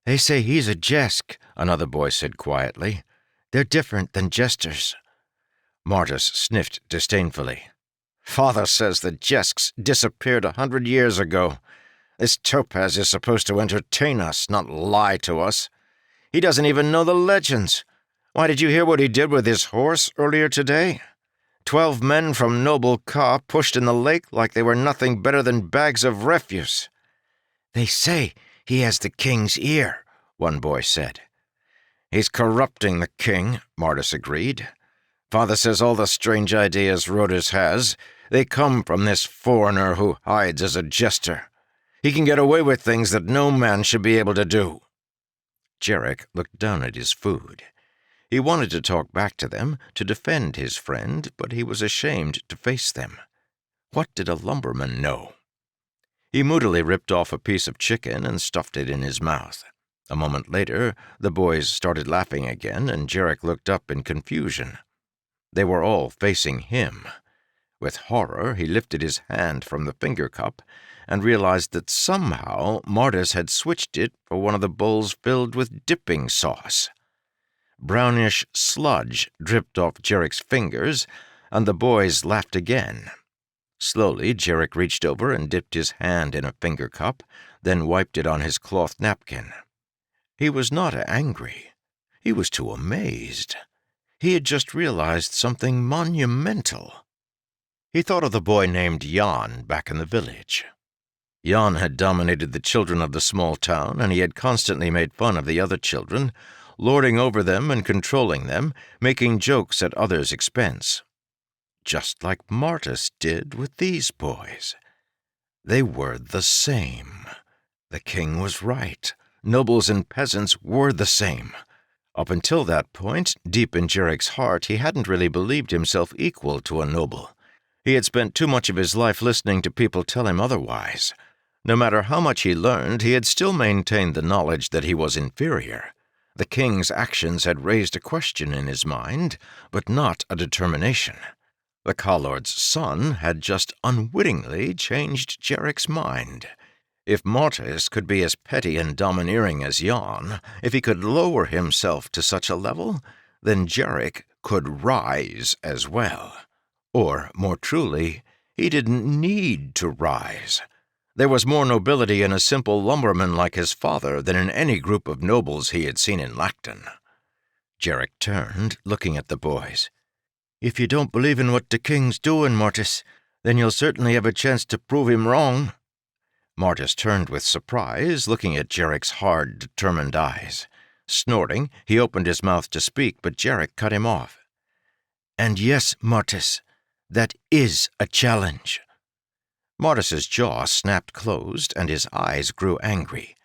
"They say he's a jesk," another boy said quietly. "They're different than jesters." Martus sniffed disdainfully. "Father says the jesks disappeared 100 years ago. This Topaz is supposed to entertain us, not lie to us. He doesn't even know the legends. Why, did you hear what he did with his horse earlier today? 12 men from Noble Ka pushed in the lake like they were nothing better than bags of refuse." "They say he has the king's ear," one boy said. "He's corrupting the king," Martus agreed. "Father says all the strange ideas Rhodus has, they come from this foreigner who hides as a jester. He can get away with things that no man should be able to do." Jarek looked down at his food. He wanted to talk back to them, to defend his friend, but he was ashamed to face them. What did a lumberman know? He moodily ripped off a piece of chicken and stuffed it in his mouth. A moment later, the boys started laughing again, and Jarek looked up in confusion. They were all facing him. With horror, he lifted his hand from the finger cup and realized that somehow Martis had switched it for one of the bowls filled with dipping sauce. Brownish sludge dripped off Jarek's fingers, and the boys laughed again. Slowly, Jarek reached over and dipped his hand in a finger cup, then wiped it on his cloth napkin. He was not angry. He was too amazed. He had just realized something monumental. He thought of the boy named Jan back in the village. Jan had dominated the children of the small town, and he had constantly made fun of the other children, lording over them and controlling them, making jokes at others' expense. Just like Martis did with these boys. They were the same. The king was right. Nobles and peasants were the same. Up until that point, deep in Jarek's heart, he hadn't really believed himself equal to a noble. He had spent too much of his life listening to people tell him otherwise. No matter how much he learned, he had still maintained the knowledge that he was inferior. The king's actions had raised a question in his mind, but not a determination. The Kalord's son had just unwittingly changed Jarek's mind. If Martis could be as petty and domineering as Jan, if he could lower himself to such a level, then Jarek could rise as well. Or, more truly, he didn't need to rise. There was more nobility in a simple lumberman like his father than in any group of nobles he had seen in Lacton. Jarek turned, looking at the boys. "If you don't believe in what the king's doing, Martis, then you'll certainly have a chance to prove him wrong." Martis turned with surprise, looking at Jarek's hard, determined eyes. Snorting, he opened his mouth to speak, but Jarek cut him off. "And yes, Martis, that is a challenge." Martis's jaw snapped closed, and his eyes grew angry.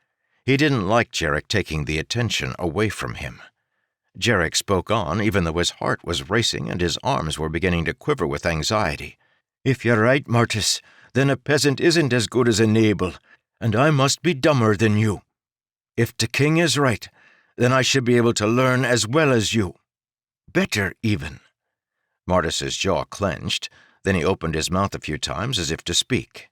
He didn't like Jarek taking the attention away from him. Jarek spoke on, even though his heart was racing and his arms were beginning to quiver with anxiety. "If you're right, Martis, then a peasant isn't as good as a noble, and I must be dumber than you. If the king is right, then I should be able to learn as well as you. Better, even." Martis's jaw clenched, then he opened his mouth a few times as if to speak.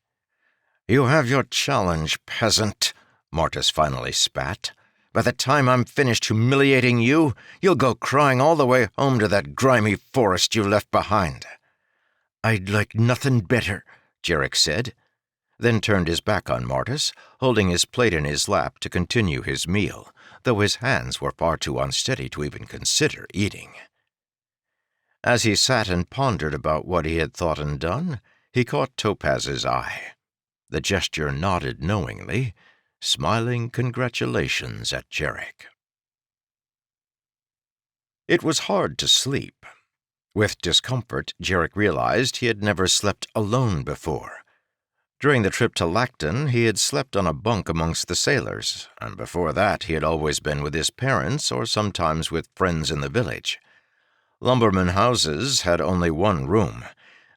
"You have your challenge, peasant," Martis finally spat. "By the time I'm finished humiliating you, you'll go crying all the way home to that grimy forest you left behind." "I'd like nothing better," Jarek said, then turned his back on Martis, holding his plate in his lap to continue his meal, though his hands were far too unsteady to even consider eating. As he sat and pondered about what he had thought and done, he caught Topaz's eye. The gesture nodded knowingly, smiling congratulations at Jarek. It was hard to sleep. With discomfort, Jarek realized he had never slept alone before. During the trip to Lacton, he had slept on a bunk amongst the sailors, and before that he had always been with his parents or sometimes with friends in the village. Lumberman houses had only one room,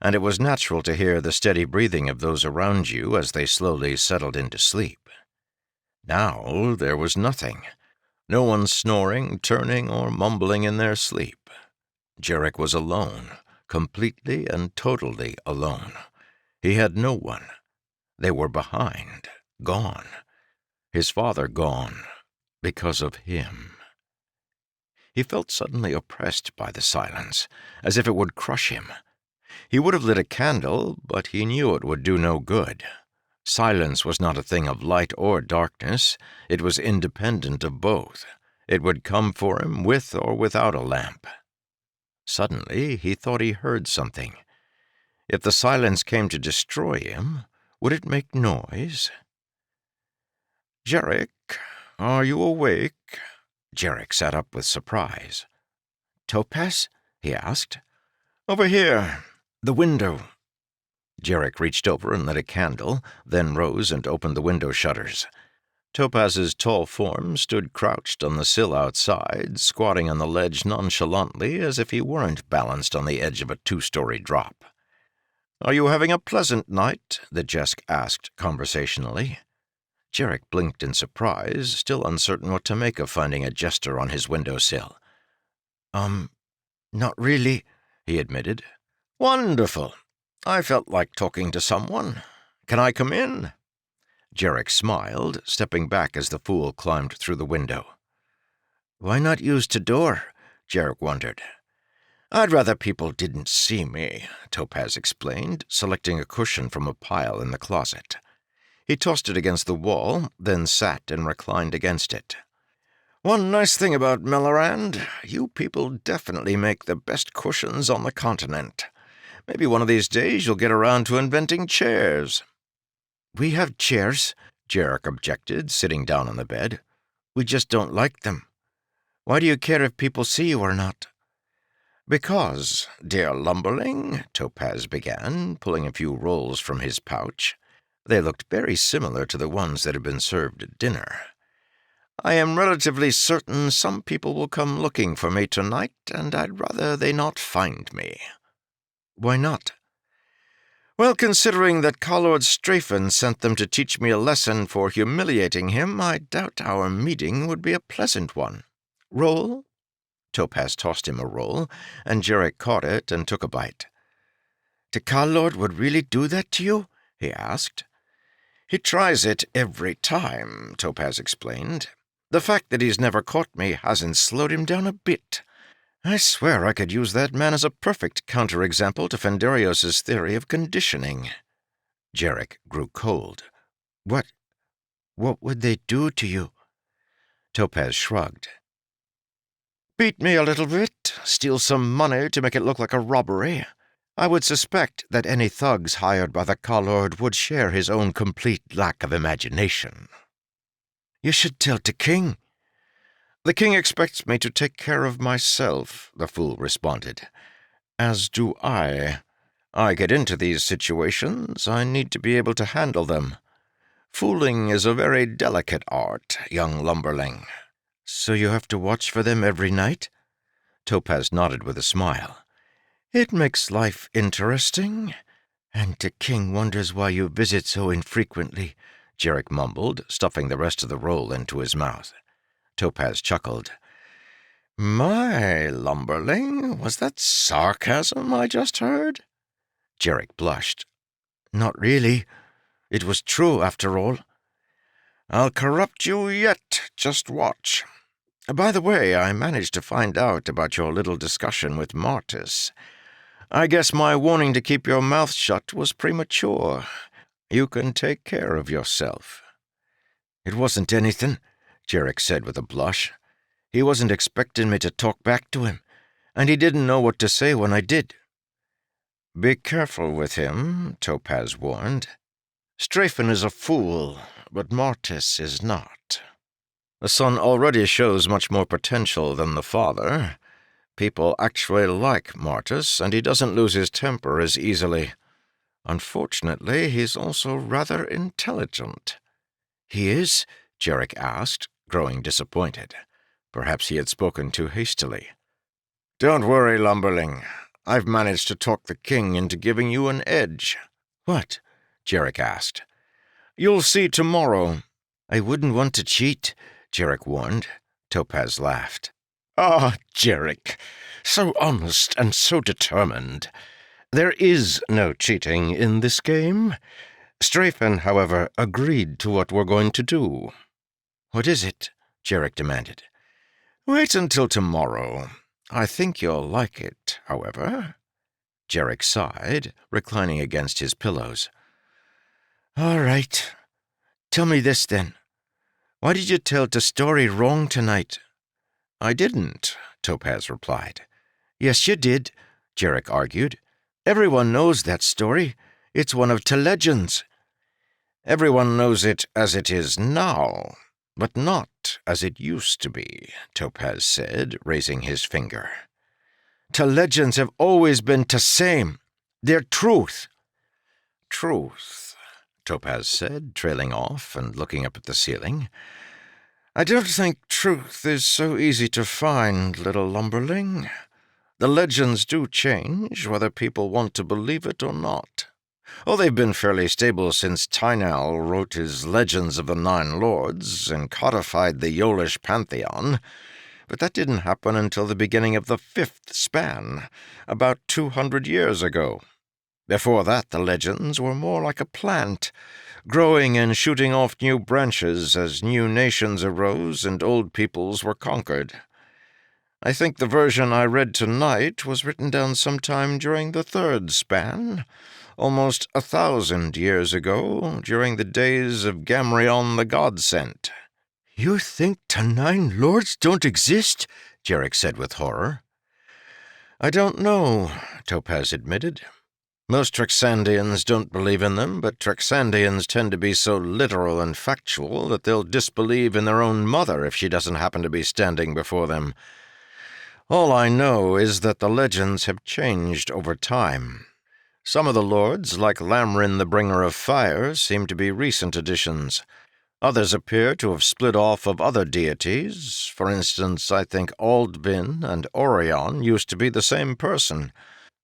and it was natural to hear the steady breathing of those around you as they slowly settled into sleep. Now there was nothing. No one snoring, turning, or mumbling in their sleep. Jarek was alone, completely and totally alone. He had no one. They were behind, gone. His father gone, because of him. He felt suddenly oppressed by the silence, as if it would crush him. He would have lit a candle, but he knew it would do no good. Silence was not a thing of light or darkness. It was independent of both. It would come for him with or without a lamp. Suddenly, he thought he heard something. If the silence came to destroy him, would it make noise? "Jarek, are you awake?" Jarek sat up with surprise. "Topaz?" he asked. "Over here, the window." Jarek reached over and lit a candle, then rose and opened the window shutters. Topaz's tall form stood crouched on the sill outside, squatting on the ledge nonchalantly as if he weren't balanced on the edge of a 2-story drop. "Are you having a pleasant night?" the Jesk asked conversationally. Jarek blinked in surprise, still uncertain what to make of finding a jester on his windowsill. Not really," he admitted. "Wonderful. I felt like talking to someone. Can I come in?" Jarek smiled, stepping back as the fool climbed through the window. "Why not use the door?" Jarek wondered. "I'd rather people didn't see me," Topaz explained, selecting a cushion from a pile in the closet. He tossed it against the wall, then sat and reclined against it. "One nice thing about Melorand, you people definitely make the best cushions on the continent. Maybe one of these days you'll get around to inventing chairs." "We have chairs," Jarek objected, sitting down on the bed. "We just don't like them. Why do you care if people see you or not?" "Because, dear lumberling," Topaz began, pulling a few rolls from his pouch. They looked very similar to the ones that had been served at dinner. "I am relatively certain some people will come looking for me tonight, and I'd rather they not find me." "Why not?" "Well, considering that Lord Strafen sent them to teach me a lesson for humiliating him, I doubt our meeting would be a pleasant one. Roll?" Topaz tossed him a roll, and Jarek caught it and took a bite. "The Lord would really do that to you?" he asked. "He tries it every time," Topaz explained. "The fact that he's never caught me hasn't slowed him down a bit. I swear I could use that man as a perfect counterexample to Fendarios's theory of conditioning." Jarek grew cold. What would they do to you?" Topaz shrugged. "Beat me a little bit, steal some money to make it look like a robbery. I would suspect that any thugs hired by the Lord would share his own complete lack of imagination." "You should tell the king." "The king expects me to take care of myself," the fool responded. "As do I. I get into these situations. I need to be able to handle them. Fooling is a very delicate art, young lumberling." "So you have to watch for them every night?" Topaz nodded with a smile. "It makes life interesting." "And the king wonders why you visit so infrequently," Jarek mumbled, stuffing the rest of the roll into his mouth. Topaz chuckled. "My, lumberling, was that sarcasm I just heard?" Jarek blushed. "Not really. It was true, after all." "I'll corrupt you yet. Just watch. By the way, I managed to find out about your little discussion with Martis. I guess my warning to keep your mouth shut was premature. You can take care of yourself." "It wasn't anything," Jarek said with a blush. "He wasn't expecting me to talk back to him, and he didn't know what to say when I did." "Be careful with him," Topaz warned. "Strafen is a fool, but Martis is not. The son already shows much more potential than the father. People actually like Martis, and he doesn't lose his temper as easily. Unfortunately, he's also rather intelligent." "He is?" Jarek asked, growing disappointed. Perhaps he had spoken too hastily. "Don't worry, lumberling. I've managed to talk the king into giving you an edge." "What?" Jarek asked. "You'll see tomorrow." "I wouldn't want to cheat," Jarek warned. Topaz laughed. "Ah, Jarek, so honest and so determined. There is no cheating in this game. Strafen, however, agreed to what we're going to do." "What is it?" Jarek demanded. "Wait until tomorrow. I think you'll like it, however." Jarek sighed, reclining against his pillows. "All right. Tell me this, then. Why did you tell the story wrong tonight?" "I didn't," Topaz replied. "Yes, you did," Jarek argued. "Everyone knows that story. It's one of the legends." "Everyone knows it as it is now, but not as it used to be," Topaz said, raising his finger. "The legends have always been the same. They're truth." "Truth," Topaz said, trailing off and looking up at the ceiling. "I don't think truth is so easy to find, little lumberling. The legends do change, whether people want to believe it or not." Oh, they've been fairly stable since Tynal wrote his Legends of the Nine Lords and codified the Yolish pantheon, but that didn't happen until the beginning of the fifth span, about 200 years ago. Before that, the legends were more like a plant, growing and shooting off new branches as new nations arose and old peoples were conquered. I think the version I read tonight was written down sometime during the third span, almost 1,000 years ago, during the days of Gamrion the God-Sent. "You think the Nine Lords don't exist?" Jarek said with horror. I don't know, Topaz admitted. Most Trexandians don't believe in them, but Trexandians tend to be so literal and factual that they'll disbelieve in their own mother if she doesn't happen to be standing before them. All I know is that the legends have changed over time. Some of the lords, like Lamrin the Bringer of Fire, seem to be recent additions. Others appear to have split off of other deities. For instance, I think Aldvin and Orion used to be the same person.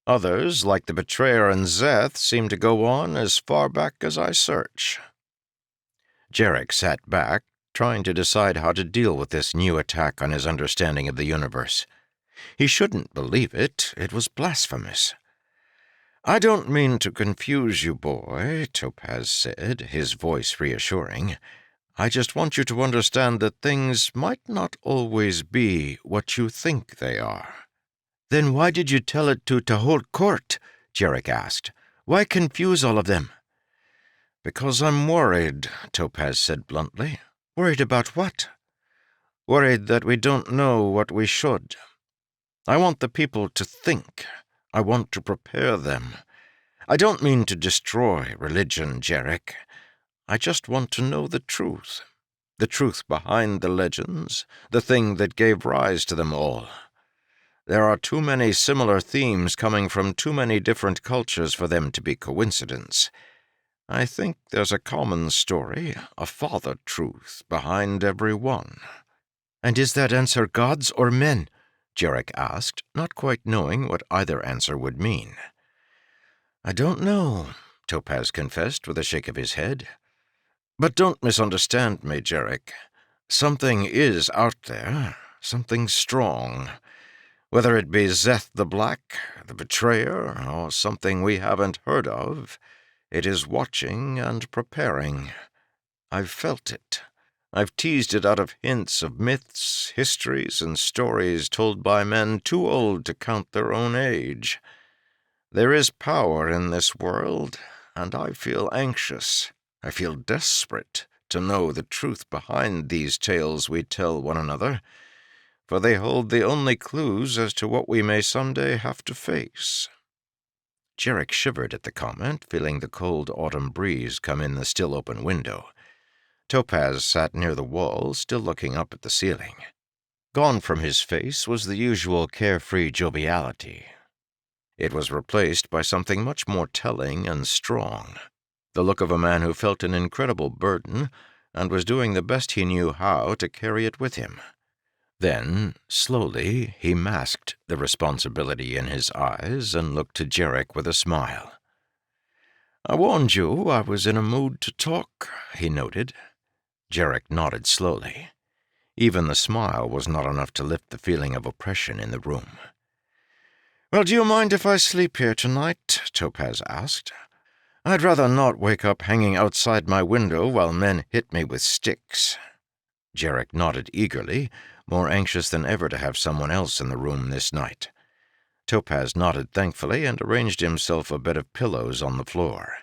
Others, like the Betrayer and Zeth, seem to go on as far back as I search. Jarek sat back, trying to decide how to deal with this new attack on his understanding of the universe. He shouldn't believe it. It was blasphemous. I don't mean to confuse you, boy, Topaz said, his voice reassuring. I just want you to understand that things might not always be what you think they are. "Then why did you tell it to Taholt Court?" Jarek asked. "Why confuse all of them?" "Because I'm worried," Topaz said bluntly. "Worried about what?" "Worried that we don't know what we should. I want the people to think. I want to prepare them. I don't mean to destroy religion, Jarek. I just want to know the truth behind the legends, the thing that gave rise to them all. There are too many similar themes coming from too many different cultures for them to be coincidence. I think there's a common story, a father truth, behind every one." "And is that answer gods or men?" Jarek asked, not quite knowing what either answer would mean. "I don't know," Topaz confessed with a shake of his head. "But don't misunderstand me, Jarek. Something is out there, something strong. Whether it be Zeth the Black, the Betrayer, or something we haven't heard of, it is watching and preparing. I've felt it. I've teased it out of hints of myths, histories, and stories told by men too old to count their own age. There is power in this world, and I feel anxious. I feel desperate to know the truth behind these tales we tell one another, for they hold the only clues as to what we may someday have to face." Jarek shivered at the comment, feeling the cold autumn breeze come in the still open window. Topaz sat near the wall, still looking up at the ceiling. Gone from his face was the usual carefree joviality. It was replaced by something much more telling and strong, the look of a man who felt an incredible burden and was doing the best he knew how to carry it with him. Then, slowly, he masked the responsibility in his eyes and looked to Jarek with a smile. "I warned you I was in a mood to talk," he noted. Jarek nodded slowly. Even the smile was not enough to lift the feeling of oppression in the room. "Well, do you mind if I sleep here tonight?" Topaz asked. "I'd rather not wake up hanging outside my window while men hit me with sticks." Jarek nodded eagerly, more anxious than ever to have someone else in the room this night. Topaz nodded thankfully and arranged himself a bed of pillows on the floor.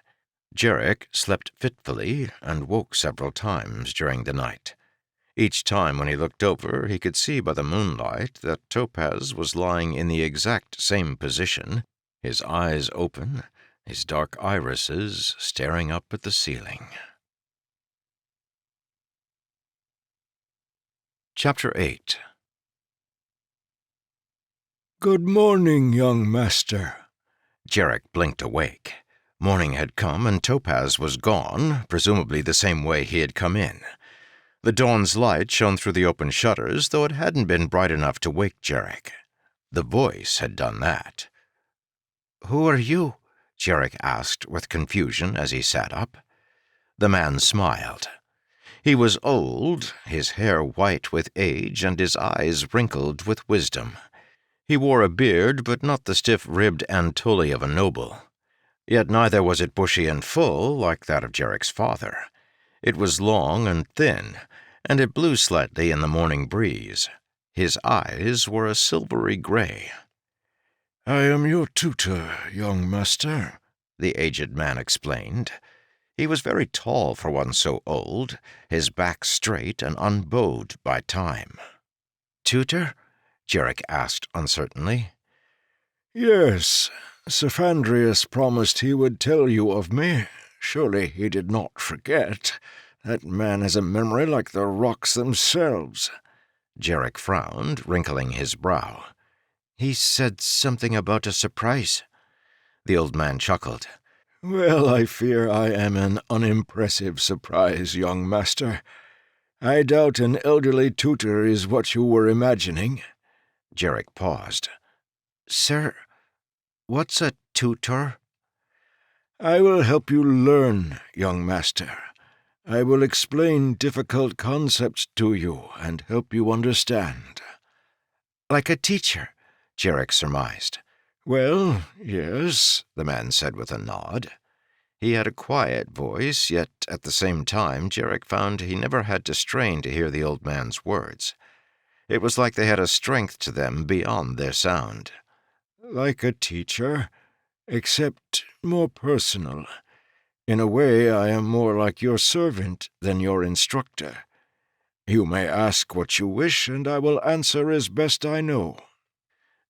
Jarek slept fitfully and woke several times during the night. Each time when he looked over, he could see by the moonlight that Topaz was lying in the exact same position, his eyes open, his dark irises staring up at the ceiling. Chapter 8. "Good morning, young master." Jarek blinked awake. Morning had come and Topaz was gone, presumably the same way he had come in. The dawn's light shone through the open shutters, though it hadn't been bright enough to wake Jarek. The voice had done that. "Who are you?" Jarek asked with confusion as he sat up. The man smiled. He was old, his hair white with age and his eyes wrinkled with wisdom. He wore a beard, but not the stiff-ribbed antulli of a noble. Yet neither was it bushy and full like that of Jarek's father. It was long and thin, and it blew slightly in the morning breeze. His eyes were a silvery gray. "I am your tutor, young master," the aged man explained. He was very tall for one so old, his back straight and unbowed by time. "Tutor?" Jarek asked uncertainly. "Yes, Sephandrius promised he would tell you of me. Surely he did not forget. That man has a memory like the rocks themselves." Jarek frowned, wrinkling his brow. "He said something about a surprise." The old man chuckled. "Well, I fear I am an unimpressive surprise, young master. I doubt an elderly tutor is what you were imagining." Jarek paused. "Sir, what's a tutor?" "I will help you learn, young master. I will explain difficult concepts to you and help you understand." "Like a teacher," Jarek surmised. "Well, yes," the man said with a nod. He had a quiet voice, yet at the same time Jarek found he never had to strain to hear the old man's words. It was like they had a strength to them beyond their sound. "Like a teacher, except more personal. In a way, I am more like your servant than your instructor. You may ask what you wish, and I will answer as best I know."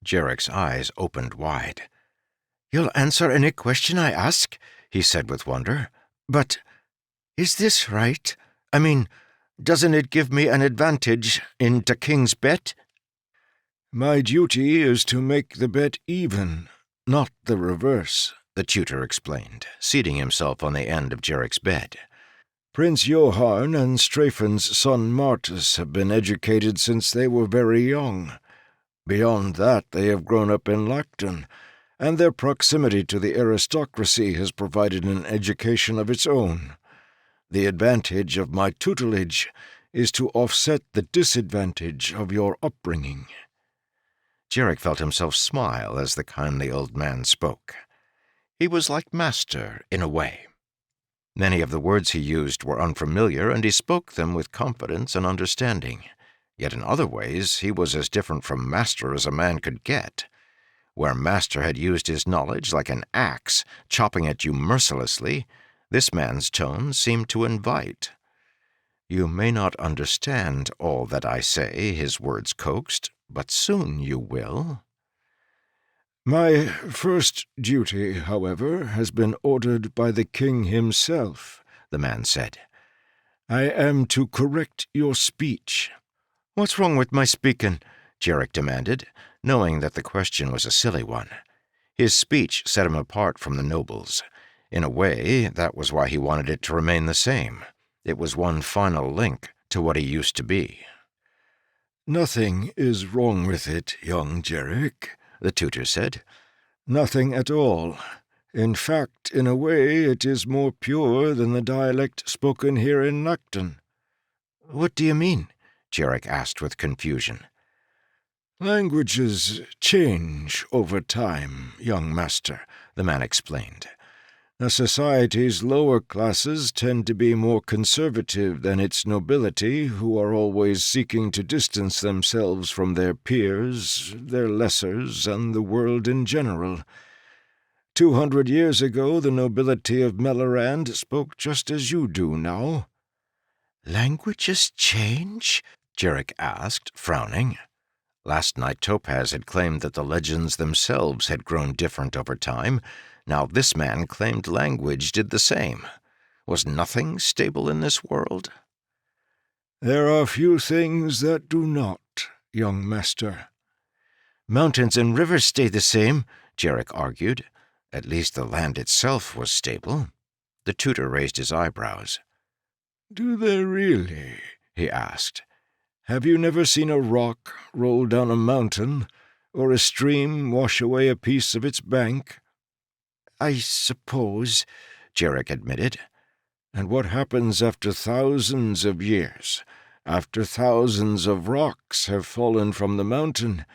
Jarek's eyes opened wide. "You'll answer any question I ask?" he said with wonder. "But is this right? I mean, doesn't it give me an advantage in the king's bet?" "My duty is to make the bet even, not the reverse," the tutor explained, seating himself on the end of Jarek's bed. "Prince Johann and Strafen's son Martus have been educated since they were very young. Beyond that, they have grown up in Lacton, and their proximity to the aristocracy has provided an education of its own. The advantage of my tutelage is to offset the disadvantage of your upbringing." Jarek felt himself smile as the kindly old man spoke. He was like Master in a way. Many of the words he used were unfamiliar, and he spoke them with confidence and understanding. Yet in other ways he was as different from Master as a man could get. Where Master had used his knowledge like an axe, chopping at you mercilessly, this man's tone seemed to invite. "You may not understand all that I say," his words coaxed, "but soon you will." "My first duty, however, has been ordered by the king himself," the man said. "I am to correct your speech." "What's wrong with my speaking?" Jarek demanded, knowing that the question was a silly one. His speech set him apart from the nobles. In a way, that was why he wanted it to remain the same. It was one final link to what he used to be. "Nothing is wrong with it, young Jarek," the tutor said. "Nothing at all. In fact, in a way, it is more pure than the dialect spoken here in Lacton." "What do you mean?" Jarek asked with confusion. "Languages change over time, young master," the man explained. "A society's lower classes tend to be more conservative than its nobility, who are always seeking to distance themselves from their peers, their lessers, and the world in general. 200 years ago, the nobility of Melorand spoke just as you do now." "Languages change?" Jarek asked, frowning. Last night Topaz had claimed that the legends themselves had grown different over time. Now this man claimed language did the same. Was nothing stable in this world? "There are few things that do not, young master." "Mountains and rivers stay the same," Jarek argued. At least the land itself was stable. The tutor raised his eyebrows. "Do they really?" he asked. "Have you never seen a rock roll down a mountain, or a stream wash away a piece of its bank?" I suppose," Jarek admitted. "And what happens after thousands of years, after thousands of rocks have fallen from the mountain,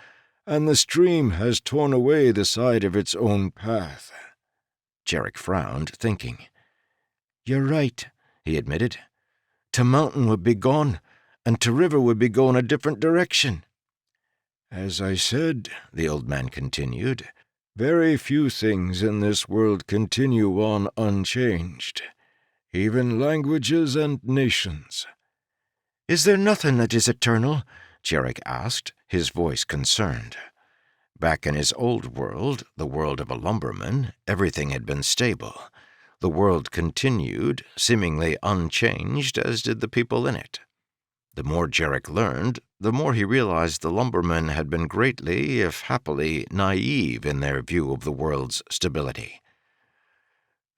and the stream has torn away the side of its own path?" Jarek frowned, thinking. "You're right," he admitted. "To mountain would be gone, and to river would be going a different direction." "As I said," the old man continued, "very few things in this world continue on unchanged, even languages and nations." "Is there nothing that is eternal?" Jarek asked, his voice concerned. Back in his old world, the world of a lumberman, everything had been stable. The world continued, seemingly unchanged, as did the people in it. The more Jarek learned, the more he realized the lumbermen had been greatly, if happily, naive in their view of the world's stability.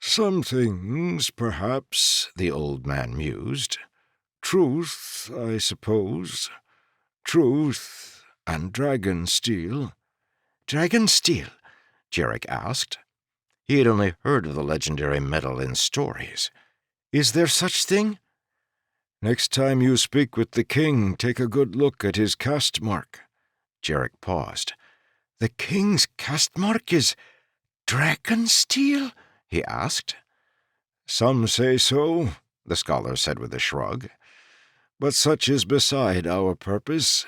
"Some things, perhaps," the old man mused. "Truth, I suppose. Truth and Dragonsteel." "Dragonsteel?" Jarek asked. He had only heard of the legendary metal in stories. "Is there such thing?" "Next time you speak with the king, take a good look at his caste mark." Jarek paused. "The king's caste mark is Dragonsteel?" he asked. "Some say so," the scholar said with a shrug. "But such is beside our purpose.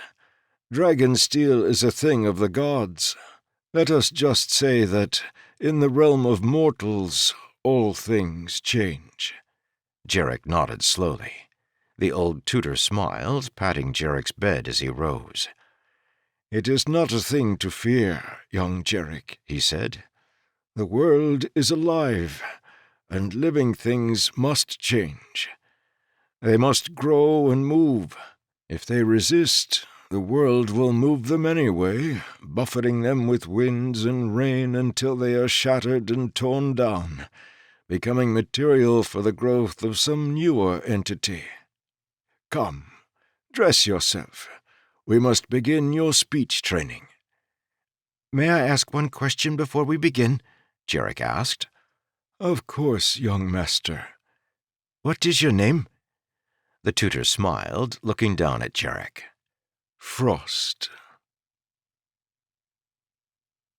Dragonsteel is a thing of the gods. Let us just say that, in the realm of mortals, all things change." Jarek nodded slowly. The old tutor smiled, patting Jarek's bed as he rose. "It is not a thing to fear, young Jarek," he said. "The world is alive, and living things must change. They must grow and move. If they resist, the world will move them anyway, buffeting them with winds and rain until they are shattered and torn down, becoming material for the growth of some newer entity. Come, dress yourself. We must begin your speech training." "May I ask one question before we begin?" Jarek asked. "Of course, young master." "What is your name?" The tutor smiled, looking down at Jarek. "Frost."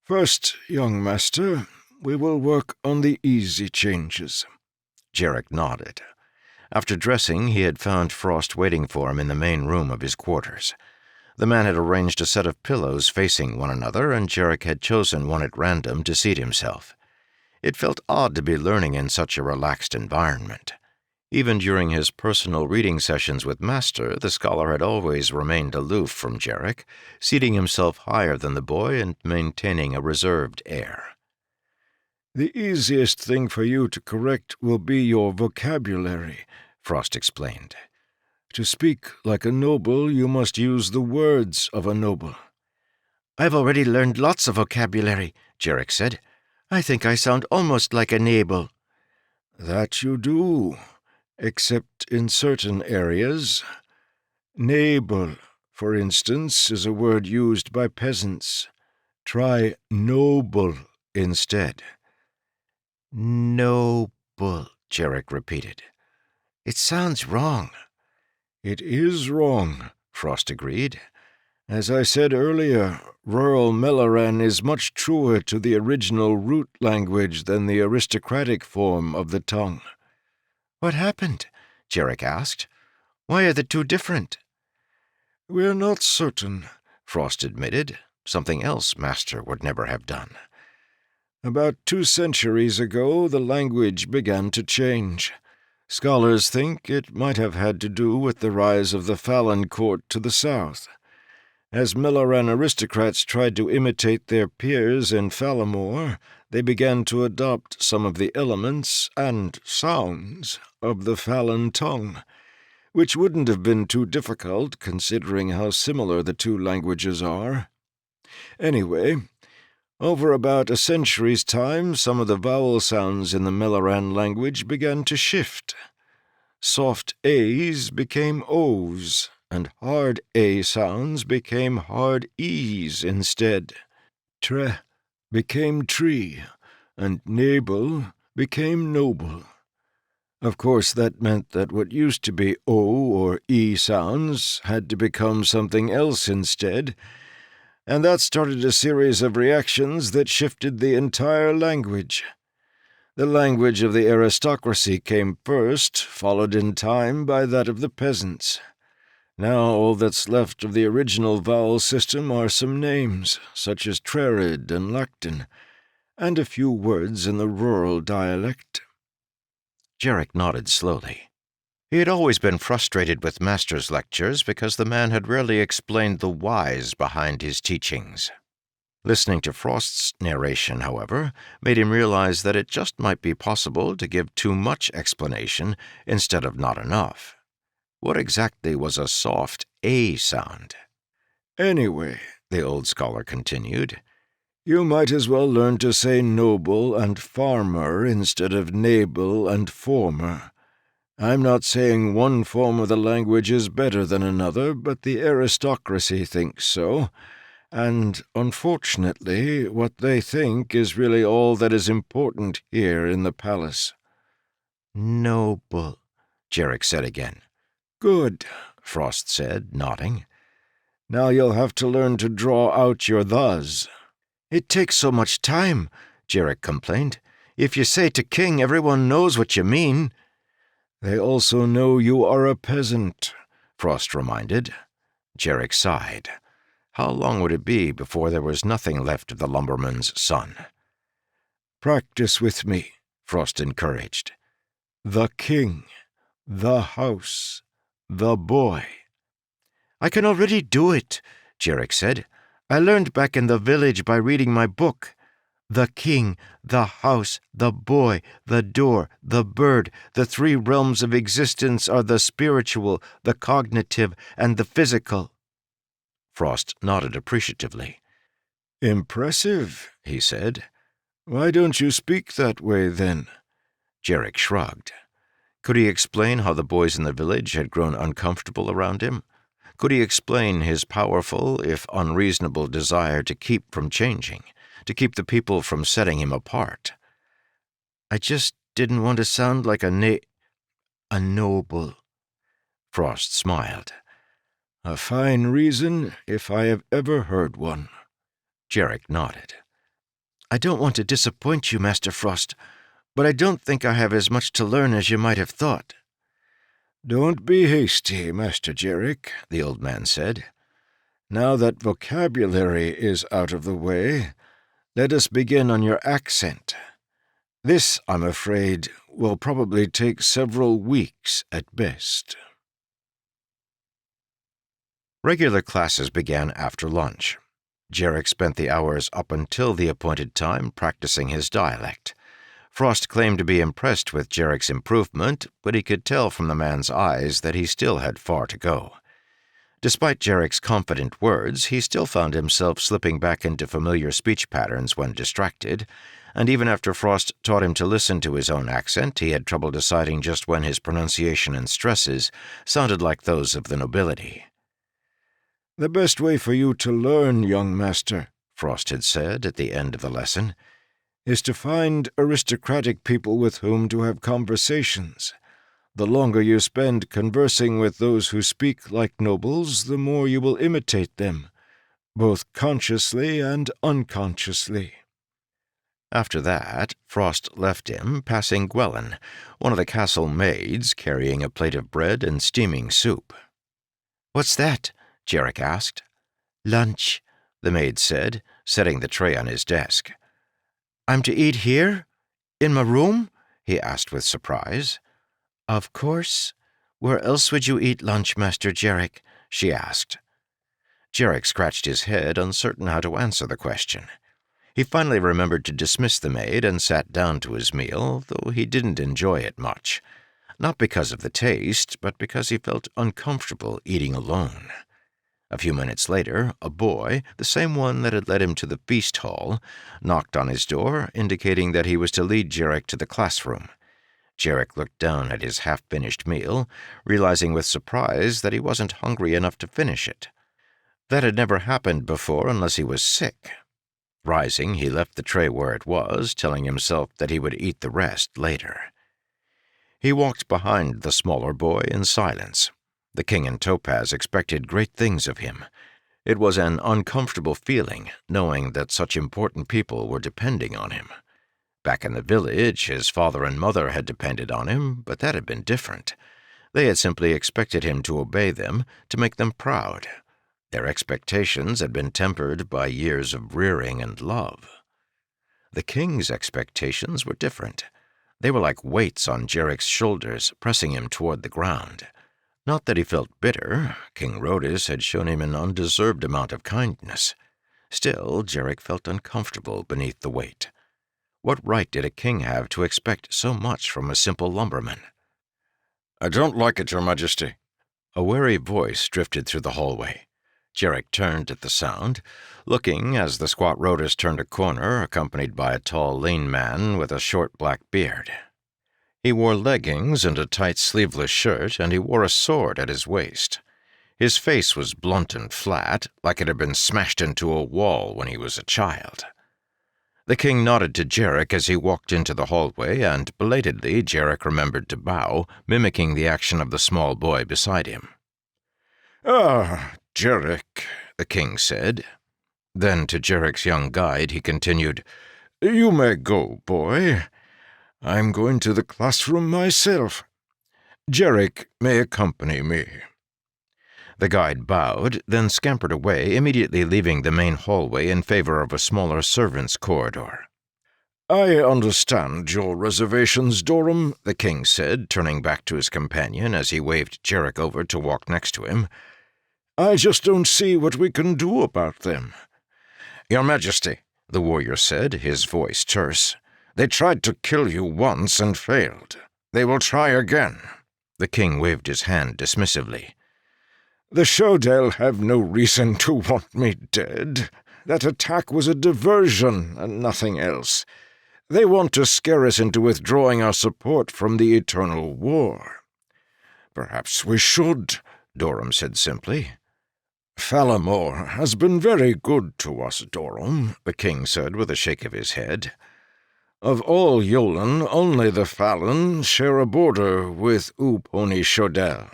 "First, young master, we will work on the easy changes." Jarek nodded. After dressing, he had found Frost waiting for him in the main room of his quarters. The man had arranged a set of pillows facing one another, and Jarek had chosen one at random to seat himself. It felt odd to be learning in such a relaxed environment. Even during his personal reading sessions with Master, the scholar had always remained aloof from Jarek, seating himself higher than the boy and maintaining a reserved air. "The easiest thing for you to correct will be your vocabulary," Frost explained. "To speak like a noble, you must use the words of a noble." "I've already learned lots of vocabulary," Jarek said. "I think I sound almost like a noble." "That you do, except in certain areas. Noble, for instance, is a word used by peasants. Try noble instead." "Noble," Jarek repeated. "It sounds wrong." "It is wrong," Frost agreed. "As I said earlier, rural Melaran is much truer to the original root language than the aristocratic form of the tongue." "What happened?" Jarek asked. "Why are the two different?" "We're not certain," Frost admitted, something else Master would never have done. "About 2 centuries ago, the language began to change. Scholars think it might have had to do with the rise of the Falan court to the south. As Melaran aristocrats tried to imitate their peers in Falamore, they began to adopt some of the elements and sounds of the Falan tongue, which wouldn't have been too difficult considering how similar the two languages are. Anyway, over about a century's time, some of the vowel sounds in the Melaran language began to shift. Soft A's became O's, and hard A sounds became hard E's instead. Tre became tree, and Nabel became noble. Of course, that meant that what used to be O or E sounds had to become something else instead, and that started a series of reactions that shifted the entire language. The language of the aristocracy came first, followed in time by that of the peasants. Now all that's left of the original vowel system are some names, such as Trerid and Lacton, and a few words in the rural dialect. Jarek nodded slowly. He had always been frustrated with Master's lectures because the man had rarely explained the whys behind his teachings. Listening to Frost's narration, however, made him realize that it just might be possible to give too much explanation instead of not enough. What exactly was a soft A sound? Anyway, the old scholar continued, you might as well learn to say noble and farmer instead of nabel and former. I'm not saying one form of the language is better than another, but the aristocracy thinks so, and unfortunately what they think is really all that is important here in the palace. Noble, Jarek said again. Good, Frost said, nodding. Now you'll have to learn to draw out your thes. It takes so much time, Jarek complained. If you say to King, everyone knows what you mean. They also know you are a peasant, Frost reminded. Jarek sighed. How long would it be before there was nothing left of the lumberman's son? Practice with me, Frost encouraged. The king, the house, the boy. I can already do it, Jarek said. I learned back in the village by reading my book. The king, the house, the boy, the door, the bird, the three realms of existence are the spiritual, the cognitive, and the physical. Frost nodded appreciatively. Impressive, he said. Why don't you speak that way, then? Jarek shrugged. Could he explain how the boys in the village had grown uncomfortable around him? Could he explain his powerful, if unreasonable, desire to keep from changing, to keep the people from setting him apart? I just didn't want to sound like a noble. Frost smiled. A fine reason, if I have ever heard one. Jarek nodded. I don't want to disappoint you, Master Frost, but I don't think I have as much to learn as you might have thought. Don't be hasty, Master Jarek, the old man said. Now that vocabulary is out of the way, let us begin on your accent. This, I'm afraid, will probably take several weeks at best. Regular classes began after lunch. Jarek spent the hours up until the appointed time practicing his dialect. Frost claimed to be impressed with Jarek's improvement, but he could tell from the man's eyes that he still had far to go. Despite Jarek's confident words, he still found himself slipping back into familiar speech patterns when distracted, and even after Frost taught him to listen to his own accent, he had trouble deciding just when his pronunciation and stresses sounded like those of the nobility. The best way for you to learn, young master, Frost had said at the end of the lesson, is to find aristocratic people with whom to have conversations. The longer you spend conversing with those who speak like nobles, the more you will imitate them, both consciously and unconsciously. After that, Frost left him, passing Gwellen, one of the castle maids, carrying a plate of bread and steaming soup. "What's that?" Jarek asked. "Lunch," the maid said, setting the tray on his desk. "I'm to eat here? In my room?" he asked with surprise. "Of course. Where else would you eat lunch, Master Jarek?" she asked. Jarek scratched his head, uncertain how to answer the question. He finally remembered to dismiss the maid and sat down to his meal, though he didn't enjoy it much. Not because of the taste, but because he felt uncomfortable eating alone. A few minutes later, a boy, the same one that had led him to the feast hall, knocked on his door, indicating that he was to lead Jarek to the classroom. Jarek looked down at his half-finished meal, realizing with surprise that he wasn't hungry enough to finish it. That had never happened before unless he was sick. Rising, he left the tray where it was, telling himself that he would eat the rest later. He walked behind the smaller boy in silence. The king and Topaz expected great things of him. It was an uncomfortable feeling, knowing that such important people were depending on him. Back in the village, his father and mother had depended on him, but that had been different. They had simply expected him to obey them, to make them proud. Their expectations had been tempered by years of rearing and love. The king's expectations were different. They were like weights on Jarek's shoulders, pressing him toward the ground. Not that he felt bitter. King Rhodus had shown him an undeserved amount of kindness. Still, Jarek felt uncomfortable beneath the weight. What right did a king have to expect so much from a simple lumberman? "I don't like it, Your Majesty." A wary voice drifted through the hallway. Jarek turned at the sound, looking as the squat Rhodus turned a corner, accompanied by a tall, lean man with a short black beard. He wore leggings and a tight sleeveless shirt, and he wore a sword at his waist. His face was blunt and flat, like it had been smashed into a wall when he was a child. The king nodded to Jarek as he walked into the hallway, and belatedly Jarek remembered to bow, mimicking the action of the small boy beside him. "Ah, Jarek," the king said. Then to Jarek's young guide he continued, "You may go, boy. I'm going to the classroom myself. Jarek may accompany me." The guide bowed, then scampered away, immediately leaving the main hallway in favor of a smaller servants' corridor. "I understand your reservations, Dorum," the king said, turning back to his companion as he waved Jarek over to walk next to him. "I just don't see what we can do about them." "Your Majesty," the warrior said, his voice terse, "they tried to kill you once and failed. They will try again." The king waved his hand dismissively. "The Shodel have no reason to want me dead. That attack was a diversion and nothing else. They want to scare us into withdrawing our support from the Eternal War." "Perhaps we should," Dorum said simply. "Falamore has been very good to us, Dorum," the king said with a shake of his head. "Of all Yolen, only the Fallen share a border with Uponi Shodel,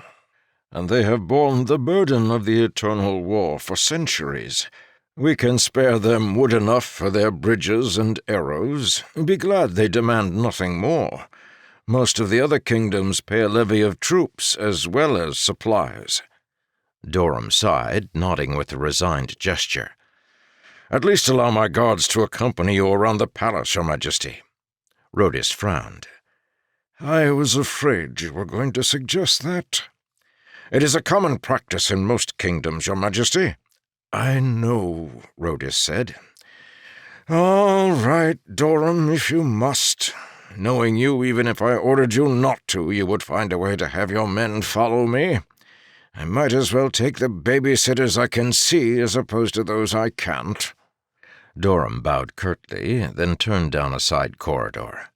and they have borne the burden of the Eternal War for centuries. We can spare them wood enough for their bridges and arrows. Be glad they demand nothing more. Most of the other kingdoms pay a levy of troops as well as supplies." Dorum sighed, nodding with a resigned gesture. "At least allow my guards to accompany you around the palace, Your Majesty." Rhodus frowned. "I was afraid you were going to suggest that." "It is a common practice in most kingdoms, Your Majesty." "I know," Rhodus said. "All right, Dorum, if you must. Knowing you, even if I ordered you not to, you would find a way to have your men follow me. I might as well take the babysitters I can see as opposed to those I can't." Dorum bowed curtly, then turned down a side corridor.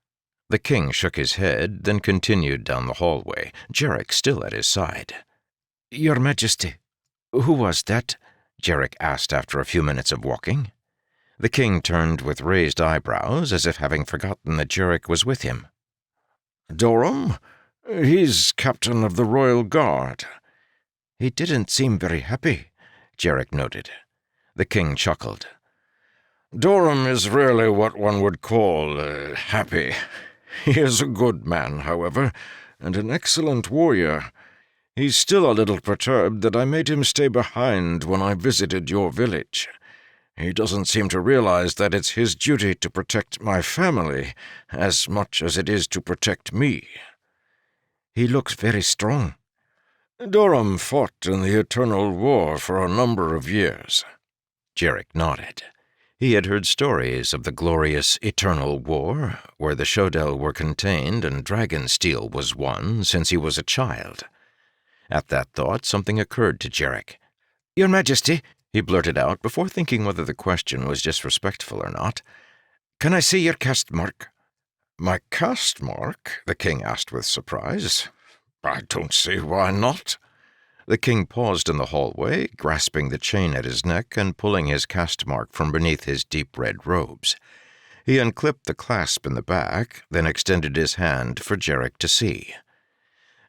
The king shook his head, then continued down the hallway, Jarek still at his side. "Your Majesty, who was that?" Jarek asked after a few minutes of walking. The king turned with raised eyebrows, as if having forgotten that Jarek was with him. "Dorum? He's captain of the Royal Guard." "He didn't seem very happy," Jarek noted. The king chuckled. "Dorum is rarely what one would call happy. He is a good man, however, and an excellent warrior. He's still a little perturbed that I made him stay behind when I visited your village. He doesn't seem to realize that it's his duty to protect my family as much as it is to protect me." "He looks very strong." "Dorum fought in the Eternal War for a number of years." Jarek nodded. He had heard stories of the glorious Eternal War, where the Shodel were contained and Dragonsteel was won since he was a child. At that thought, something occurred to Jarek. "Your Majesty," he blurted out before thinking whether the question was disrespectful or not, "can I see your caste mark?" "My caste mark?" the king asked with surprise. "I don't see why not." The king paused in the hallway, grasping the chain at his neck and pulling his caste mark from beneath his deep red robes. He unclipped the clasp in the back, then extended his hand for Jarek to see.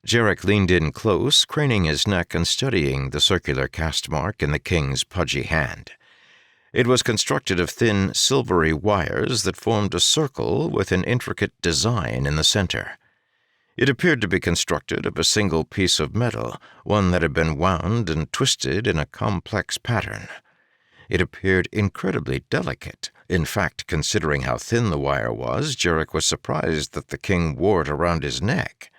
Jarek leaned in close, craning his neck and studying the circular caste mark in the king's pudgy hand. It was constructed of thin, silvery wires that formed a circle with an intricate design in the center. It appeared to be constructed of a single piece of metal, one that had been wound and twisted in a complex pattern. It appeared incredibly delicate. In fact, considering how thin the wire was, Jarek was surprised that the king wore it around his neck.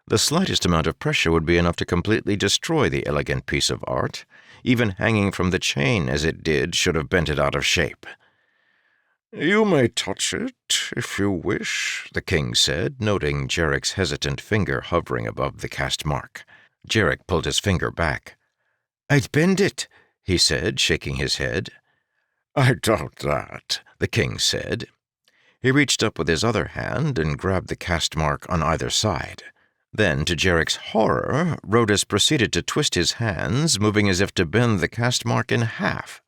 The slightest amount of pressure would be enough to completely destroy the elegant piece of art. Even hanging from the chain as it did should have bent it out of shape. "You may touch it, if you wish," the king said, noting Jarek's hesitant finger hovering above the caste mark. Jarek pulled his finger back. "I'd bend it," he said, shaking his head. "I doubt that," the king said. He reached up with his other hand and grabbed the caste mark on either side. Then, to Jarek's horror, Rhodus proceeded to twist his hands, moving as if to bend the caste mark in half.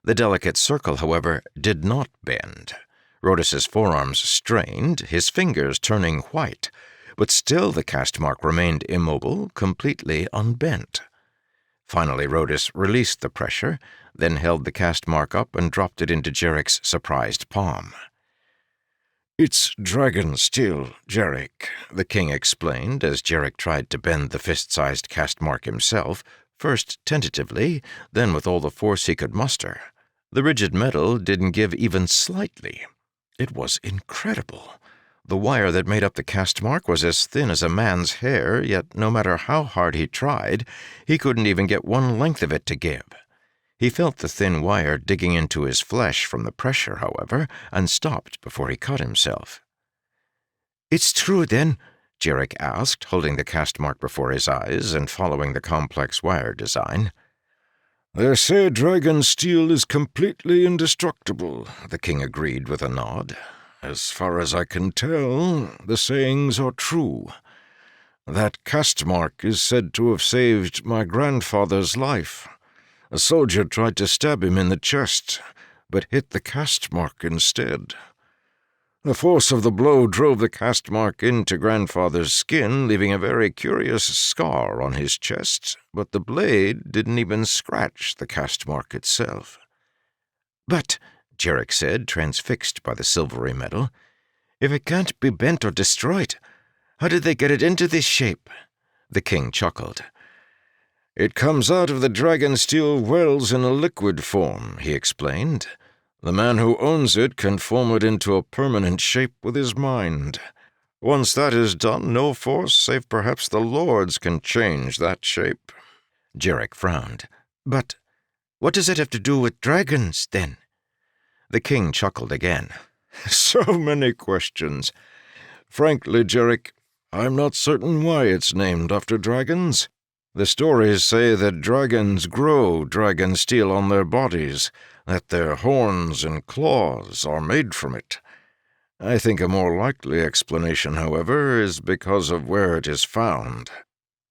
The delicate circle, however, did not bend. Rhodus's forearms strained, his fingers turning white, but still the caste mark remained immobile, completely unbent. Finally, Rhodus released the pressure, then held the caste mark up and dropped it into Jarek's surprised palm. "It's Dragonsteel, Jarek," the king explained as Jarek tried to bend the fist-sized caste mark himself, first tentatively, then with all the force he could muster. The rigid metal didn't give even slightly. It was incredible. The wire that made up the caste mark was as thin as a man's hair, yet no matter how hard he tried, he couldn't even get one length of it to give. He felt the thin wire digging into his flesh from the pressure, however, and stopped before he cut himself. "It's true, then?" Jarek asked, holding the caste mark before his eyes and following the complex wire design. "They say Dragonsteel is completely indestructible," the king agreed with a nod. "As far as I can tell, the sayings are true. That caste mark is said to have saved my grandfather's life. A soldier tried to stab him in the chest, but hit the caste mark instead. The force of the blow drove the caste mark into grandfather's skin, leaving a very curious scar on his chest, but the blade didn't even scratch the caste mark itself." "But," Jarek said, transfixed by the silvery metal, "if it can't be bent or destroyed, how did they get it into this shape?" The king chuckled. "It comes out of the Dragonsteel wells in a liquid form," he explained. "The man who owns it can form it into a permanent shape with his mind. Once that is done, no force, save perhaps the Lord's, can change that shape." Jarek frowned. "But what does it have to do with dragons, then?" The king chuckled again. "So many questions. Frankly, Jarek, I'm not certain why it's named after dragons. The stories say that dragons grow dragonsteel on their bodies, that their horns and claws are made from it. I think a more likely explanation, however, is because of where it is found.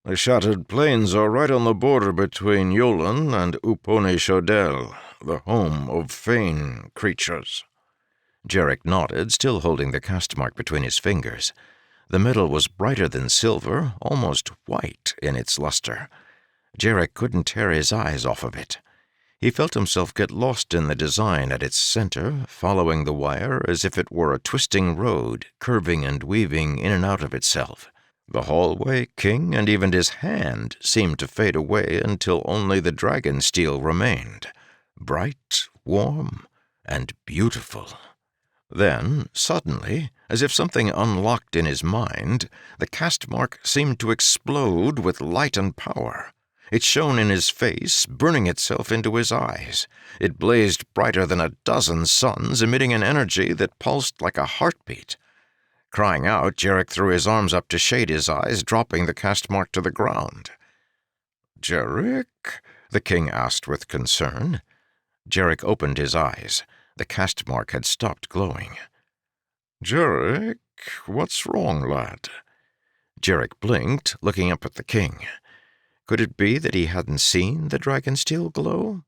The Shattered Plains are right on the border between Yolen and Uponi-Shodel, the home of Fane creatures." Jarek nodded, still holding the caste mark between his fingers. The metal was brighter than silver, almost white in its luster. Jarek couldn't tear his eyes off of it. He felt himself get lost in the design at its center, following the wire as if it were a twisting road, curving and weaving in and out of itself. The hallway, king, and even his hand seemed to fade away until only the dragonsteel remained, bright, warm, and beautiful. Then, suddenly, as if something unlocked in his mind, the caste mark seemed to explode with light and power. It shone in his face, burning itself into his eyes. It blazed brighter than a dozen suns, emitting an energy that pulsed like a heartbeat. Crying out, Jarek threw his arms up to shade his eyes, dropping the caste mark to the ground. "Jarek?" the king asked with concern. Jarek opened his eyes. The caste mark had stopped glowing. "Jarek, what's wrong, lad?" Jarek blinked, looking up at the king. Could it be that he hadn't seen the Dragonsteel glow?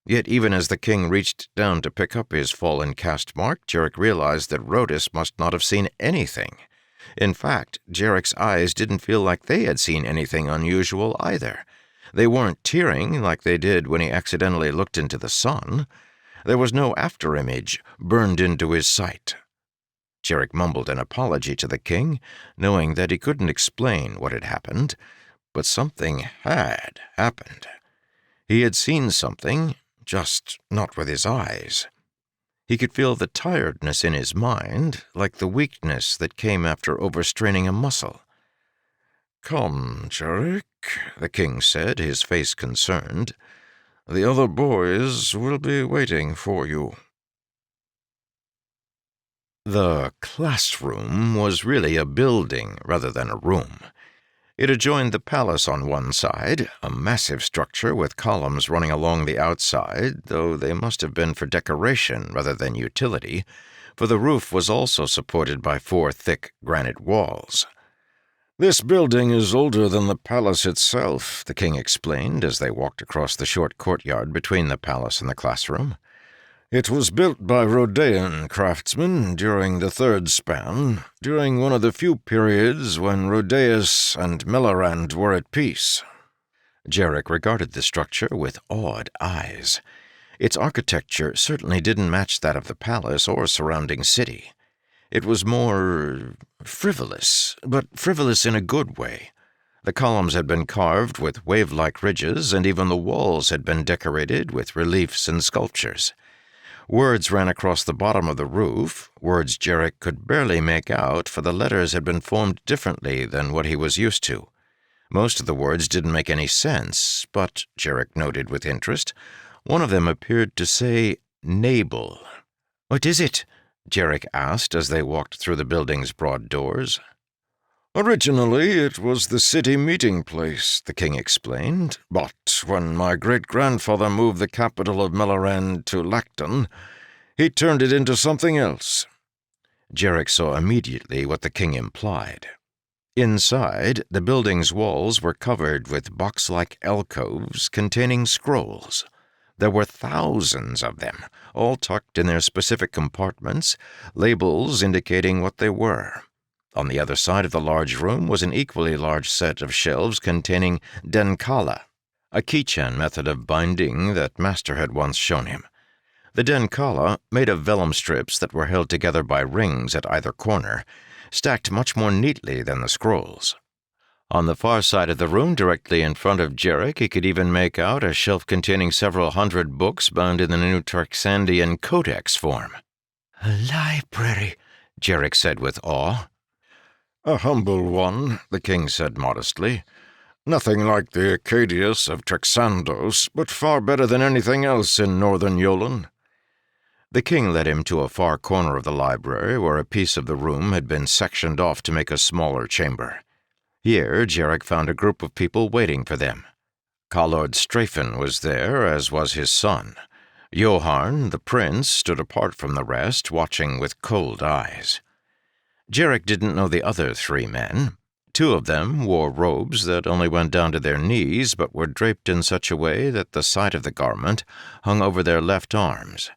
Yet even as the king reached down to pick up his fallen cast mark, Jarek realized that Rhodus must not have seen anything. In fact, Jarek's eyes didn't feel like they had seen anything unusual either. They weren't tearing like they did when he accidentally looked into the sun. There was no afterimage burned into his sight. Jarek mumbled an apology to the king, knowing that he couldn't explain what had happened, but something had happened. He had seen something, just not with his eyes. He could feel the tiredness in his mind, like the weakness that came after overstraining a muscle. "Come, Jarek," the king said, his face concerned. "The other boys will be waiting for you." The classroom was really a building rather than a room. It adjoined the palace on one side, a massive structure with columns running along the outside, though they must have been for decoration rather than utility, for the roof was also supported by 4 thick granite walls. "This building is older than the palace itself," the king explained as they walked across the short courtyard between the palace and the classroom. "It was built by Rhodean craftsmen during the Third Span, during one of the few periods when Rhodeus and Melorand were at peace." Jarek regarded the structure with awed eyes. Its architecture certainly didn't match that of the palace or surrounding city. It was more frivolous, but frivolous in a good way. The columns had been carved with wave-like ridges, and even the walls had been decorated with reliefs and sculptures. Words ran across the bottom of the roof, words Jarek could barely make out, for the letters had been formed differently than what he was used to. Most of the words didn't make any sense, but, Jarek noted with interest, one of them appeared to say Nabel. "What is it?" Jarek asked as they walked through the building's broad doors. "Originally, it was the city meeting place," the king explained, "but when my great-grandfather moved the capital of Melorand to Lacton, he turned it into something else." Jarek saw immediately what the king implied. Inside, the building's walls were covered with box-like alcoves containing scrolls. There were thousands of them, all tucked in their specific compartments, labels indicating what they were. On the other side of the large room was an equally large set of shelves containing denkala, a keychain method of binding that Master had once shown him. The denkala, made of vellum strips that were held together by rings at either corner, stacked much more neatly than the scrolls. On the far side of the room, directly in front of Jarek, he could even make out a shelf containing several hundred books bound in the new Tarxandian codex form. "A library," Jarek said with awe. "A humble one," the king said modestly. "Nothing like the Acadius of Trexandos, but far better than anything else in northern Yolen." The king led him to a far corner of the library where a piece of the room had been sectioned off to make a smaller chamber. Here, Jarek found a group of people waiting for them. Kalord Strafen was there, as was his son. Joharn, the prince, stood apart from the rest, watching with cold eyes. Jarek didn't know the other 3 men. 2 of them wore robes that only went down to their knees but were draped in such a way that the side of the garment hung over their left arms.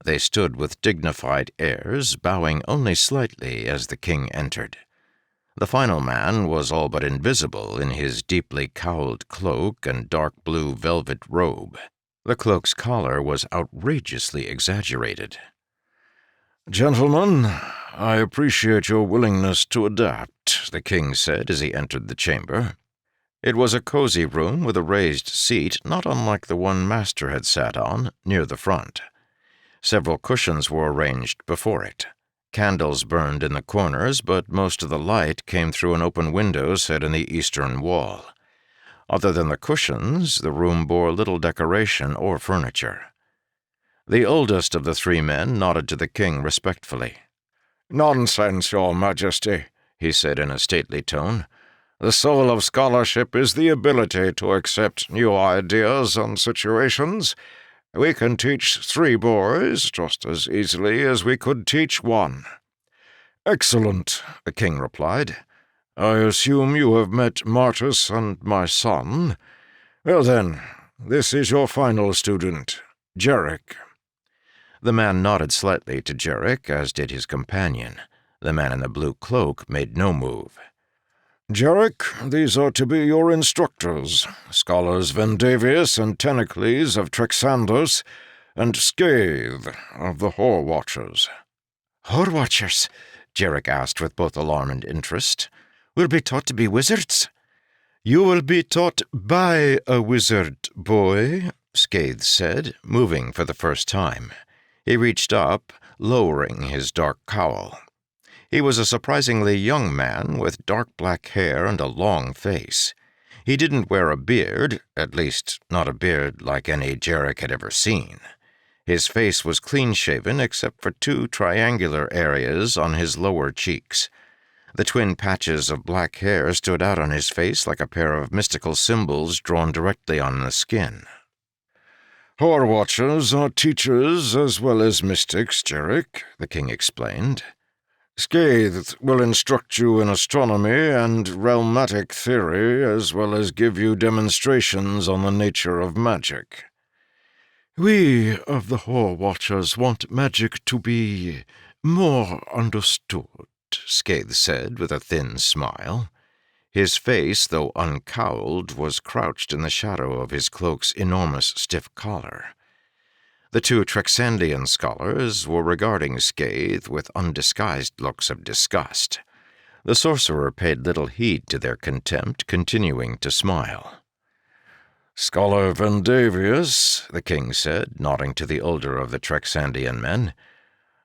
They stood with dignified airs, bowing only slightly as the king entered. The final man was all but invisible in his deeply cowled cloak and dark blue velvet robe. The cloak's collar was outrageously exaggerated. "Gentlemen, I appreciate your willingness to adapt," the king said as he entered the chamber. It was a cozy room with a raised seat, not unlike the one Master had sat on, near the front. Several cushions were arranged before it. Candles burned in the corners, but most of the light came through an open window set in the eastern wall. Other than the cushions, the room bore little decoration or furniture. The oldest of the 3 men nodded to the king respectfully. "Nonsense, Your Majesty," he said in a stately tone. "The soul of scholarship is the ability to accept new ideas and situations. We can teach 3 boys just as easily as we could teach 1. "Excellent," the king replied. "I assume you have met Martus and my son. Well then, this is your final student, Jarek. The man nodded slightly to Jarek, as did his companion. The man in the blue cloak made no move. Jarek, these are to be your instructors, scholars Vendavius and Tenecles of Trexandos, and Scathe of the Whore Watchers. Whore Watchers? Jarek asked with both alarm and interest. We'll be taught to be wizards? You will be taught by a wizard, boy, Scathe said, moving for the first time. He reached up, lowering his dark cowl. He was a surprisingly young man with dark black hair and a long face. He didn't wear a beard, at least not a beard like any Jarek had ever seen. His face was clean-shaven except for 2 triangular areas on his lower cheeks. The twin patches of black hair stood out on his face like a pair of mystical symbols drawn directly on the skin. Whore Watchers are teachers as well as mystics, Jarek, the king explained. Scathe will instruct you in astronomy and realmatic theory, as well as give you demonstrations on the nature of magic. We of the Whore Watchers want magic to be more understood, Scathe said with a thin smile. His face, though uncowled, was crouched in the shadow of his cloak's enormous stiff collar. The 2 Trexandian scholars were regarding Scathe with undisguised looks of disgust. The sorcerer paid little heed to their contempt, continuing to smile. Scholar Vendavius, the king said, nodding to the older of the Trexandian men,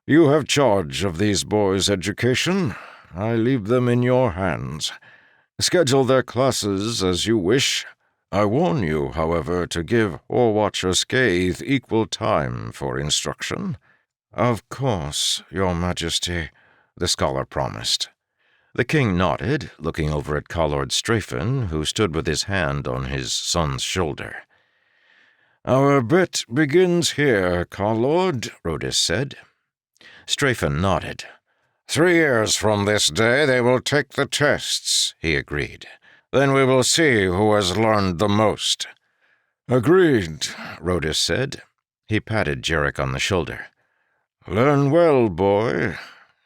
you have charge of these boys' education. I leave them in your hands. Schedule their classes as you wish. I warn you, however, to give Whore Watcher Scathe equal time for instruction. Of course, Your Majesty, the scholar promised. The king nodded, looking over at Collord Strafen, who stood with his hand on his son's shoulder. Our bet begins here, Collord, Rhodus said. Strafen nodded. 3 years from this day they will take the tests, he agreed. Then we will see who has learned the most. Agreed, Rhodus said. He patted Jarek on the shoulder. Learn well, boy,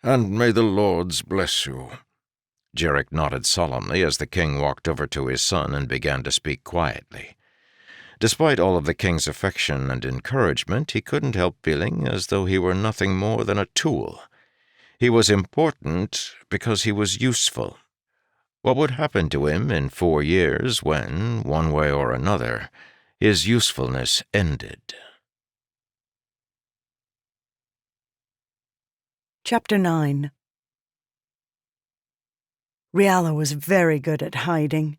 and may the lords bless you. Jarek nodded solemnly as the king walked over to his son and began to speak quietly. Despite all of the king's affection and encouragement, he couldn't help feeling as though he were nothing more than a tool. He was important because he was useful. What would happen to him in 4 years when, one way or another, his usefulness ended? Chapter 9. Riala was very good at hiding.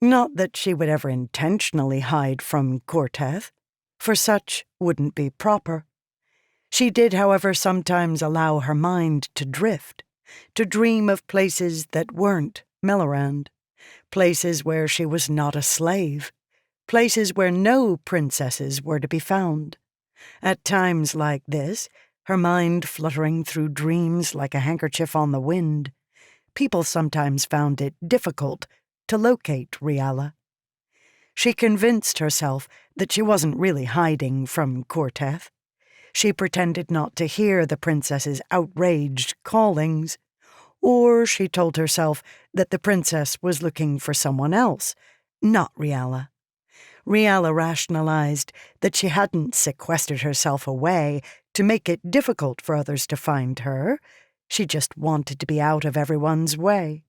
Not that she would ever intentionally hide from Cortez, for such wouldn't be proper. She did, however, sometimes allow her mind to drift, to dream of places that weren't Mellorand, places where she was not a slave, places where no princesses were to be found. At times like this, her mind fluttering through dreams like a handkerchief on the wind, people sometimes found it difficult to locate Riala. She convinced herself that she wasn't really hiding from Cortez. She pretended not to hear the princess's outraged callings, or she told herself that the princess was looking for someone else, not Riala. Riala rationalized that she hadn't sequestered herself away to make it difficult for others to find her. She just wanted to be out of everyone's way.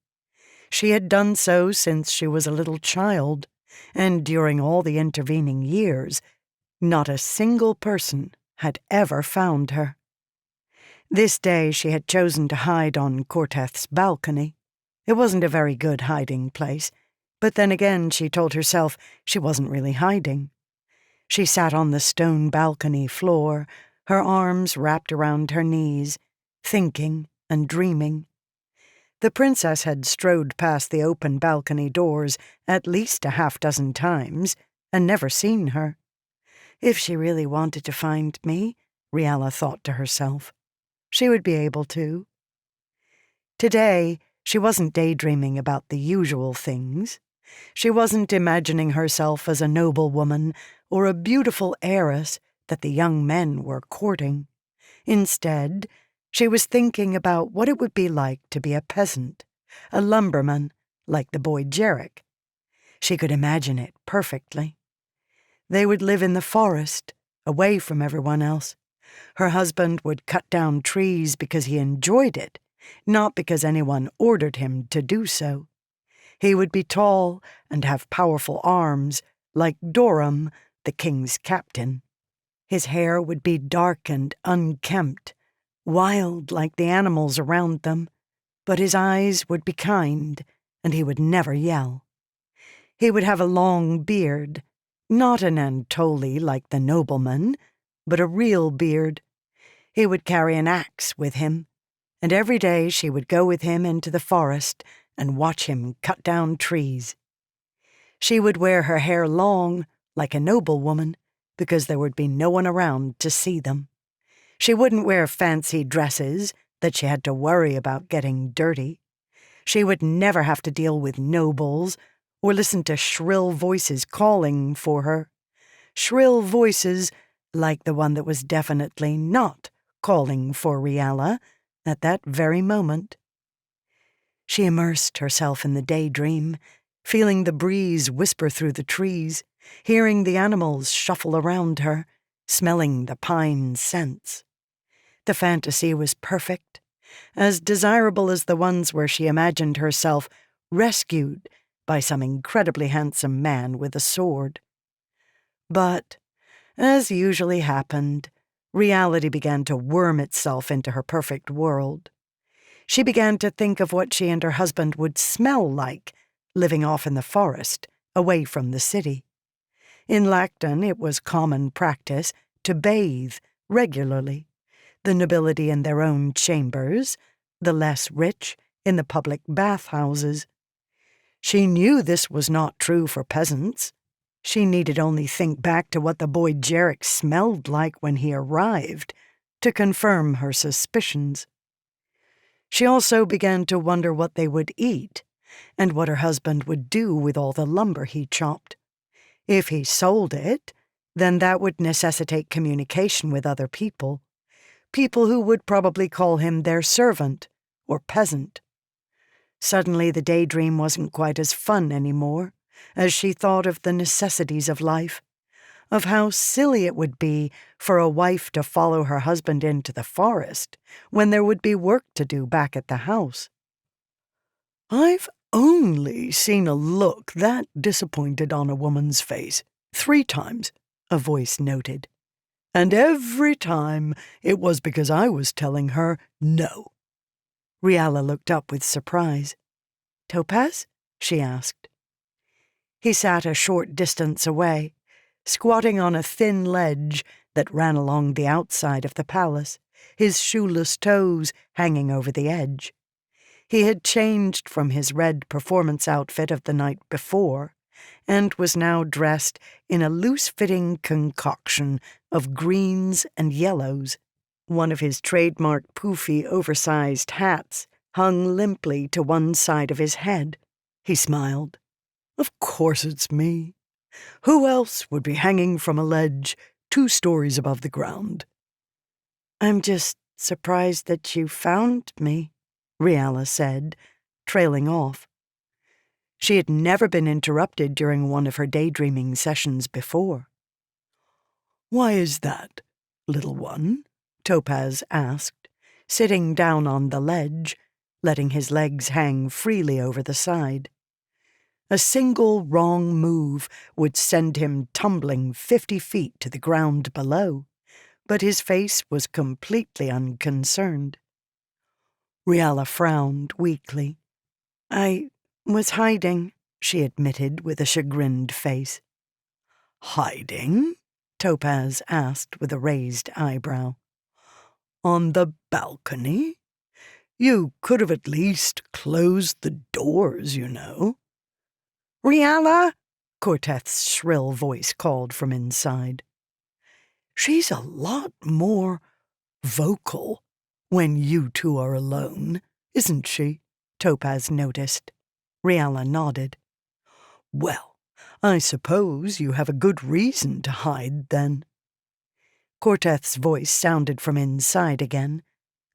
She had done so since she was a little child, and during all the intervening years, not a single person had ever found her. This day she had chosen to hide on Corteth's balcony. It wasn't a very good hiding place, but then again she told herself she wasn't really hiding. She sat on the stone balcony floor, her arms wrapped around her knees, thinking and dreaming. The princess had strode past the open balcony doors at least a half-dozen times and never seen her. If she really wanted to find me, Riala thought to herself, she would be able to. Today, she wasn't daydreaming about the usual things. She wasn't imagining herself as a noblewoman or a beautiful heiress that the young men were courting. Instead, she was thinking about what it would be like to be a peasant, a lumberman, like the boy Jarek. She could imagine it perfectly. They would live in the forest, away from everyone else. Her husband would cut down trees because he enjoyed it, not because anyone ordered him to do so. He would be tall and have powerful arms, like Dorum, the king's captain. His hair would be dark and unkempt, wild like the animals around them, but his eyes would be kind, and he would never yell. He would have a long beard, not an Antoli like the nobleman, but a real beard. He would carry an axe with him, and every day she would go with him into the forest and watch him cut down trees. She would wear her hair long, like a noblewoman, because there would be no one around to see them. She wouldn't wear fancy dresses that she had to worry about getting dirty. She would never have to deal with nobles or listen to shrill voices calling for her. Shrill voices like the one that was definitely not calling for Riala at that very moment. She immersed herself in the daydream, feeling the breeze whisper through the trees, hearing the animals shuffle around her, smelling the pine scents. The fantasy was perfect, as desirable as the ones where she imagined herself rescued by some incredibly handsome man with a sword. But, as usually happened, reality began to worm itself into her perfect world. She began to think of what she and her husband would smell like, living off in the forest, away from the city. In Lacton, it was common practice to bathe regularly, the nobility in their own chambers, the less rich in the public bathhouses. She knew this was not true for peasants. She needed only think back to what the boy Jarek smelled like when he arrived to confirm her suspicions. She also began to wonder what they would eat and what her husband would do with all the lumber he chopped. If he sold it, then that would necessitate communication with other people who would probably call him their servant or peasant. Suddenly the daydream wasn't quite as fun anymore, as she thought of the necessities of life, of how silly it would be for a wife to follow her husband into the forest when there would be work to do back at the house. "I've only seen a look that disappointed on a woman's face 3 times, a voice noted. And every time it was because I was telling her no. Riala looked up with surprise. "Topaz?" she asked. He sat a short distance away, squatting on a thin ledge that ran along the outside of the palace, his shoeless toes hanging over the edge. He had changed from his red performance outfit of the night before, and was now dressed in a loose-fitting concoction of greens and yellows. One of his trademark poofy, oversized hats hung limply to one side of his head. He smiled. "Of course it's me. Who else would be hanging from a ledge 2 stories above the ground?" "I'm just surprised that you found me," Riala said, trailing off. She had never been interrupted during one of her daydreaming sessions before. "Why is that, little one?" Topaz asked, sitting down on the ledge, letting his legs hang freely over the side. A single wrong move would send him tumbling 50 feet to the ground below, but his face was completely unconcerned. Riala frowned weakly. "I was hiding," she admitted with a chagrined face. "Hiding?" Topaz asked with a raised eyebrow. "On the balcony? You could have at least closed the doors, you know." "Riala!" Corteth's shrill voice called from inside. "She's a lot more vocal when you 2 are alone, isn't she?" Topaz noticed. Riala nodded. Well, I suppose you have a good reason to hide, then. Corteth's voice sounded from inside again,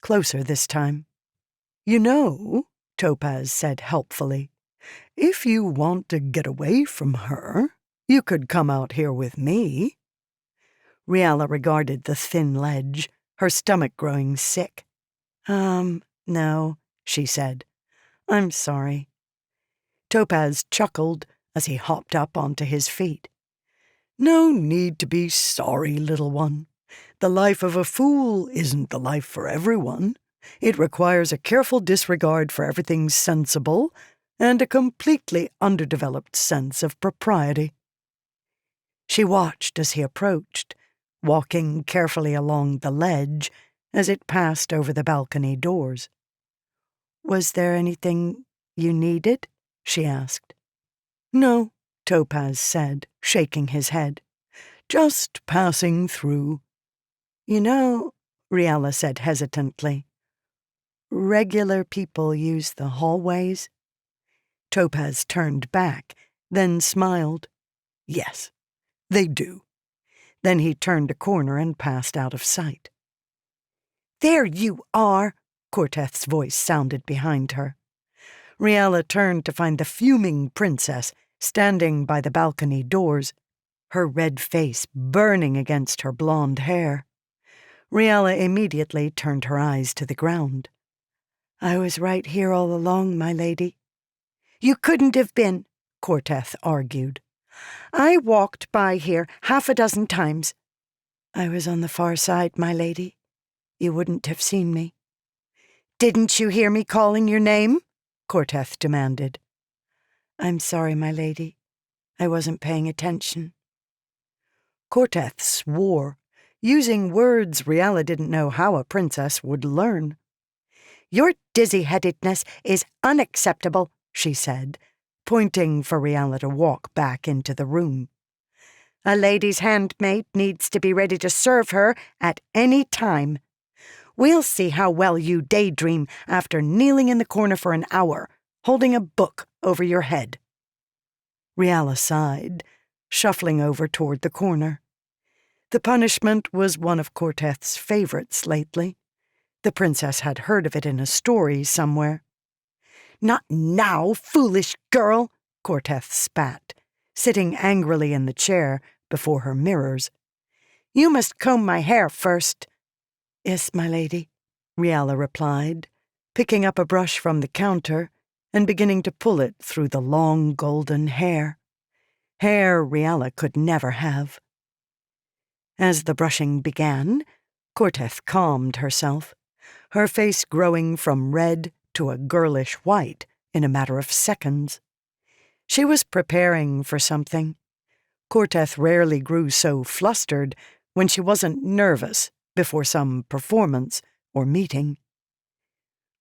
closer this time. You know, Topaz said helpfully, if you want to get away from her, you could come out here with me. Riala regarded the thin ledge, her stomach growing sick. No, she said. I'm sorry. Topaz chuckled as he hopped up onto his feet. No need to be sorry, little one. The life of a fool isn't the life for everyone. It requires a careful disregard for everything sensible and a completely underdeveloped sense of propriety. She watched as he approached, walking carefully along the ledge as it passed over the balcony doors. Was there anything you needed? She asked. No, Topaz said, shaking his head. Just passing through. You know, Riala said hesitantly, regular people use the hallways? Topaz turned back, then smiled. Yes, they do. Then he turned a corner and passed out of sight. There you are, Corteth's voice sounded behind her. Riala turned to find the fuming princess standing by the balcony doors, her red face burning against her blonde hair. Riala immediately turned her eyes to the ground. I was right here all along, my lady. You couldn't have been, Corteth argued. I walked by here 6 times. I was on the far side, my lady. You wouldn't have seen me. Didn't you hear me calling your name? Corteth demanded. I'm sorry, my lady. I wasn't paying attention. Corteth swore, using words Riala didn't know how a princess would learn. Your dizzy-headedness is unacceptable, she said, pointing for Riala to walk back into the room. A lady's handmaid needs to be ready to serve her at any time. We'll see how well you daydream after kneeling in the corner for an hour, holding a book over your head. Riala sighed, shuffling over toward the corner. The punishment was one of Corteth's favorites lately. The princess had heard of it in a story somewhere. Not now, foolish girl, Corteth spat, sitting angrily in the chair before her mirrors. You must comb my hair first. Yes, my lady, Riala replied, picking up a brush from the counter and beginning to pull it through the long golden hair. Hair Riala could never have. As the brushing began, Corteth calmed herself, her face growing from red to a girlish white in a matter of seconds. She was preparing for something. Corteth rarely grew so flustered when she wasn't nervous before some performance or meeting.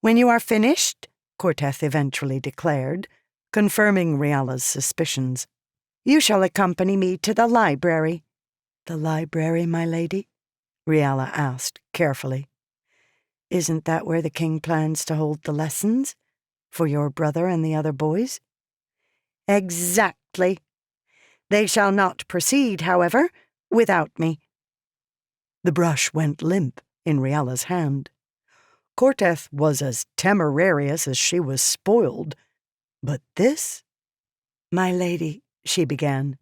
When you are finished, Corteth eventually declared, confirming Riala's suspicions, you shall accompany me to the library. The library, my lady? Riala asked carefully. Isn't that where the king plans to hold the lessons? For your brother and the other boys? Exactly. They shall not proceed, however, without me. The brush went limp in Riala's hand. Corteth was as temerarious as she was spoiled. But this? My lady, she began.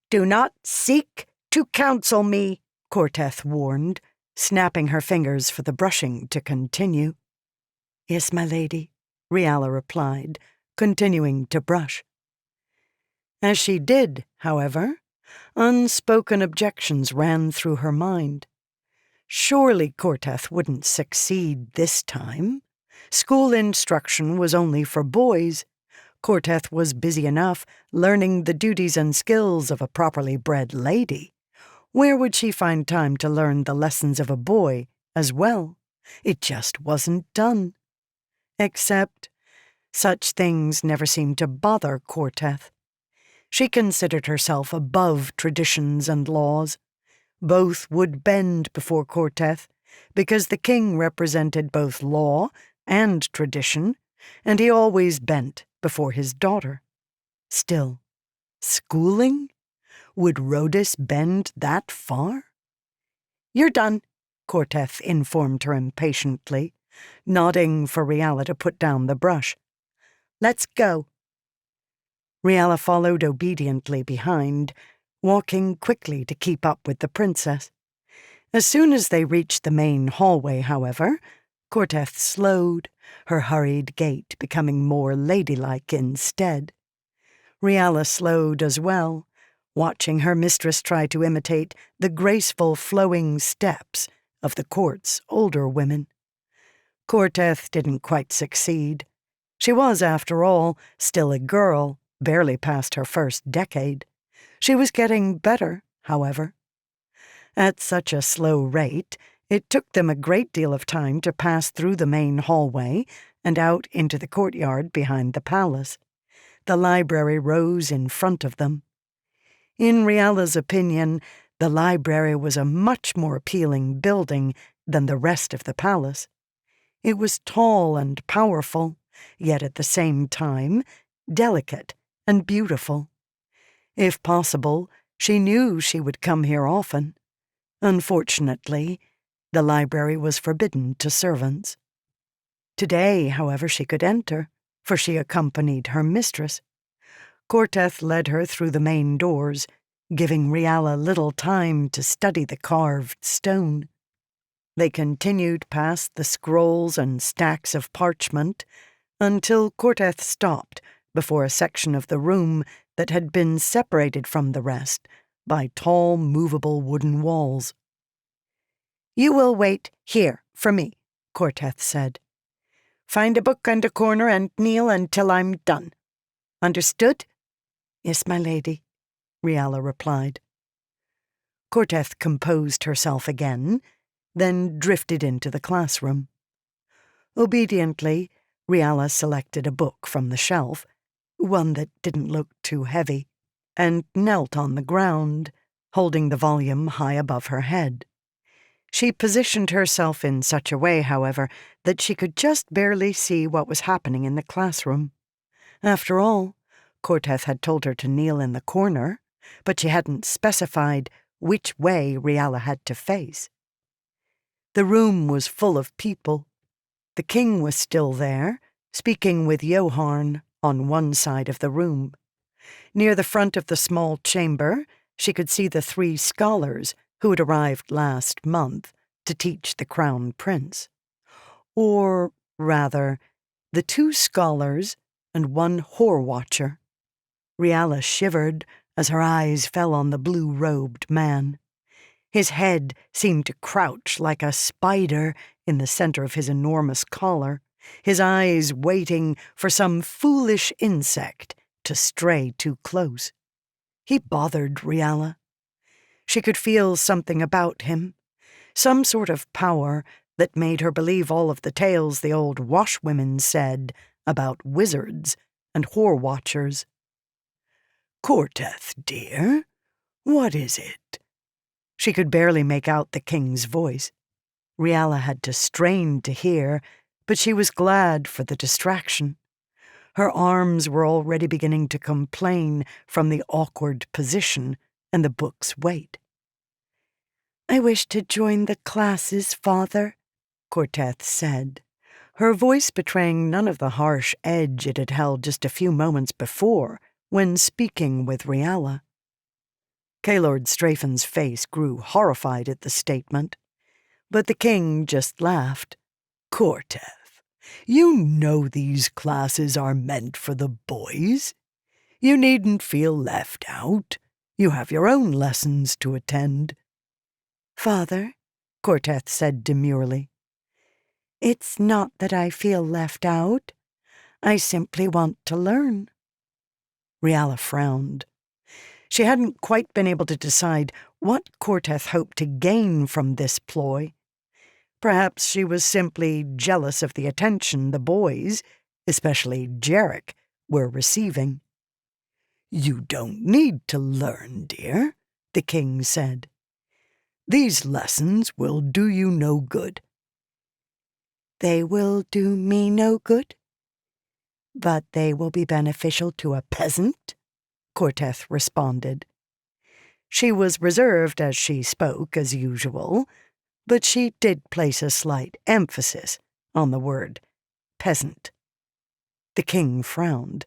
Do not seek to counsel me, Corteth warned, snapping her fingers for the brushing to continue. Yes, my lady, Riala replied, continuing to brush. As she did, however, unspoken objections ran through her mind. Surely Corteth wouldn't succeed this time. School instruction was only for boys. Corteth was busy enough learning the duties and skills of a properly bred lady. Where would she find time to learn the lessons of a boy as well? It just wasn't done. Except, such things never seemed to bother Corteth. She considered herself above traditions and laws. Both would bend before Corteth, because the king represented both law and tradition, and he always bent before his daughter. Still, Schooling? Would Rhodus bend that far? "You're done," Corteth informed her impatiently, nodding for Riala to put down the brush. "Let's go." Riala followed obediently behind, walking quickly to keep up with the princess. As soon as they reached the main hallway, however, Corteth slowed, her hurried gait becoming more ladylike instead. Riala slowed as well, watching her mistress try to imitate the graceful flowing steps of the court's older women. Corteth didn't quite succeed. She was, after all, still a girl, barely past her first decade. She was getting better, however. At such a slow rate, it took them a great deal of time to pass through the main hallway and out into the courtyard behind the palace. The library rose in front of them. In Riala's opinion, the library was a much more appealing building than the rest of the palace. It was tall and powerful, yet at the same time delicate and beautiful. If possible, she knew she would come here often. Unfortunately, the library was forbidden to servants. Today, however, she could enter, for she accompanied her mistress. Corteth led her through the main doors, giving Riala little time to study the carved stone. They continued past the scrolls and stacks of parchment until Corteth stopped before a section of the room that had been separated from the rest by tall, movable wooden walls. "You will wait here for me," Corteth said. "Find a book and a corner and kneel until I'm done. Understood?" "Yes, my lady," Riala replied. Corteth composed herself again, then drifted into the classroom. Obediently, Riala selected a book from the shelf, one that didn't look too heavy, and knelt on the ground, holding the volume high above her head. She positioned herself in such a way, however, that she could just barely see what was happening in the classroom. After all, Corteth had told her to kneel in the corner, but she hadn't specified which way Riala had to face. The room was full of people. The king was still there, speaking with Yoharn on one side of the room. Near the front of the small chamber, she could see the 3 scholars who had arrived last month to teach the crown prince. Or, rather, the 2 scholars and 1 whore-watcher. Riala shivered as her eyes fell on the blue-robed man. His head seemed to crouch like a spider in the center of his enormous collar, his eyes waiting for some foolish insect to stray too close. He bothered Riala. She could feel something about him, some sort of power that made her believe all of the tales the old washwomen said about wizards and whore-watchers. "Corteth, dear, what is it?" She could barely make out the king's voice. Riala had to strain to hear, but she was glad for the distraction. Her arms were already beginning to complain from the awkward position and the book's weight. "I wish to join the classes, Father," Corteth said, her voice betraying none of the harsh edge it had held just a few moments before when speaking with Riala. Caelord Strafen's face grew horrified at the statement, but the king just laughed. "Corteth, you know these classes are meant for the boys. You needn't feel left out. You have your own lessons to attend." "Father," Corteth said demurely, "it's not that I feel left out. I simply want to learn." Riala frowned. She hadn't quite been able to decide what Corteth hoped to gain from this ploy. Perhaps she was simply jealous of the attention the boys, especially Jarek, were receiving. "You don't need to learn, dear," the king said. "These lessons will do you no good." "They will do me no good? But they will be beneficial to a peasant?" Corteth responded. She was reserved as she spoke, as usual, but she did place a slight emphasis on the word peasant. The king frowned.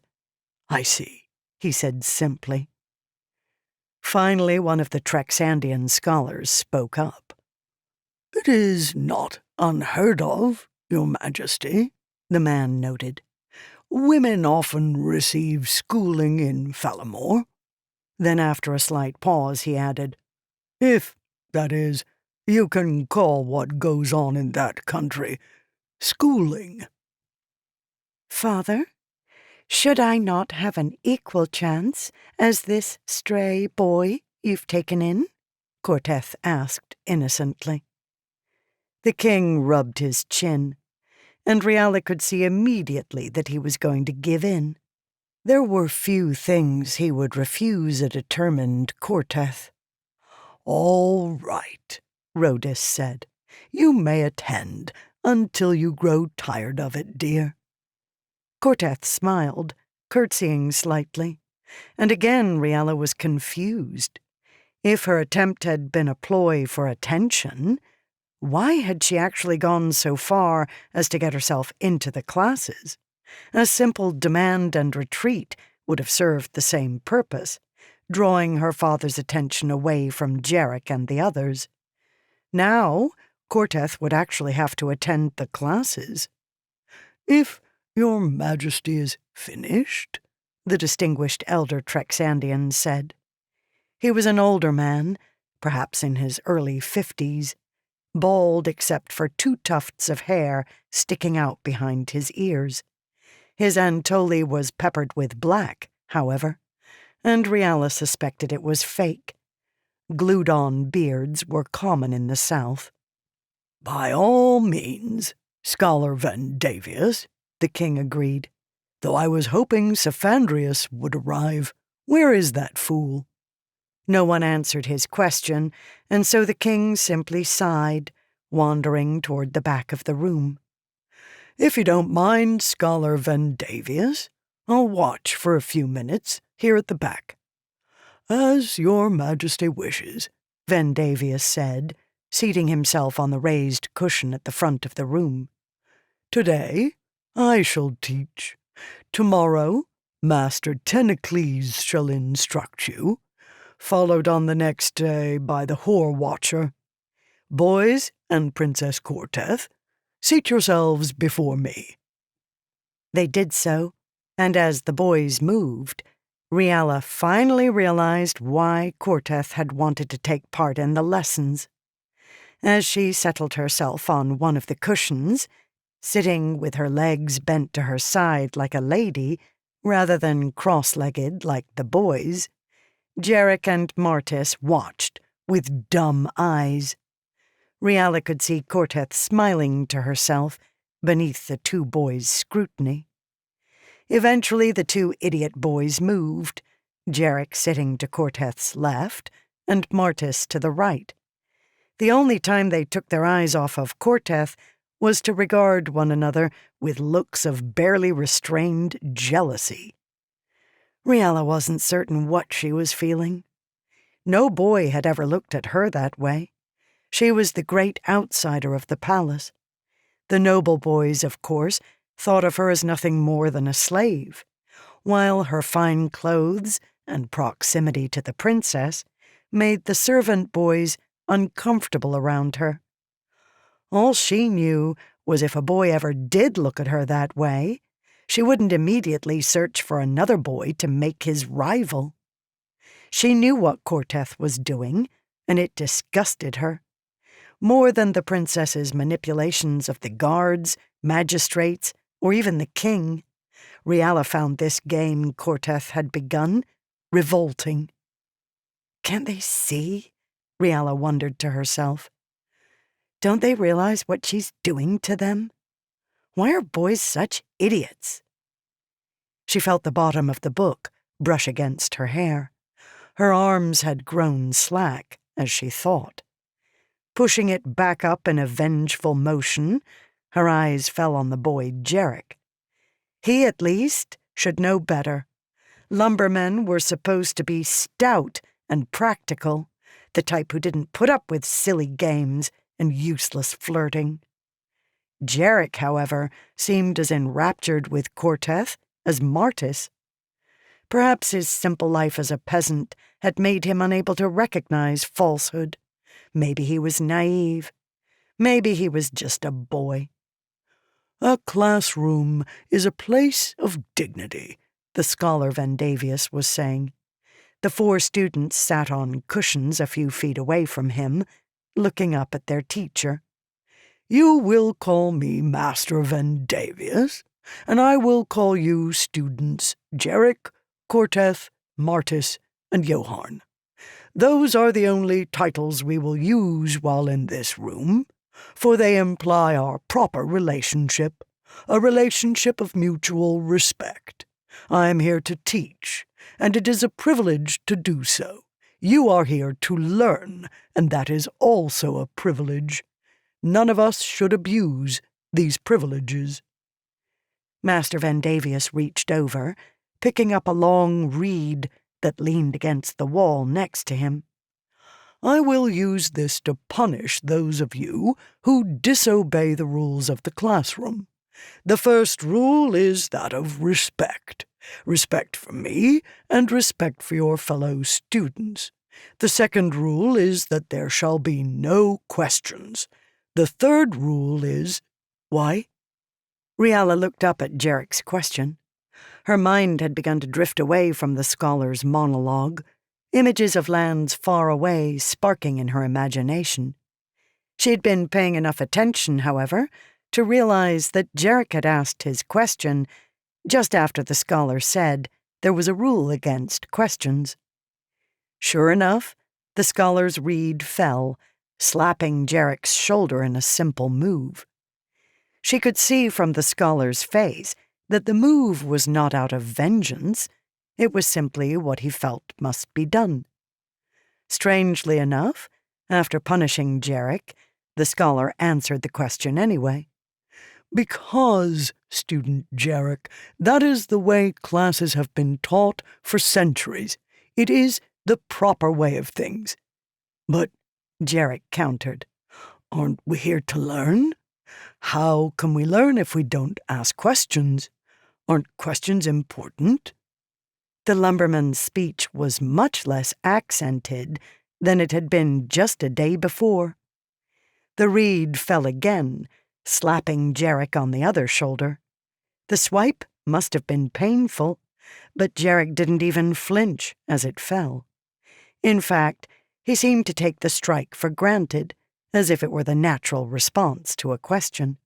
"I see," he said simply. Finally, one of the Trexandian scholars spoke up. "It is not unheard of, Your Majesty," the man noted. "Women often receive schooling in Falamore." Then, after a slight pause, he added, "If, that is, you can call what goes on in that country schooling." "Father, should I not have an equal chance as this stray boy you've taken in?" Corteth asked innocently. The king rubbed his chin, and Riala could see immediately that he was going to give in. There were few things he would refuse a determined Corteth. "All right," Rhodus said. "You may attend until you grow tired of it, dear." Corteth smiled, curtsying slightly, and again Riala was confused. If her attempt had been a ploy for attention, why had she actually gone so far as to get herself into the classes? A simple demand and retreat would have served the same purpose, drawing her father's attention away from Jarek and the others. Now, Corteth would actually have to attend the classes. "If Your Majesty is finished," the distinguished elder Trexandian said. He was an older man, perhaps in his early 50s, bald except for 2 tufts of hair sticking out behind his ears. His Antoli was peppered with black, however, and Riala suspected it was fake. Glued-on beards were common in the south. "By all means, Scholar Vandavius," the king agreed, "though I was hoping Cephandrius would arrive. Where is that fool?" No one answered his question, and so the king simply sighed, wandering toward the back of the room. "If you don't mind, Scholar Vandavius, I'll watch for a few minutes here at the back." "As Your Majesty wishes," Vandavius said, seating himself on the raised cushion at the front of the room. "Today I shall teach. Tomorrow Master Tenecles shall instruct you, followed on the next day by the Whore Watcher. Boys and Princess Corteth, seat yourselves before me." They did so, and as the boys moved, Riala finally realized why Corteth had wanted to take part in the lessons. As she settled herself on one of the cushions, sitting with her legs bent to her side like a lady, rather than cross-legged like the boys, Jarek and Martis watched with dumb eyes. Riala could see Corteth smiling to herself beneath the 2 boys' scrutiny. Eventually the 2 idiot boys moved, Jarek sitting to Corteth's left and Martis to the right. The only time they took their eyes off of Corteth was to regard one another with looks of barely restrained jealousy. Riala wasn't certain what she was feeling. No boy had ever looked at her that way. She was the great outsider of the palace. The noble boys, of course, thought of her as nothing more than a slave, while her fine clothes and proximity to the princess made the servant boys uncomfortable around her. All she knew was if a boy ever did look at her that way, she wouldn't immediately search for another boy to make his rival. She knew what Corteth was doing, and it disgusted her. More than the princess's manipulations of the guards, magistrates, or even the king, Riala found this game Corteth had begun revolting. Can't they see? Riala wondered to herself. Don't they realize what she's doing to them? Why are boys such idiots? She felt the bottom of the book brush against her hair. Her arms had grown slack, as she thought. Pushing it back up in a vengeful motion, her eyes fell on the boy Jarek. He, at least, should know better. Lumbermen were supposed to be stout and practical, the type who didn't put up with silly games and useless flirting. Jarek, however, seemed as enraptured with Corteth as Martis. Perhaps his simple life as a peasant had made him unable to recognize falsehood. Maybe he was naive. Maybe he was just a boy. "A classroom is a place of dignity," the scholar Vandavius was saying. The 4 students sat on cushions a few feet away from him, looking up at their teacher. "You will call me Master Vandavius, and I will call you students Jarek, Corteth, Martis, and Joharn. Those are the only titles we will use while in this room, for they imply our proper relationship, a relationship of mutual respect. I am here to teach, and it is a privilege to do so. You are here to learn, and that is also a privilege. None of us should abuse these privileges." Master Vandavius reached over, picking up a long reed that leaned against the wall next to him. "I will use this to punish those of you who disobey the rules of the classroom. The first rule is that of respect. Respect for me and respect for your fellow students. The second rule is that there shall be no questions. The third rule is—" "Why?" Riala looked up at Jarek's question. Her mind had begun to drift away from the scholar's monologue, images of lands far away sparking in her imagination. She had been paying enough attention, however, to realize that Jarek had asked his question just after the scholar said there was a rule against questions. Sure enough, the scholar's reed fell, slapping Jarek's shoulder in a simple move. She could see from the scholar's face that the move was not out of vengeance. It was simply what he felt must be done. Strangely enough, after punishing Jarek, the scholar answered the question anyway. "Because, student Jarek, that is the way classes have been taught for centuries. It is the proper way of things." "But," Jarek countered, "aren't we here to learn? How can we learn if we don't ask questions? Aren't questions important?" The lumberman's speech was much less accented than it had been just a day before. The reed fell again, slapping Jarek on the other shoulder. The swipe must have been painful, but Jarek didn't even flinch as it fell. In fact, he seemed to take the strike for granted, as if it were the natural response to a question.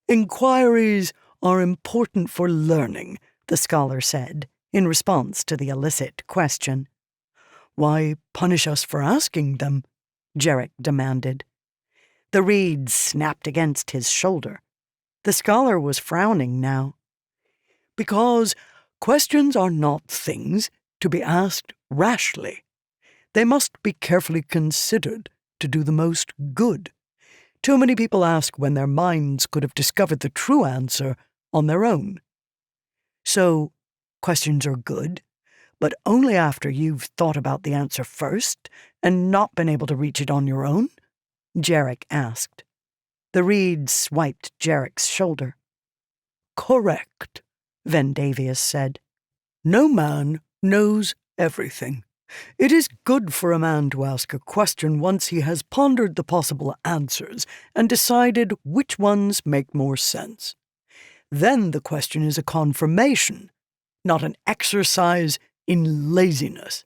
"Inquiries are important for learning," the scholar said, in response to the illicit question. "Why punish us for asking them?" Jarek demanded. The reed snapped against his shoulder. The scholar was frowning now. "Because questions are not things to be asked rashly. They must be carefully considered to do the most good. Too many people ask when their minds could have discovered the true answer on their own. So, questions are good, but only after you've thought about the answer first and not been able to reach it on your own?" Jarek asked. The reed swiped Jarek's shoulder. "Correct," Vandavius said. "No man knows everything. It is good for a man to ask a question once he has pondered the possible answers and decided which ones make more sense. Then the question is a confirmation, not an exercise in laziness."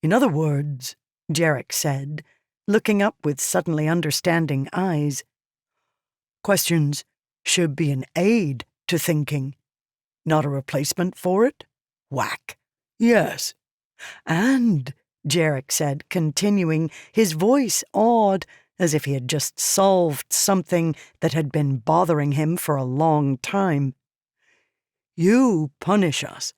"In other words," Jarek said, looking up with suddenly understanding eyes, "questions should be an aid to thinking, not a replacement for it." Whack. "Yes. And," Jarek said, continuing, his voice awed, as if he had just solved something that had been bothering him for a long time, "you punish us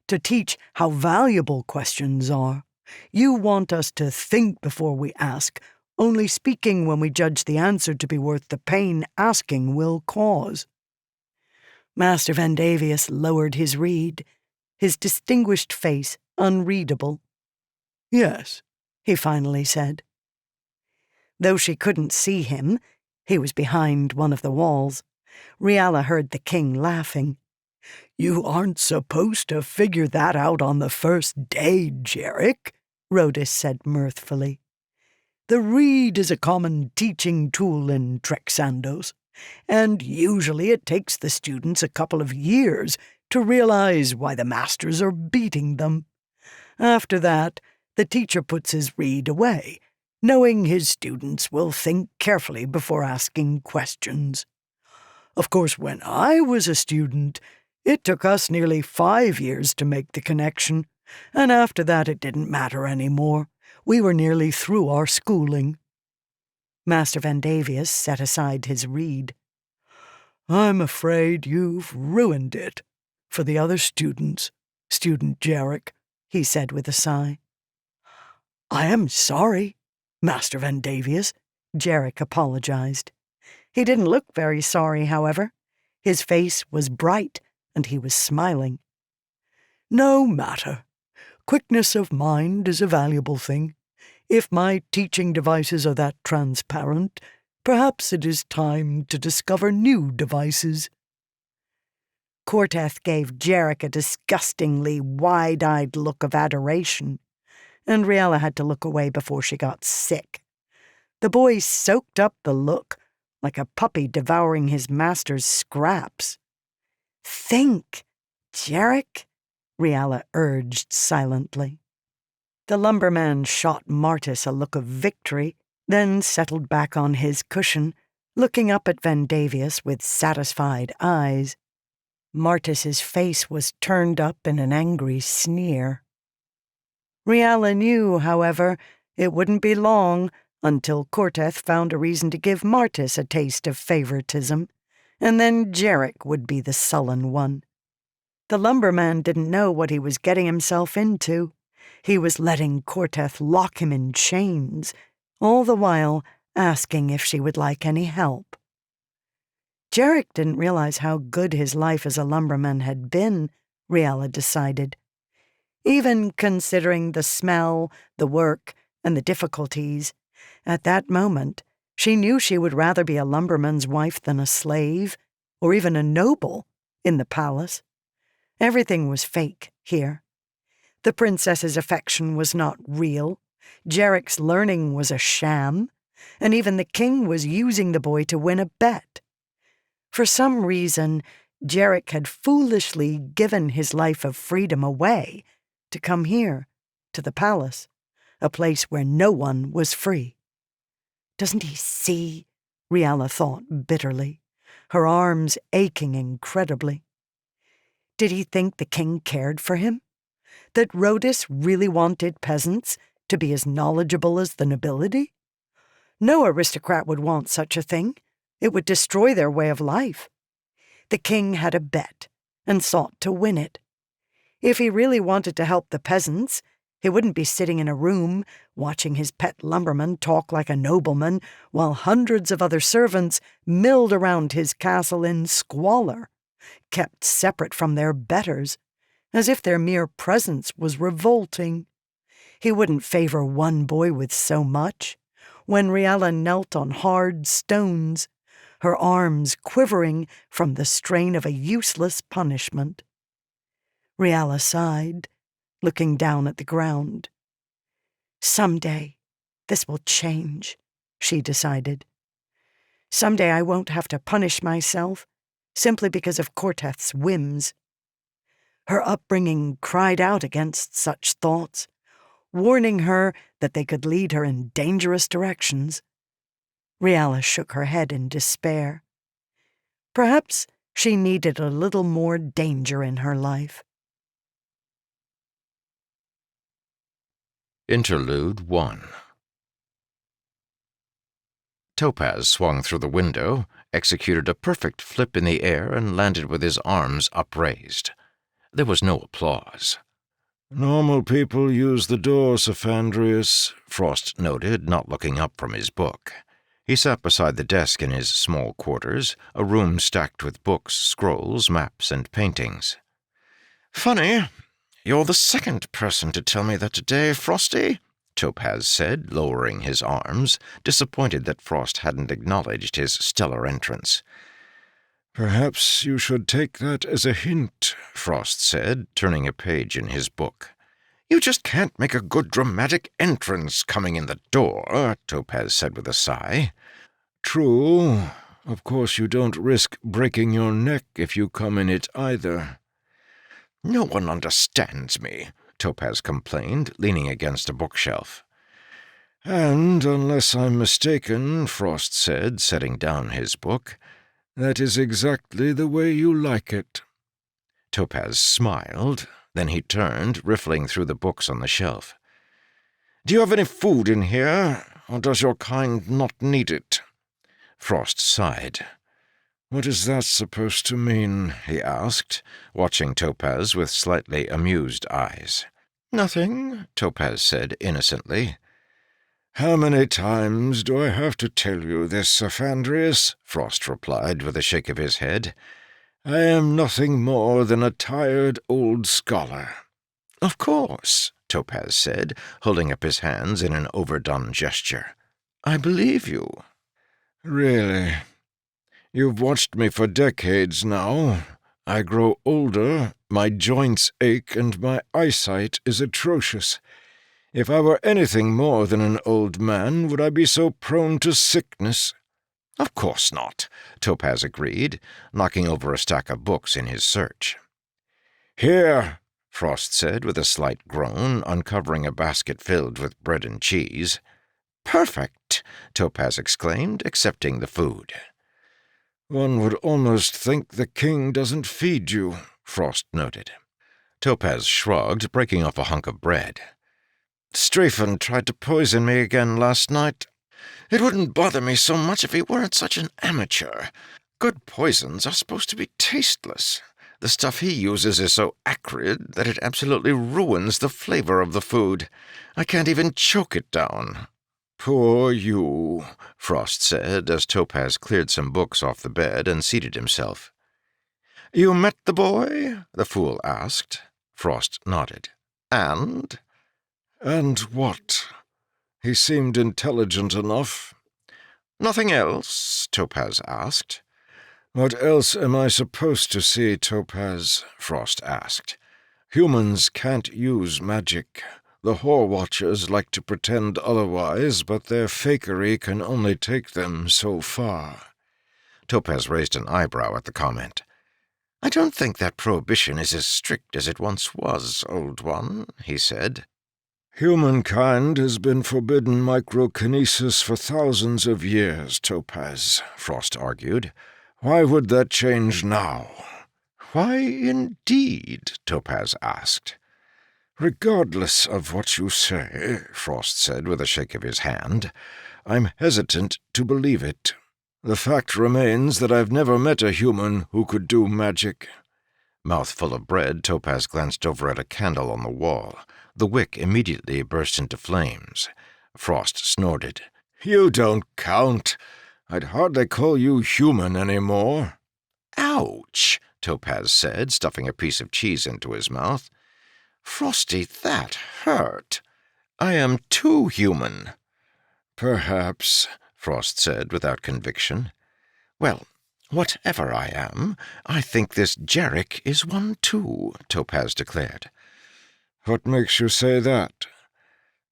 to teach how valuable questions are. You want us to think before we ask, only speaking when we judge the answer to be worth the pain asking will cause." Master Vandavius lowered his reed, his distinguished face unreadable. "Yes," he finally said. Though she couldn't see him, he was behind one of the walls. Riala heard the king laughing. "You aren't supposed to figure that out on the first day, Jarek," Rhodus said mirthfully. "The reed is a common teaching tool in Trexandos, and usually it takes the students a couple of years to realize why the masters are beating them. After that, the teacher puts his reed away, knowing his students will think carefully before asking questions. Of course, when I was a student, it took us nearly 5 years to make the connection, and after that it didn't matter anymore. We were nearly through our schooling." Master Vandavius set aside his reed. "I'm afraid you've ruined it for the other students, Student Jarek," he said with a sigh. "I am sorry, Master Vandavius," Jarek apologized. He didn't look very sorry, however. His face was bright, and he was smiling. "No matter. Quickness of mind is a valuable thing. If my teaching devices are that transparent, perhaps it is time to discover new devices." Corteth gave Jarek a disgustingly wide-eyed look of adoration, and Riala had to look away before she got sick. The boy soaked up the look like a puppy devouring his master's scraps. "Think, Jarek," Riala urged silently. The lumberman shot Martis a look of victory, then settled back on his cushion, looking up at Vandavius with satisfied eyes. Martis's face was turned up in an angry sneer. Riala knew, however, it wouldn't be long until Corteth found a reason to give Martis a taste of favoritism, and then Jarek would be the sullen one. The lumberman didn't know what he was getting himself into. He was letting Corteth lock him in chains, all the while asking if she would like any help. Jarek didn't realize how good his life as a lumberman had been, Riala decided. Even considering the smell, the work, and the difficulties, at that moment, she knew she would rather be a lumberman's wife than a slave, or even a noble, in the palace. Everything was fake here. The princess's affection was not real, Jarek's learning was a sham, and even the king was using the boy to win a bet. For some reason, Jarek had foolishly given his life of freedom away to come here, to the palace, a place where no one was free. "Doesn't he see?" Riala thought bitterly, her arms aching incredibly. Did he think the king cared for him? That Rhodus really wanted peasants to be as knowledgeable as the nobility? No aristocrat would want such a thing. It would destroy their way of life. The king had a bet and sought to win it. If he really wanted to help the peasants, he wouldn't be sitting in a room watching his pet lumberman talk like a nobleman while hundreds of other servants milled around his castle in squalor, kept separate from their betters, as if their mere presence was revolting. He wouldn't favor one boy with so much. When Riala knelt on hard stones, her arms quivering from the strain of a useless punishment. Riala sighed, looking down at the ground. "Someday, this will change," she decided. "Someday I won't have to punish myself simply because of Corteth's whims." Her upbringing cried out against such thoughts, warning her that they could lead her in dangerous directions. Riala shook her head in despair. Perhaps she needed a little more danger in her life. Interlude 1. Topaz swung through the window, executed a perfect flip in the air, and landed with his arms upraised. There was no applause. "Normal people use the door, Safandrius," Frost noted, not looking up from his book. He sat beside the desk in his small quarters, a room stacked with books, scrolls, maps, and paintings. "Funny," "You're the second person to tell me that today, Frosty," Topaz said, lowering his arms, disappointed that Frost hadn't acknowledged his stellar entrance. "Perhaps you should take that as a hint," Frost said, turning a page in his book. "You just can't make a good dramatic entrance coming in the door," Topaz said with a sigh. "True. Of course you don't risk breaking your neck if you come in it either." "No one understands me," Topaz complained, leaning against a bookshelf. "And, unless I'm mistaken," Frost said, setting down his book, "that is exactly the way you like it." Topaz smiled. Then he turned, riffling through the books on the shelf. "Do you have any food in here, or does your kind not need it?" Frost sighed. "What is that supposed to mean?" he asked, watching Topaz with slightly amused eyes. "Nothing," Topaz said innocently. "How many times do I have to tell you this, Ephandrius?" Frost replied with a shake of his head. "I am nothing more than a tired old scholar." "Of course," Topaz said, holding up his hands in an overdone gesture. "I believe you." "Really? You've watched me for decades now. I grow older, my joints ache, and my eyesight is atrocious. If I were anything more than an old man, would I be so prone to sickness?" "Of course not," Topaz agreed, knocking over a stack of books in his search. "Here," Frost said with a slight groan, uncovering a basket filled with bread and cheese. "Perfect," Topaz exclaimed, accepting the food. "One would almost think the king doesn't feed you," Frost noted. Topaz shrugged, breaking off a hunk of bread. "Strafen tried to poison me again last night. It wouldn't bother me so much if he weren't such an amateur. Good poisons are supposed to be tasteless. The stuff he uses is so acrid that it absolutely ruins the flavor of the food. I can't even choke it down." "Poor you," Frost said as Topaz cleared some books off the bed and seated himself. "You met the boy?" the fool asked. Frost nodded. "And?" "And what? He seemed intelligent enough." "Nothing else?" Topaz asked. "What else am I supposed to see, Topaz?" Frost asked. "Humans can't use magic. The Whore-Watchers like to pretend otherwise, but their fakery can only take them so far." Topaz raised an eyebrow at the comment. "I don't think that prohibition is as strict as it once was, old one," he said. "Humankind has been forbidden microkinesis for thousands of years, Topaz," Frost argued. "Why would that change now?" "Why, indeed?" Topaz asked. "Regardless of what you say," Frost said with a shake of his hand, "I'm hesitant to believe it. The fact remains that I've never met a human who could do magic." Mouthful of bread, Topaz glanced over at a candle on the wall. The wick immediately burst into flames. Frost snorted. "You don't count. I'd hardly call you human anymore." "Ouch," Topaz said, stuffing a piece of cheese into his mouth. "Frosty, that hurt. I am too human." "Perhaps," Frost said without conviction. "Well, whatever I am, I think this Jarek is one too," Topaz declared. "What makes you say that?"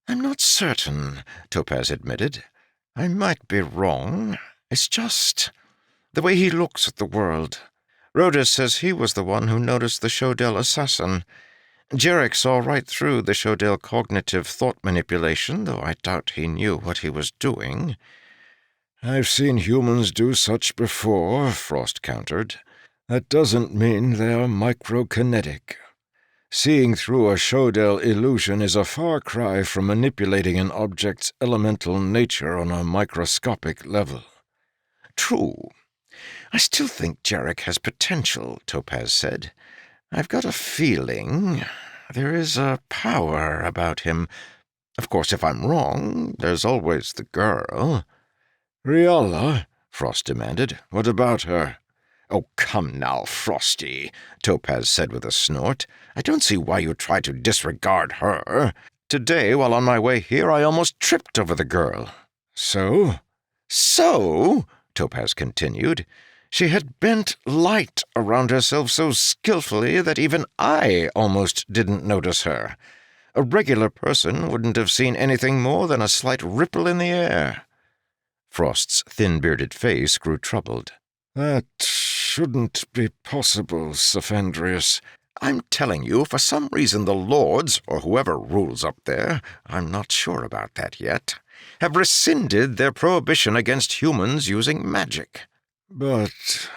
"I'm not certain," Topaz admitted. "I might be wrong. It's just the way he looks at the world. Rhoda says he was the one who noticed the Shodel assassin. Jarek saw right through the Shodel cognitive thought manipulation, though I doubt he knew what he was doing." "I've seen humans do such before," Frost countered. "That doesn't mean they are microkinetic. Seeing through a Shodel illusion is a far cry from manipulating an object's elemental nature on a microscopic level." "True. I still think Jarek has potential," Topaz said. "I've got a feeling there is a power about him. Of course, if I'm wrong, there's always the girl." "Riala?" Frost demanded. "What about her?" "Oh, come now, Frosty," Topaz said with a snort. "I don't see why you try to disregard her. Today, while on my way here, I almost tripped over the girl." "So?" "So," Topaz continued, "she had bent light around herself so skillfully that even I almost didn't notice her. A regular person wouldn't have seen anything more than a slight ripple in the air." Frost's thin-bearded face grew troubled. "That shouldn't be possible, Safandrius." "I'm telling you, for some reason the Lords, or whoever rules up there, I'm not sure about that yet, have rescinded their prohibition against humans using magic." "But,"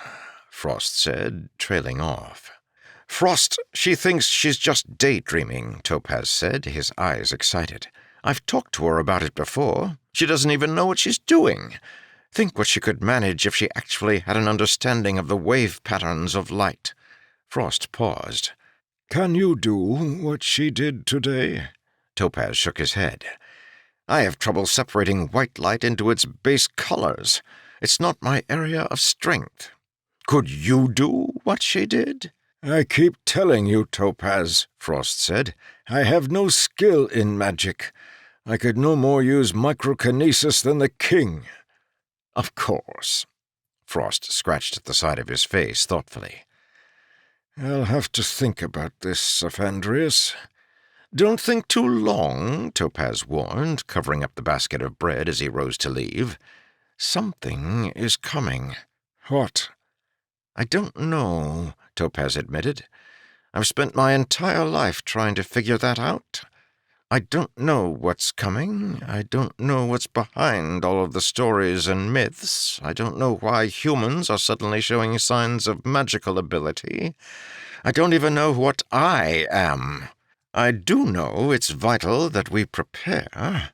Frost said, trailing off. "Frost, she thinks she's just daydreaming," Topaz said, his eyes excited. "I've talked to her about it before. She doesn't even know what she's doing. Think what she could manage if she actually had an understanding of the wave patterns of light." Frost paused. "Can you do what she did today?" Topaz shook his head. "I have trouble separating white light into its base colors. It's not my area of strength. Could you do what she did?" "I keep telling you, Topaz," Frost said. "I have no skill in magic. I could no more use microkinesis than the king." "Of course." Frost scratched at the side of his face thoughtfully. "I'll have to think about this, Safandrius." "Don't think too long," Topaz warned, covering up the basket of bread as he rose to leave. "Something is coming." "What?" "I don't know," Topaz admitted. "I've spent my entire life trying to figure that out. I don't know what's coming. I don't know what's behind all of the stories and myths. I don't know why humans are suddenly showing signs of magical ability. I don't even know what I am. I do know it's vital that we prepare.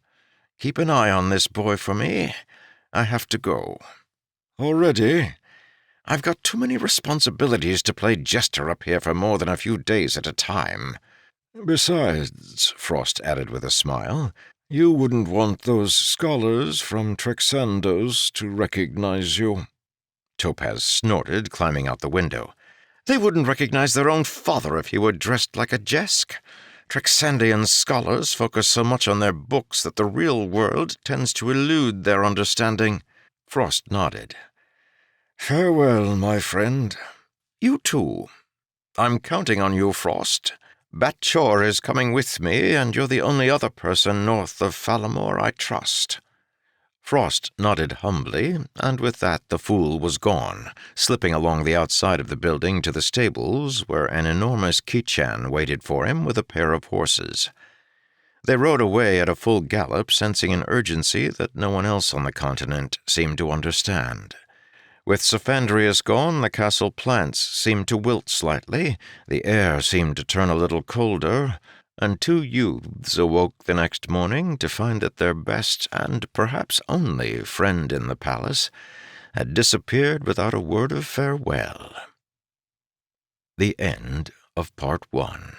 Keep an eye on this boy for me. I have to go." "Already?" "I've got too many responsibilities to play jester up here for more than a few days at a time." "Besides," Frost added with a smile, "you wouldn't want those scholars from Trexandos to recognize you." Topaz snorted, climbing out the window. "They wouldn't recognize their own father if he were dressed like a Jesk. Trexandian scholars focus so much on their books that the real world tends to elude their understanding." Frost nodded. "Farewell, my friend." "You too. I'm counting on you, Frost. Batchor is coming with me, and you're the only other person north of Falamore I trust." Frost nodded humbly, and with that the fool was gone, slipping along the outside of the building to the stables, where an enormous Kichan waited for him with a pair of horses. They rode away at a full gallop, sensing an urgency that no one else on the continent seemed to understand. With Safandrius gone, the castle plants seemed to wilt slightly, the air seemed to turn a little colder, and two youths awoke the next morning to find that their best and perhaps only friend in the palace had disappeared without a word of farewell. The end of Part 1.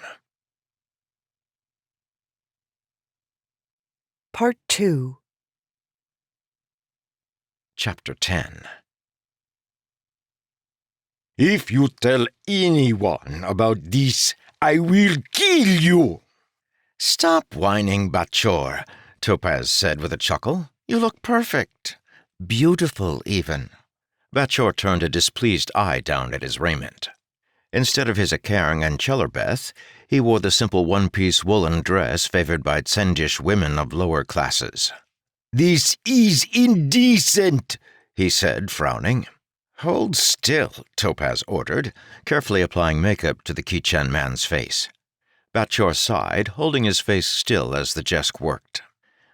Part 2. Chapter 10. "If you tell anyone about this, I will kill you." "Stop whining, Batchor," Topaz said with a chuckle. "You look perfect. Beautiful, even." Batchor turned a displeased eye down at his raiment. Instead of his Akarang and Chellerbeth, he wore the simple one-piece woolen dress favored by Tsendish women of lower classes. "This is indecent," he said, frowning. "Hold still," Topaz ordered, carefully applying makeup to the Kichan man's face. Batchor sighed, holding his face still as the Jesk worked.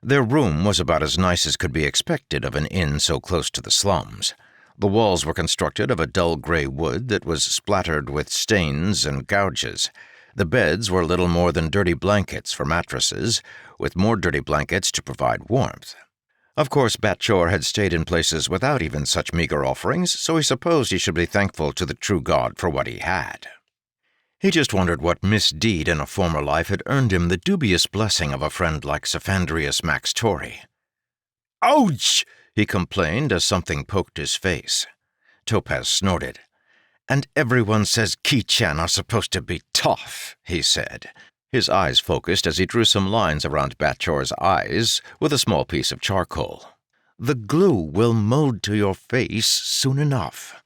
Their room was about as nice as could be expected of an inn so close to the slums. The walls were constructed of a dull gray wood that was splattered with stains and gouges. The beds were little more than dirty blankets for mattresses, with more dirty blankets to provide warmth. Of course, Batchor had stayed in places without even such meager offerings, so he supposed he should be thankful to the true god for what he had. He just wondered what misdeed in a former life had earned him the dubious blessing of a friend like Safandrius Max Tory. "Ouch!" he complained as something poked his face. Topaz snorted. And everyone says Ki-chan are supposed to be tough, he said. His eyes focused as he drew some lines around Batchor's eyes with a small piece of charcoal. The glue will mold to your face soon enough.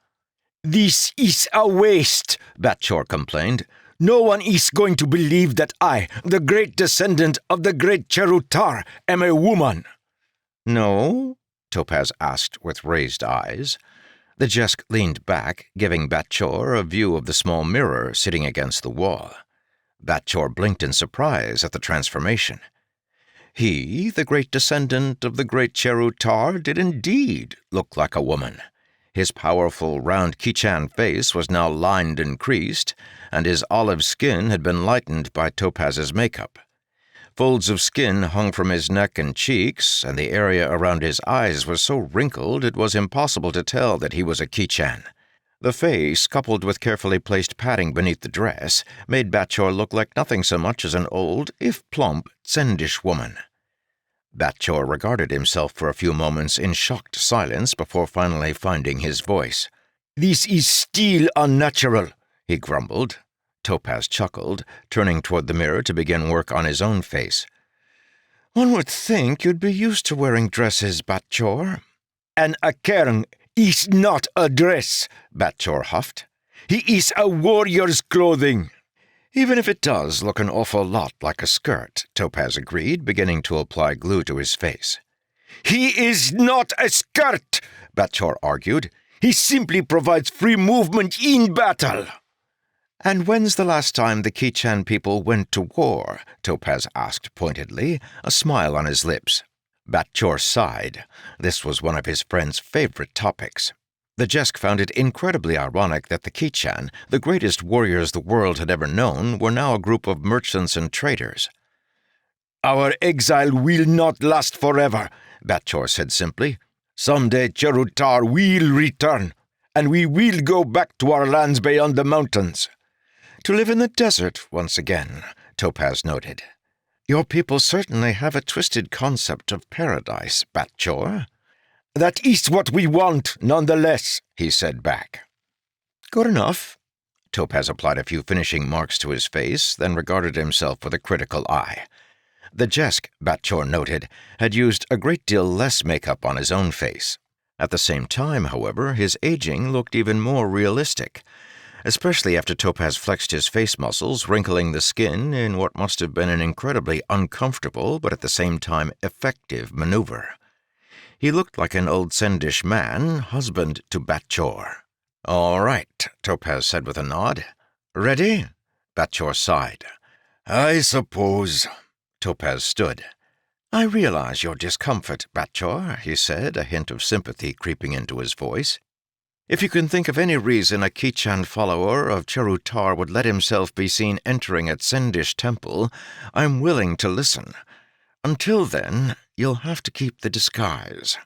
This is a waste, Batchor complained. No one is going to believe that I, the great descendant of the great Cherutar, am a woman. No? Topaz asked with raised eyes. The Jesk leaned back, giving Batchor a view of the small mirror sitting against the wall. Batchor blinked in surprise at the transformation. He, the great descendant of the great Cherutar, did indeed look like a woman. His powerful, round Ki-chan face was now lined and creased, and his olive skin had been lightened by Topaz's makeup. Folds of skin hung from his neck and cheeks, and the area around his eyes was so wrinkled it was impossible to tell that he was a Ki-chan. The face, coupled with carefully placed padding beneath the dress, made Batchor look like nothing so much as an old, if plump, Tsendish woman. Batchor regarded himself for a few moments in shocked silence before finally finding his voice. This is still unnatural, he grumbled. Topaz chuckled, turning toward the mirror to begin work on his own face. One would think you'd be used to wearing dresses, Batchor. An Akern is not a dress, Batchor huffed. He is a warrior's clothing. Even if it does look an awful lot like a skirt, Topaz agreed, beginning to apply glue to his face. He is not a skirt, Batchor argued. He simply provides free movement in battle. And when's the last time the Ki-chan people went to war? Topaz asked pointedly, a smile on his lips. Batchor sighed. This was one of his friend's favorite topics. The Jesk found it incredibly ironic that the Ki-chan, the greatest warriors the world had ever known, were now a group of merchants and traders. Our exile will not last forever, Batchor said simply. Someday Cherutar will return, and we will go back to our lands beyond the mountains. To live in the desert once again, Topaz noted. Your people certainly have a twisted concept of paradise, Batchor. That is what we want, nonetheless, he said back. Good enough. Topaz applied a few finishing marks to his face, then regarded himself with a critical eye. The Jesk, Batchor noted, had used a great deal less makeup on his own face. At the same time, however, his aging looked even more realistic, especially after Topaz flexed his face muscles, wrinkling the skin in what must have been an incredibly uncomfortable but at the same time effective maneuver. He looked like an old Tsendish man, husband to Batchor. All right, Topaz said with a nod. Ready? Batchor sighed. I suppose. Topaz stood. I realize your discomfort, Batchor, he said, a hint of sympathy creeping into his voice. If you can think of any reason a Ki-chan follower of Cherutar would let himself be seen entering a Tsendish temple, I'm willing to listen. Until then, you'll have to keep the disguise.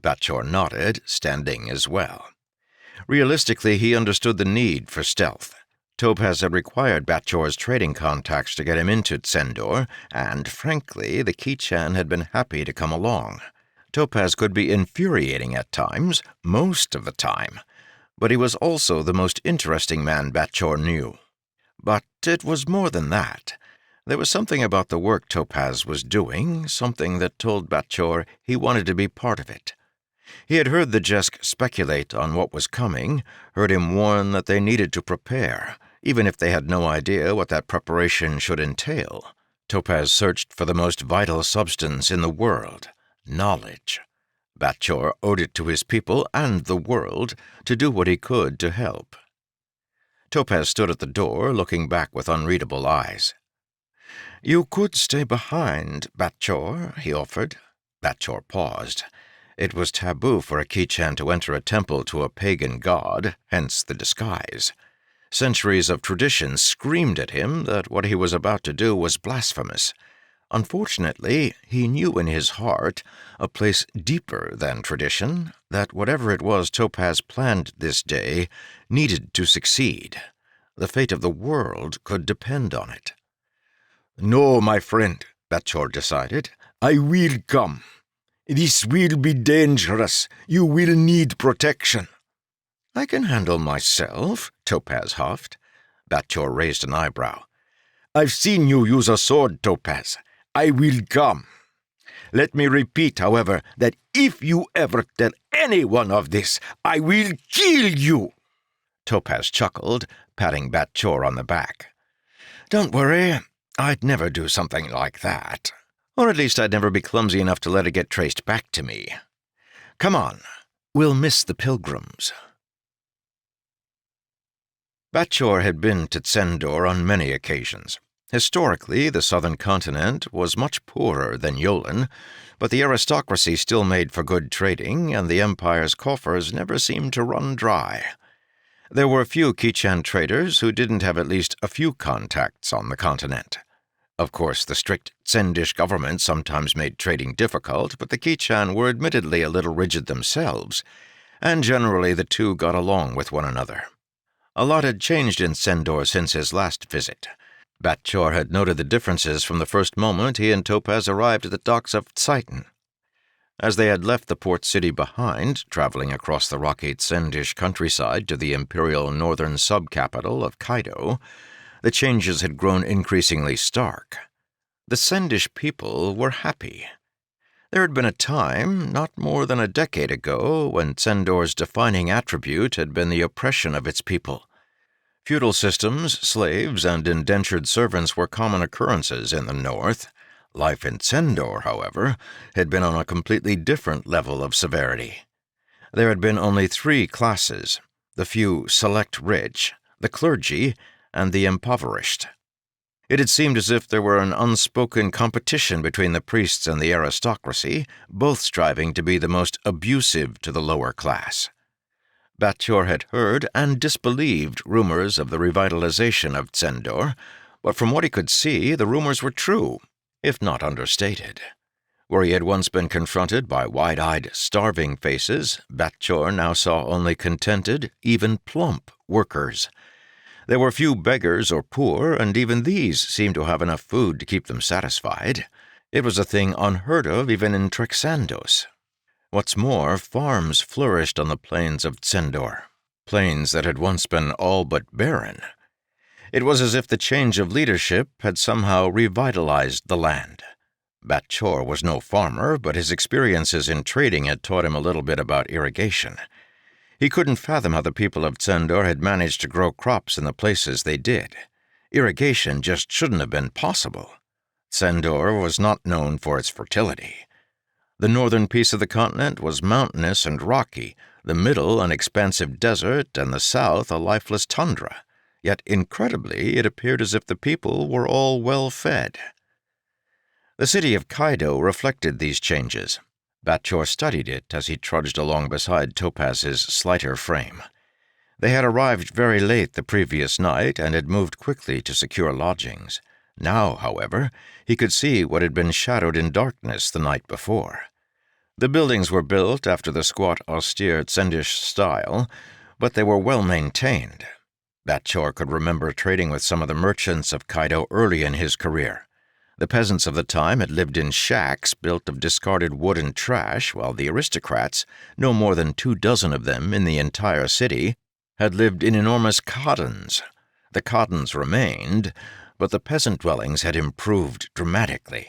Batchor nodded, standing as well. Realistically, he understood the need for stealth. Topaz had required Batchor's trading contacts to get him into Tsendor, and, frankly, the Ki-chan had been happy to come along. Topaz could be infuriating at times, most of the time, but he was also the most interesting man Batchor knew. But it was more than that. There was something about the work Topaz was doing, something that told Batchor he wanted to be part of it. He had heard the Jesk speculate on what was coming, heard him warn that they needed to prepare, even if they had no idea what that preparation should entail. Topaz searched for the most vital substance in the world, knowledge. Batchor owed it to his people and the world to do what he could to help. Topaz stood at the door, looking back with unreadable eyes. You could stay behind, Batchor, he offered. Batchor paused. It was taboo for a Ki-chan to enter a temple to a pagan god, hence the disguise. Centuries of tradition screamed at him that what he was about to do was blasphemous. Unfortunately, he knew in his heart, a place deeper than tradition, that whatever it was Topaz planned this day needed to succeed. The fate of the world could depend on it. No, my friend, Batchor decided. I will come. This will be dangerous. You will need protection. I can handle myself, Topaz huffed. Batchor raised an eyebrow. I've seen you use a sword, Topaz. I will come. Let me repeat, however, that if you ever tell anyone of this, I will kill you. Topaz chuckled, patting Batchor on the back. Don't worry, I'd never do something like that. Or at least I'd never be clumsy enough to let it get traced back to me. Come on, we'll miss the pilgrims. Batchor had been to Tsendor on many occasions. Historically, the southern continent was much poorer than Yolen, but the aristocracy still made for good trading, and the Empire's coffers never seemed to run dry. There were few Kichan traders who didn't have at least a few contacts on the continent. Of course, the strict Tsendish government sometimes made trading difficult, but the Kichan were admittedly a little rigid themselves, and generally the two got along with one another. A lot had changed in Tsendor since his last visit. Batchor had noted the differences from the first moment he and Topaz arrived at the docks of Tsyton. As they had left the port city behind, traveling across the rocky Tsendish countryside to the imperial northern sub-capital of Kaido, the changes had grown increasingly stark. The Tsendish people were happy. There had been a time, not more than a decade ago, when Tsendor's defining attribute had been the oppression of its people. Feudal systems, slaves, and indentured servants were common occurrences in the north. Life in Tsendor, however, had been on a completely different level of severity. There had been only 3 classes: the few select rich, the clergy, and the impoverished. It had seemed as if there were an unspoken competition between the priests and the aristocracy, both striving to be the most abusive to the lower class. Batchor had heard and disbelieved rumors of the revitalization of Tsendor, but from what he could see, the rumors were true, if not understated. Where he had once been confronted by wide-eyed, starving faces, Batchor now saw only contented, even plump workers. There were few beggars or poor, and even these seemed to have enough food to keep them satisfied. It was a thing unheard of even in Trexandos. What's more, farms flourished on the plains of Tsendor, plains that had once been all but barren. It was as if the change of leadership had somehow revitalized the land. Batchor was no farmer, but his experiences in trading had taught him a little bit about irrigation. He couldn't fathom how the people of Tsendor had managed to grow crops in the places they did. Irrigation just shouldn't have been possible. Tsendor was not known for its fertility. The northern piece of the continent was mountainous and rocky, the middle an expansive desert, and the south a lifeless tundra. Yet, incredibly, it appeared as if the people were all well fed. The city of Kaido reflected these changes. Batchor studied it as he trudged along beside Topaz's slighter frame. They had arrived very late the previous night and had moved quickly to secure lodgings. Now, however, he could see what had been shadowed in darkness the night before. The buildings were built after the squat, austere Tsendish style, but they were well maintained. Batchor could remember trading with some of the merchants of Kaido early in his career. The peasants of the time had lived in shacks built of discarded wood and trash, while the aristocrats, no more than 24 of them in the entire city, had lived in enormous cottons. The cottons remained, but the peasant dwellings had improved dramatically.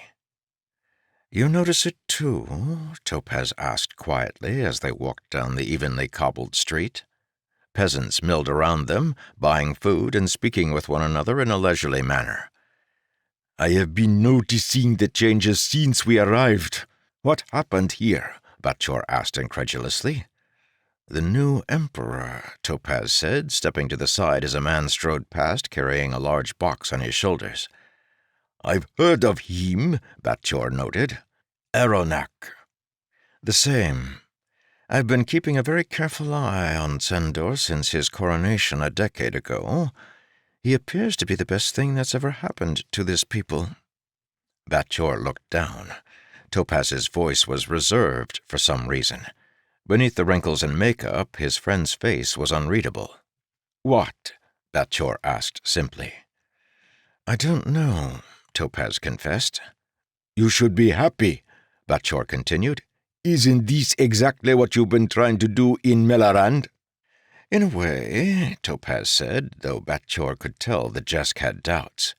"You notice it too?" Topaz asked quietly as they walked down the evenly cobbled street. Peasants milled around them, buying food and speaking with one another in a leisurely manner. "I have been noticing the changes since we arrived. What happened here?" Batchor asked incredulously. "The new emperor," Topaz said, stepping to the side as a man strode past carrying a large box on his shoulders. "I've heard of him," Batchor noted. "Aronak." "The same. I've been keeping a very careful eye on Tsendor since his coronation a decade ago. He appears to be the best thing that's ever happened to this people." Batchor looked down. Topaz's voice was reserved for some reason. Beneath the wrinkles and makeup, his friend's face was unreadable. "What?" Batchor asked simply. "I don't know," Topaz confessed. "You should be happy," Batchor continued. "Isn't this exactly what you've been trying to do in Melarand?" "In a way," Topaz said, though Batchor could tell that Jesk had doubts.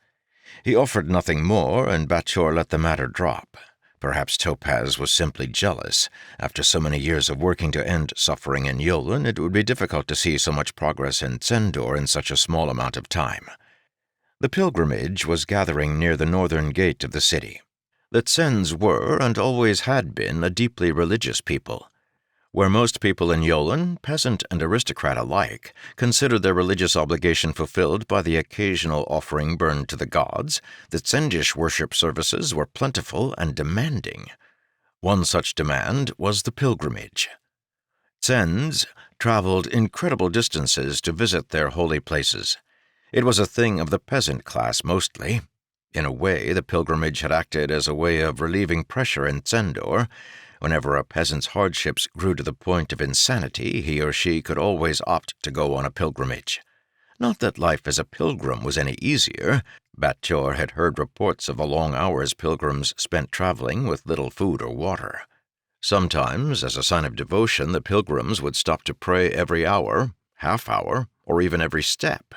He offered nothing more, and Batchor let the matter drop. Perhaps Topaz was simply jealous. After so many years of working to end suffering in Yolen, it would be difficult to see so much progress in Tsendor in such a small amount of time. The pilgrimage was gathering near the northern gate of the city. The Tsens were, and always had been, a deeply religious people. Where most people in Yolen, peasant and aristocrat alike, considered their religious obligation fulfilled by the occasional offering burned to the gods, the Tsendish worship services were plentiful and demanding. One such demand was the pilgrimage. Tsens traveled incredible distances to visit their holy places. It was a thing of the peasant class mostly. In a way, the pilgrimage had acted as a way of relieving pressure in Tsendor. Whenever a peasant's hardships grew to the point of insanity, he or she could always opt to go on a pilgrimage. Not that life as a pilgrim was any easier. Batchor had heard reports of the long hours pilgrims spent traveling with little food or water. Sometimes, as a sign of devotion, the pilgrims would stop to pray every hour, half hour, or even every step.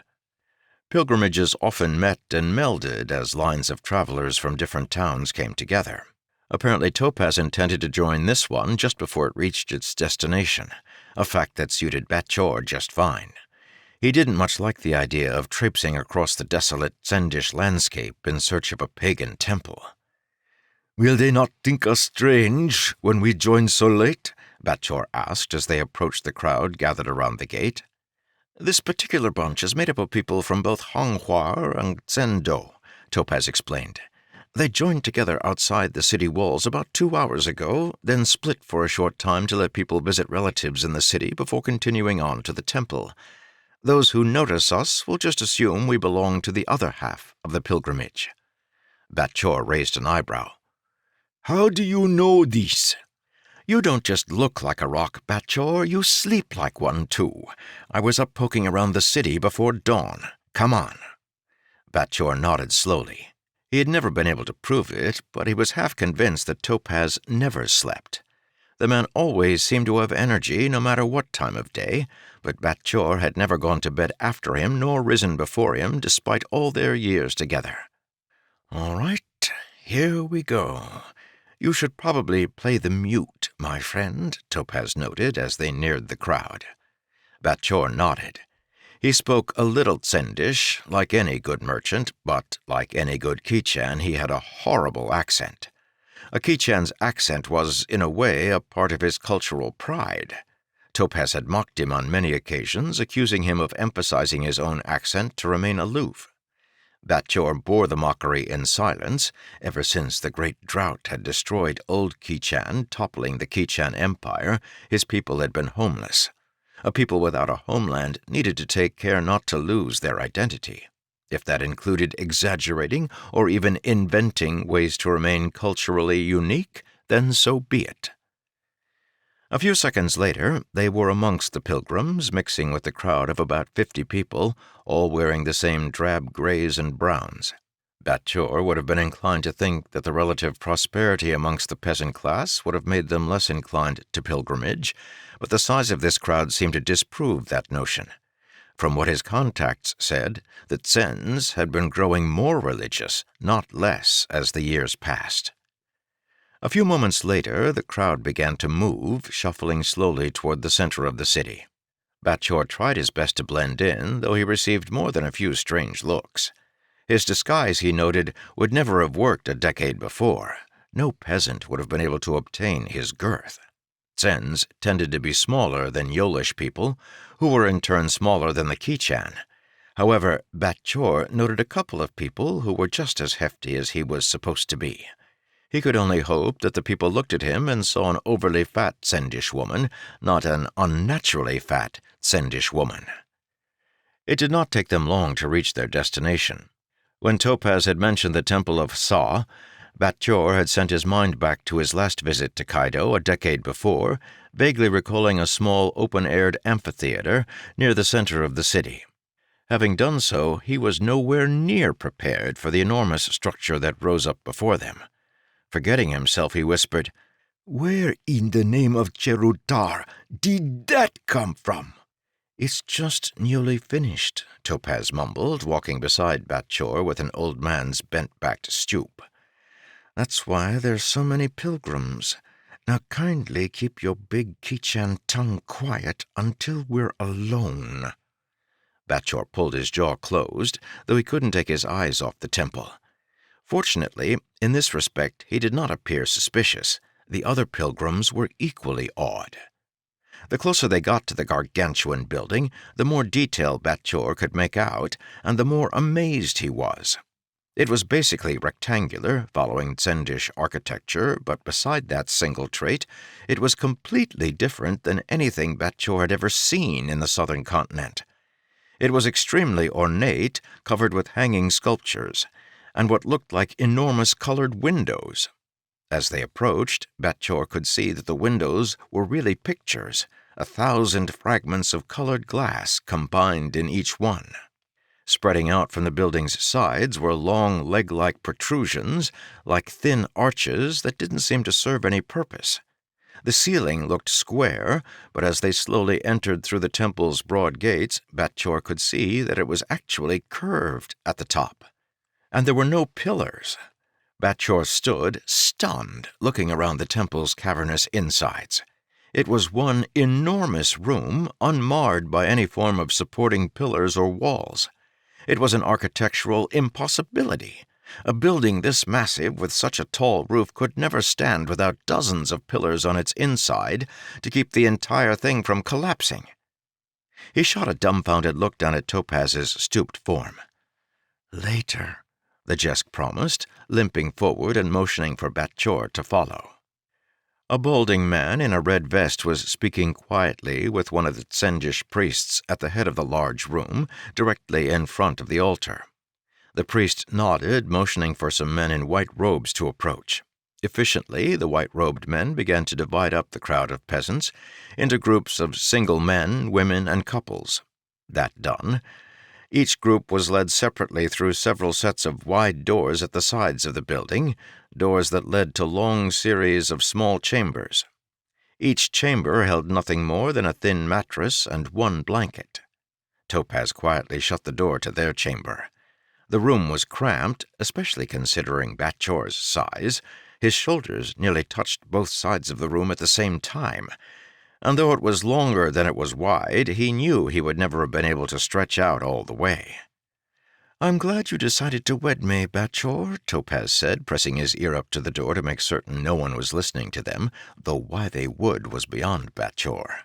Pilgrimages often met and melded as lines of travelers from different towns came together. Apparently Topaz intended to join this one just before it reached its destination, a fact that suited Batchor just fine. He didn't much like the idea of traipsing across the desolate Tsendish landscape in search of a pagan temple. "Will they not think us strange when we join so late?" Batchor asked as they approached the crowd gathered around the gate. "This particular bunch is made up of people from both Honghua and Tsendo," Topaz explained. "They joined together outside the city walls about 2 hours ago, then split for a short time to let people visit relatives in the city before continuing on to the temple. Those who notice us will just assume we belong to the other half of the pilgrimage." Batchor raised an eyebrow. "How do you know this?" "You don't just look like a rock, Batchor, you sleep like one, too. I was up poking around the city before dawn. Come on." Batchor nodded slowly. He had never been able to prove it, but he was half convinced that Topaz never slept. The man always seemed to have energy no matter what time of day, but Batchor had never gone to bed after him nor risen before him despite all their years together. "All right, here we go. You should probably play the mute, my friend," Topaz noted as they neared the crowd. Batchor nodded. He spoke a little Tsendish, like any good merchant, but like any good Kichan, he had a horrible accent. A Kichan's accent was, in a way, a part of his cultural pride. Topaz had mocked him on many occasions, accusing him of emphasizing his own accent to remain aloof. Batchor bore the mockery in silence. Ever since the great drought had destroyed old Kichan, toppling the Kichan Empire, his people had been homeless. A people without a homeland needed to take care not to lose their identity. If that included exaggerating or even inventing ways to remain culturally unique, then so be it. A few seconds later, they were amongst the pilgrims, mixing with the crowd of about 50 people, all wearing the same drab grays and browns. Batchor would have been inclined to think that the relative prosperity amongst the peasant class would have made them less inclined to pilgrimage, but the size of this crowd seemed to disprove that notion. From what his contacts said, the Tsens had been growing more religious, not less, as the years passed. A few moments later, the crowd began to move, shuffling slowly toward the center of the city. Batchor tried his best to blend in, though he received more than a few strange looks. His disguise, he noted, would never have worked a decade before. No peasant would have been able to obtain his girth. Tsens tended to be smaller than Yolish people, who were in turn smaller than the Kichan. However, Batchor noted a couple of people who were just as hefty as he was supposed to be. He could only hope that the people looked at him and saw an overly fat Tsendish woman, not an unnaturally fat Tsendish woman. It did not take them long to reach their destination. When Topaz had mentioned the Temple of Sa, Batchor had sent his mind back to his last visit to Kaido a decade before, vaguely recalling a small open-aired amphitheater near the center of the city. Having done so, he was nowhere near prepared for the enormous structure that rose up before them. Forgetting himself, he whispered, "Where in the name of Cherutar did that come from?" "It's just newly finished," Topaz mumbled, walking beside Batchor with an old man's bent-backed stoop. "That's why there's so many pilgrims. Now kindly keep your big Kichan tongue quiet until we're alone." Batchor pulled his jaw closed, though he couldn't take his eyes off the temple. Fortunately, in this respect he did not appear suspicious. The other pilgrims were equally awed. The closer they got to the gargantuan building, the more detail Batchor could make out, and the more amazed he was. It was basically rectangular, following Tsendish architecture, but beside that single trait, it was completely different than anything Batchor had ever seen in the southern continent. It was extremely ornate, covered with hanging sculptures, and what looked like enormous colored windows. As they approached, Batchor could see that the windows were really pictures, 1,000 fragments of colored glass combined in each one. Spreading out from the building's sides were long leg-like protrusions, like thin arches that didn't seem to serve any purpose. The ceiling looked square, but as they slowly entered through the temple's broad gates, Batchor could see that it was actually curved at the top. And there were no pillars. Batchor stood, stunned, looking around the temple's cavernous insides. It was one enormous room, unmarred by any form of supporting pillars or walls. It was an architectural impossibility. A building this massive with such a tall roof could never stand without dozens of pillars on its inside to keep the entire thing from collapsing. He shot a dumbfounded look down at Topaz's stooped form. "Later," the Jesk promised, limping forward and motioning for Batchor to follow. A balding man in a red vest was speaking quietly with one of the Tsendish priests at the head of the large room, directly in front of the altar. The priest nodded, motioning for some men in white robes to approach. Efficiently, the white-robed men began to divide up the crowd of peasants into groups of single men, women, and couples. That done, each group was led separately through several sets of wide doors at the sides of the building, doors that led to long series of small chambers. Each chamber held nothing more than a thin mattress and one blanket. Topaz quietly shut the door to their chamber. The room was cramped, especially considering Batchor's size. His shoulders nearly touched both sides of the room at the same time, and though it was longer than it was wide, he knew he would never have been able to stretch out all the way. "I'm glad you decided to wed me, Batchor," Topaz said, pressing his ear up to the door to make certain no one was listening to them, though why they would was beyond Batchor.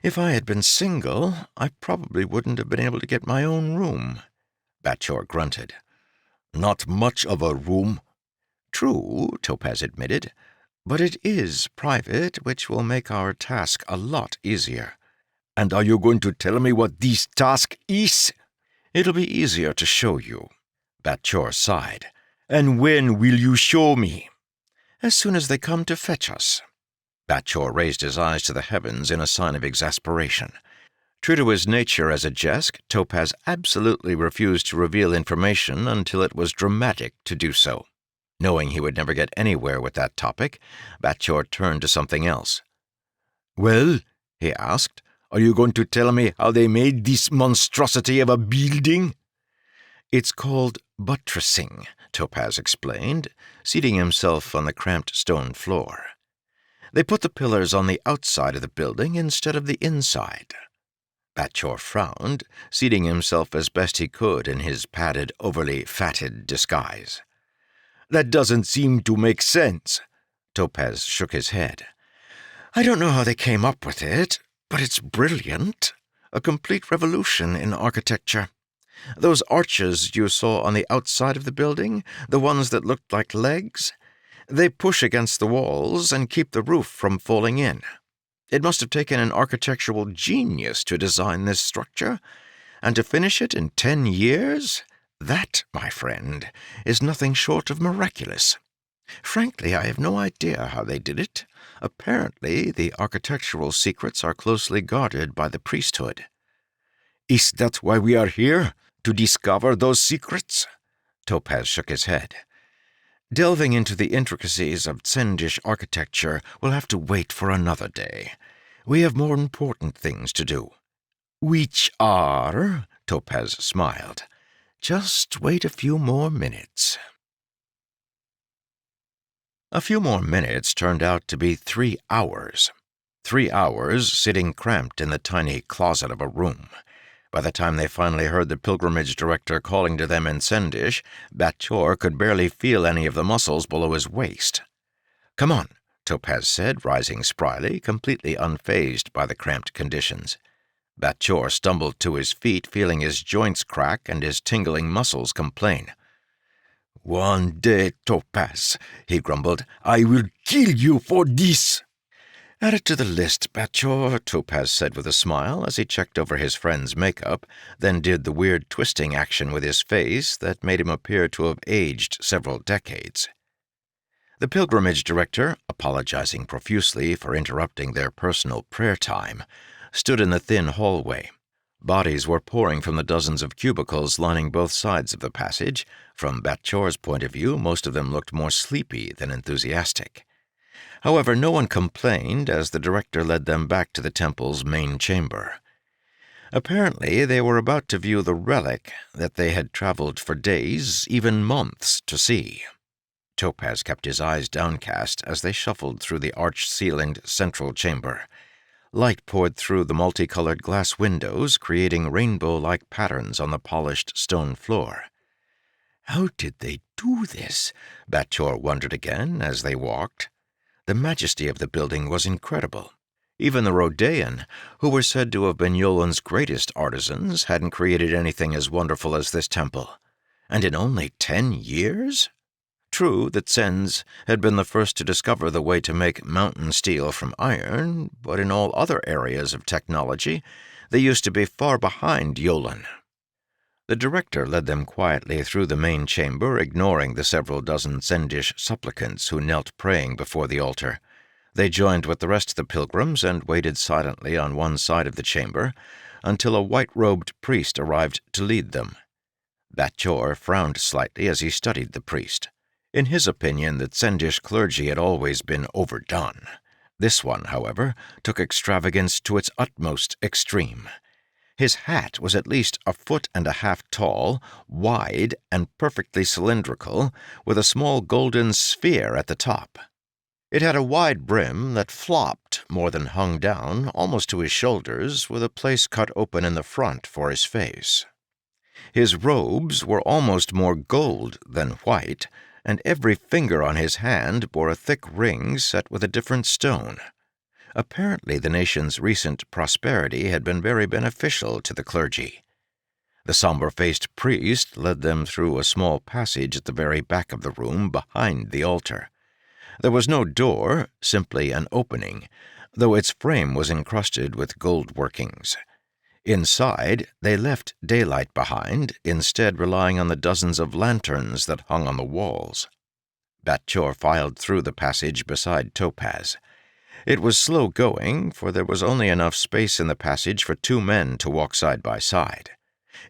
"If I had been single, I probably wouldn't have been able to get my own room." Batchor grunted. "Not much of a room." "True," Topaz admitted, "but it is private, which will make our task a lot easier." "And are you going to tell me what this task is?" "It'll be easier to show you." Batchor sighed. "And when will you show me?" "As soon as they come to fetch us." Batchor raised his eyes to the heavens in a sign of exasperation. True to his nature as a Jesk, Topaz absolutely refused to reveal information until it was dramatic to do so. Knowing he would never get anywhere with that topic, Batchor turned to something else. "Well," he asked, "are you going to tell me how they made this monstrosity of a building?" "It's called buttressing," Topaz explained, seating himself on the cramped stone floor. "They put the pillars on the outside of the building instead of the inside." Batchor frowned, seating himself as best he could in his padded, overly fatted disguise. "That doesn't seem to make sense." Topaz shook his head. "I don't know how they came up with it, but it's brilliant. A complete revolution in architecture. Those arches you saw on the outside of the building, the ones that looked like legs, they push against the walls and keep the roof from falling in. It must have taken an architectural genius to design this structure, and to finish it in 10 years? That, my friend, is nothing short of miraculous. Frankly, I have no idea how they did it. Apparently, the architectural secrets are closely guarded by the priesthood." "Is that why we are here? To discover those secrets?" Topaz shook his head. "Delving into the intricacies of Tsendish architecture will have to wait for another day. We have more important things to do." "Which are," Topaz smiled, "just wait a few more minutes." A few more minutes turned out to be 3 hours. 3 hours sitting cramped in the tiny closet of a room. By the time they finally heard the pilgrimage director calling to them in Sendish, Batchor could barely feel any of the muscles below his waist. "Come on," Topaz said, rising spryly, completely unfazed by the cramped conditions. Batchor stumbled to his feet, feeling his joints crack and his tingling muscles complain. "One day, Topaz," he grumbled, "I will kill you for this." "Add it to the list, Batchor," Topaz said with a smile as he checked over his friend's makeup, then did the weird twisting action with his face that made him appear to have aged several decades. The pilgrimage director, apologizing profusely for interrupting their personal prayer time, stood in the thin hallway. Bodies were pouring from the dozens of cubicles lining both sides of the passage. From Batchor's point of view, most of them looked more sleepy than enthusiastic. However, no one complained as the director led them back to the temple's main chamber. Apparently, they were about to view the relic that they had traveled for days, even months, to see. Topaz kept his eyes downcast as they shuffled through the arch-ceilinged central chamber. Light poured through the multicolored glass windows, creating rainbow-like patterns on the polished stone floor. How did they do this? Batchor wondered again as they walked. The majesty of the building was incredible. Even the Rhodean, who were said to have been Yolen's greatest artisans, hadn't created anything as wonderful as this temple. And in only 10 years? True that Sens had been the first to discover the way to make mountain steel from iron, but in all other areas of technology, they used to be far behind Yolen. The director led them quietly through the main chamber, ignoring the several dozen Sendish supplicants who knelt praying before the altar. They joined with the rest of the pilgrims and waited silently on one side of the chamber until a white-robed priest arrived to lead them. Batchor frowned slightly as he studied the priest. In his opinion, the Sendish clergy had always been overdone. This one, however, took extravagance to its utmost extreme. His hat was at least 1.5 feet tall, wide, and perfectly cylindrical, with a small golden sphere at the top. It had a wide brim that flopped more than hung down, almost to his shoulders, with a place cut open in the front for his face. His robes were almost more gold than white, and every finger on his hand bore a thick ring set with a different stone. Apparently the nation's recent prosperity had been very beneficial to the clergy. The somber-faced priest led them through a small passage at the very back of the room behind the altar. There was no door, simply an opening, though its frame was encrusted with gold workings. Inside, they left daylight behind, instead relying on the dozens of lanterns that hung on the walls. Batchor filed through the passage beside Topaz. It was slow going, for there was only enough space in the passage for 2 men to walk side by side.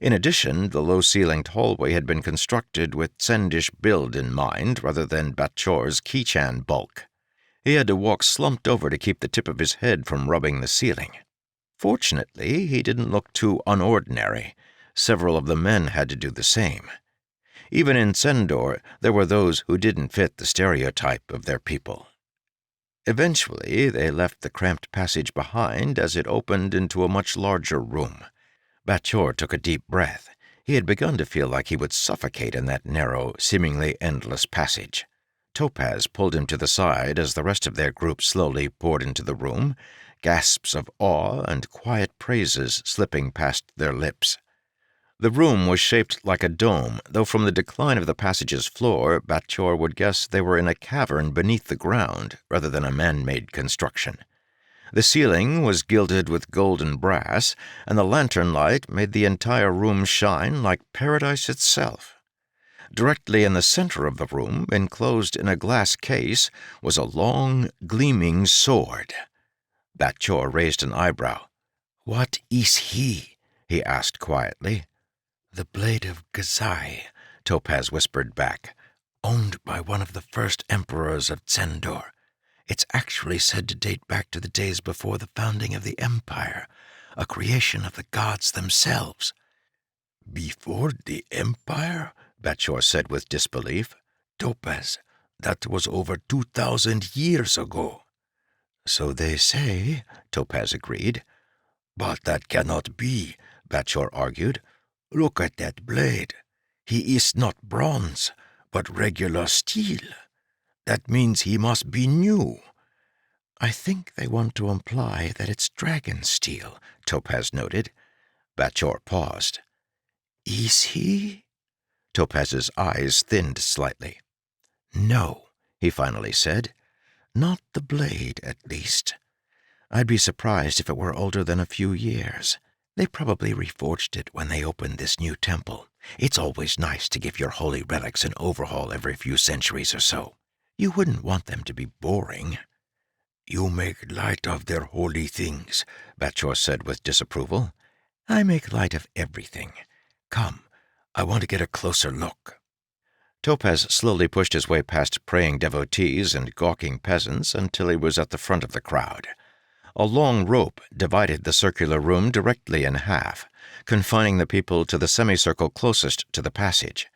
In addition, the low-ceilinged hallway had been constructed with Sendish build in mind rather than Batchor's Kichan bulk. He had to walk slumped over to keep the tip of his head from rubbing the ceiling. Fortunately, he didn't look too unordinary. Several of the men had to do the same. Even in Sendor, there were those who didn't fit the stereotype of their people. Eventually, they left the cramped passage behind as it opened into a much larger room. Batchor took a deep breath. He had begun to feel like he would suffocate in that narrow, seemingly endless passage. Topaz pulled him to the side as the rest of their group slowly poured into the room, gasps of awe and quiet praises slipping past their lips. The room was shaped like a dome, though from the decline of the passage's floor, Batchor would guess they were in a cavern beneath the ground rather than a man-made construction. The ceiling was gilded with golden brass, and the lantern light made the entire room shine like paradise itself. Directly in the center of the room, enclosed in a glass case, was a long, gleaming sword. Batchor raised an eyebrow. "What is he?" he asked quietly. "The Blade of Gazai," Topaz whispered back, "owned by one of the first emperors of Tsendor. It's actually said to date back to the days before the founding of the Empire. a creation of the gods themselves." "Before the Empire?" Batchor said with disbelief. "Topaz, that was over 2,000 years ago." "So they say," Topaz agreed. "But that cannot be," Batchor argued. "Look at that blade. He is not bronze, but regular steel. That means he must be new." "I think they want to imply that it's Dragonsteel," Topaz noted. Batchor paused. "Is he?" Topaz's eyes thinned slightly. "No," he finally said. "Not the blade, at least. I'd be surprised if it were older than a few years. They probably reforged it when they opened this new temple. It's always nice to give your holy relics an overhaul every few centuries or so. You wouldn't want them to be boring." "You make light of their holy things," Batchor said with disapproval. "I make light of everything. Come, I want to get a closer look." Topaz slowly pushed his way past praying devotees and gawking peasants until he was at the front of the crowd. A long rope divided the circular room directly in half, confining the people to the semicircle closest to the passage.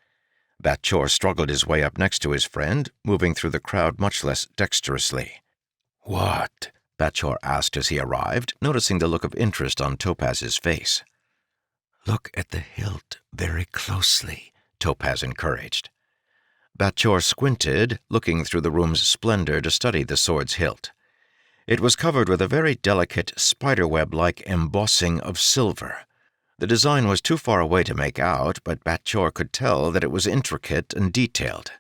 Batchor struggled his way up next to his friend, moving through the crowd much less dexterously. "What?" Batchor asked as he arrived, noticing the look of interest on Topaz's face. "Look at the hilt very closely," Topaz encouraged. Batchor squinted, looking through the room's splendor to study the sword's hilt. It was covered with a very delicate spiderweb-like embossing of silver. The design was too far away to make out, but Batchor could tell that it was intricate and detailed.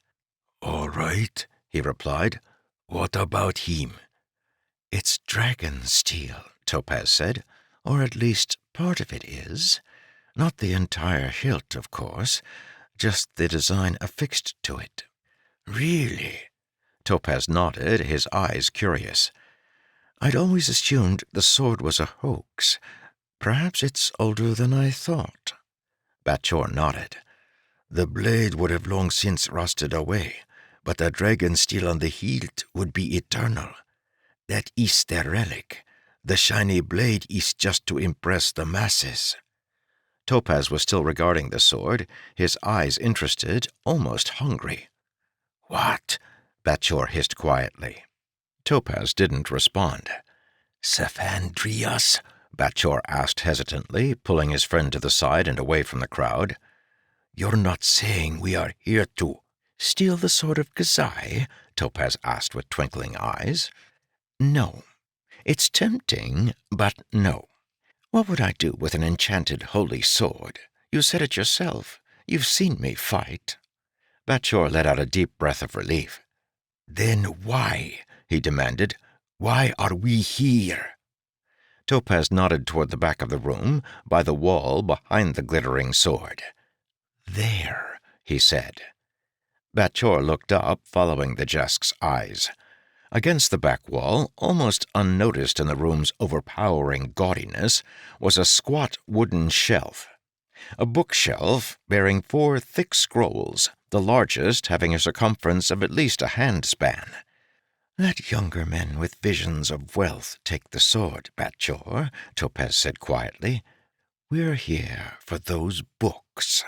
"All right," he replied. "What about him?" "It's Dragonsteel," Topaz said, "or at least part of it is. Not the entire hilt, of course, just the design affixed to it." "Really?" Topaz nodded, his eyes curious. "I'd always assumed the sword was a hoax. Perhaps it's older than I thought." Batchor nodded. "The blade would have long since rusted away, but the Dragonsteel on the hilt would be eternal. That is their relic. The shiny blade is just to impress the masses." Topaz was still regarding the sword, his eyes interested, almost hungry. "What?" Batchor hissed quietly. Topaz didn't respond. "Savandrias?" Batchor asked hesitantly, pulling his friend to the side and away from the crowd. "You're not saying we are here to—" "Steal the sword of Kazai?" Topaz asked with twinkling eyes. "No. It's tempting, but no. What would I do with an enchanted holy sword? You said it yourself. You've seen me fight." Batchor let out a deep breath of relief. "Then why?" he demanded. "Why are we here?" Topaz nodded toward the back of the room, by the wall behind the glittering sword. "There," he said. Batchor looked up, following the Jesk's eyes. Against the back wall, almost unnoticed in the room's overpowering gaudiness, was a squat wooden shelf. A bookshelf bearing 4 thick scrolls, the largest having a circumference of at least a handspan. "Let younger men with visions of wealth take the sword, Batchor," Topaz said quietly. "We're here for those books."